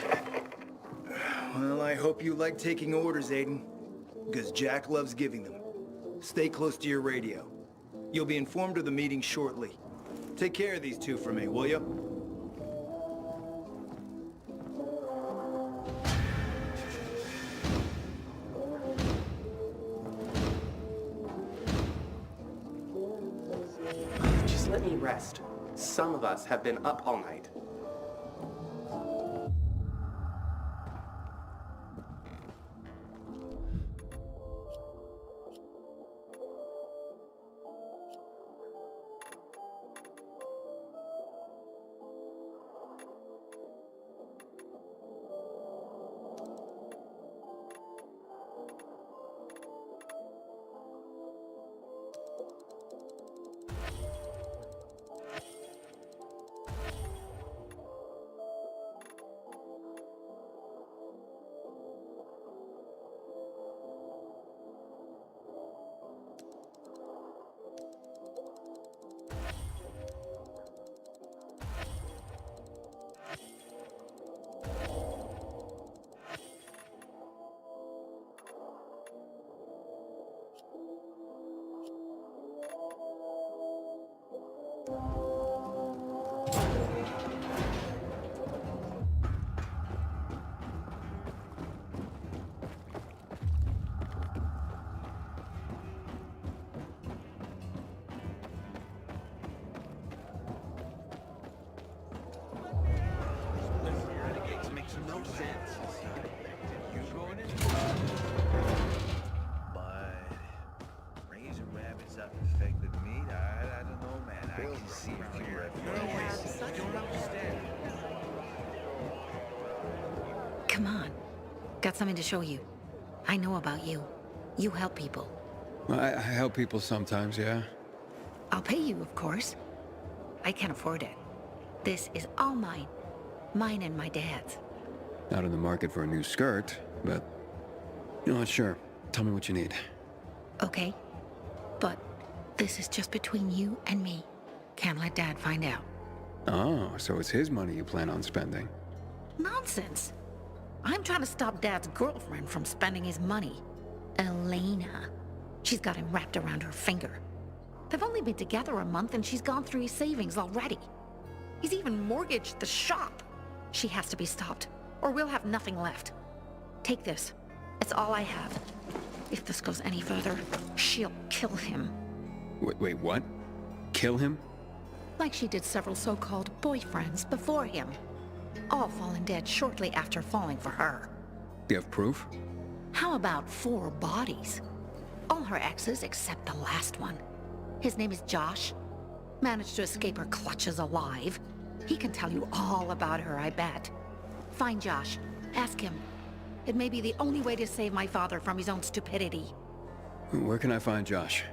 Well, I hope you like taking orders, Aiden. Because Jack loves giving them. Stay close to your radio. You'll be informed of the meeting shortly. Take care of these two for me, will you? Just let me rest. Some of us have been up all night. No sense. You going in? But raising rabbits up infected meat, I don't know, man. I can see a few refugees. I don't understand. Come on. Got something to show you. I know about you. You help people. I help people sometimes, yeah. I'll pay you, of course. I can't afford it. This is all mine. Mine and my dad's. Not in the market for a new skirt, but... You know what, sure. Tell me what you need. Okay. But this is just between you and me. Can't let Dad find out. Oh, so it's his money you plan on spending. Nonsense. I'm trying to stop Dad's girlfriend from spending his money. Elena. She's got him wrapped around her finger. They've only been together a month and she's gone through his savings already. He's even mortgaged the shop. She has to be stopped, or we'll have nothing left. Take this. It's all I have. If this goes any further, she'll kill him. Wait, what? Kill him? Like she did several so-called boyfriends before him. All fallen dead shortly after falling for her. Do you have proof? How about 4 bodies? All her exes except the last one. His name is Josh. Managed to escape her clutches alive. He can tell you all about her, I bet. Find Josh. Ask him. It may be the only way to save my father from his own stupidity. Where can I find Josh?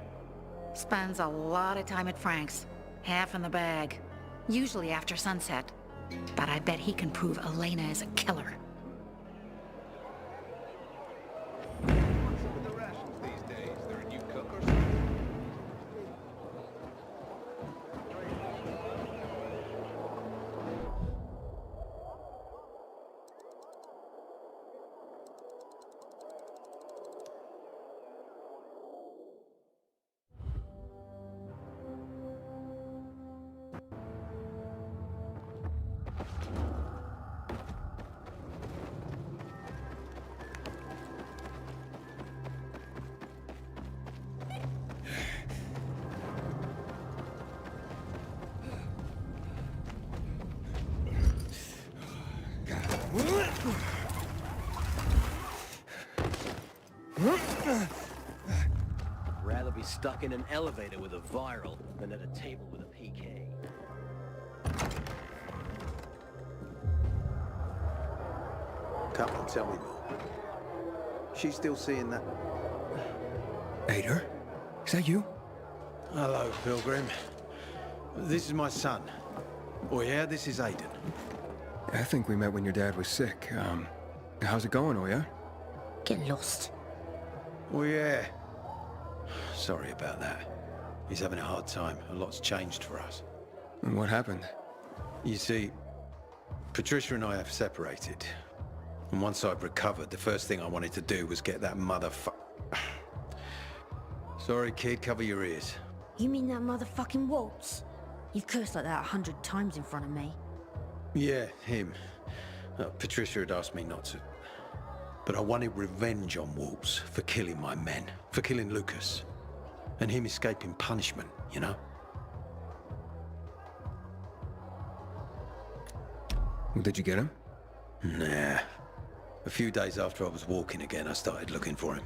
Spends a lot of time at Frank's. Half in the bag. Usually after sunset. But I bet he can prove Elena is a killer. What's with the rations these days? They're a new cook or something? Rather be stuck in an elevator with a viral than at a table with a PK. Come on, tell me more. She's still seeing that? Ader? Is that you? Hello, Pilgrim. This is my son. Oh yeah, this is Aiden. I think we met when your dad was sick. How's it going, Oya? Get lost. Oh yeah. Sorry about that. He's having a hard time. A lot's changed for us. And what happened? You see, Patricia and I have separated. And once I've recovered, the first thing I wanted to do was get that Sorry, kid, cover your ears. You mean that motherfucking Waltz? You've cursed like that 100 times in front of me. Yeah, him. Patricia had asked me not to. But I wanted revenge on Waltz for killing my men, for killing Lucas. And him escaping punishment, you know? Well, did you get him? Nah. A few days after I was walking again, I started looking for him.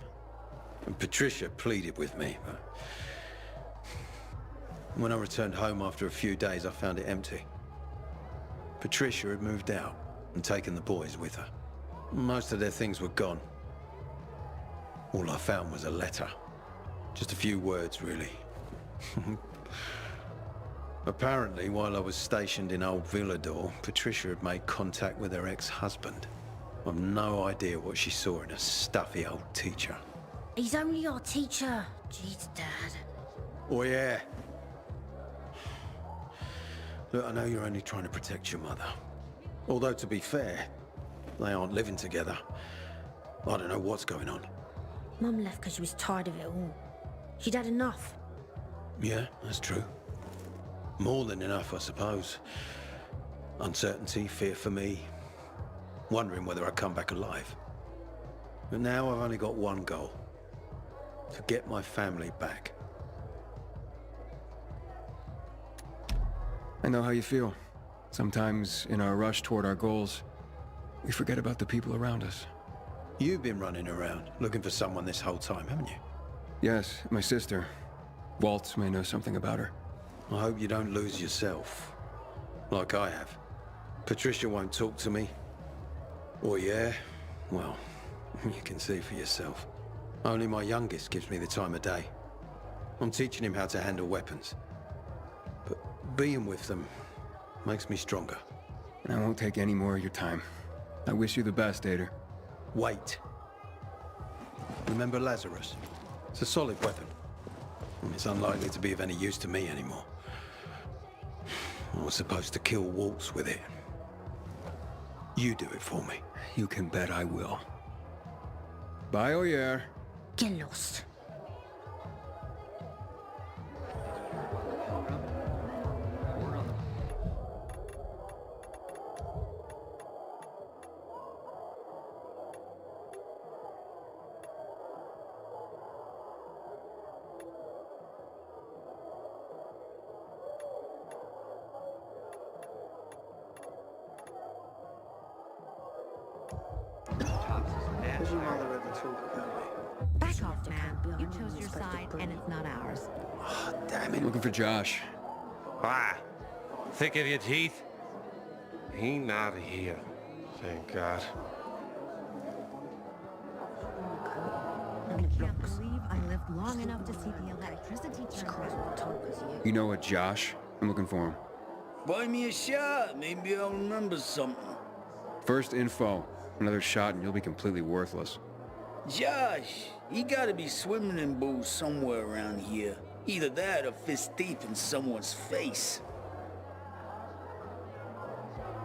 And Patricia pleaded with me, but... When I returned home after a few days, I found it empty. Patricia had moved out and taken the boys with her. Most of their things were gone. All I found was a letter. Just a few words, really. Apparently, while I was stationed in Old Villador, Patricia had made contact with her ex-husband. I've no idea what she saw in a stuffy old teacher. He's only our teacher. Jeez, Dad. Oh, yeah. Look, I know you're only trying to protect your mother. Although, to be fair, they aren't living together. I don't know what's going on. Mum left because she was tired of it all. She'd had enough. Yeah, that's true. More than enough, I suppose. Uncertainty, fear for me. Wondering whether I'd come back alive. But now I've only got one goal. To get my family back. I know how you feel. Sometimes, in our rush toward our goals, we forget about the people around us. You've been running around, looking for someone this whole time, haven't you? Yes, my sister. Waltz may know something about her. I hope you don't lose yourself. Like I have. Patricia won't talk to me. Or yeah, well, you can see for yourself. Only my youngest gives me the time of day. I'm teaching him how to handle weapons. But being with them makes me stronger. I won't take any more of your time. I wish you the best, Ader. Wait. Remember Lazarus? It's a solid weapon. And it's unlikely to be of any use to me anymore. I was supposed to kill Waltz with it. You do it for me. You can bet I will. Bye, Oyer. Get lost. Back off, man. You chose your side, and it's not ours. Oh, damn it. Looking for Josh. Ah, thick of your teeth? He not here. Thank God. I can't believe I lived long enough to see the electricity turn on. You know what, Josh? I'm looking for him. Buy me a shot. Maybe I'll remember something. First info. Another shot and you'll be completely worthless. Josh, he gotta be swimming in booze somewhere around here. Either that or fist deep in someone's face.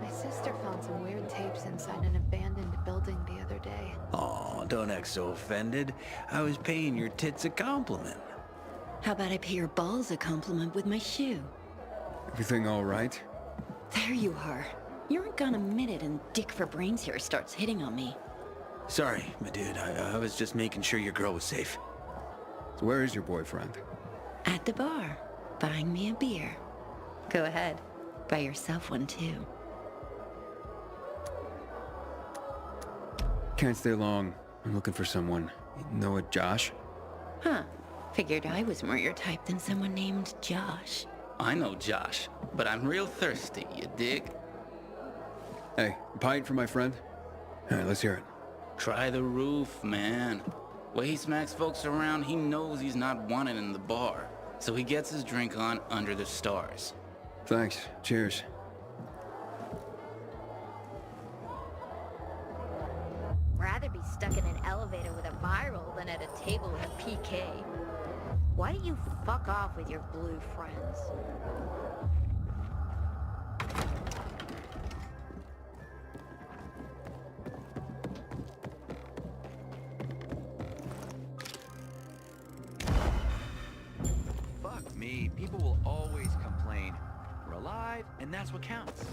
My sister found some weird tapes inside an abandoned building the other day. Oh, don't act so offended. I was paying your tits a compliment. How about I pay your balls a compliment with my shoe? Everything all right? There you are. You aren't gone a minute and Dick for Brains here starts hitting on me. Sorry, my dude. I was just making sure your girl was safe. So where is your boyfriend? At the bar, buying me a beer. Go ahead, buy yourself one too. Can't stay long. I'm looking for someone. You know a Josh? Huh. Figured I was more your type than someone named Josh. I know Josh, but I'm real thirsty, you dig? Hey, a pint for my friend? All right, let's hear it. Try the roof, man. Way he smacks folks around, he knows he's not wanted in the bar. So he gets his drink on under the stars. Thanks. Cheers. Rather be stuck in an elevator with a viral than at a table with a PK. Why don't you fuck off with your blue friends? Fuck me. People will always complain. We're alive, and that's what counts.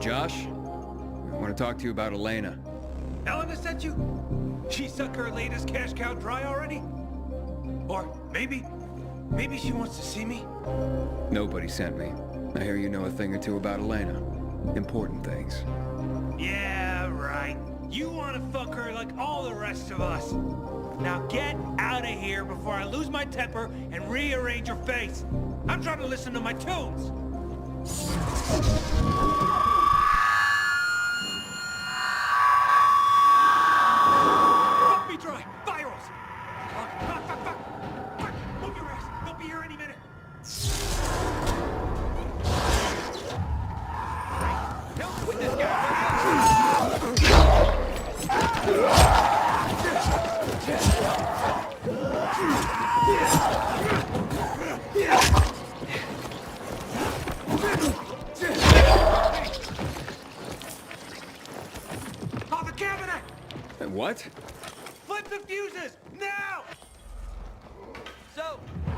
Josh? I want to talk to you about Elena. Elena sent you? She sucked her latest cash cow dry already? Or maybe she wants to see me? Nobody sent me. I hear you know a thing or two about Elena. Important things. Yeah, right. You want to fuck her like all the rest of us. Now get out of here before I lose my temper and rearrange your face. I'm trying to listen to my tunes. Fuck me dry. Virals. Fuck. Move your ass. They'll be here any minute. Help with this guy. What? Flip the fuses! Now! So, you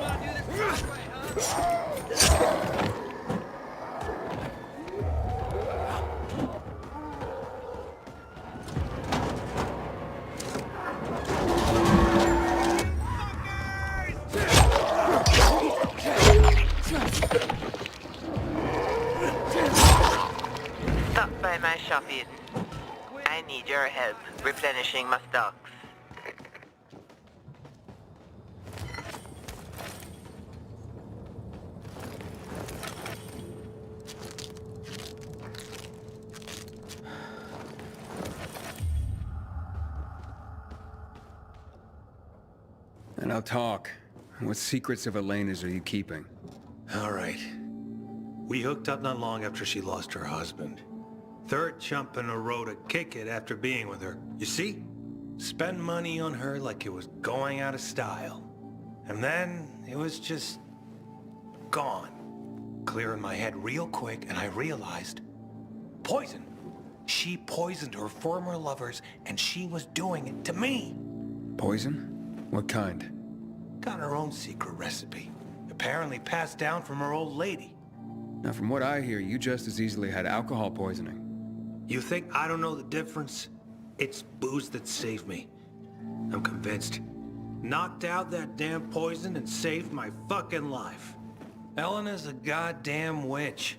wanna do this the right way, huh? Stop by my shop, Eden. I need your help replenishing my stocks. And now talk. What secrets of Elena's are you keeping? All right. We hooked up not long after she lost her husband. Third chump in a row to kick it after being with her. You see? Spend money on her like it was going out of style. And then it was just gone. Clear in my head real quick, and I realized poison. She poisoned her former lovers, and she was doing it to me. Poison? What kind? Got her own secret recipe. Apparently passed down from her old lady. Now, from what I hear, you just as easily had alcohol poisoning. You think I don't know the difference? It's booze that saved me. I'm convinced. Knocked out that damn poison and saved my fucking life. Elena's a goddamn witch.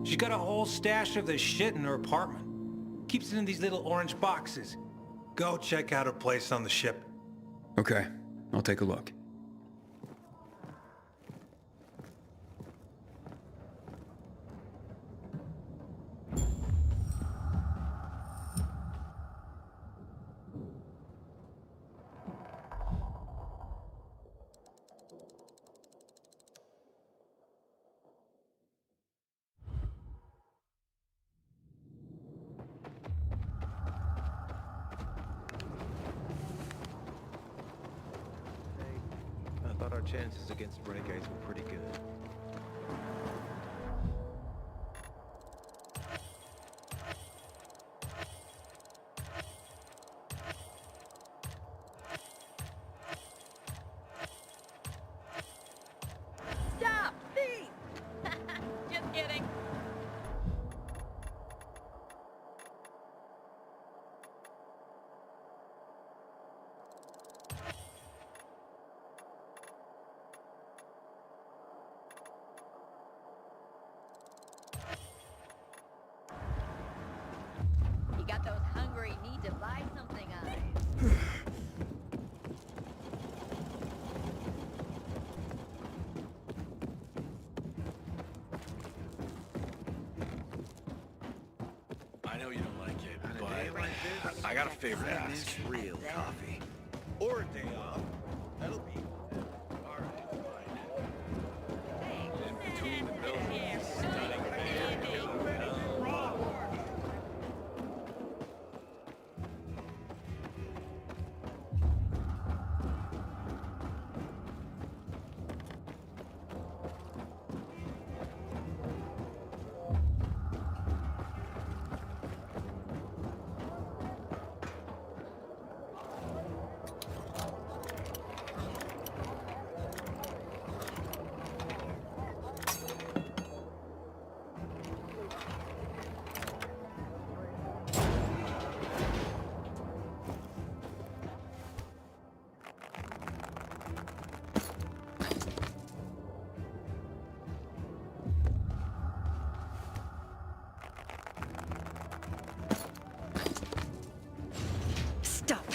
She's got a whole stash of this shit in her apartment. Keeps it in these little orange boxes. Go check out her place on the ship. Okay, I'll take a look. I thought our chances against renegades were pretty good. Stop! Thief! Just kidding. You got those hungry, need to buy something eyes. I know you don't like it, but I got a favor to ask. Real coffee. Or a day off. That'll be. Alright, fine. In between the buildings, stunning man. Stop.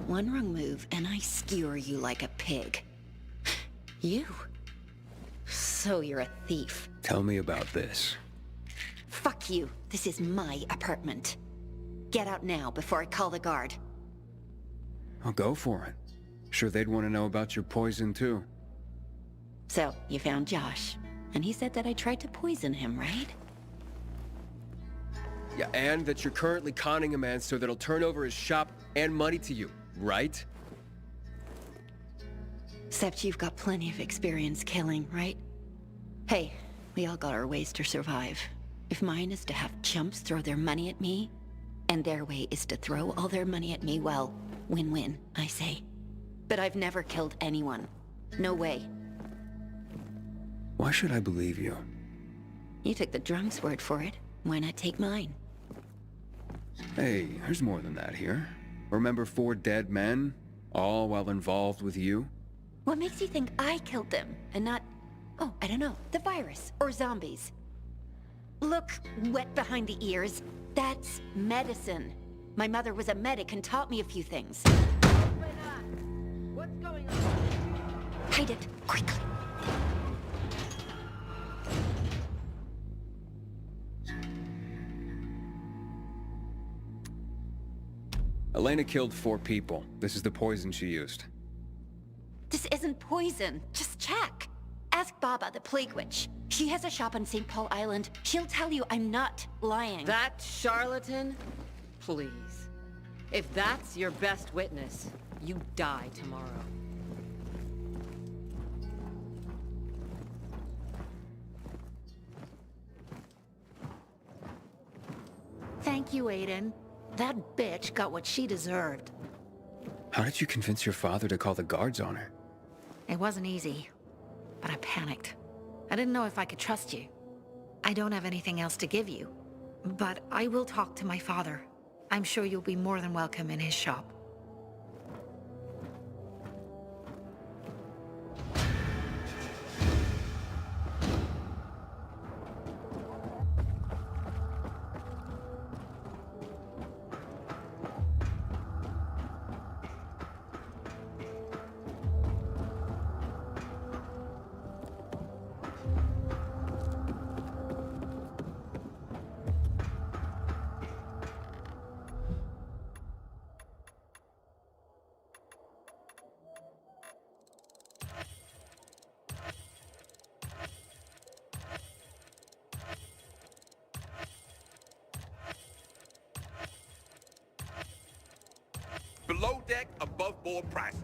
One wrong move and I skewer you like a pig. You? So you're a thief. Tell me about this. Fuck you. This is my apartment. Get out now before I call the guard. I'll go for it. Sure they'd want to know about your poison too. So, you found Josh, and he said that I tried to poison him, right? Yeah, and that you're currently conning a man so that he'll turn over his shop and money to you, right? Except you've got plenty of experience killing, right? Hey, we all got our ways to survive. If mine is to have chumps throw their money at me, And their way is to throw all their money at me. Well, win-win, I say. But I've never killed anyone. No way. Why should I believe you? You took the drunk's word for it. Why not take mine? Hey, there's more than that here. Remember 4 dead men? All while involved with you? What makes you think I killed them, and not, oh, I don't know, the virus, or zombies? Look, wet behind the ears, that's medicine. My mother was a medic and taught me a few things. What's going on? Hide it, quickly. Elena killed 4 people. This is the poison she used. This isn't poison. Just check. Ask Baba, the Plague Witch. She has a shop on St. Paul Island. She'll tell you I'm not lying. That charlatan? Please. If that's your best witness, you die tomorrow. Thank you, Aiden. That bitch got what she deserved. How did you convince your father to call the guards on her? It wasn't easy, but I panicked. I didn't know if I could trust you. I don't have anything else to give you, but I will talk to my father. I'm sure you'll be more than welcome in his shop. Below deck, above board prices.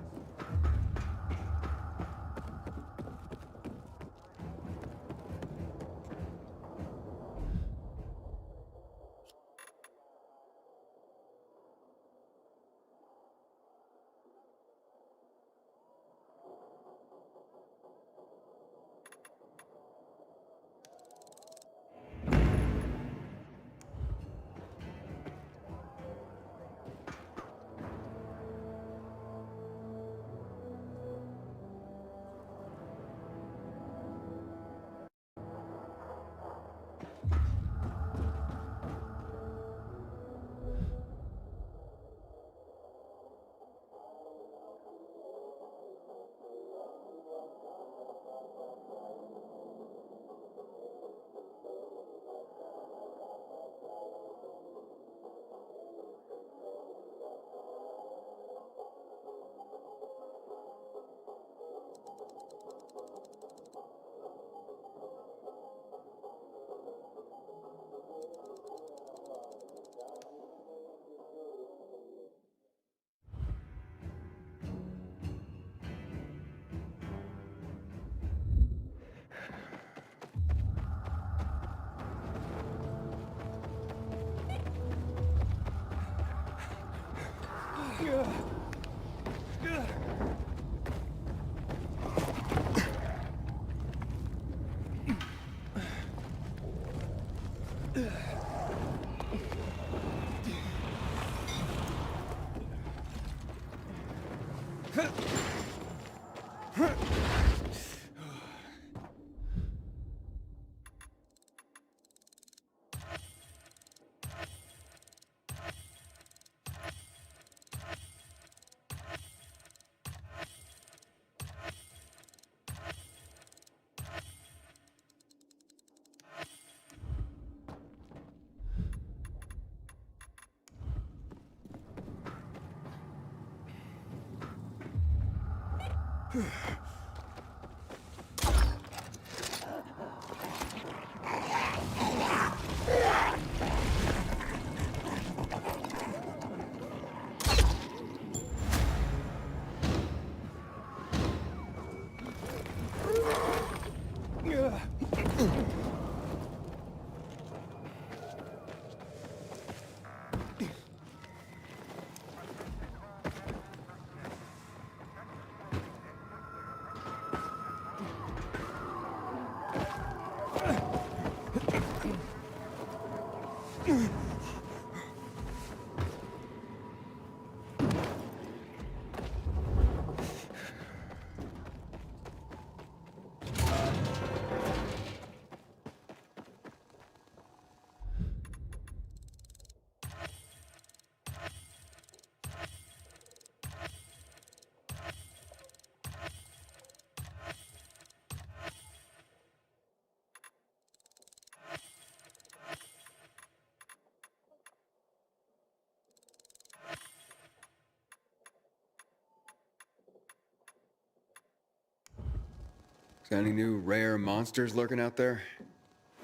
Got any new rare monsters lurking out there?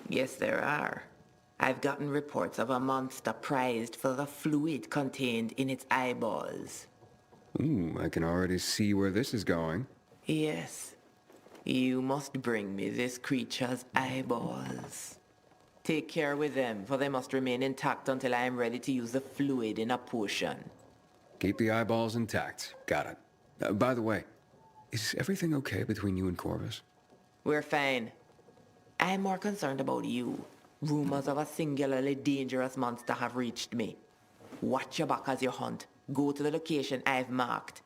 Yes, there are. I've gotten reports of a monster prized for the fluid contained in its eyeballs. Ooh, I can already see where this is going. Yes. You must bring me this creature's eyeballs. Take care with them, for they must remain intact until I am ready to use the fluid in a potion. Keep the eyeballs intact. Got it. By the way, is everything okay between you and Corvus? We're fine. I'm more concerned about you. Rumors of a singularly dangerous monster have reached me. Watch your back as you hunt. Go to the location I've marked.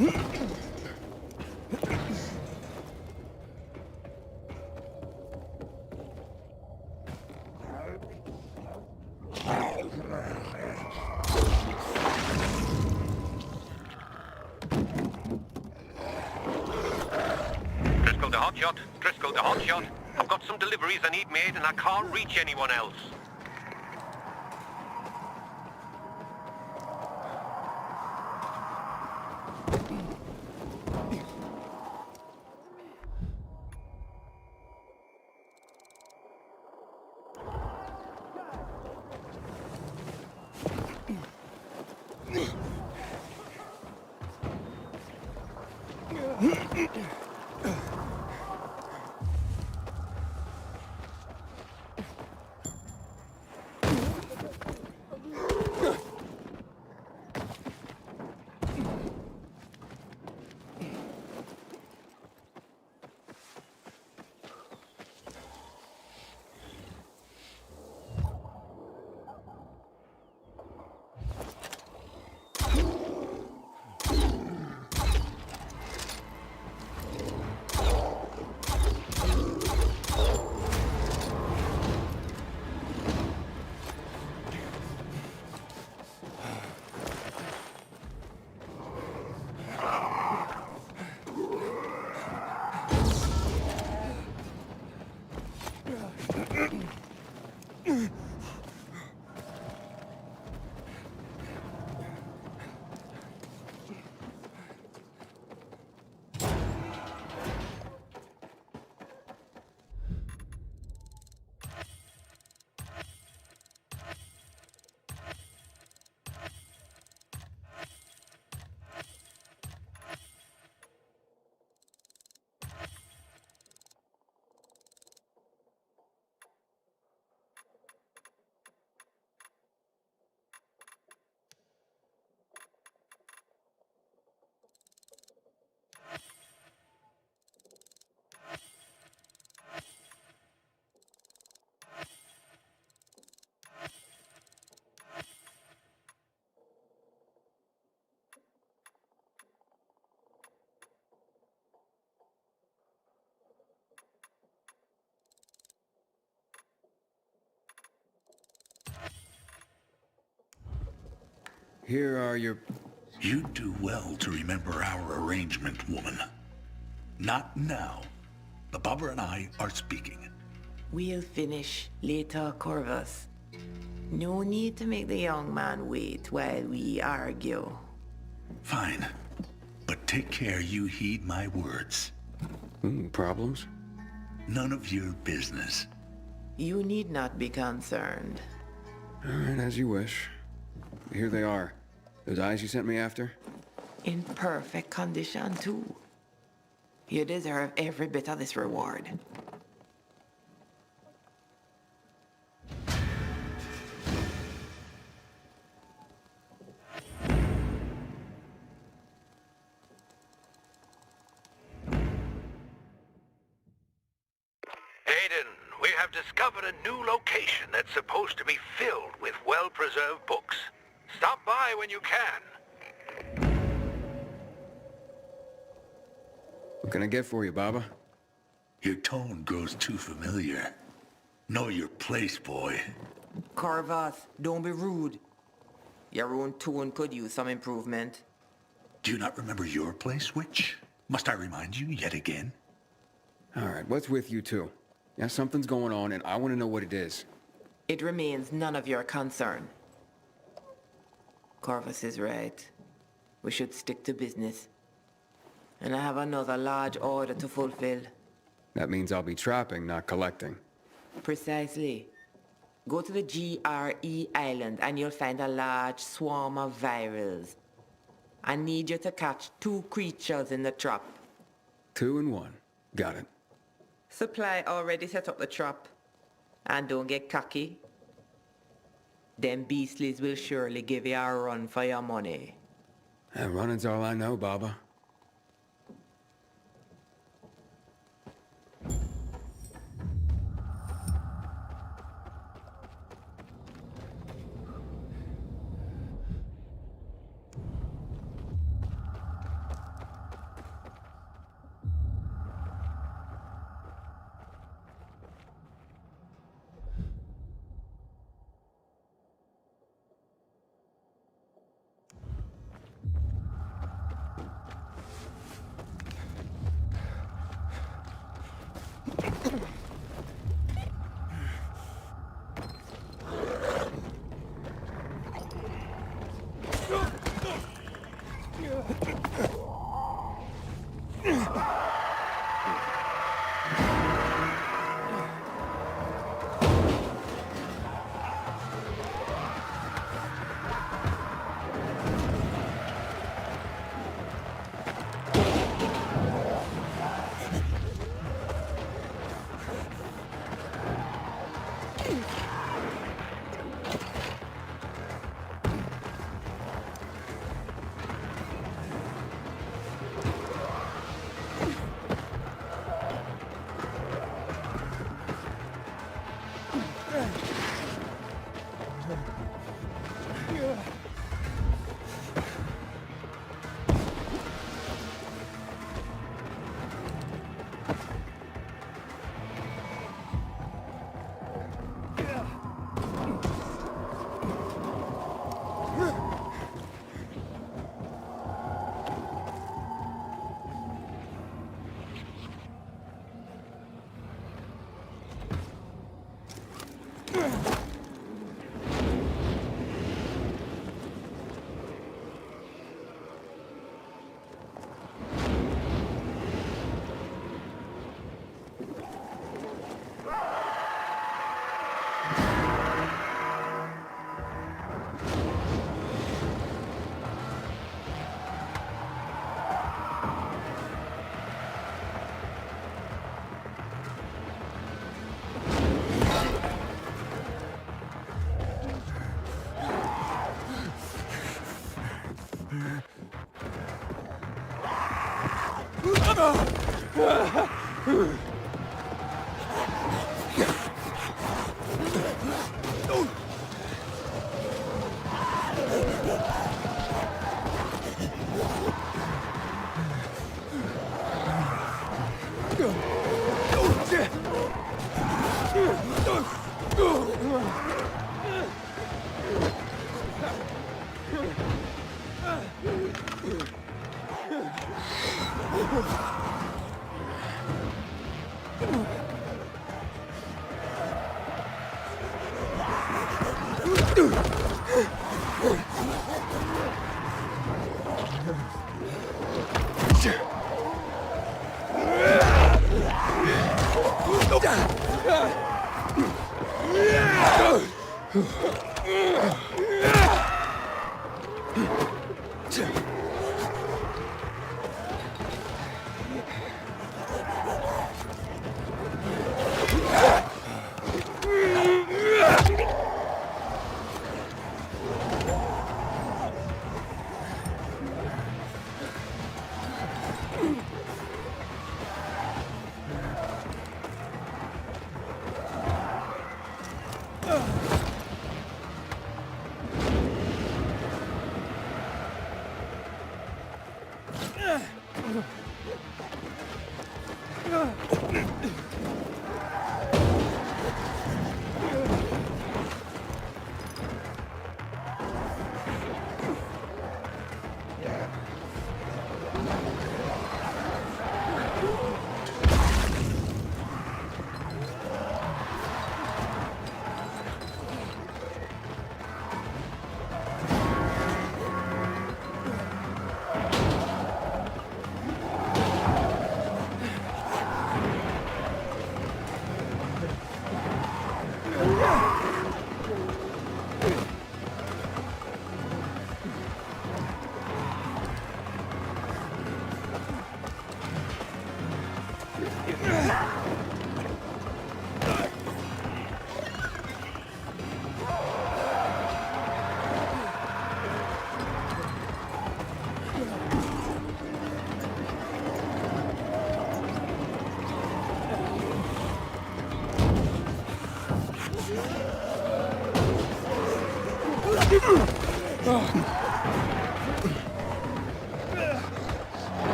Driscoll to Hotshot. Driscoll to Hotshot. I've got some deliveries I need made and I can't reach anyone else. Here are your... You do well to remember our arrangement, woman. Not now. The Baba and I are speaking. We'll finish later, Corvus. No need to make the young man wait while we argue. Fine. But take care you heed my words. Problems? None of your business. You need not be concerned. All right, as you wish. Here they are. Those eyes you sent me after? In perfect condition, too. You deserve every bit of this reward. Aiden, we have discovered a new location that's supposed to be filled with well-preserved books. Stop by when you can. What can I get for you, Baba? Your tone grows too familiar. Know your place, boy. Corvus, don't be rude. Your own tone could use some improvement. Do you not remember your place, Witch? Must I remind you yet again? All right, what's with you two? Yeah, something's going on, and I want to know what it is. It remains none of your concern. Corvus is right. We should stick to business. And I have another large order to fulfill. That means I'll be trapping, not collecting. Precisely. Go to the GRE island and you'll find a large swarm of virals. I need you to catch 2 creatures in the trap. 2 and 1. Got it. Supply already set up the trap. And don't get cocky. Them beastlies will surely give you a run for your money. Running's all I know, Baba.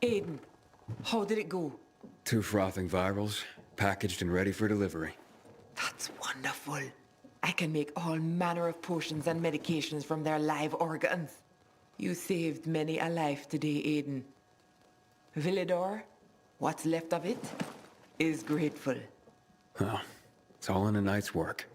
Aiden, how did it go? 2 frothing virals, packaged and ready for delivery. That's wonderful. I can make all manner of potions and medications from their live organs. You saved many a life today, Aiden. Villador, what's left of it, is grateful. Well, it's all in a night's work.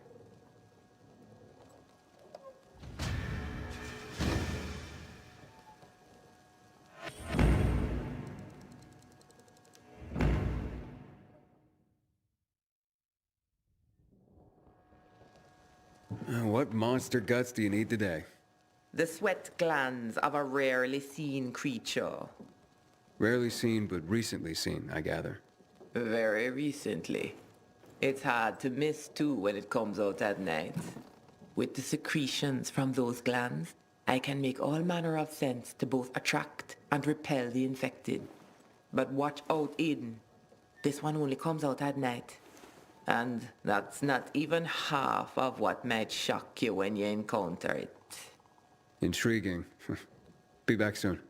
What monster guts do you need today? The sweat glands of a rarely seen creature. Rarely seen, but recently seen, I gather. Very recently. It's hard to miss, too, when it comes out at night. With the secretions from those glands, I can make all manner of scents to both attract and repel the infected. But watch out, Aiden. This one only comes out at night. And that's not even half of what might shock you when you encounter it. Intriguing. Be back soon.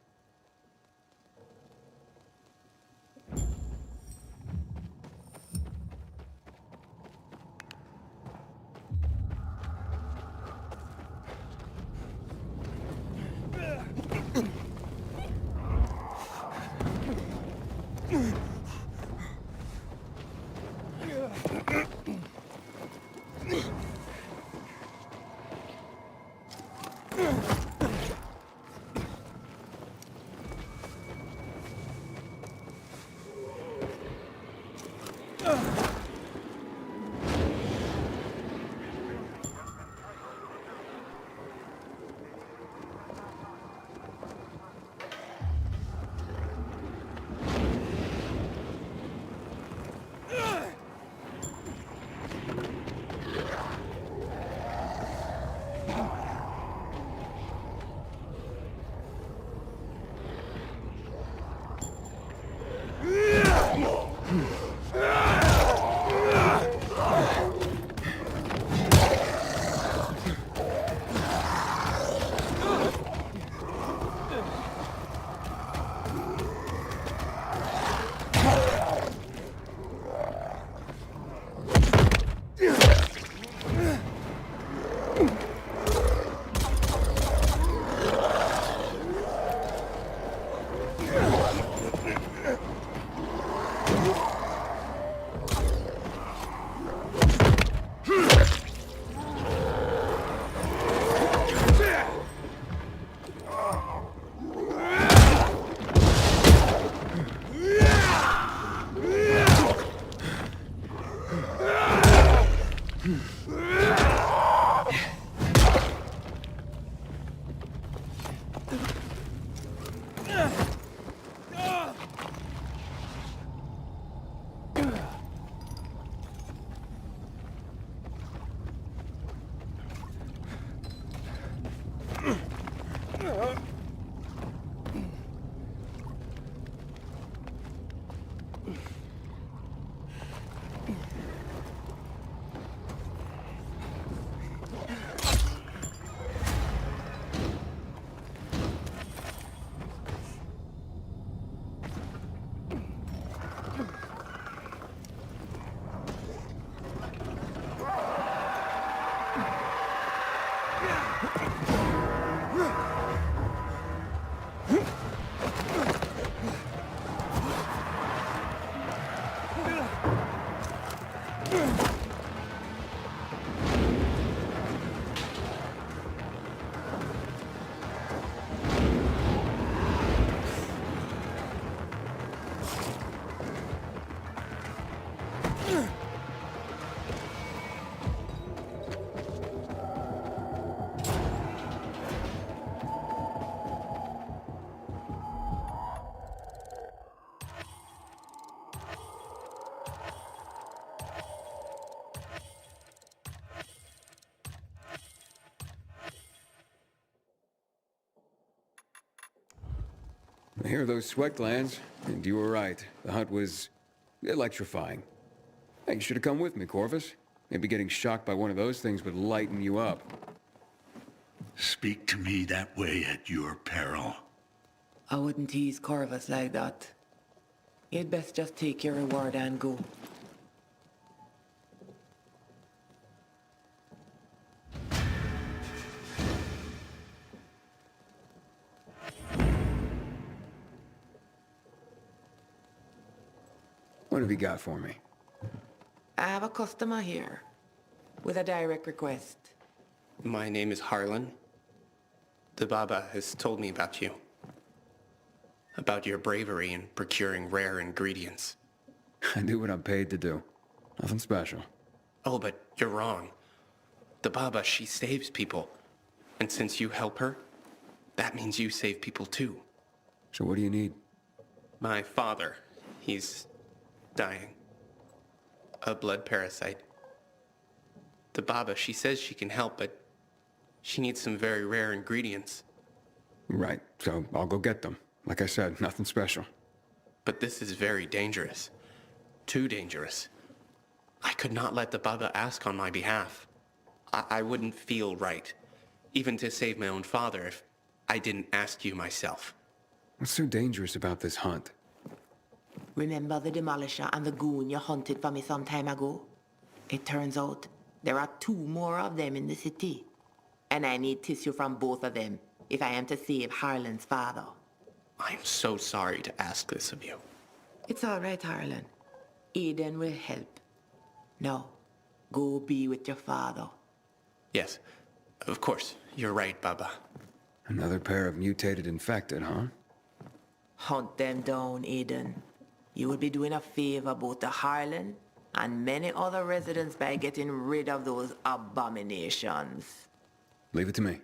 I hear those sweat glands, and you were right. The hunt was electrifying. Hey, you should have come with me, Corvus. Maybe getting shocked by one of those things would lighten you up. Speak to me that way at your peril. I wouldn't tease Corvus like that. You'd best just take your reward and go. What have you got for me? I have a customer here with a direct request. My name is Harlan. The Baba has told me about you. About your bravery in procuring rare ingredients. I do what I'm paid to do. Nothing special. Oh, but you're wrong. The Baba, she saves people. And since you help her, that means you save people too. So what do you need? My father, he's dying. A blood parasite. The Baba, she says she can help, but she needs some very rare ingredients. Right, so I'll go get them. Like I said, nothing special. But this is very dangerous. Too dangerous. I could not let the Baba ask on my behalf. I wouldn't feel right, even to save my own father, if I didn't ask you myself. What's so dangerous about this hunt? Remember the Demolisher and the goon you hunted for me some time ago? It turns out there are 2 more of them in the city. And I need tissue from both of them if I am to save Harlan's father. I'm so sorry to ask this of you. It's all right, Harlan. Aiden will help. Now, go be with your father. Yes, of course. You're right, Baba. Another pair of mutated infected, huh? Hunt them down, Aiden. You will be doing a favor both to Harlan and many other residents by getting rid of those abominations. Leave it to me.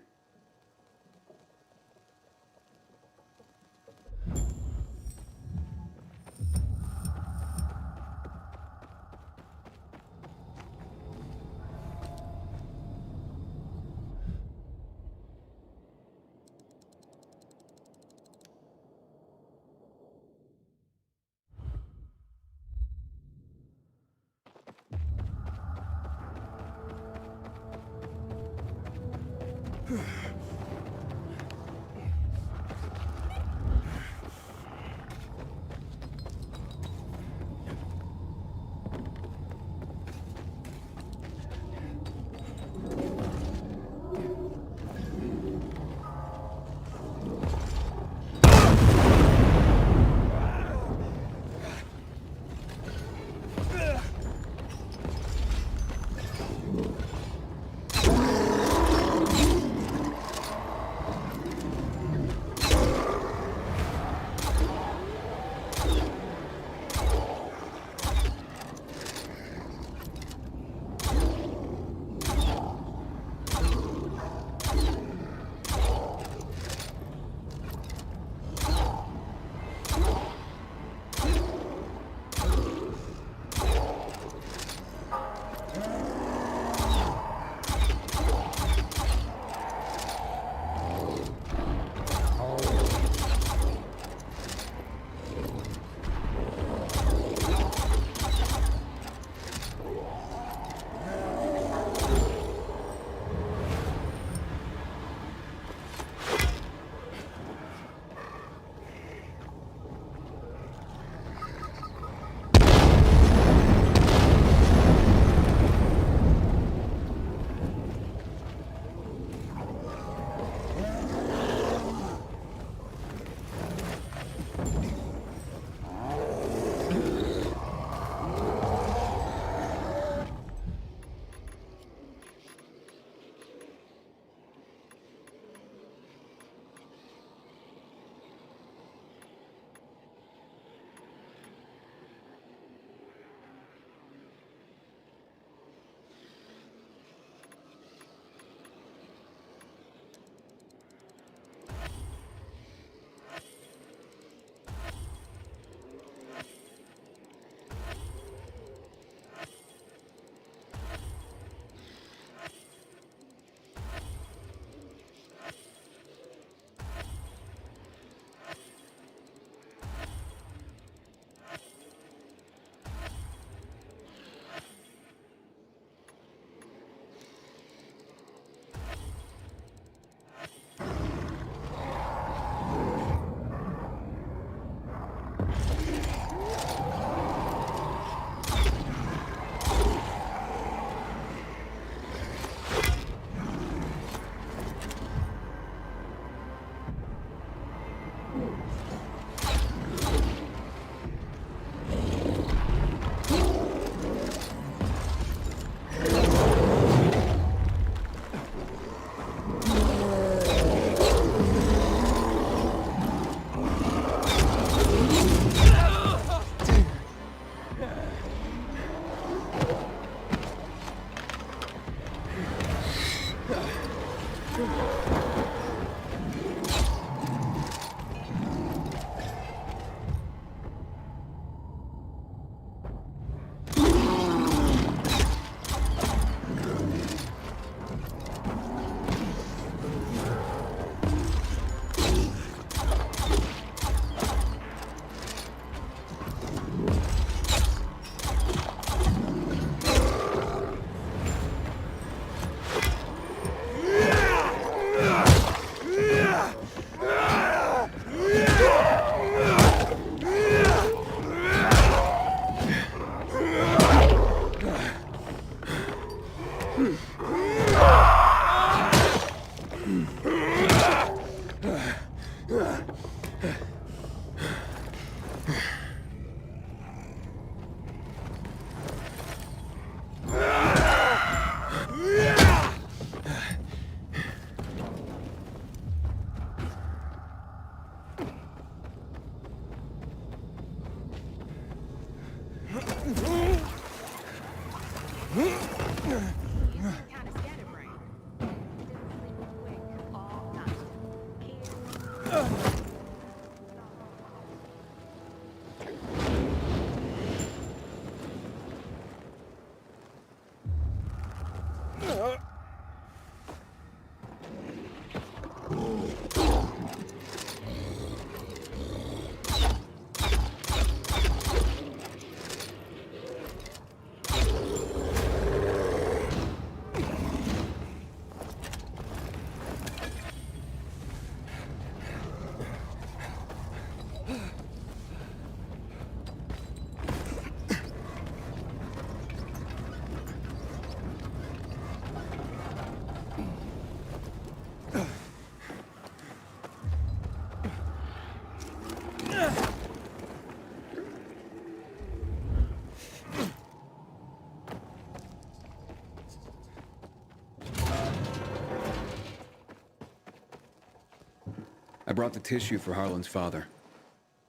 I brought the tissue for Harlan's father.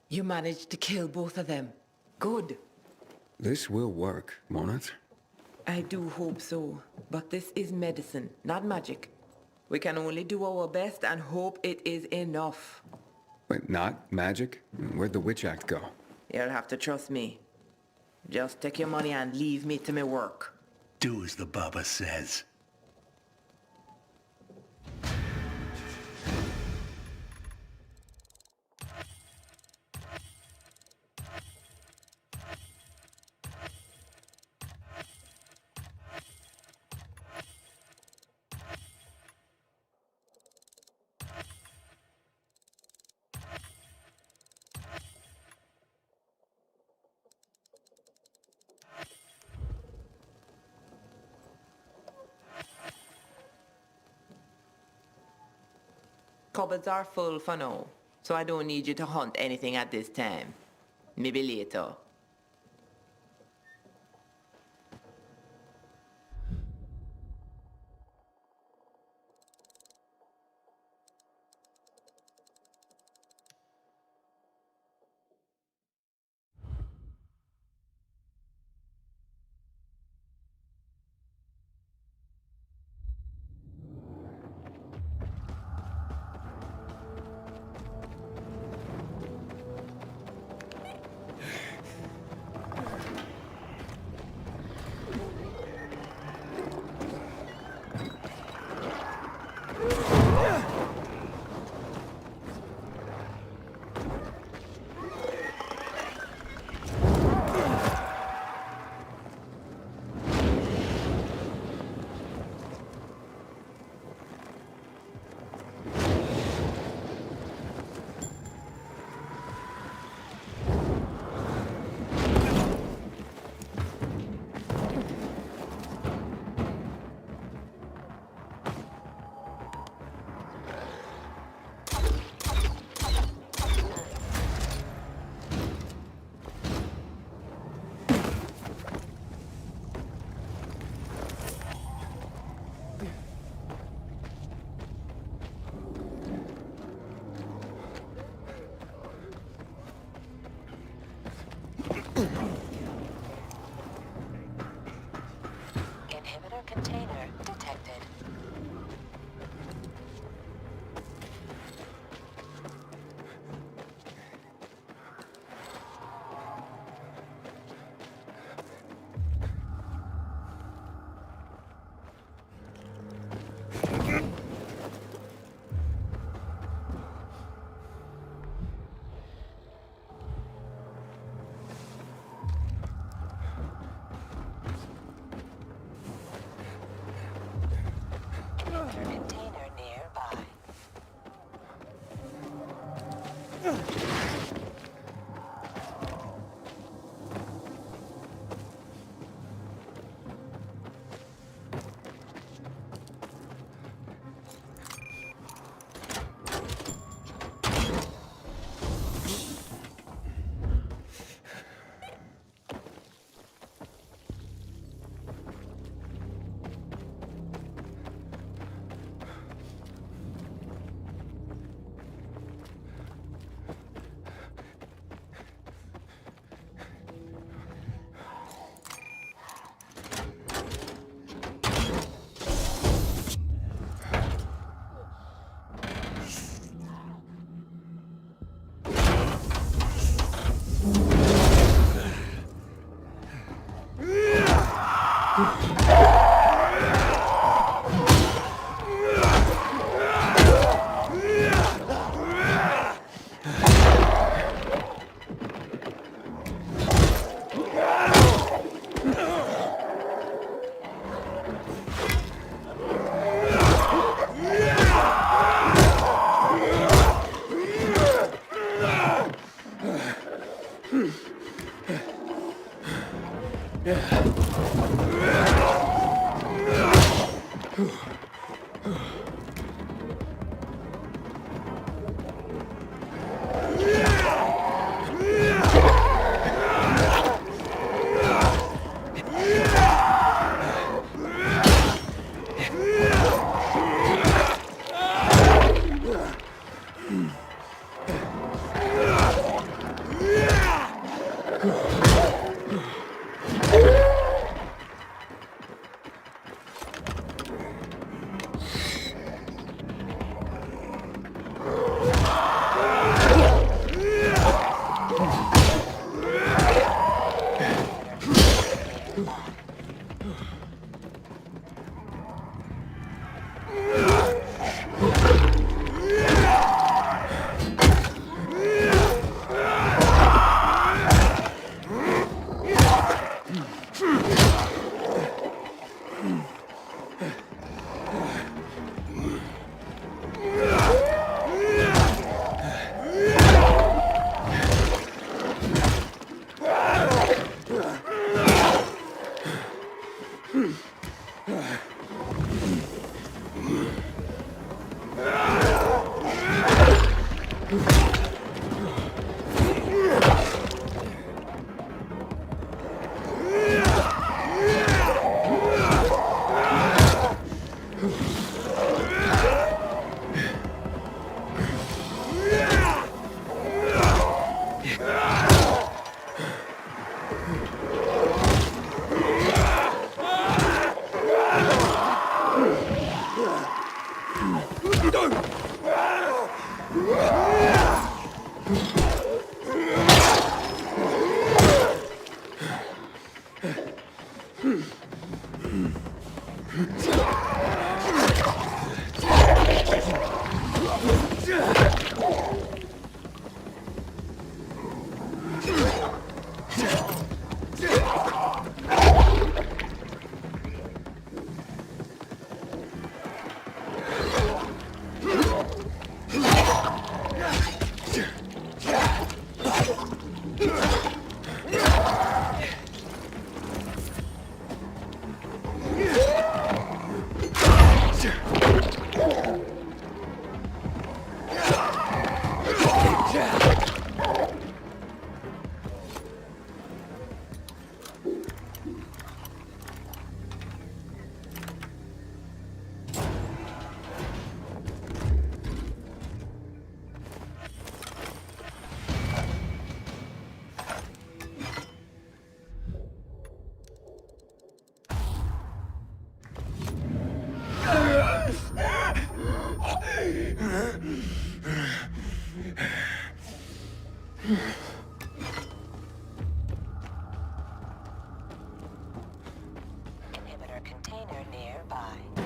You managed to kill both of them. Good. This will work, won't it? I do hope so. But this is medicine, not magic. We can only do our best and hope it is enough. Wait, not magic? Where'd the Witch Act go? You'll have to trust me. Just take your money and leave me to my work. Do as the Baba says. Cupboards are full for now, so I don't need you to hunt anything at this time. Maybe later. Inhibitor container nearby.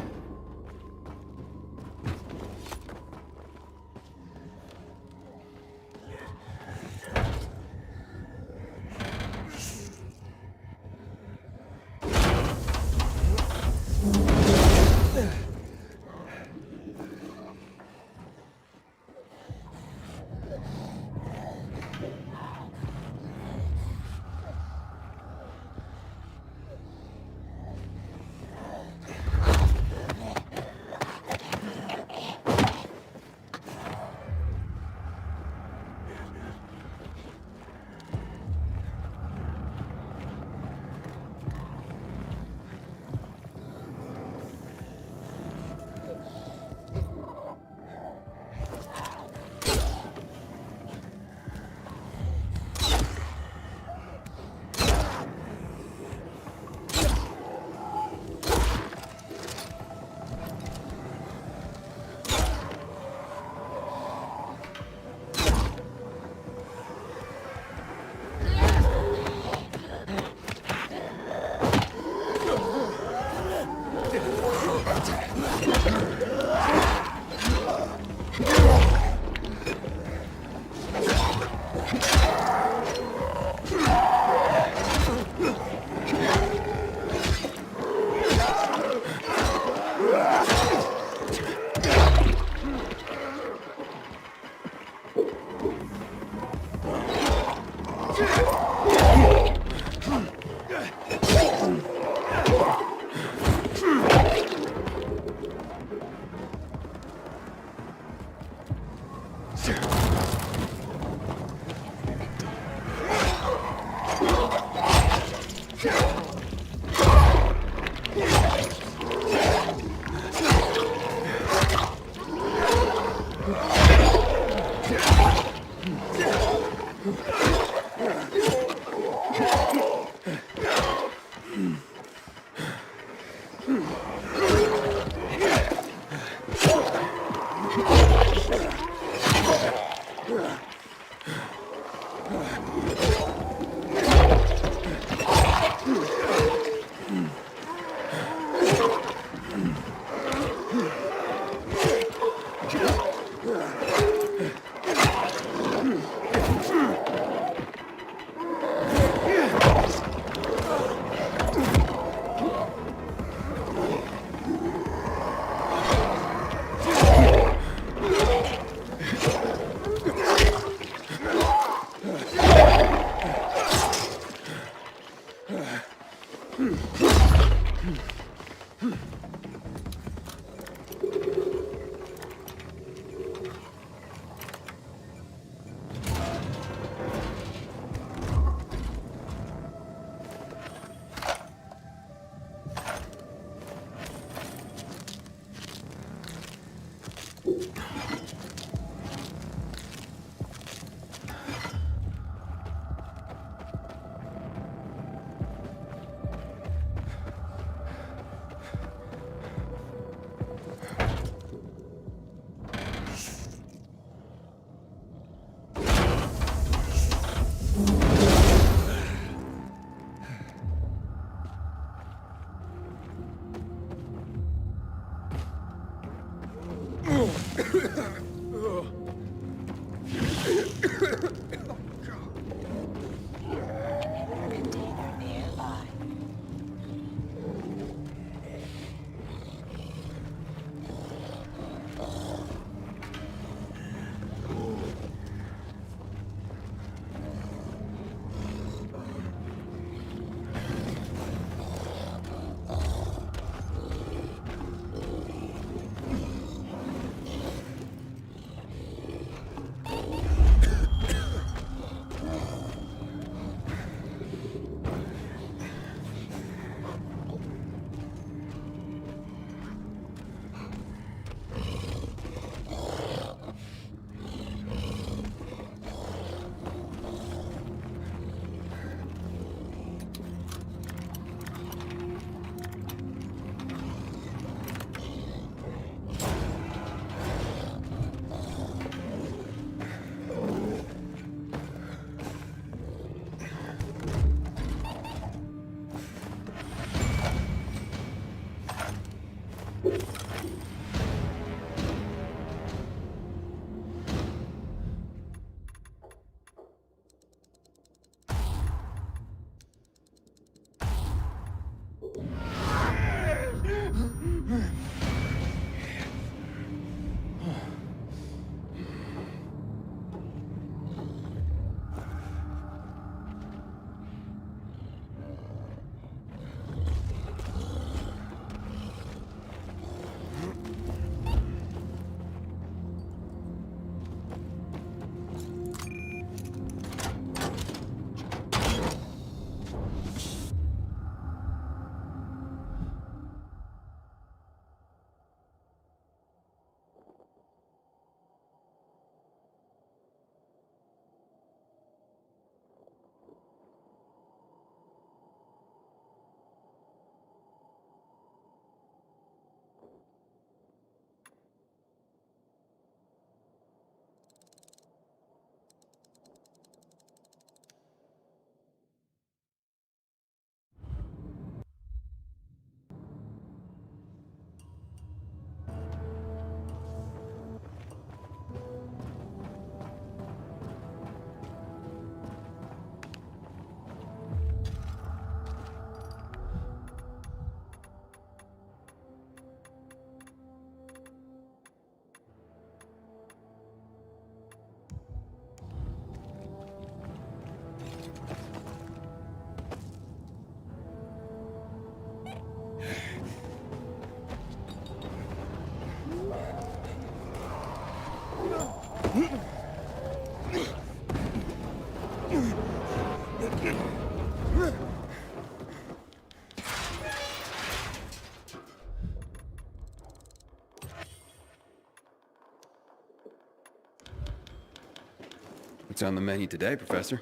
What's on the menu today, Professor?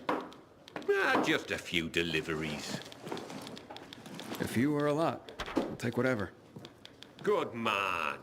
Just a few deliveries. A few or a lot. I'll take whatever. Good man.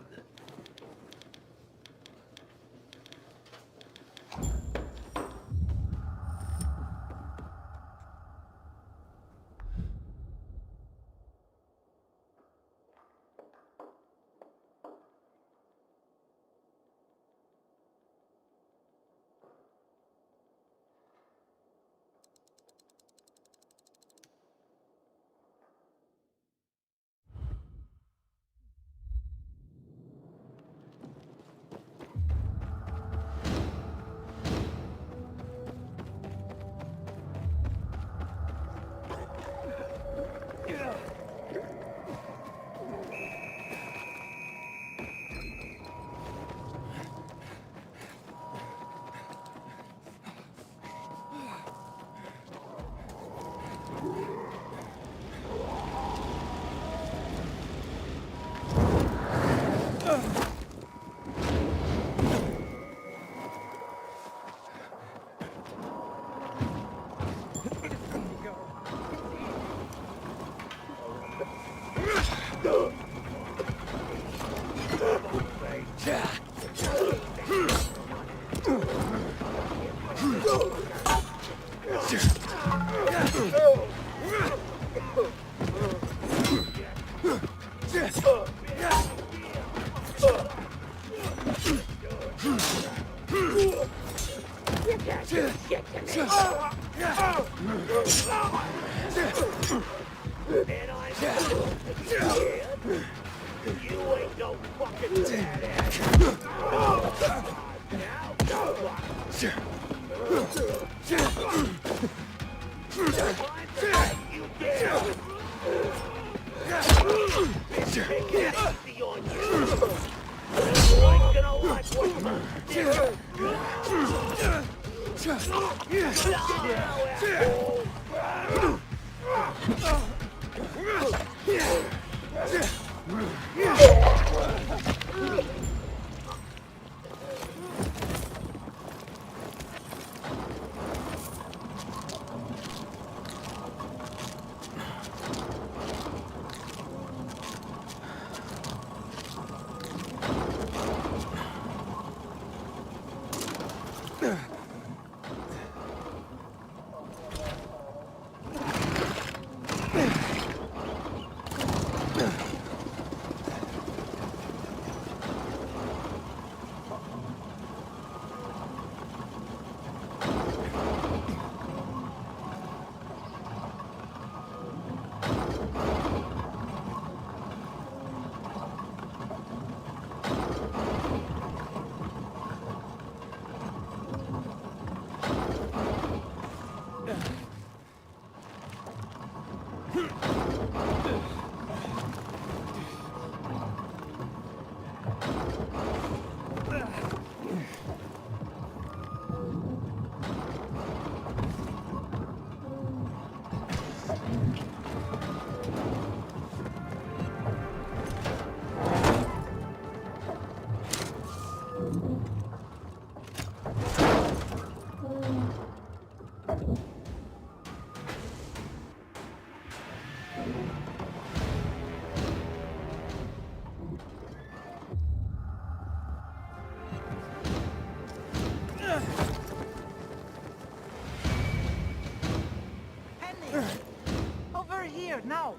Now.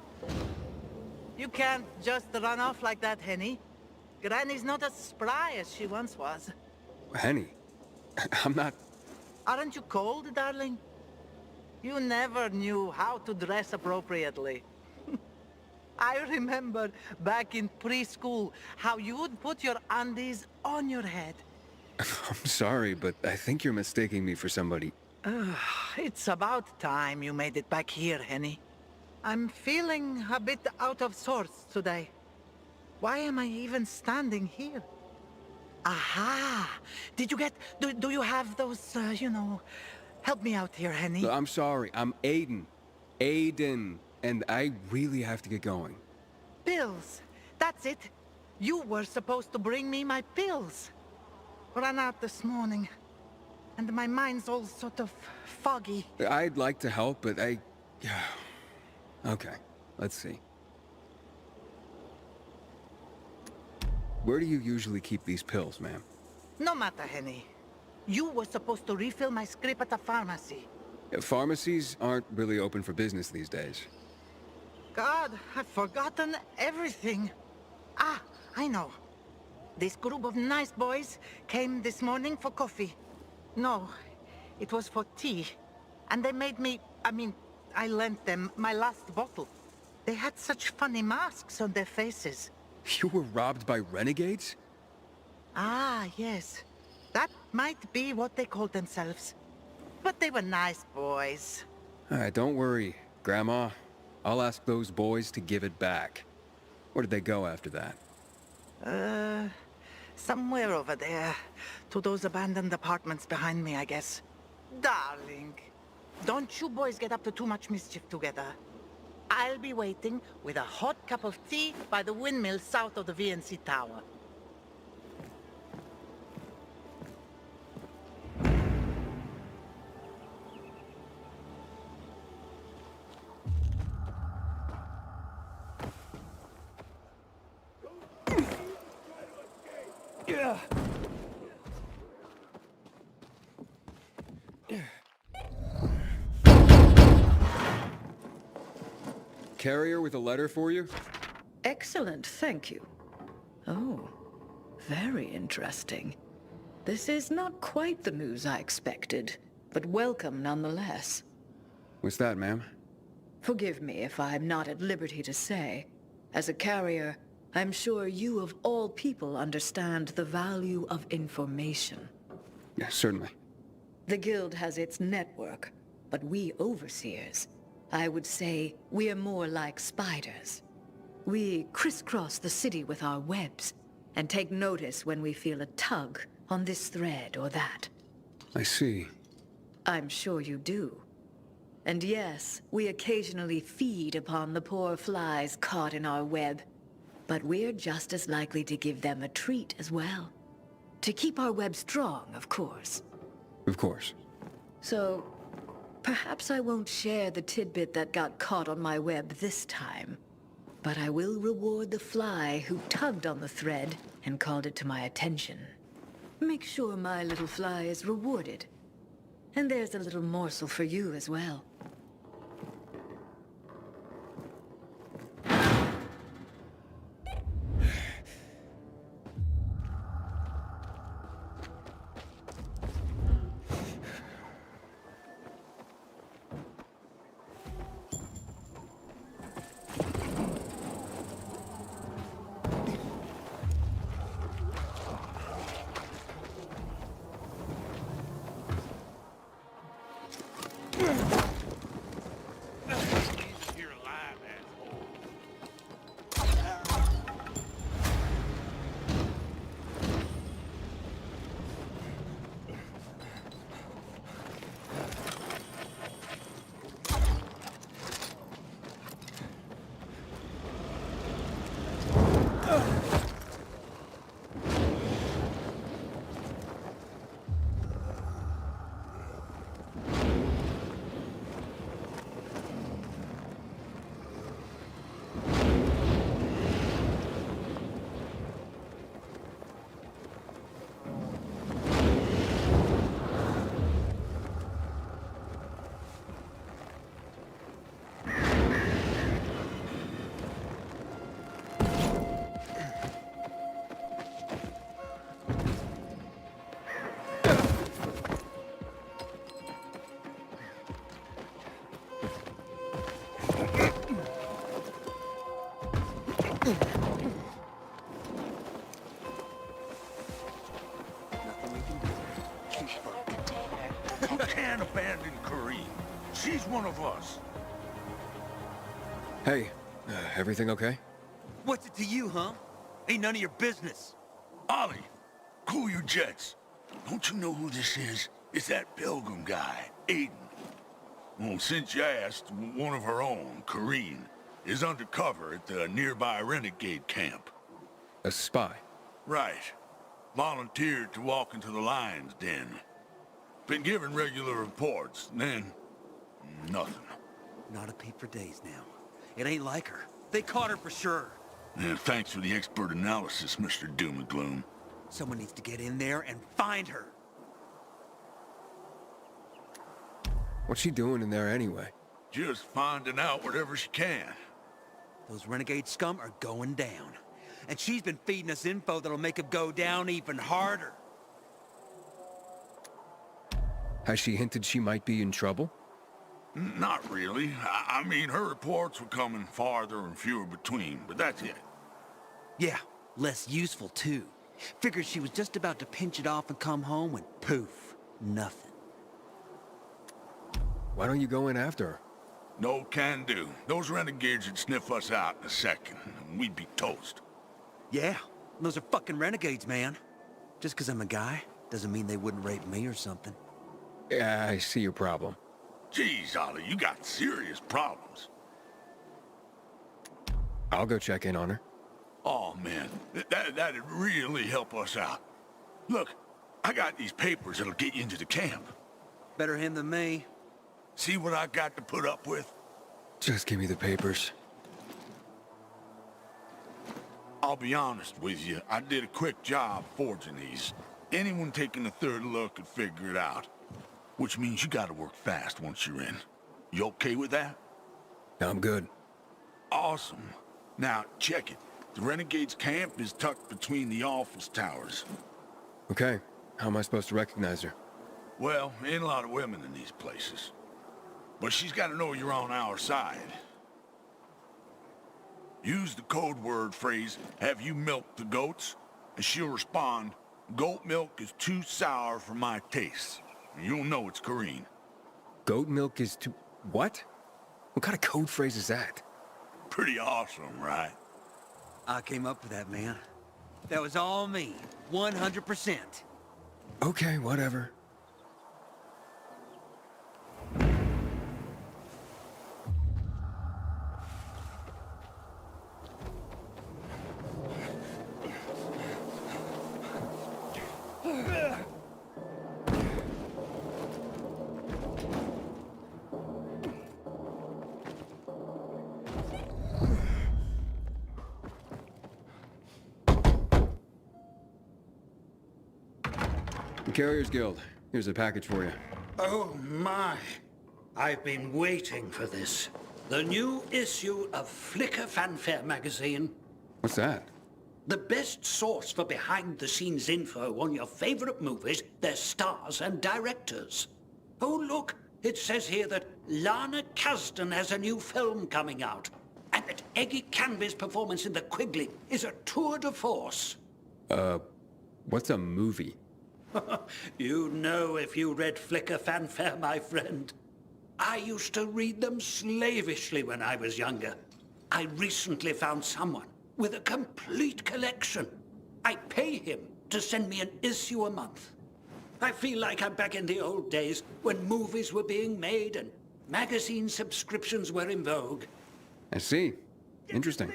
You can't just run off like that, Henny. Granny's not as spry as she once was. Henny, I'm not... Aren't you cold, darling? You never knew how to dress appropriately. I remember back in preschool how you would put your undies on your head. I'm sorry, but I think you're mistaking me for somebody. It's about time you made it back here, Henny. I'm feeling a bit out of sorts today. Why am I even standing here? Aha! Did you get... Do you have those, you know... Help me out here, Henny. I'm sorry, I'm Aiden. Aiden. And I really have to get going. Pills. That's it. You were supposed to bring me my pills. Ran out this morning. And my mind's all sort of foggy. I'd like to help, but I... Okay, let's see. Where do you usually keep these pills, ma'am? No matter, Henny. You were supposed to refill my script at the pharmacy. Pharmacies aren't really open for business these days. God, I've forgotten everything. Ah, I know. This group of nice boys came this morning for coffee. No, it was for tea. And they made me... I lent them my last bottle. They had such funny masks on their faces. You were robbed by renegades? Ah, yes. That might be what they called themselves. But they were nice boys. Alright, don't worry, Grandma. I'll ask those boys to give it back. Where did they go after that? Somewhere over there. To those abandoned apartments behind me, I guess. Darling, don't you boys get up to too much mischief together. I'll be waiting with a hot cup of tea by the windmill south of the VNC Tower. carrier with a letter for you? Excellent, thank you. Oh, very interesting. This is not quite the news I expected, but welcome nonetheless. What's that, ma'am? Forgive me if I'm not at liberty to say. As a carrier, I'm sure you of all people understand the value of information. Yeah, certainly. The Guild has its network, but we overseers, I would say we're more like spiders. We crisscross the city with our webs, and take notice when we feel a tug on this thread or that. I see. I'm sure you do. And yes, we occasionally feed upon the poor flies caught in our web, but we're just as likely to give them a treat as well. To keep our web strong, of course. Of course. So, perhaps I won't share the tidbit that got caught on my web this time. But I will reward the fly who tugged on the thread and called it to my attention. Make sure my little fly is rewarded. And there's a little morsel for you as well. You can't abandon Kareem. She's one of us. Hey, everything okay? What's it to you, huh? Ain't none of your business. Ollie, cool your jets. Don't you know who this is? It's that Pilgrim guy, Aiden. Well, since you asked, one of her own, Kareem, is undercover at the nearby renegade camp. A spy? Right. Volunteered to walk into the lion's den. Been given regular reports, then nothing. Not a peep for days now. It ain't like her. They caught her for sure. And thanks for the expert analysis, Mr. Doom and Gloom. Someone needs to get in there and find her. What's she doing in there anyway? Just finding out whatever she can. Those renegade scum are going down. And she's been feeding us info that'll make them go down even harder. Has she hinted she might be in trouble? Not really. I mean, her reports were coming farther and fewer between, but that's it. Yeah, less useful too. Figured she was just about to pinch it off and come home when poof, nothing. Why don't you go in after her? No can do. Those renegades would sniff us out in a second, and we'd be toast. Yeah, those are fucking renegades, man. Just 'cause I'm a guy doesn't mean they wouldn't rape me or something. Yeah, I see your problem. Jeez, Ollie, you got serious problems. I'll go check in on her. Oh, man, that'd really help us out. Look, I got these papers that'll get you into the camp. Better him than me. See what I got to put up with? Just give me the papers. I'll be honest with you, I did a quick job forging these. Anyone taking a third look could figure it out. Which means you gotta work fast once you're in. You okay with that? I'm good. Awesome. Now, check it. The Renegade's camp is tucked between the office towers. Okay. How am I supposed to recognize her? Well, ain't a lot of women in these places. But she's got to know you're on our side. Use the code word phrase, "Have you milked the goats?" And she'll respond, "Goat milk is too sour for my taste." And you'll know it's Corrine. Goat milk is too... What? What kind of code phrase is that? Pretty awesome, right? I came up with that, man. That was all me. 100%. Okay, whatever. Carriers Guild. Here's a package for you. Oh my. I've been waiting for this. The new issue of Flickr Fanfare magazine. What's that? The best source for behind-the-scenes info on your favorite movies, their stars and directors. Oh look, it says here that Lana Kasdan has a new film coming out. And that Eggy Canby's performance in The Quigley is a tour de force. What's a movie? You'd know if you read Flickr Fanfare, my friend. I used to read them slavishly when I was younger. I recently found someone with a complete collection. I pay him to send me an issue a month. I feel like I'm back in the old days when movies were being made and magazine subscriptions were in vogue. I see. Interesting.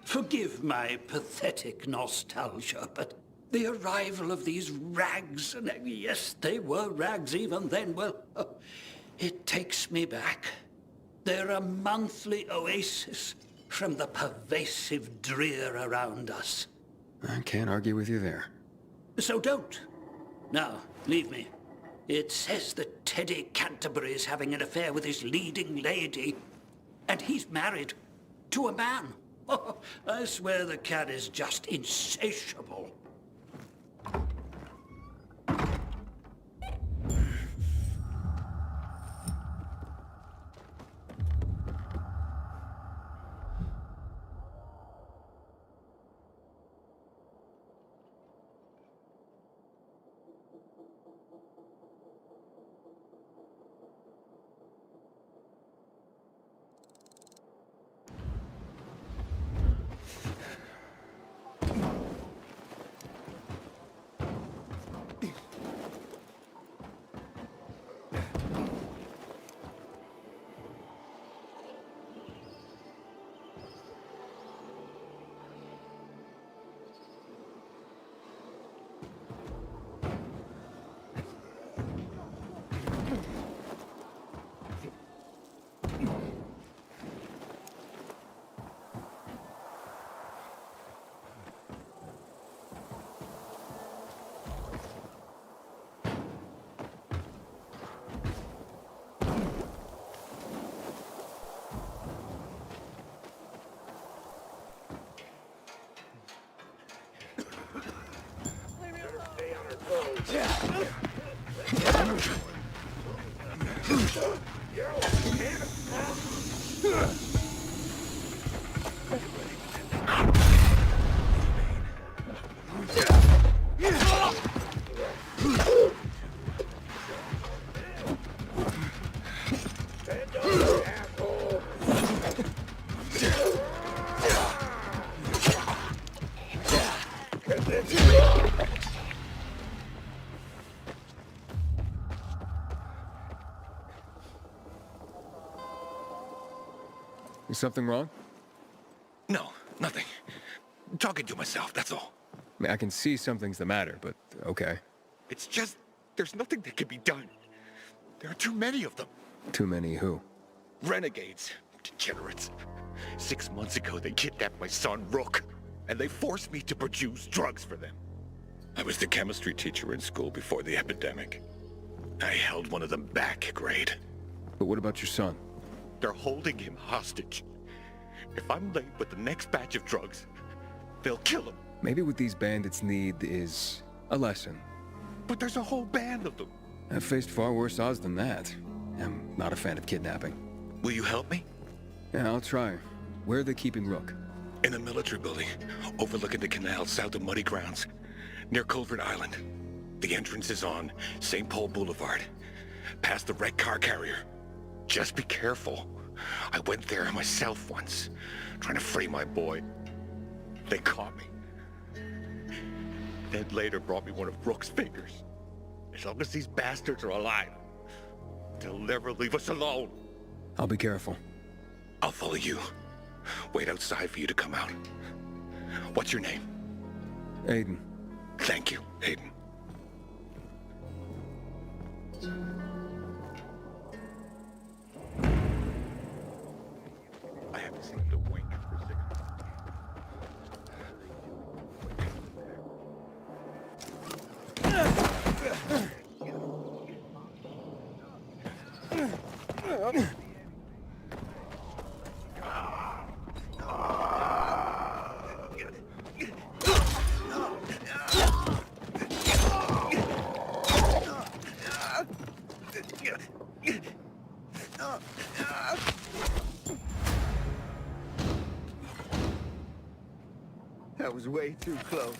Forgive my pathetic nostalgia, but the arrival of these rags, and yes, they were rags even then, well, it takes me back. They're a monthly oasis from the pervasive drear around us. I can't argue with you there. So don't. Now, leave me. It says that Teddy Canterbury is having an affair with his leading lady, and he's married to a man. Oh, I swear the cat is just insatiable. Is something wrong? No, nothing. Talking to myself, that's all. I mean, I can see something's the matter, but okay. It's just, there's nothing that can be done. There are too many of them. Too many who? Renegades. Degenerates. 6 months ago, they kidnapped my son, Rook, and they forced me to produce drugs for them. I was the chemistry teacher in school before the epidemic. I held one of them back, grade. But what about your son? They're holding him hostage. If I'm late with the next batch of drugs, they'll kill him. Maybe what these bandits need is a lesson. But there's a whole band of them. I've faced far worse odds than that. I'm not a fan of kidnapping. Will you help me? Yeah, I'll try. Where are they keeping Rook? In a military building, overlooking the canal south of Muddy Grounds, near Culvert Island. The entrance is on St. Paul Boulevard, past the wrecked car carrier. Just be careful. I went there myself once, trying to free my boy. They caught me. Then later brought me one of Rook's fingers. As long as these bastards are alive, they'll never leave us alone. I'll be careful. I'll follow you. Wait outside for you to come out. What's your name? Aiden. Thank you, Aiden. I haven't seen him to wink for 6 months. That was way too close.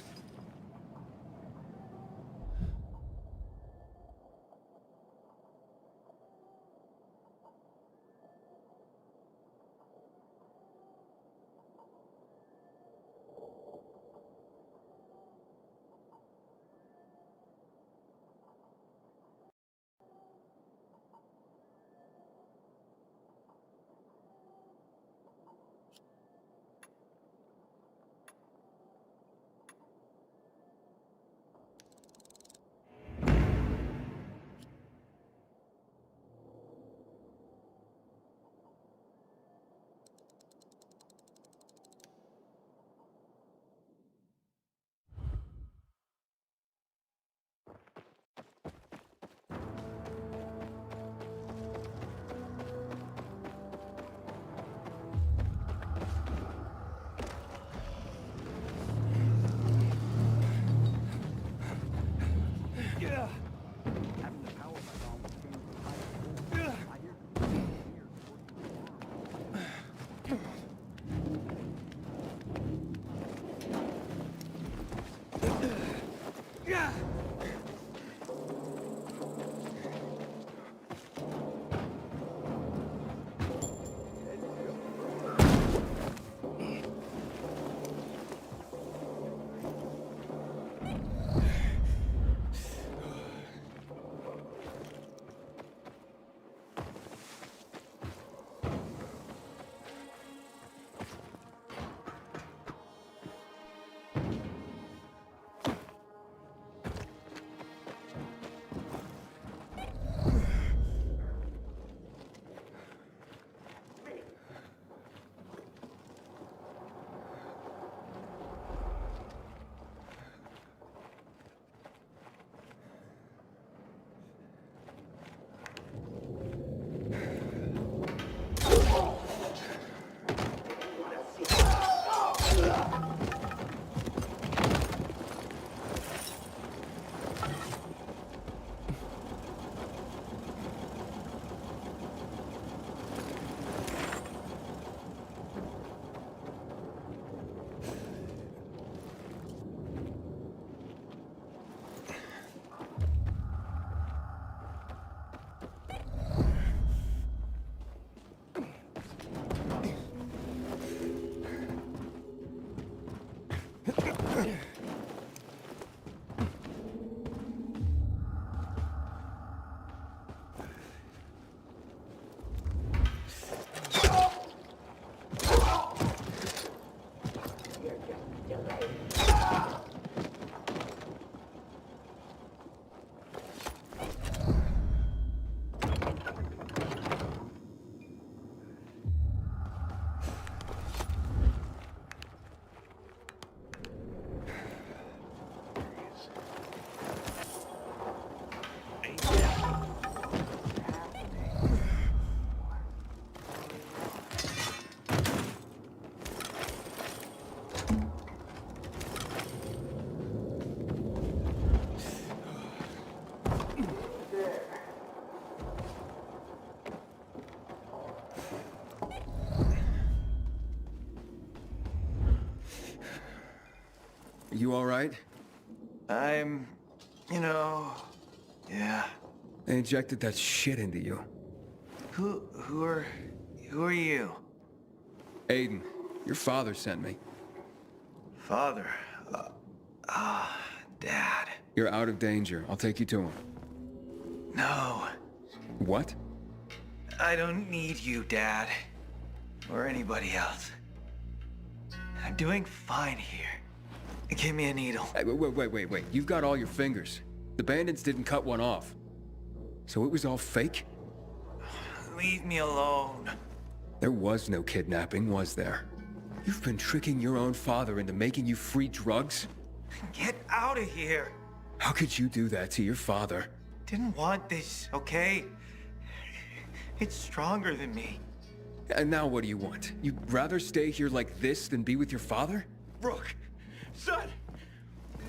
You all right? Yeah. They injected that shit into you. Who are you? Aiden, your father sent me. Father? Dad. You're out of danger. I'll take you to him. No. What? I don't need you, Dad. Or anybody else. I'm doing fine here. Give me a needle. Hey, wait. You've got all your fingers. The bandits didn't cut one off. So it was all fake? Leave me alone. There was no kidnapping, was there? You've been tricking your own father into making you free drugs? Get out of here. How could you do that to your father? Didn't want this, okay? It's stronger than me. And now what do you want? You'd rather stay here like this than be with your father? Rook! Son!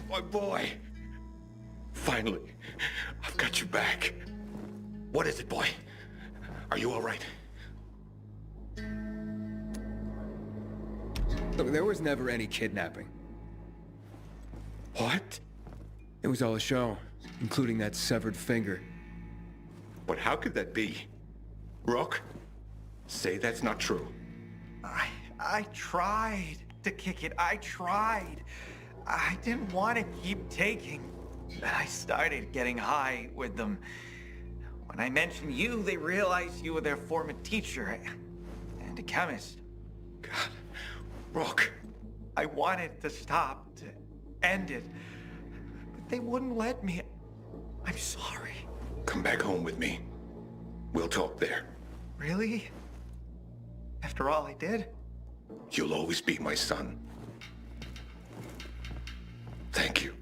My boy! Finally, I've got you back. What is it, boy? Are you all right? Look, there was never any kidnapping. What? It was all a show, including that severed finger. But how could that be? Rook, say that's not true. I tried to kick it. I tried. I didn't want to keep taking. I started getting high with them. When I mentioned you, they realized you were their former teacher and a chemist. God, Rook. I wanted to stop, to end it, but they wouldn't let me. I'm sorry. Come back home with me. We'll talk there. Really? After all I did? You'll always be my son. Thank you.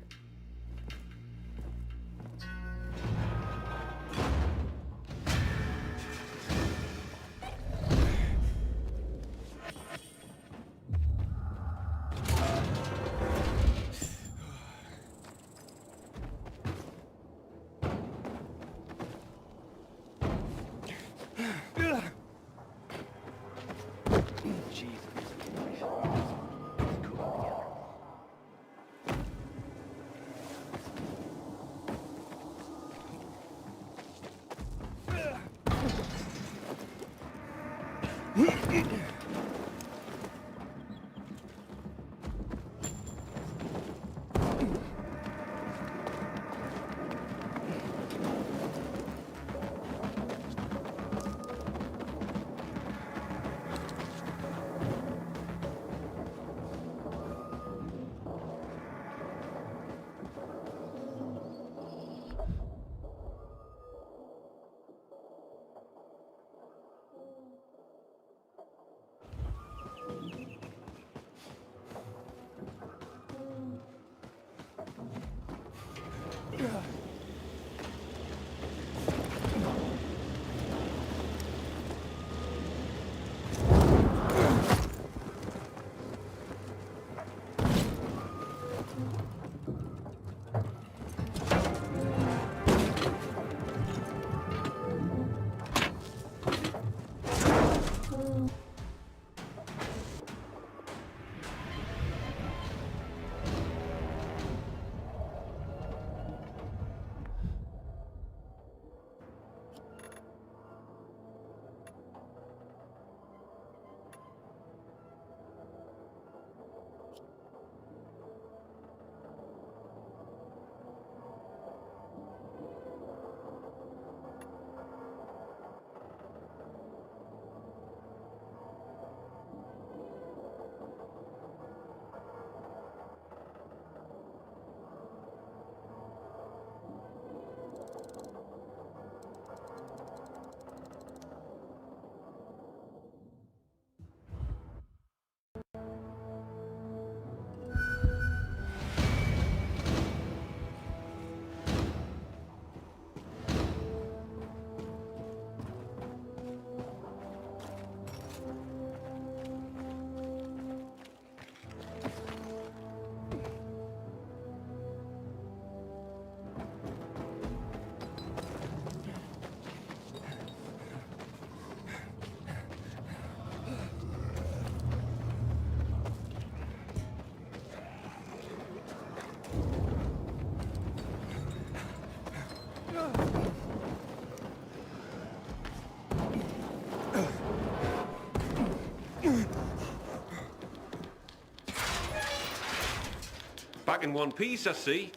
in one piece, I see.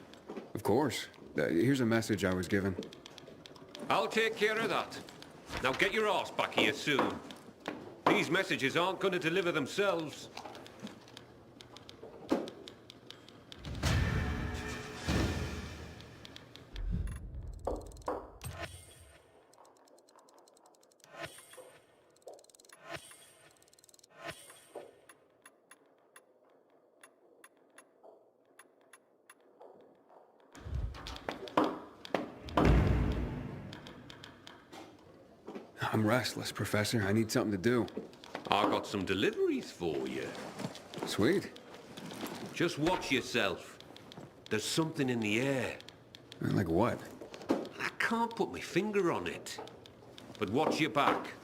Of course. Here's a message I was given. I'll take care of that. Now get your ass back here soon. These messages aren't going to deliver themselves. I'm restless, Professor. I need something to do. I got some deliveries for you. Sweet. Just watch yourself. There's something in the air. Like what? I can't put my finger on it. But watch your back.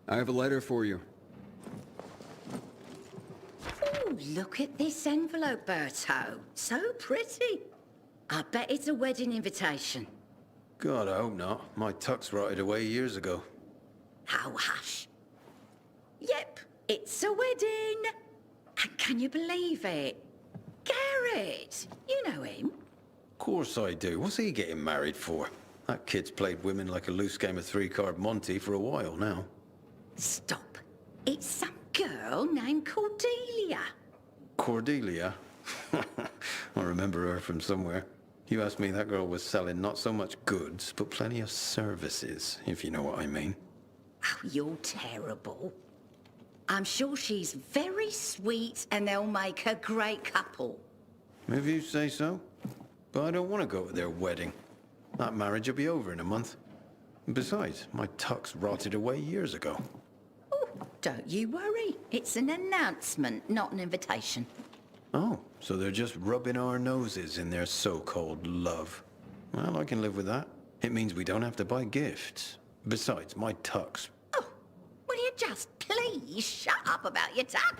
I have a letter for you. Oh, look at this envelope, Berto. So pretty. I bet it's a wedding invitation. God, I hope not. My tux rotted away years ago. Oh, hush. Yep, it's a wedding. And can you believe it? Garrett, you know him. Of course I do. What's he getting married for? That kid's played women like a loose game of three-card Monty for a while now. Stop. It's some girl named Cordelia. Cordelia? I remember her from somewhere. You asked me, that girl was selling not so much goods, but plenty of services, if you know what I mean. Oh, you're terrible. I'm sure she's very sweet and they'll make a great couple. If you say so. But I don't want to go to their wedding. That marriage will be over in a month. Besides, my tux rotted away years ago. Oh, don't you worry. It's an announcement, not an invitation. Oh, so they're just rubbing our noses in their so-called love. Well, I can live with that. It means we don't have to buy gifts. Besides, my tux. Will you just please shut up about your tuck?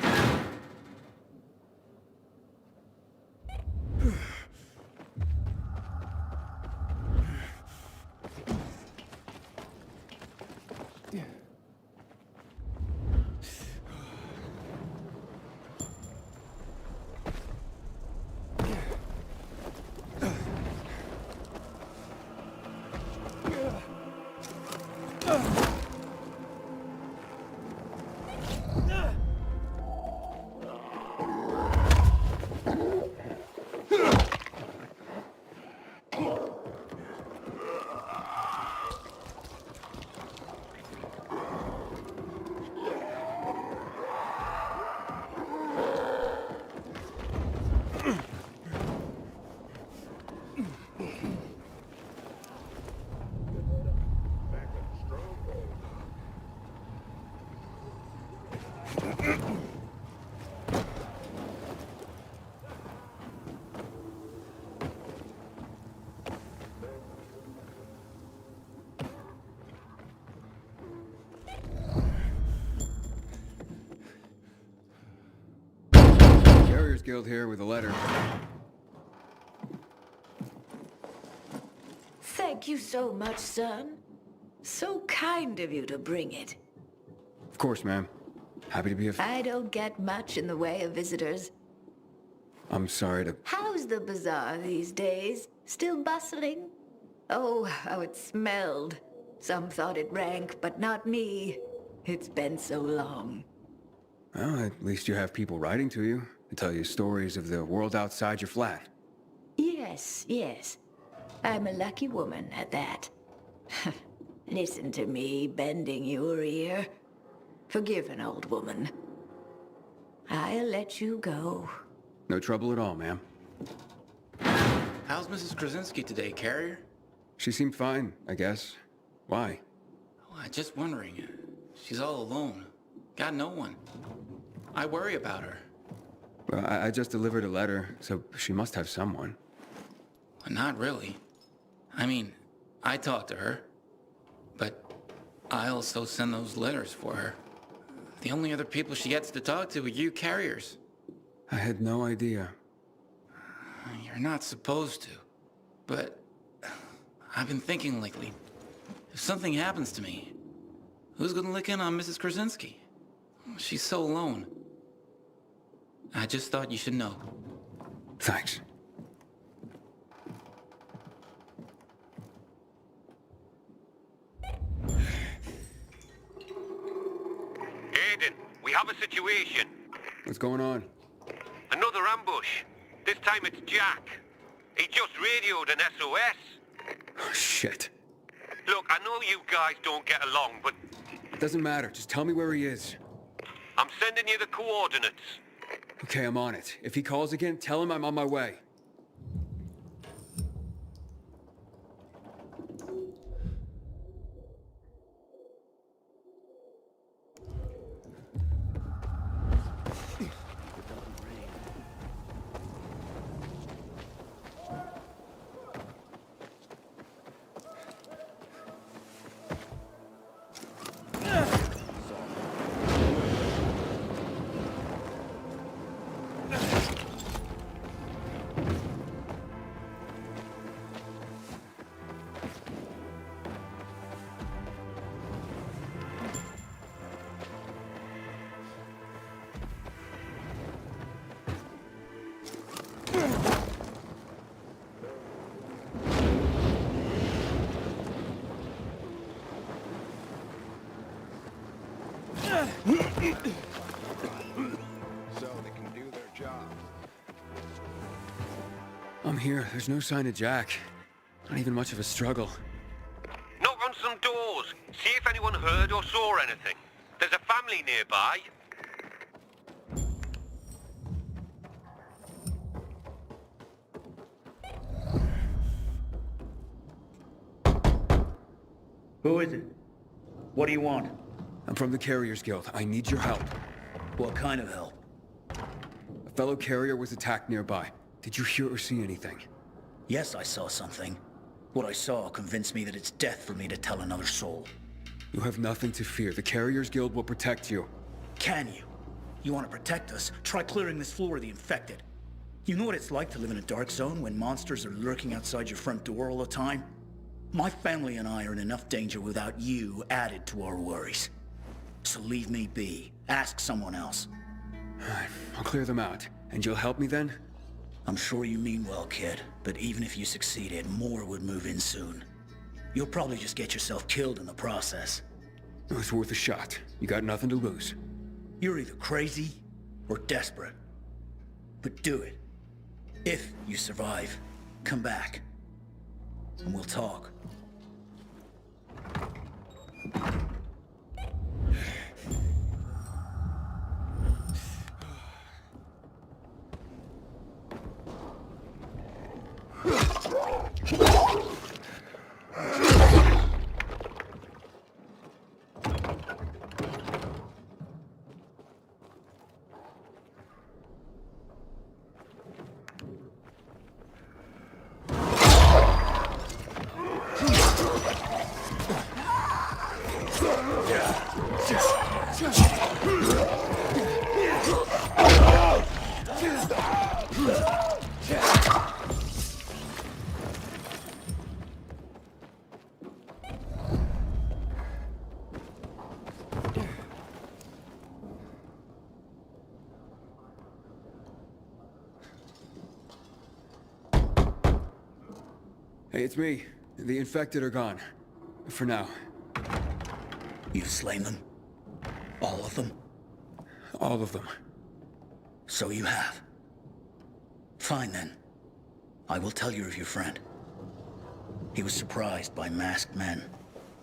Carriers Guild here with a letter. Thank you so much, son. So kind of you to bring it. Of course, ma'am. Happy to be of... I don't get much in the way of visitors. I'm sorry to... How's the bazaar these days? Still bustling? Oh, how it smelled. Some thought it rank, but not me. It's been so long. Well, at least you have people writing to you to tell you stories of the world outside your flat. Yes, yes. I'm a lucky woman at that. Listen to me bending your ear. Forgive an old woman. I'll let you go. No trouble at all, ma'am. How's Mrs. Krasinski today, Carrier? She seemed fine, I guess. Why? Oh, I'm just wondering. She's all alone. Got no one. I worry about her. Well, I just delivered a letter, so she must have someone. Not really. I mean, I talk to her, but I also send those letters for her. The only other people she gets to talk to are you carriers. I had no idea. You're not supposed to, but I've been thinking lately, if something happens to me, who's gonna lick in on Mrs. Krasinski? She's so alone. I just thought you should know. Thanks. Aiden, we have a situation. What's going on? Another ambush. This time it's Jack. He just radioed an SOS. Oh, shit. Look, I know you guys don't get along, but... Doesn't matter. Just tell me where he is. I'm sending you the coordinates. Okay, I'm on it. If he calls again, tell him I'm on my way. So they can do their job. I'm here. There's no sign of Jack. Not even much of a struggle. Knock on some doors. See if anyone heard or saw anything. There's a family nearby. Who is it? What do you want? I'm from the Carriers Guild. I need your help. What kind of help? A fellow carrier was attacked nearby. Did you hear or see anything? Yes, I saw something. What I saw convinced me that it's death for me to tell another soul. You have nothing to fear. The Carriers Guild will protect you. Can you? You want to protect us? Try clearing this floor of the infected. You know what it's like to live in a dark zone when monsters are lurking outside your front door all the time? My family and I are in enough danger without you added to our worries. So leave me be. Ask someone else. I'll clear them out. And you'll help me then? I'm sure you mean well, kid. But even if you succeeded, more would move in soon. You'll probably just get yourself killed in the process. It's worth a shot. You got nothing to lose. You're either crazy or desperate. But do it. If you survive, come back. And we'll talk. Hey, it's me. The infected are gone. For now. You've slain them? All of them? All of them. So you have. Fine then. I will tell you of your friend. He was surprised by masked men.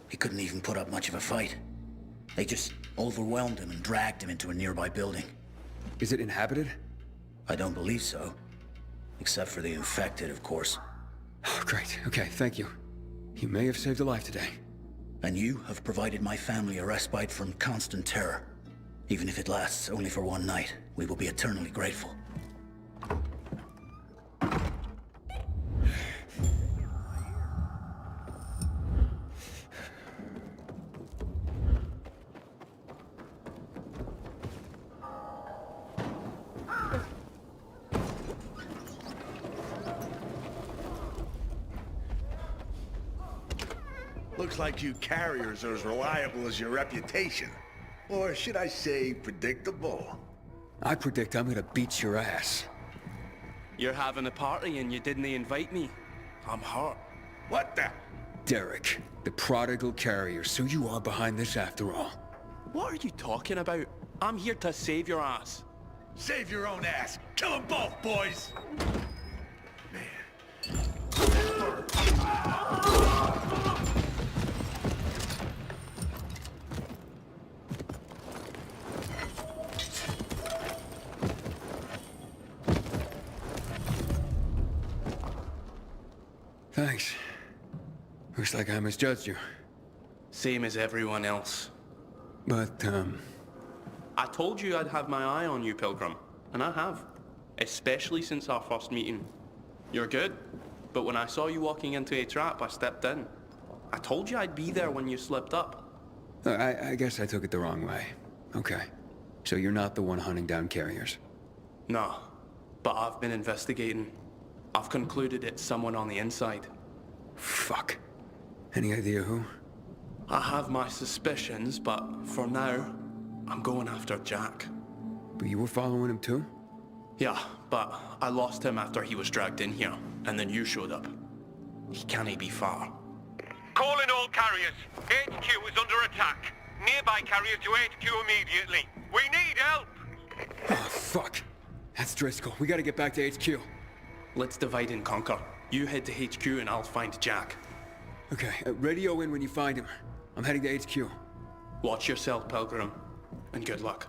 He couldn't even put up much of a fight. They just overwhelmed him and dragged him into a nearby building. Is it inhabited? I don't believe so. Except for the infected, of course. Oh, great. Okay, thank you. You may have saved a life today. And you have provided my family a respite from constant terror. Even if it lasts only for one night, we will be eternally grateful. Looks like you carriers are as reliable as your reputation. Or should I say, predictable? I predict I'm gonna beat your ass. You're having a party and you didn't invite me. I'm hurt. What the? Derek, the prodigal carrier, so you are behind this after all. What are you talking about? I'm here to save your ass. Save your own ass. Kill them both, boys! Thanks. Looks like I misjudged you. Same as everyone else. But, I told you I'd have my eye on you, Pilgrim. And I have. Especially since our first meeting. You're good. But when I saw you walking into a trap, I stepped in. I told you I'd be there when you slipped up. I guess I took it the wrong way. Okay. So you're not the one hunting down carriers? No. But I've been investigating. I've concluded it's someone on the inside. Fuck. Any idea who? I have my suspicions, but for now, I'm going after Jack. But you were following him too? Yeah, but I lost him after he was dragged in here, and then you showed up. He can't be far. Calling all carriers. HQ is under attack. Nearby carriers to HQ immediately. We need help! Oh, fuck. That's Driscoll. We gotta get back to HQ. Let's divide and conquer. You head to HQ and I'll find Jack. Okay, radio in when you find him. I'm heading to HQ. Watch yourself, Pilgrim, and good luck.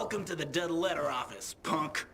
Welcome to the dead letter office, punk.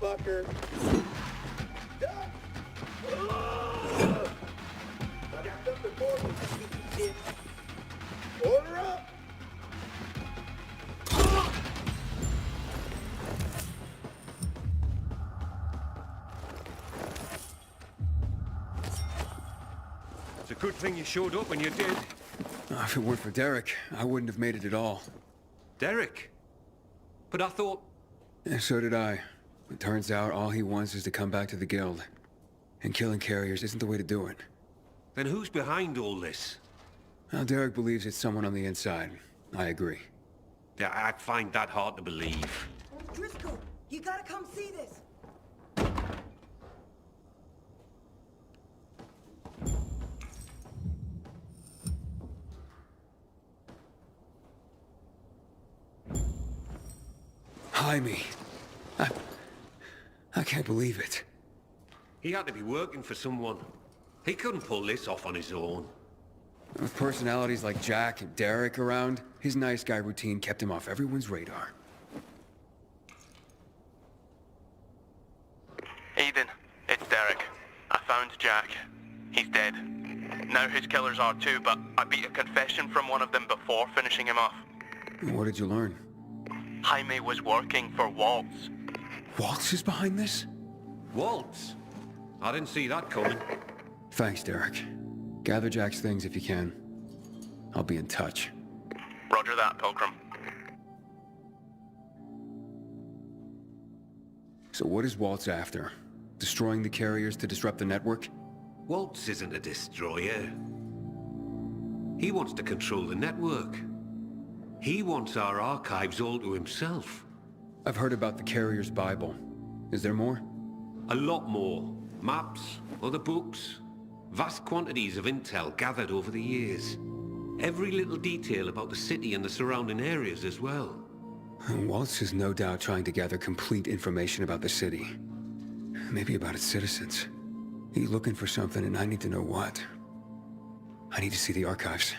Fucker. I got something for you. Order up. It's a good thing you showed up when you did. If it weren't for Derek, I wouldn't have made it at all. Derek? But I thought... Yeah, so did I. It turns out all he wants is to come back to the guild. And killing carriers isn't the way to do it. Then who's behind all this? Well, Derek believes it's someone on the inside. I agree. Yeah, I find that hard to believe. Driscoll, you gotta come see this. Jaime. I can't believe it. He had to be working for someone. He couldn't pull this off on his own. With personalities like Jack and Derek around, his nice guy routine kept him off everyone's radar. Ethan, it's Derek. I found Jack. He's dead. Now his killers are too, but I beat a confession from one of them before finishing him off. What did you learn? Jaime was working for Waltz. Waltz is behind this? Waltz? I didn't see that coming. Thanks, Derek. Gather Jack's things if you can. I'll be in touch. Roger that, Pilgrim. So what is Waltz after? Destroying the carriers to disrupt the network? Waltz isn't a destroyer. He wants to control the network. He wants our archives all to himself. I've heard about the Carrier's Bible. Is there more? A lot more. Maps, other books, vast quantities of intel gathered over the years. Every little detail about the city and the surrounding areas as well. Waltz is no doubt trying to gather complete information about the city. Maybe about its citizens. He's looking for something and I need to know what. I need to see the archives.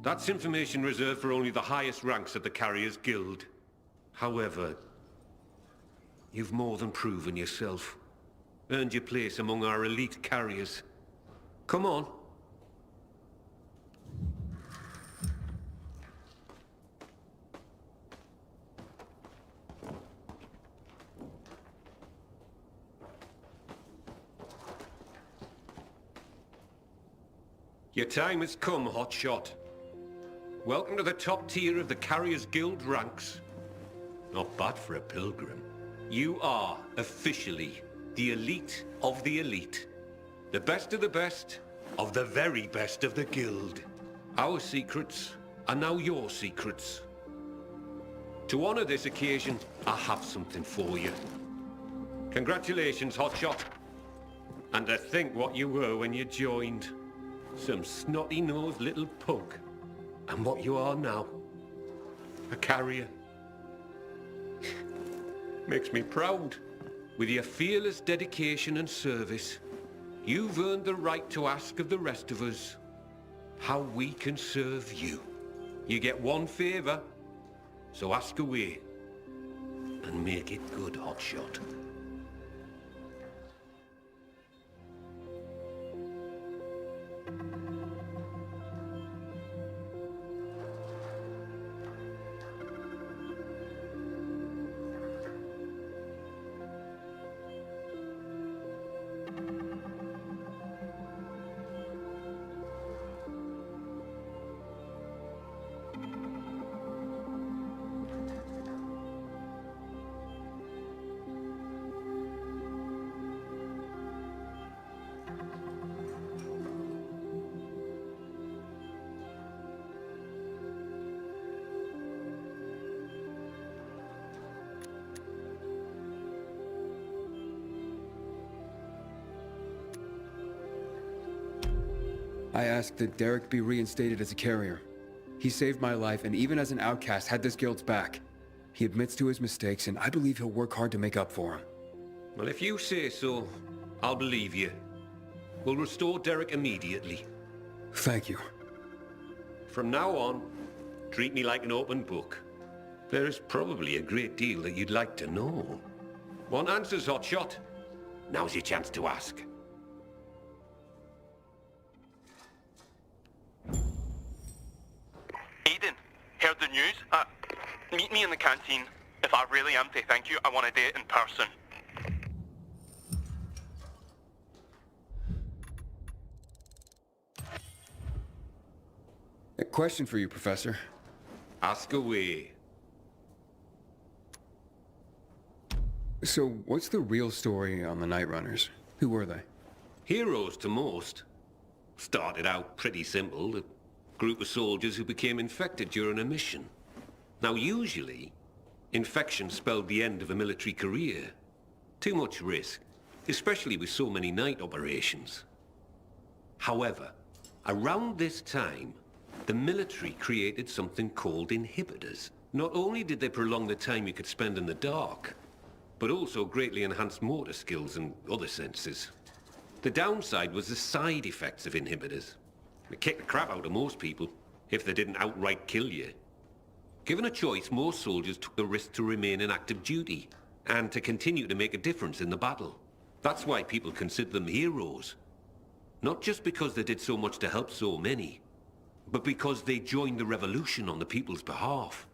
That's information reserved for only the highest ranks of the Carriers Guild. However, you've more than proven yourself. Earned your place among our elite carriers. Come on. Your time has come, hotshot. Welcome to the top tier of the Carriers Guild ranks. Not bad for a pilgrim. You are, officially, the elite of the elite. The best of the best of the very best of the guild. Our secrets are now your secrets. To honor this occasion, I have something for you. Congratulations, hotshot. And to think what you were when you joined. Some snotty-nosed little punk. And what you are now. A carrier. Makes me proud. With your fearless dedication and service, you've earned the right to ask of the rest of us how we can serve you. You get one favor, so ask away. and make it good, hotshot. I asked that Derek be reinstated as a carrier. He saved my life, and even as an outcast, had this guild's back. He admits to his mistakes, and I believe he'll work hard to make up for them. Well, if you say so, I'll believe you. We'll restore Derek immediately. Thank you. From now on, treat me like an open book. There is probably a great deal that you'd like to know. Want answers, hotshot? Now's your chance to ask. Aiden, heard the news? Meet me in the canteen. If I really am to thank you, I want to do it in person. A question for you, Professor. Ask away. So, what's the real story on the Night Runners? Who were they? Heroes to most. Started out pretty simple. A group of soldiers who became infected during a mission. Now, usually, infection spelled the end of a military career. Too much risk, especially with so many night operations. However, around this time, the military created something called inhibitors. Not only did they prolong the time you could spend in the dark, but also greatly enhanced motor skills and other senses. The downside was the side effects of inhibitors. They kicked the crap out of most people, if they didn't outright kill you. Given a choice, most soldiers took the risk to remain in active duty, and to continue to make a difference in the battle. That's why people consider them heroes. Not just because they did so much to help so many, but because they joined the revolution on the people's behalf.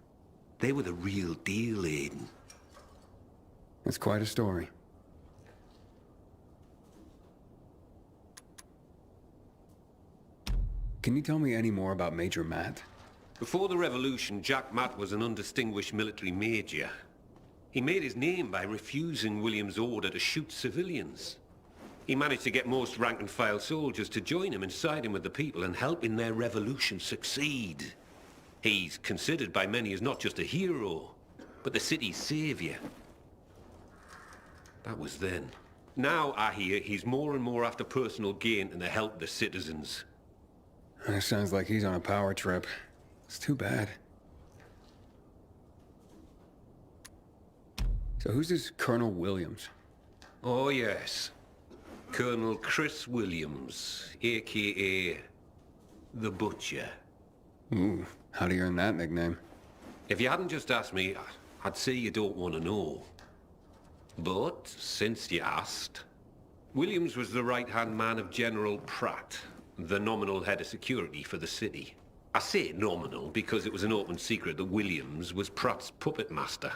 They were the real deal, Aiden. That's quite a story. Can you tell me any more about Major Matt? Before the revolution, Jack Matt was an undistinguished military major. He made his name by refusing William's order to shoot civilians. He managed to get most rank-and-file soldiers to join him and side him with the people and help in their revolution succeed. He's considered by many as not just a hero, but the city's savior. That was then. Now, I hear, he's more and more after personal gain and the help of the citizens. That sounds like he's on a power trip. It's too bad. So who's this Colonel Williams? Oh, yes. Colonel Chris Williams, a.k.a. The Butcher. Ooh, how do you earn that nickname? If you hadn't just asked me, I'd say you don't want to know. But, since you asked, Williams was the right-hand man of General Pratt, the nominal head of security for the city. I say nominal because it was an open secret that Williams was Pratt's puppet master.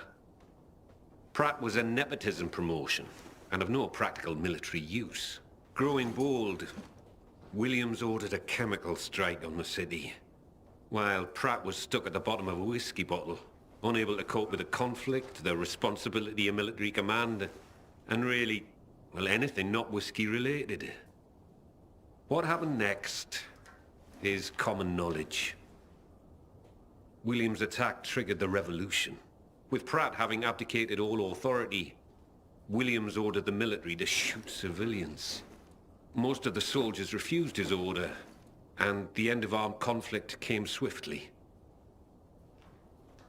Pratt was a nepotism promotion, and of no practical military use. Growing bold, Williams ordered a chemical strike on the city, while Pratt was stuck at the bottom of a whiskey bottle, unable to cope with the conflict, the responsibility of military command, and really, well, anything not whiskey-related. What happened next is common knowledge. Williams' attack triggered the revolution. With Pratt having abdicated all authority, Williams ordered the military to shoot civilians. Most of the soldiers refused his order, and the end of armed conflict came swiftly.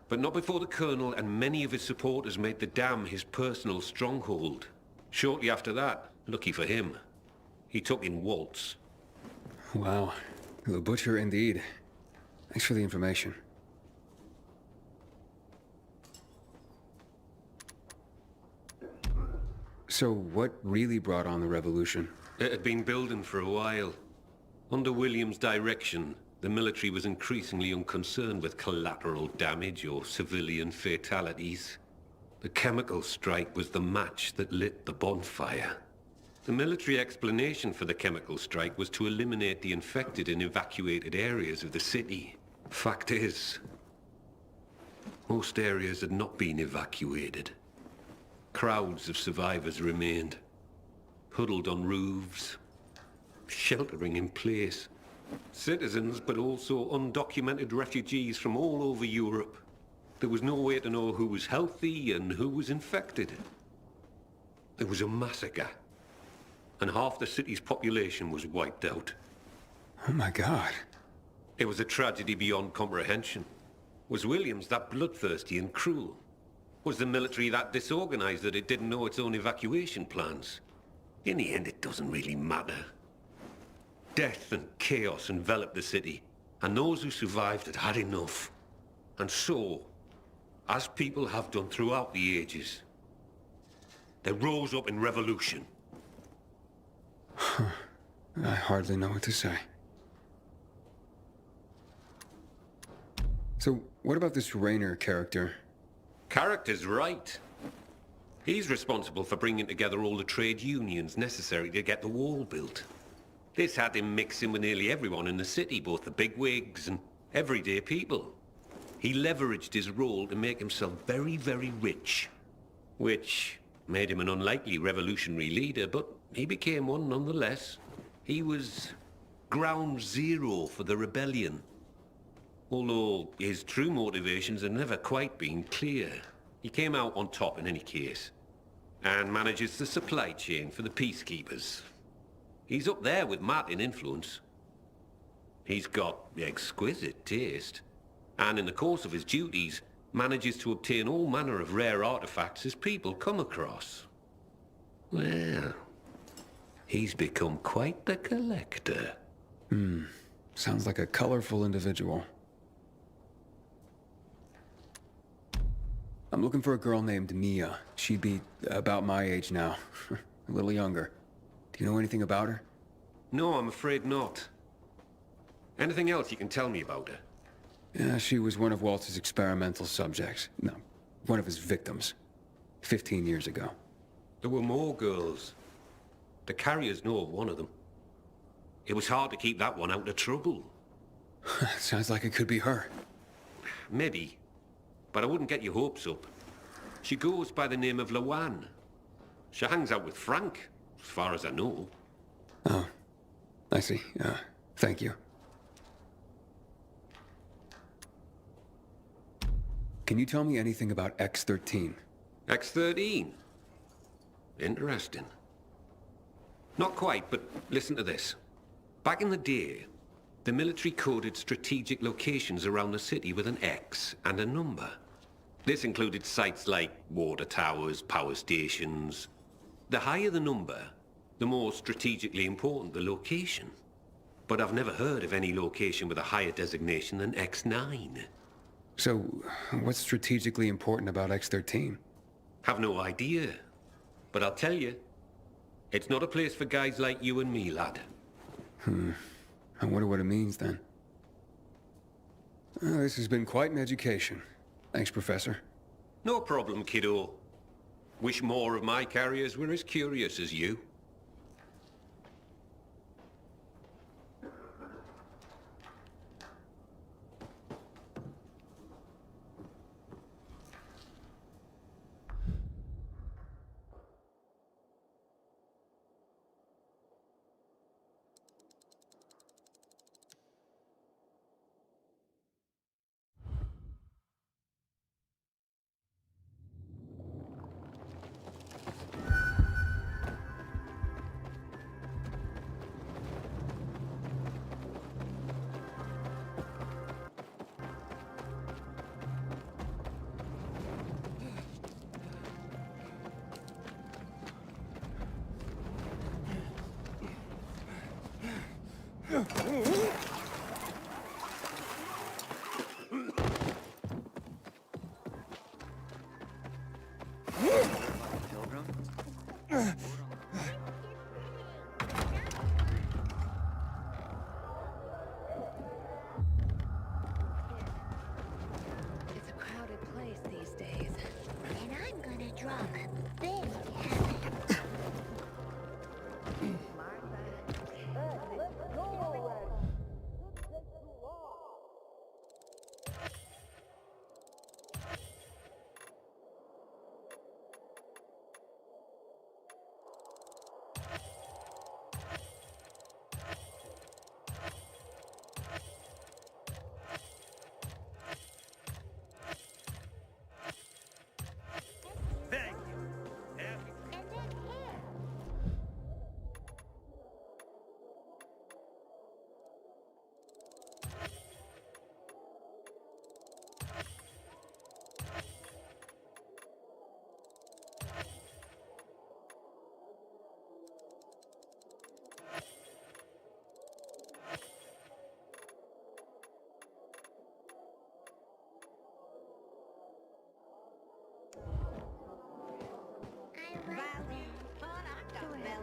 But not before the Colonel and many of his supporters made the dam his personal stronghold. Shortly after that, lucky for him, he took in Waltz. Wow, the Butcher indeed. Thanks for the information. So what really brought on the revolution? It had been building for a while. Under William's direction, the military was increasingly unconcerned with collateral damage or civilian fatalities. The chemical strike was the match that lit the bonfire. The military explanation for the chemical strike was to eliminate the infected in evacuated areas of the city. Fact is, most areas had not been evacuated. Crowds of survivors remained, huddled on roofs, sheltering in place. Citizens, but also undocumented refugees from all over Europe. There was no way to know who was healthy and who was infected. It was a massacre, and half the city's population was wiped out. Oh my God. It was a tragedy beyond comprehension. Was Williams that bloodthirsty and cruel? Was the military that disorganized that it didn't know its own evacuation plans? In the end, it doesn't really matter. Death and chaos enveloped the city, and those who survived had had enough. And so, as people have done throughout the ages, they rose up in revolution. I hardly know what to say. So, what about this Raynor character? Character's right. He's responsible for bringing together all the trade unions necessary to get the wall built. This had him mixing with nearly everyone in the city, both the bigwigs and everyday people. He leveraged his role to make himself very, very rich, which made him an unlikely revolutionary leader, but he became one nonetheless. He was ground zero for the rebellion. Although his true motivations had never quite been clear. He came out on top in any case, and manages the supply chain for the peacekeepers. He's up there with Matt in influence. He's got exquisite taste, and in the course of his duties, manages to obtain all manner of rare artifacts his people come across. Well, he's become quite the collector. Sounds like a colorful individual. I'm looking for a girl named Mia. She'd be about my age now. A little younger. Do you know anything about her? No, I'm afraid not. Anything else you can tell me about her? Yeah, she was one of Walter's experimental subjects. No, one of his victims. 15 years ago. There were more girls. The carriers know of one of them. It was hard to keep that one out of trouble. Sounds like it could be her. Maybe. But I wouldn't get your hopes up. She goes by the name of Lawan. She hangs out with Frank, as far as I know. Oh, I see. Thank you. Can you tell me anything about X-13? X-13? Interesting. Not quite, but listen to this. Back in the day, the military coded strategic locations around the city with an X and a number. This included sites like water towers, power stations. The higher the number, the more strategically important the location. But I've never heard of any location with a higher designation than X9. So, what's strategically important about X-13? Have no idea. But I'll tell you, it's not a place for guys like you and me, lad. I wonder what it means, then. This has been quite an education. Thanks, Professor. No problem, kiddo. Wish more of my carriers were as curious as you. It's a crowded place these days. And I'm gonna drop a big Thank you. Happy. And then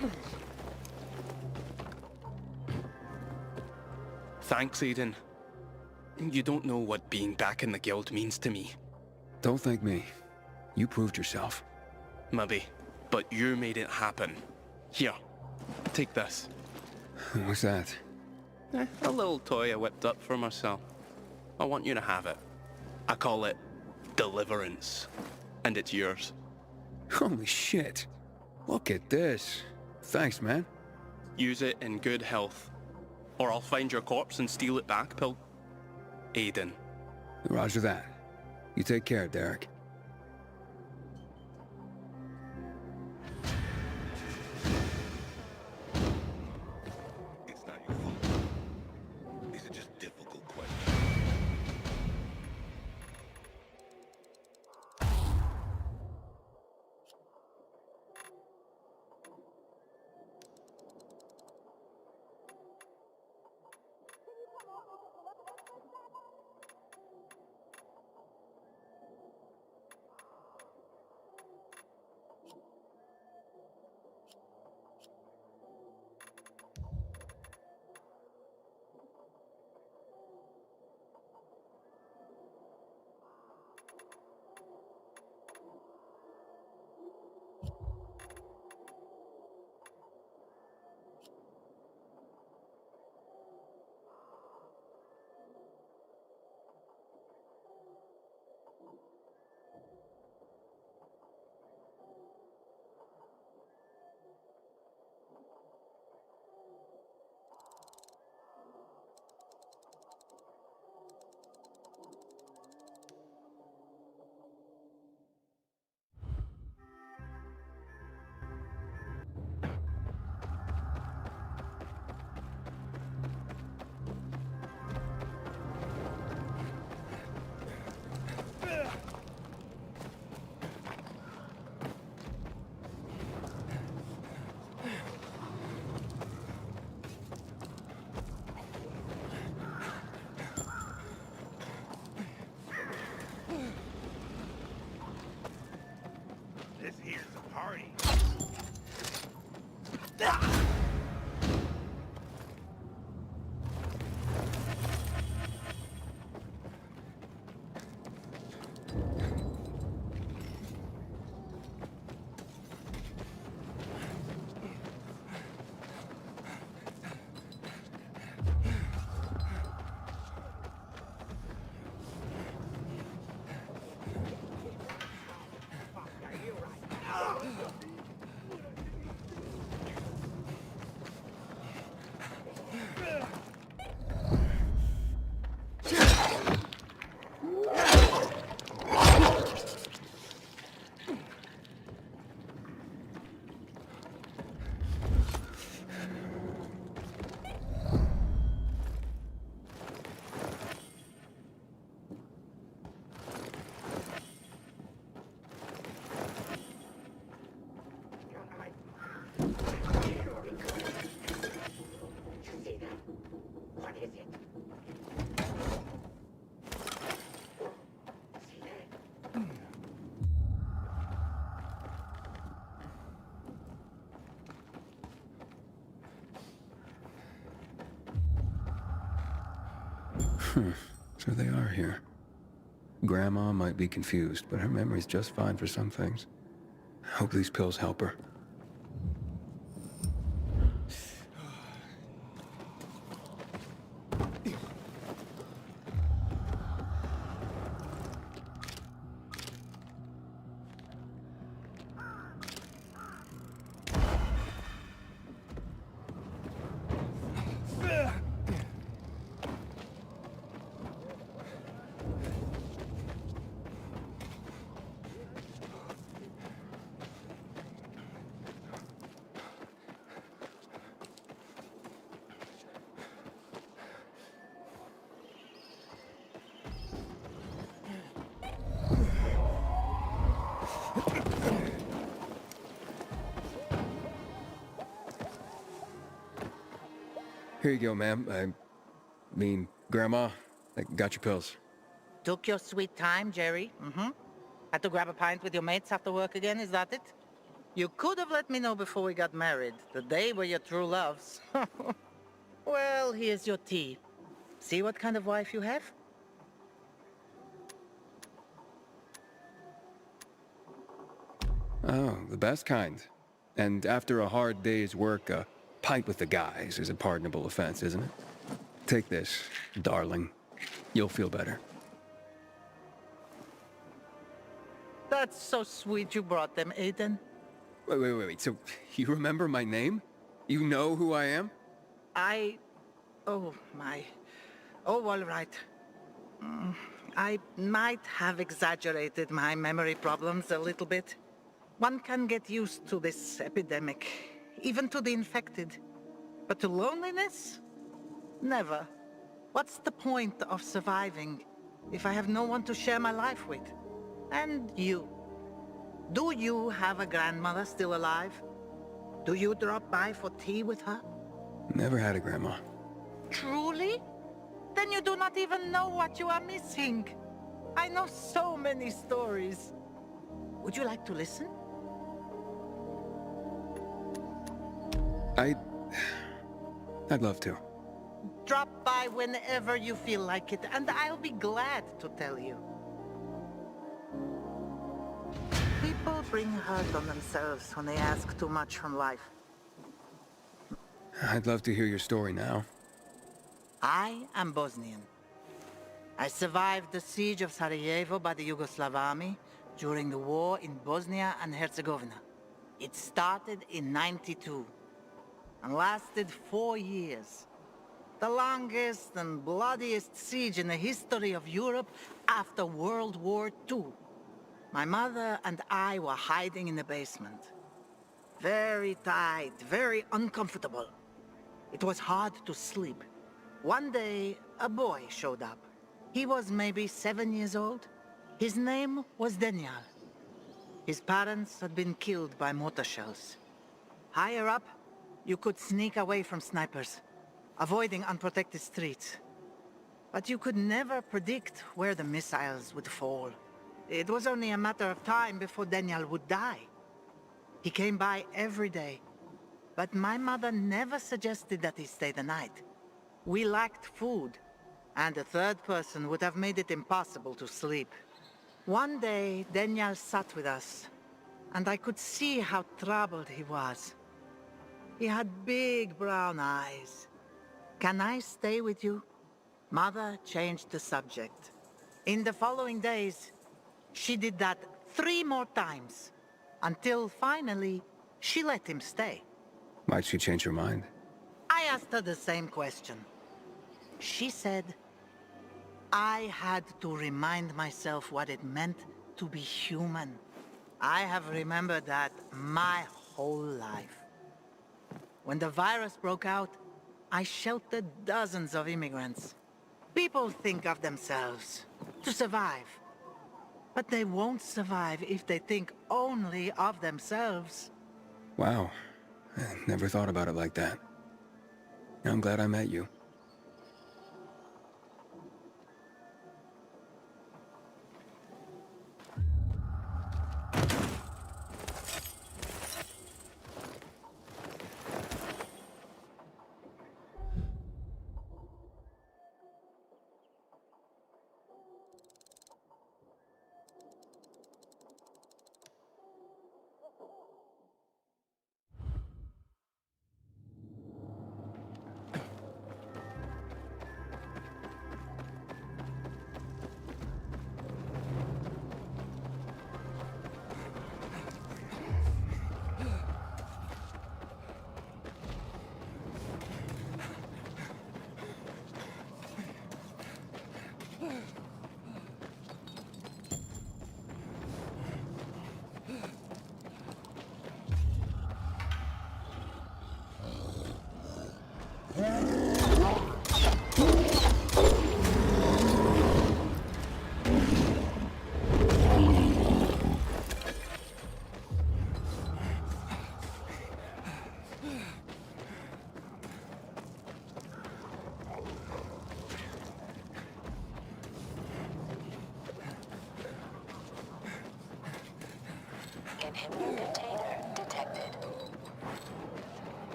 here. Thanks, Aiden. You don't know what being back in the guild means to me. Don't thank me. You proved yourself. Maybe, but you made it happen. Here, take this. What's that? A little toy I whipped up for myself. I want you to have it. I call it Deliverance, and it's yours. Holy shit. Look at this. Thanks, man. Use it in good health, or I'll find your corpse and steal it back, Aiden. Roger that. You take care, Derek. It's not your fault. These are just difficult questions. This here's a party. So they are here. Grandma might be confused, but her memory's just fine for some things. Hope these pills help her. Here you go, ma'am. I mean, Grandma, I got your pills. Took your sweet time, Jerry. Had to grab a pint with your mates after work again, is that it? You could have let me know before we got married. The day were your true loves. Well, here's your tea. See what kind of wife you have? Oh, the best kind. And after a hard day's work, a pint with the guys is a pardonable offense, isn't it? Take this, darling. You'll feel better. That's so sweet you brought them, Aiden. Wait. So, you remember my name? You know who I am? Oh, my. Oh, all right. I might have exaggerated my memory problems a little bit. One can get used to this epidemic, even to the infected. But to loneliness? Never. What's the point of surviving if I have no one to share my life with? And you. Do you have a grandmother still alive? Do you drop by for tea with her? Never had a grandma. Truly? Then you do not even know what you are missing. I know so many stories. Would you like to listen? I'd love to. Drop by whenever you feel like it, and I'll be glad to tell you. People bring hurt on themselves when they ask too much from life. I'd love to hear your story now. I am Bosnian. I survived the siege of Sarajevo by the Yugoslav army during the war in Bosnia and Herzegovina. It started in '92 and lasted 4 years. The longest and bloodiest siege in the history of Europe after World War II. My mother and I were hiding in the basement. Very tight, very uncomfortable. It was hard to sleep. One day, a boy showed up. He was maybe 7 years old. His name was Daniel. His parents had been killed by mortar shells. Higher up, you could sneak away from snipers, avoiding unprotected streets. But you could never predict where the missiles would fall. It was only a matter of time before Daniel would die. He came by every day, but my mother never suggested that he stay the night. We lacked food, and a third person would have made it impossible to sleep. One day, Daniel sat with us, and I could see how troubled he was. He had big brown eyes. "Can I stay with you?" Mother changed the subject. In the following days, she did that 3 more times, until finally, she let him stay. Might she change her mind? I asked her the same question. She said, I had to remind myself what it meant to be human. I have remembered that my whole life. When the virus broke out, I sheltered dozens of immigrants. People think of themselves to survive. But they won't survive if they think only of themselves. Wow. I never thought about it like that. I'm glad I met you.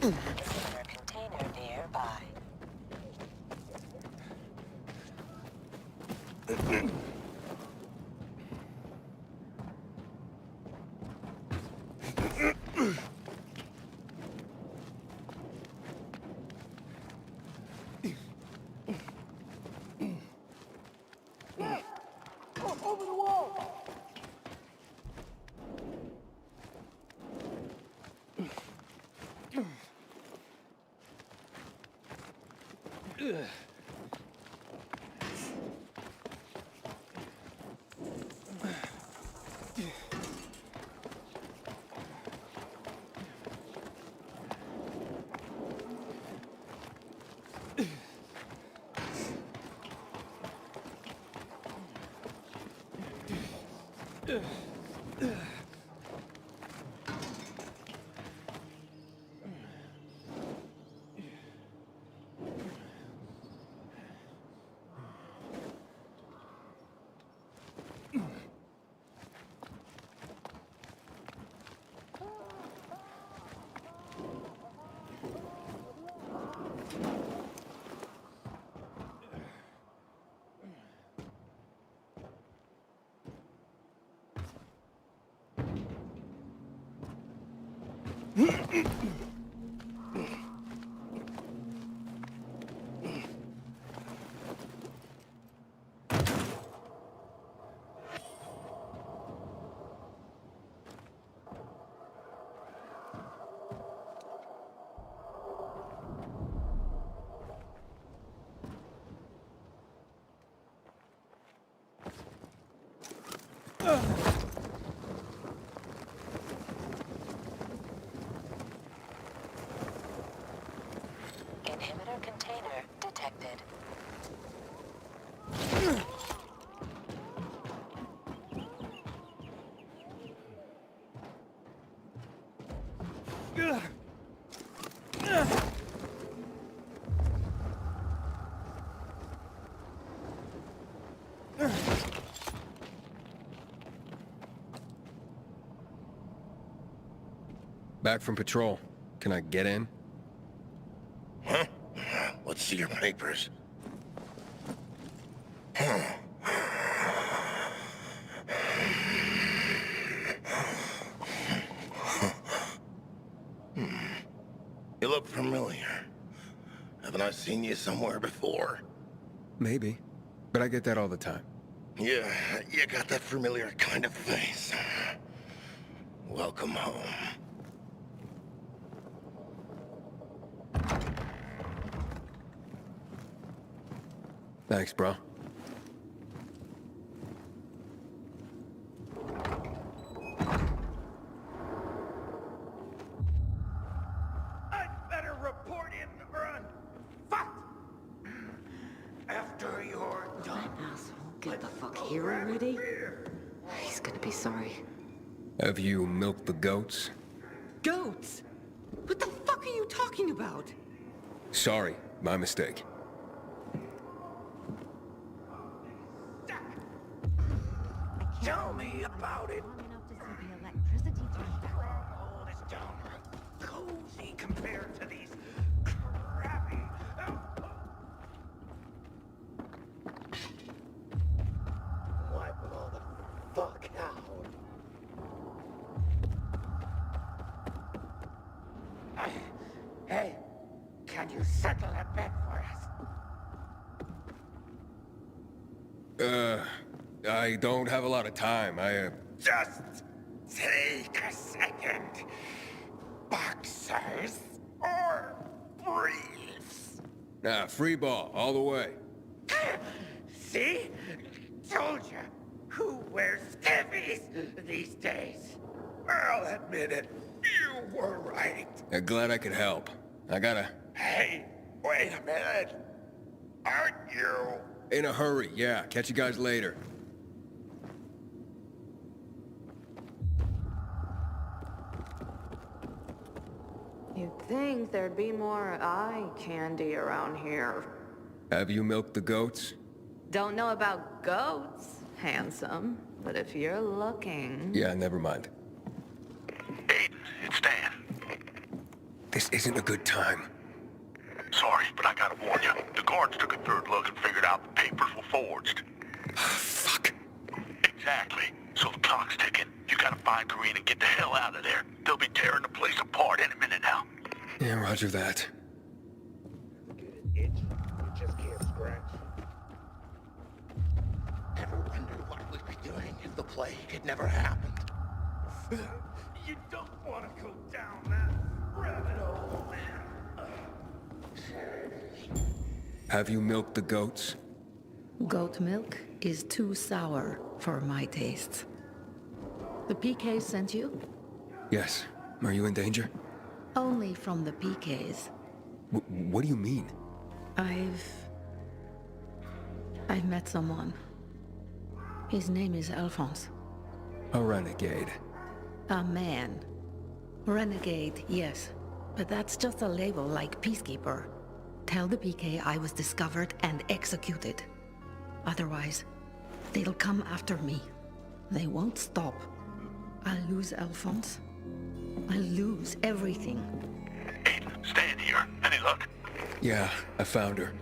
Consider container nearby. Over the wall! Inhibitor container detected. Back from patrol. Can I get in? Huh? Let's see your papers. You look familiar. Haven't I seen you somewhere before? Maybe. But I get that all the time. Yeah, you got that familiar kind of face. Welcome home. Thanks, bro. I'd better report in or I'm fucked. After you're done. Asshole, get the fuck here already. He's gonna be sorry. Have you milked the goats? Goats? What the fuck are you talking about? Sorry, my mistake. Tell me about it. Stronghold is downright cozy compared to these crappy. Wipe it all the fuck out. Hey, can you settle a bet for us? I don't have a lot of time. Just take a second. Boxers or briefs? Nah, free ball, all the way. See? Told you. Who wears skivvies these days? I'll admit it. You were right. I'm glad I could help. I gotta... Hey, wait a minute. Aren't you? In a hurry, yeah. Catch you guys later. You'd think there'd be more eye candy around here. Have you milked the goats? Don't know about goats, handsome, but if you're looking... Yeah, never mind. Aiden, it's Dan. This isn't a good time. Sorry, but I gotta warn you. The guards took a third look and figured out the papers were forged. Fuck. Exactly. So the clock's ticking. You gotta find Karine and get the hell out of there. They'll be tearing the place apart any minute now. Yeah, roger that. Itch, you just can't scratch. Ever wondered what we'd be doing if the plague had never happened? You don't want to go down that rabbit hole, man. Have you milked the goats? Goat milk is too sour for my tastes. The PK sent you? Yes. Are you in danger? Only from the PKs. What do you mean? I've met someone. His name is Alphonse. A renegade. A man. Renegade, yes. But that's just a label like peacekeeper. Tell the PK I was discovered and executed. Otherwise, they'll come after me. They won't stop. I'll lose Alphonse. I'll lose everything. Aiden, stay in here. Any luck? Yeah, I found her.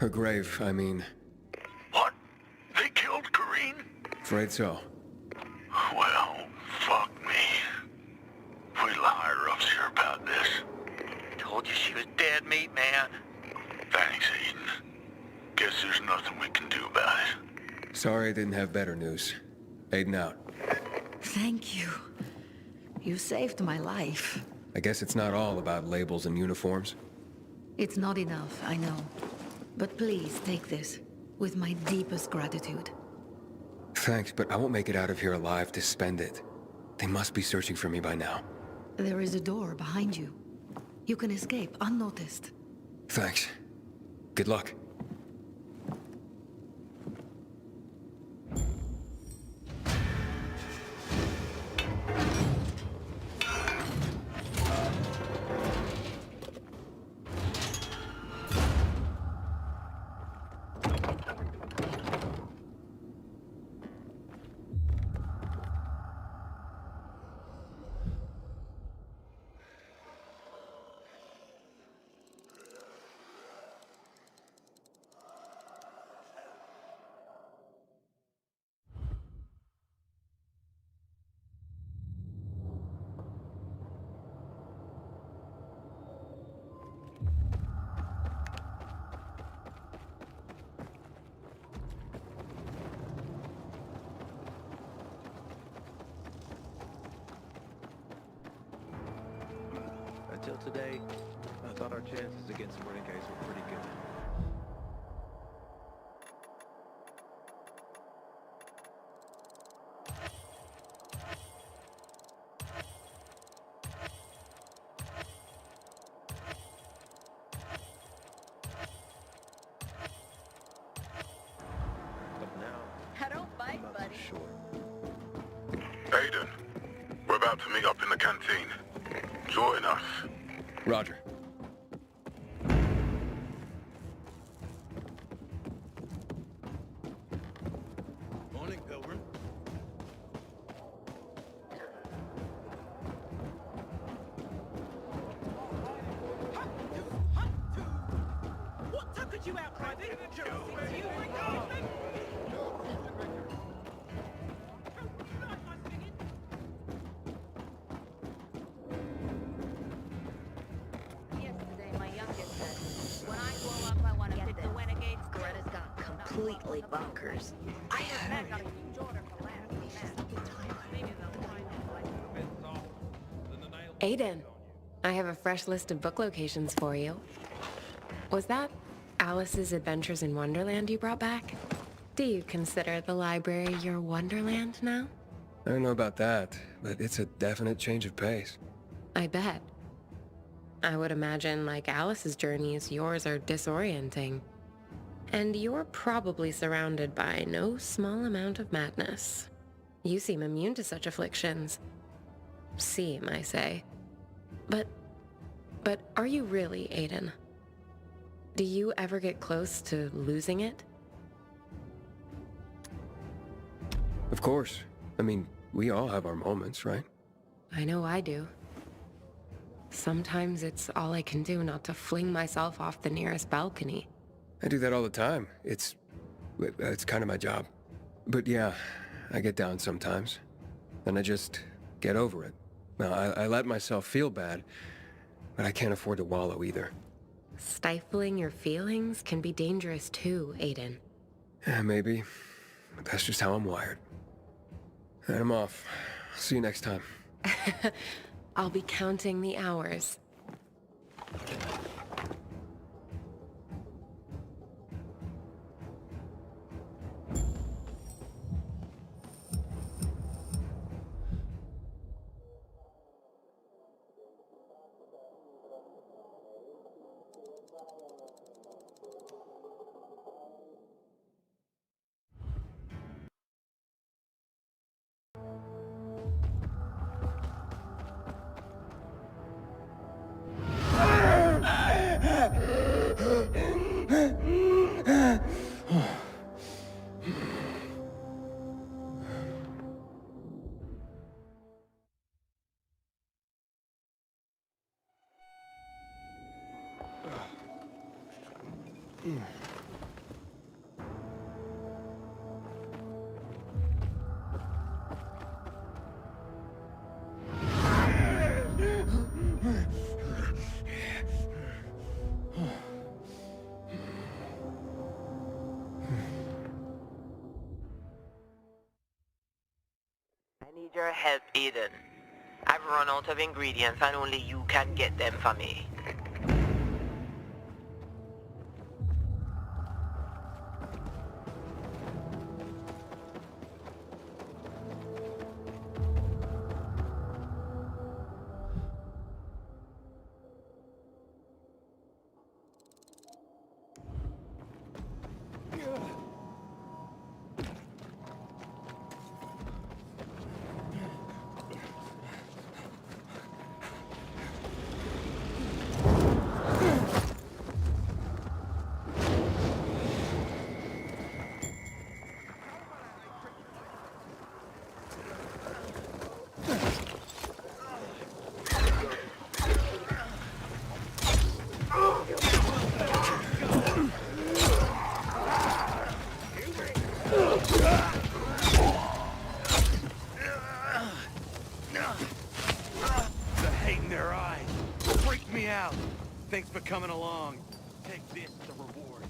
Her grave, I mean. What? They killed Karine? Afraid so. Well, fuck me. Wait till higher ups hear about this. Told you she was dead meat, man. Thanks, Aiden. Guess there's nothing we can do about it. Sorry I didn't have better news. Aiden out. Thank you. You saved my life. I guess it's not all about labels and uniforms. It's not enough, I know. But please take this, with my deepest gratitude. Thanks, but I won't make it out of here alive to spend it. They must be searching for me by now. There is a door behind you. You can escape unnoticed. Thanks. Good luck. Until today, I thought our chances against renegades were pretty good. But now, I don't bite, I'm not buddy. so sure. Aiden, we're about to meet up in the canteen. Join us. Roger. Morning, Pilgrim. What took you out, Private? You Yesterday, my youngest said, when I grow up, I want to fit the renegades. Greta's got completely bonkers. I heard. Aiden, I have a fresh list of book locations for you. Was that Alice's Adventures in Wonderland you brought back? Do you consider the library your Wonderland now? I don't know about that, but it's a definite change of pace. I bet. I would imagine, like Alice's journeys, yours are disorienting. And you're probably surrounded by no small amount of madness. You seem immune to such afflictions. Seem, I say. But are you really, Aiden? Do you ever get close to losing it? Of course. I mean, we all have our moments, right? I know I do. Sometimes it's all I can do not to fling myself off the nearest balcony. I do that all the time. It's kind of my job. But yeah, I get down sometimes. Then I just get over it. Now, I let myself feel bad, but I can't afford to wallow either. Stifling your feelings can be dangerous too, Aiden. Yeah, maybe. But that's just how I'm wired. And I'm off. See you next time. I'll be counting the hours. I need your help, Aiden. I've run out of ingredients and only you can get them for me. Thanks for coming along. Take this as a reward.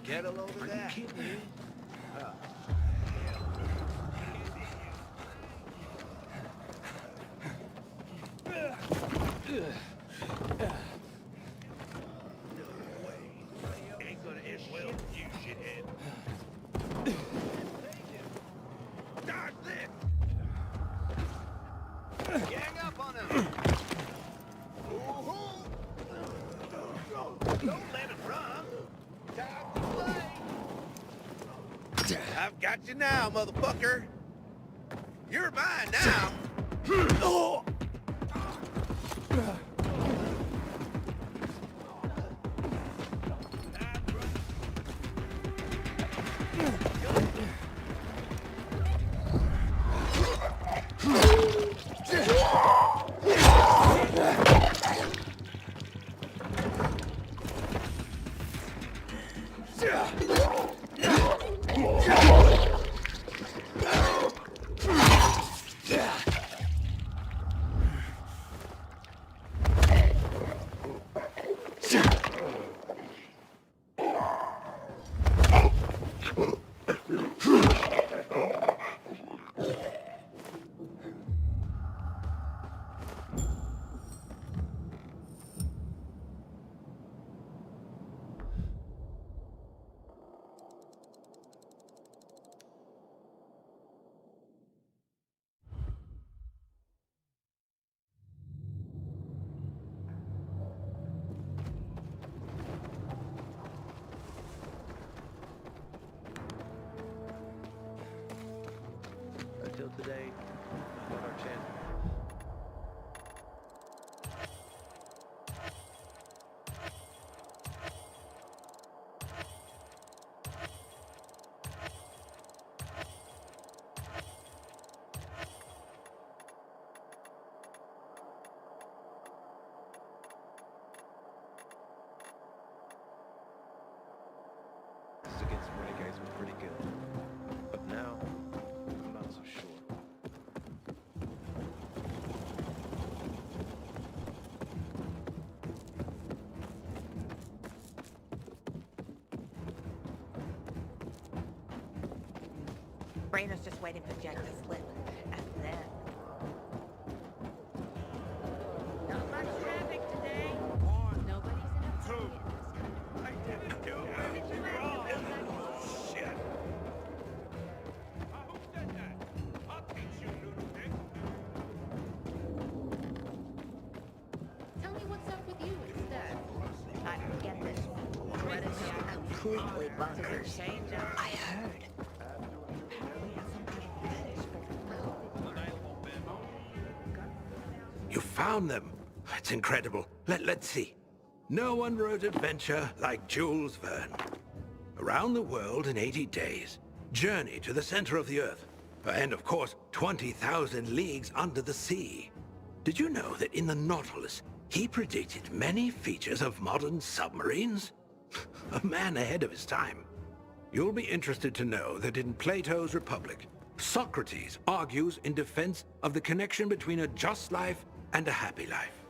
Get a load of that. Ain't gonna end well, you shithead. Start this! Gang up on him! Don't let him run! Time to play! I've got you now, motherfucker! You're mine now! days were pretty good. But now, I'm not so sure. Rayner's just waiting for Jack to slip. And then... Not much traffic today. Nobody's in a hurry in this kind of... Shit. Tell me what's up with you instead. I don't get this. Greta's completely bonkers. I heard. You found them. It's incredible. Let's see. No one wrote adventure like Jules Verne. Around the world in 80 days. Journey to the center of the Earth. And of course, 20,000 leagues under the sea. Did you know that in the Nautilus, he predicted many features of modern submarines? A man ahead of his time. You'll be interested to know that in Plato's Republic, Socrates argues in defense of the connection between a just life and a happy life.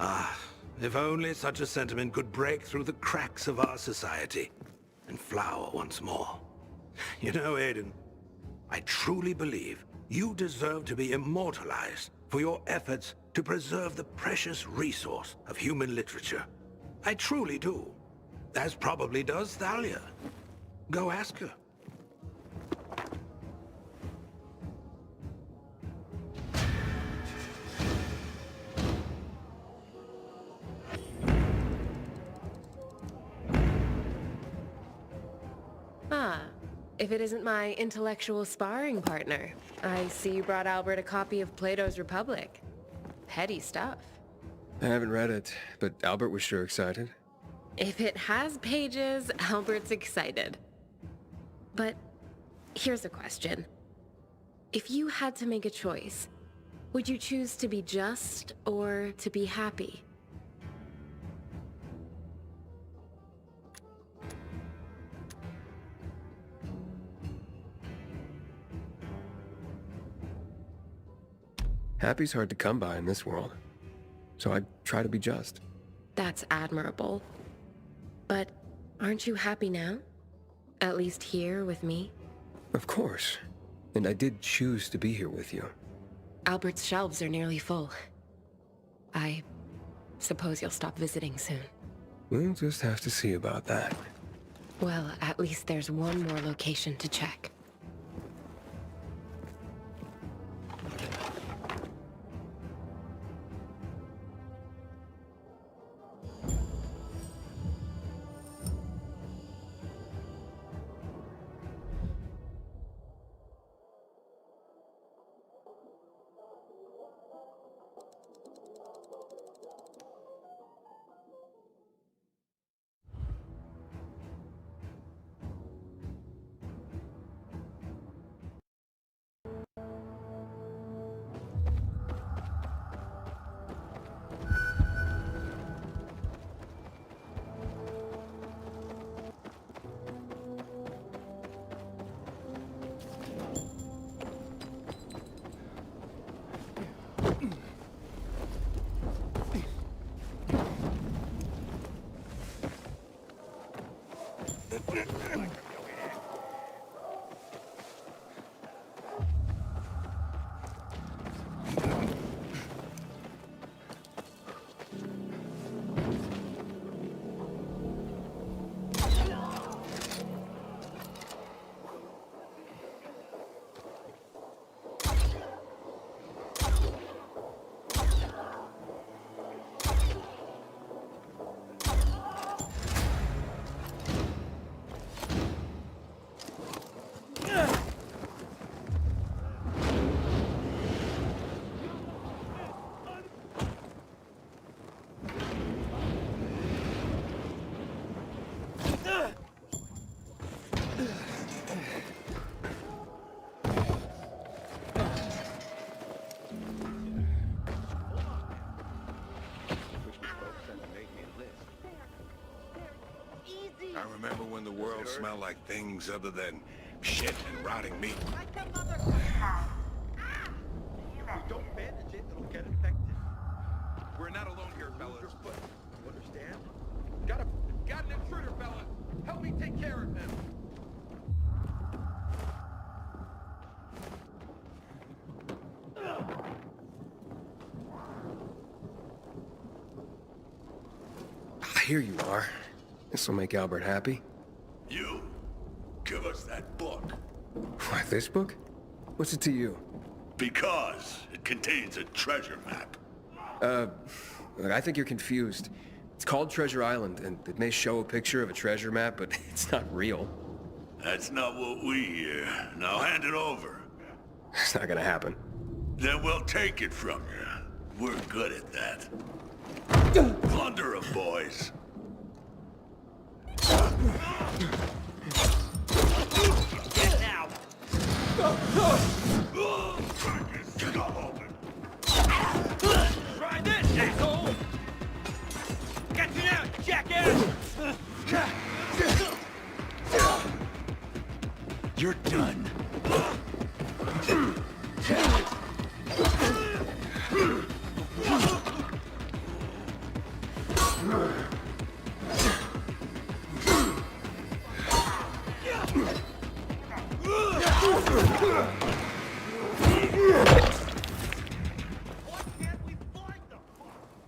Ah, if only such a sentiment could break through the cracks of our society and flower once more. You know, Aiden, I truly believe you deserve to be immortalized for your efforts to preserve the precious resource of human literature. I truly do. As probably does Thalia. Go ask her. If it isn't my intellectual sparring partner. I see you brought Albert a copy of Plato's Republic. Heady stuff. I haven't read it, but Albert was sure excited. If it has pages, Albert's excited. But here's a question. If you had to make a choice, would you choose to be just or to be happy? Happy's hard to come by in this world, so I try to be just. That's admirable. But aren't you happy now? At least here with me? Of course. And I did choose to be here with you. Albert's shelves are nearly full. I suppose you'll stop visiting soon. We'll just have to see about that. Well, at least there's one more location to check. Remember when the world smelled like things other than shit and rotting meat? Don't bandage it, it'll get infected. We're not alone here, fellas. You understand? Got an intruder, fella. Help me take care of him. Here you are. This'll make Albert happy. You, give us that book. What, this book? What's it to you? Because it contains a treasure map. Look, I think you're confused. It's called Treasure Island, and it may show a picture of a treasure map, but it's not real. That's not what we hear. Now hand it over. It's not gonna happen. Then we'll take it from you. We're good at that. Plunder 'em, boys. Get now! Try this, asshole! Got you now, jackass! You're done.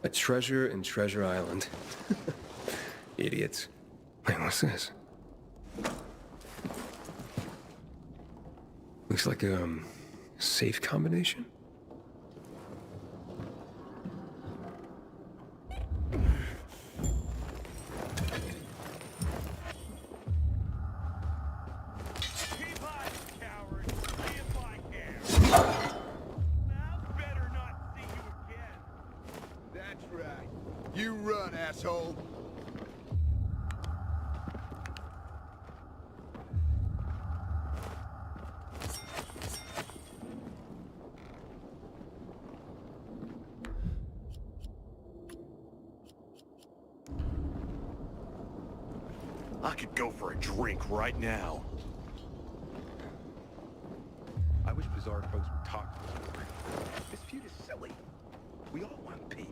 A treasure in Treasure Island. Idiots. Wait, what's this? Looks like a safe combination. That's right. You run, asshole. I could go for a drink right now. I wish bizarre folks would talk to us more. This feud is silly. We all want Pete.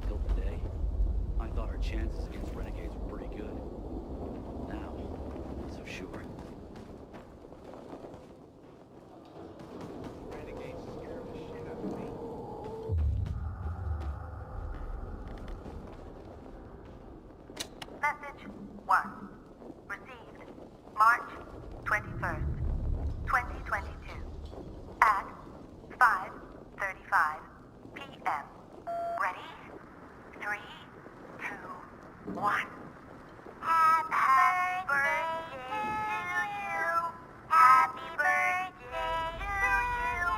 Till today, I thought our chances against renegades were pretty good. Now, not so sure. Renegades scare the shit out of me. Message 1. Received March 21st, 2022 at 5:35 p.m. Ready? 3, 2, 1. Happy birthday to you. Happy birthday to you.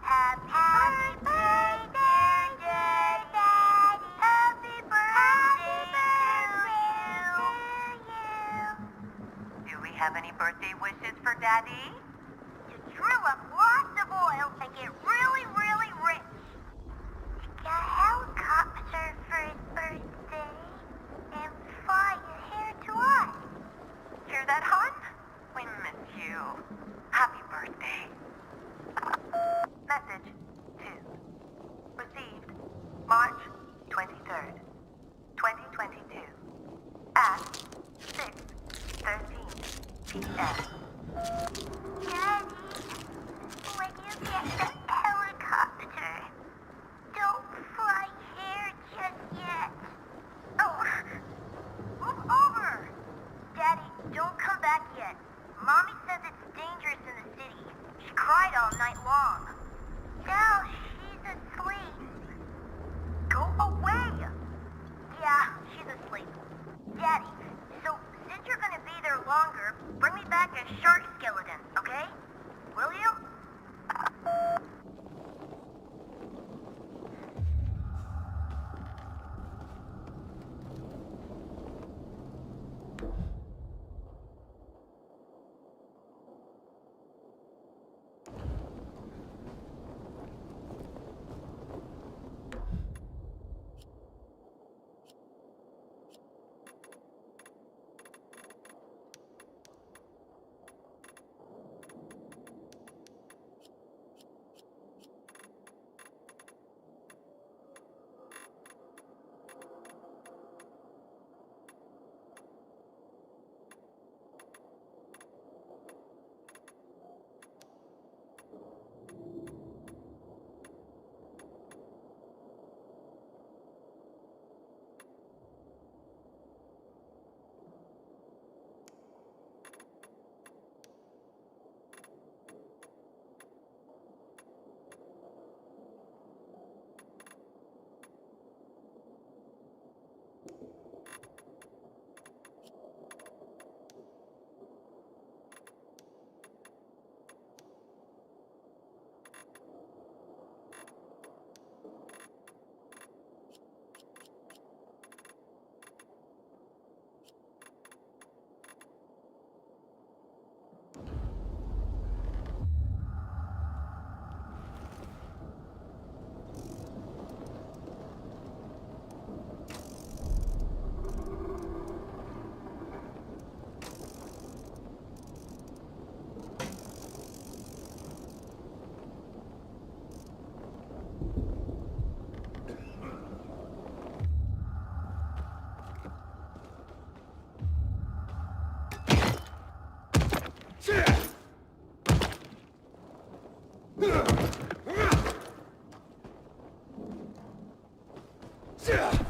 Happy birthday, dear Daddy. Happy birthday to you. Do we have any birthday wishes for Daddy? To drill up lots of oil and get really, really rich. A helicopter for his birthday and fly you here to us. Hear that, hon? We miss you. Happy birthday. Message 2. Received March 23rd, 2022 at Daddy, when you get the helicopter, don't fly here just yet. Oh, move over! Daddy, don't come back yet. Mommy says it's dangerous in the city. She cried all night long. Now she's asleep. Go away! Yeah, she's asleep. Daddy, so since you're gonna be there longer, bring me back a shark skeleton, okay? Will you?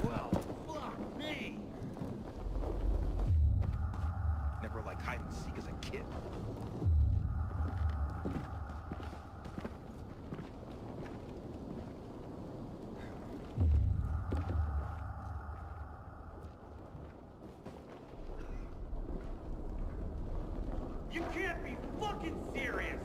Well, fuck me! Never liked hide and seek as a kid. You can't be fucking serious!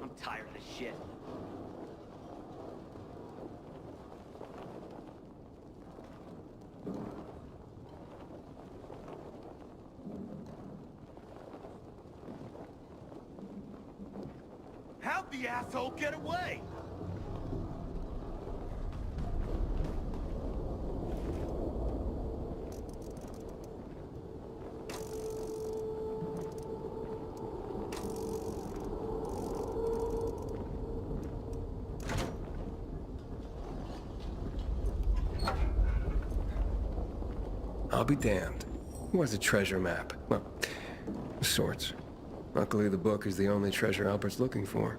I'm tired of this shit. How'd the asshole get away? I'll be damned. It was a treasure map. Well, of sorts. Luckily, the book is the only treasure Albert's looking for.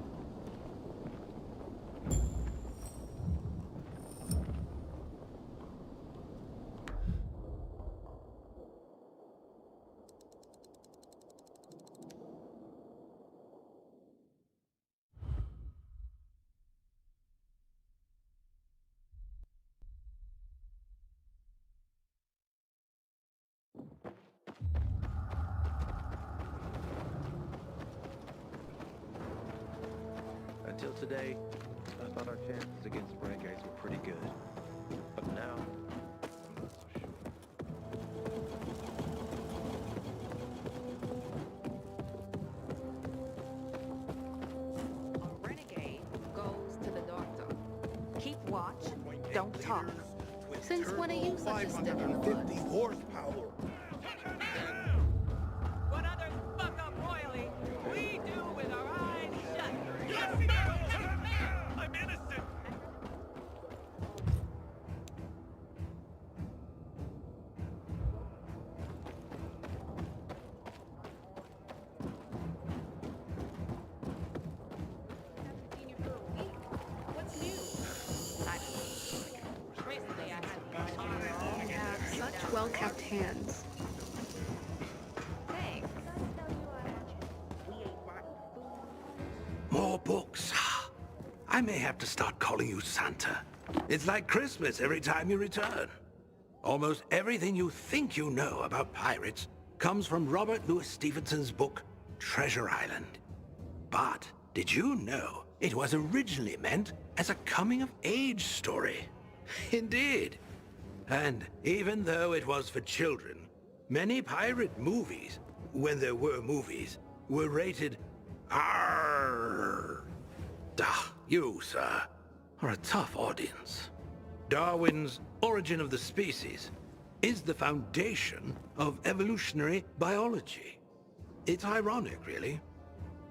Until today, I thought our chances against renegades were pretty good. But now, I'm not so sure. A renegade goes to the doctor. Keep watch, don't talk. Since when are you such a stickler? 550 horsepower. well-kept hands. More books. I may have to start calling you Santa. It's like Christmas every time you return. Almost everything you think you know about pirates comes from Robert Louis Stevenson's book, Treasure Island. But did you know it was originally meant as a coming-of-age story? Indeed. And even though it was for children, many pirate movies, when there were movies, were rated R. You, sir, are a tough audience. Darwin's Origin of the Species is the foundation of evolutionary biology. It's ironic, really.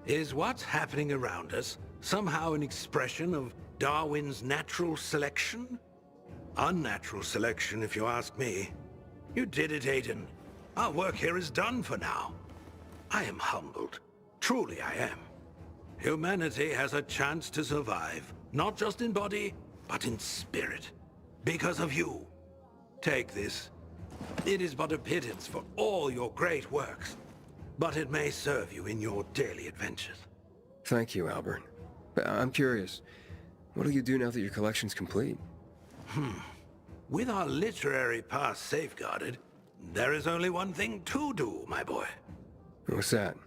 Is what's happening around us somehow an expression of Darwin's natural selection? Unnatural selection, if you ask me. You did it, Aiden. Our work here is done for now. I am humbled. Truly I am. Humanity has a chance to survive, not just in body, but in spirit. Because of you. Take this. It is but a pittance for all your great works, but it may serve you in your daily adventures. Thank you, Albert. I'm curious. What'll you do now that your collection's complete? With our literary past safeguarded, there is only one thing to do, my boy. What's that?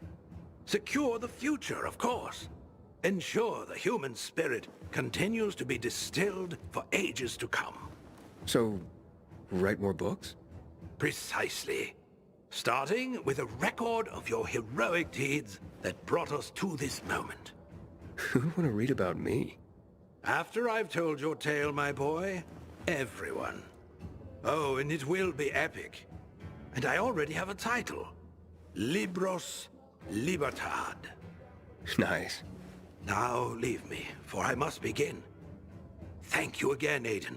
Secure the future, of course. Ensure the human spirit continues to be distilled for ages to come. So, write more books? Precisely. Starting with a record of your heroic deeds that brought us to this moment. Who would want to read about me? After I've told your tale, my boy, everyone. Oh, and it will be epic. And I already have a title. Libros Libertad. Nice. Now leave me, for I must begin. Thank you again, Aiden.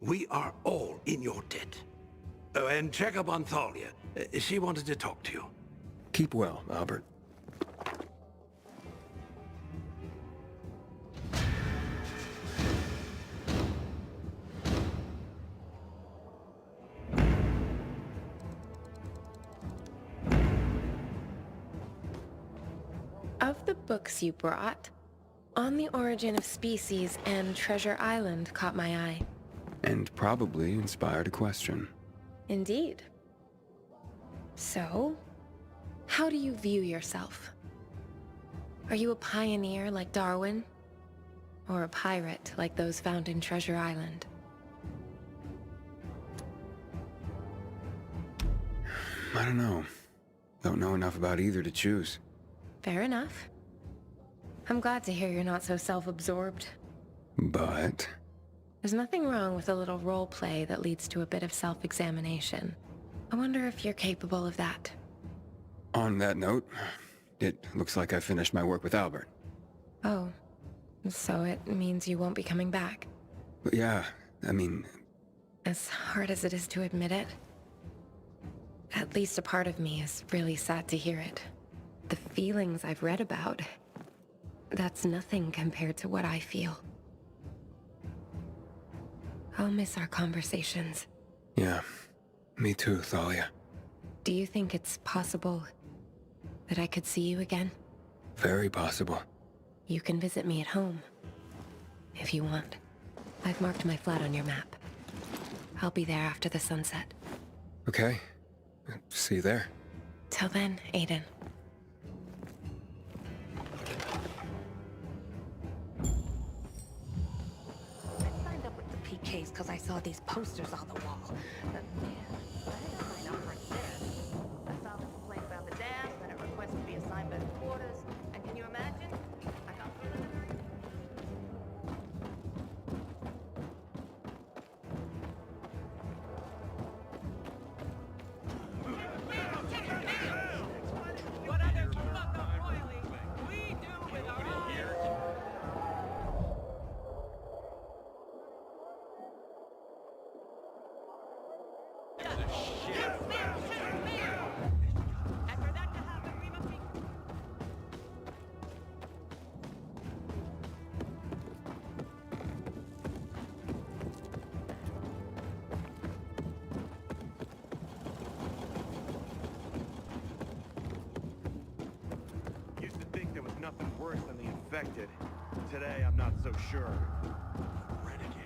We are all in your debt. Oh, and check up on Thalia. She wanted to talk to you. Keep well, Albert. Of the books you brought, On the Origin of Species and Treasure Island caught my eye. And probably inspired a question. Indeed. So, how do you view yourself? Are you a pioneer like Darwin? Or a pirate like those found in Treasure Island? I don't know. Don't know enough about either to choose. Fair enough. I'm glad to hear you're not so self-absorbed. But... There's nothing wrong with a little role play that leads to a bit of self-examination. I wonder if you're capable of that. On that note, it looks like I finished my work with Albert. Oh, so it means you won't be coming back? But yeah, I mean... As hard as it is to admit it, at least a part of me is really sad to hear it. The feelings I've read about, that's nothing compared to what I feel. I'll miss our conversations. Yeah, me too, Thalia. Do you think it's possible that I could see you again? Very possible. You can visit me at home, if you want. I've marked my flat on your map. I'll be there after the sunset. Okay. See you there. Till then, Aiden. I signed up with the PKs because I saw these posters on the wall. But man, I didn't sign up for this. I filed a complaint about the dam, then a request to be assigned better quarters. And can you imagine? I got preliminary. Worse than the infected. Today, I'm not so sure. Renegade.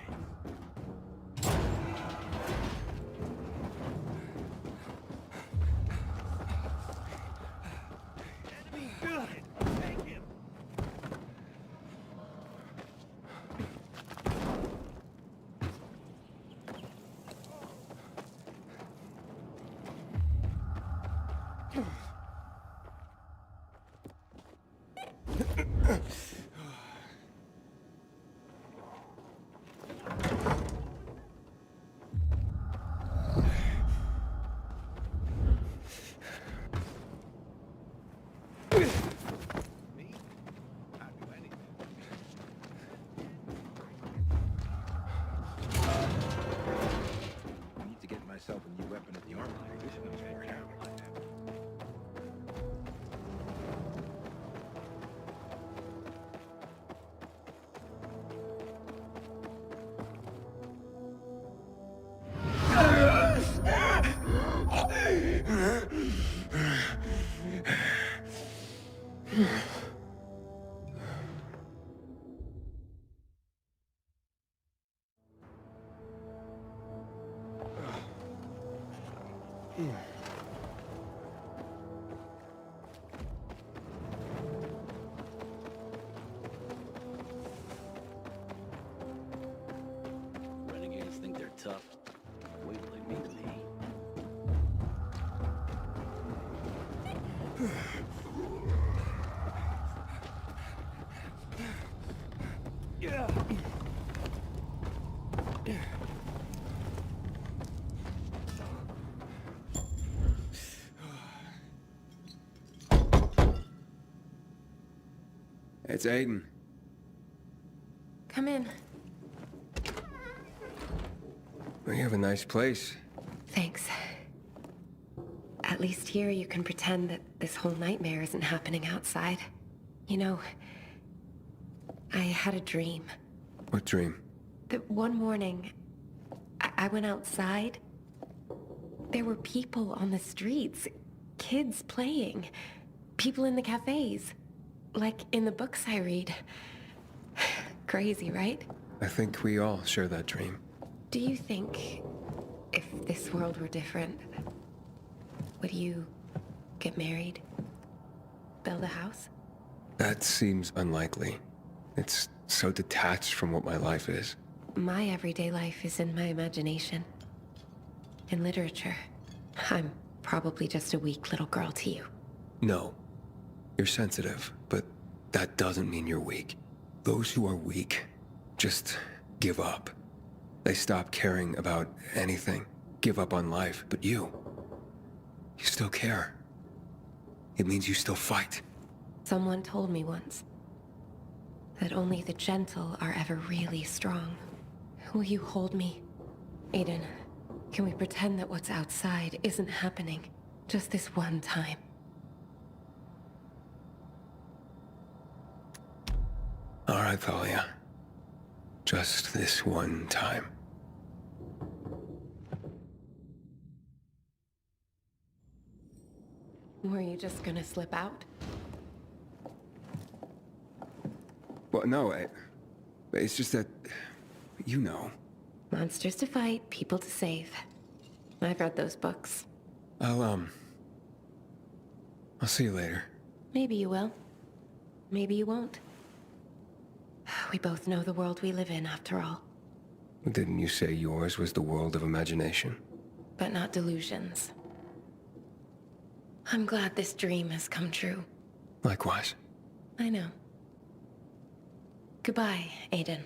Enemy spotted! Take him! I need to get myself a new weapon at the armory. This one's figured out. Renegades think they're tough. Wait till they meet me. Yeah. It's Aiden. Come in. We have a nice place. Thanks. At least here you can pretend that this whole nightmare isn't happening outside. You know, I had a dream. What dream? That one morning, I went outside. There were people on the streets, kids playing, people in the cafes, like in the books I read. Crazy, right? I think we all share that dream. Do you think if this world were different, would you get married? Build a house? That seems unlikely. It's so detached from what my life is. My everyday life is in my imagination. In literature. I'm probably just a weak little girl to you. No. You're sensitive, but that doesn't mean you're weak. Those who are weak just give up. They stop caring about anything, give up on life. But you still care. It means you still fight. Someone told me once that only the gentle are ever really strong. Will you hold me? Aiden, can we pretend that what's outside isn't happening? Just this one time. All right, Thalia. Just this one time. Were you just gonna slip out? Well, no, it's just that, you know. Monsters to fight, people to save. I've read those books. I'll see you later. Maybe you will. Maybe you won't. We both know the world we live in, after all. Didn't you say yours was the world of imagination? But not delusions. I'm glad this dream has come true. Likewise. I know. Goodbye, Aiden.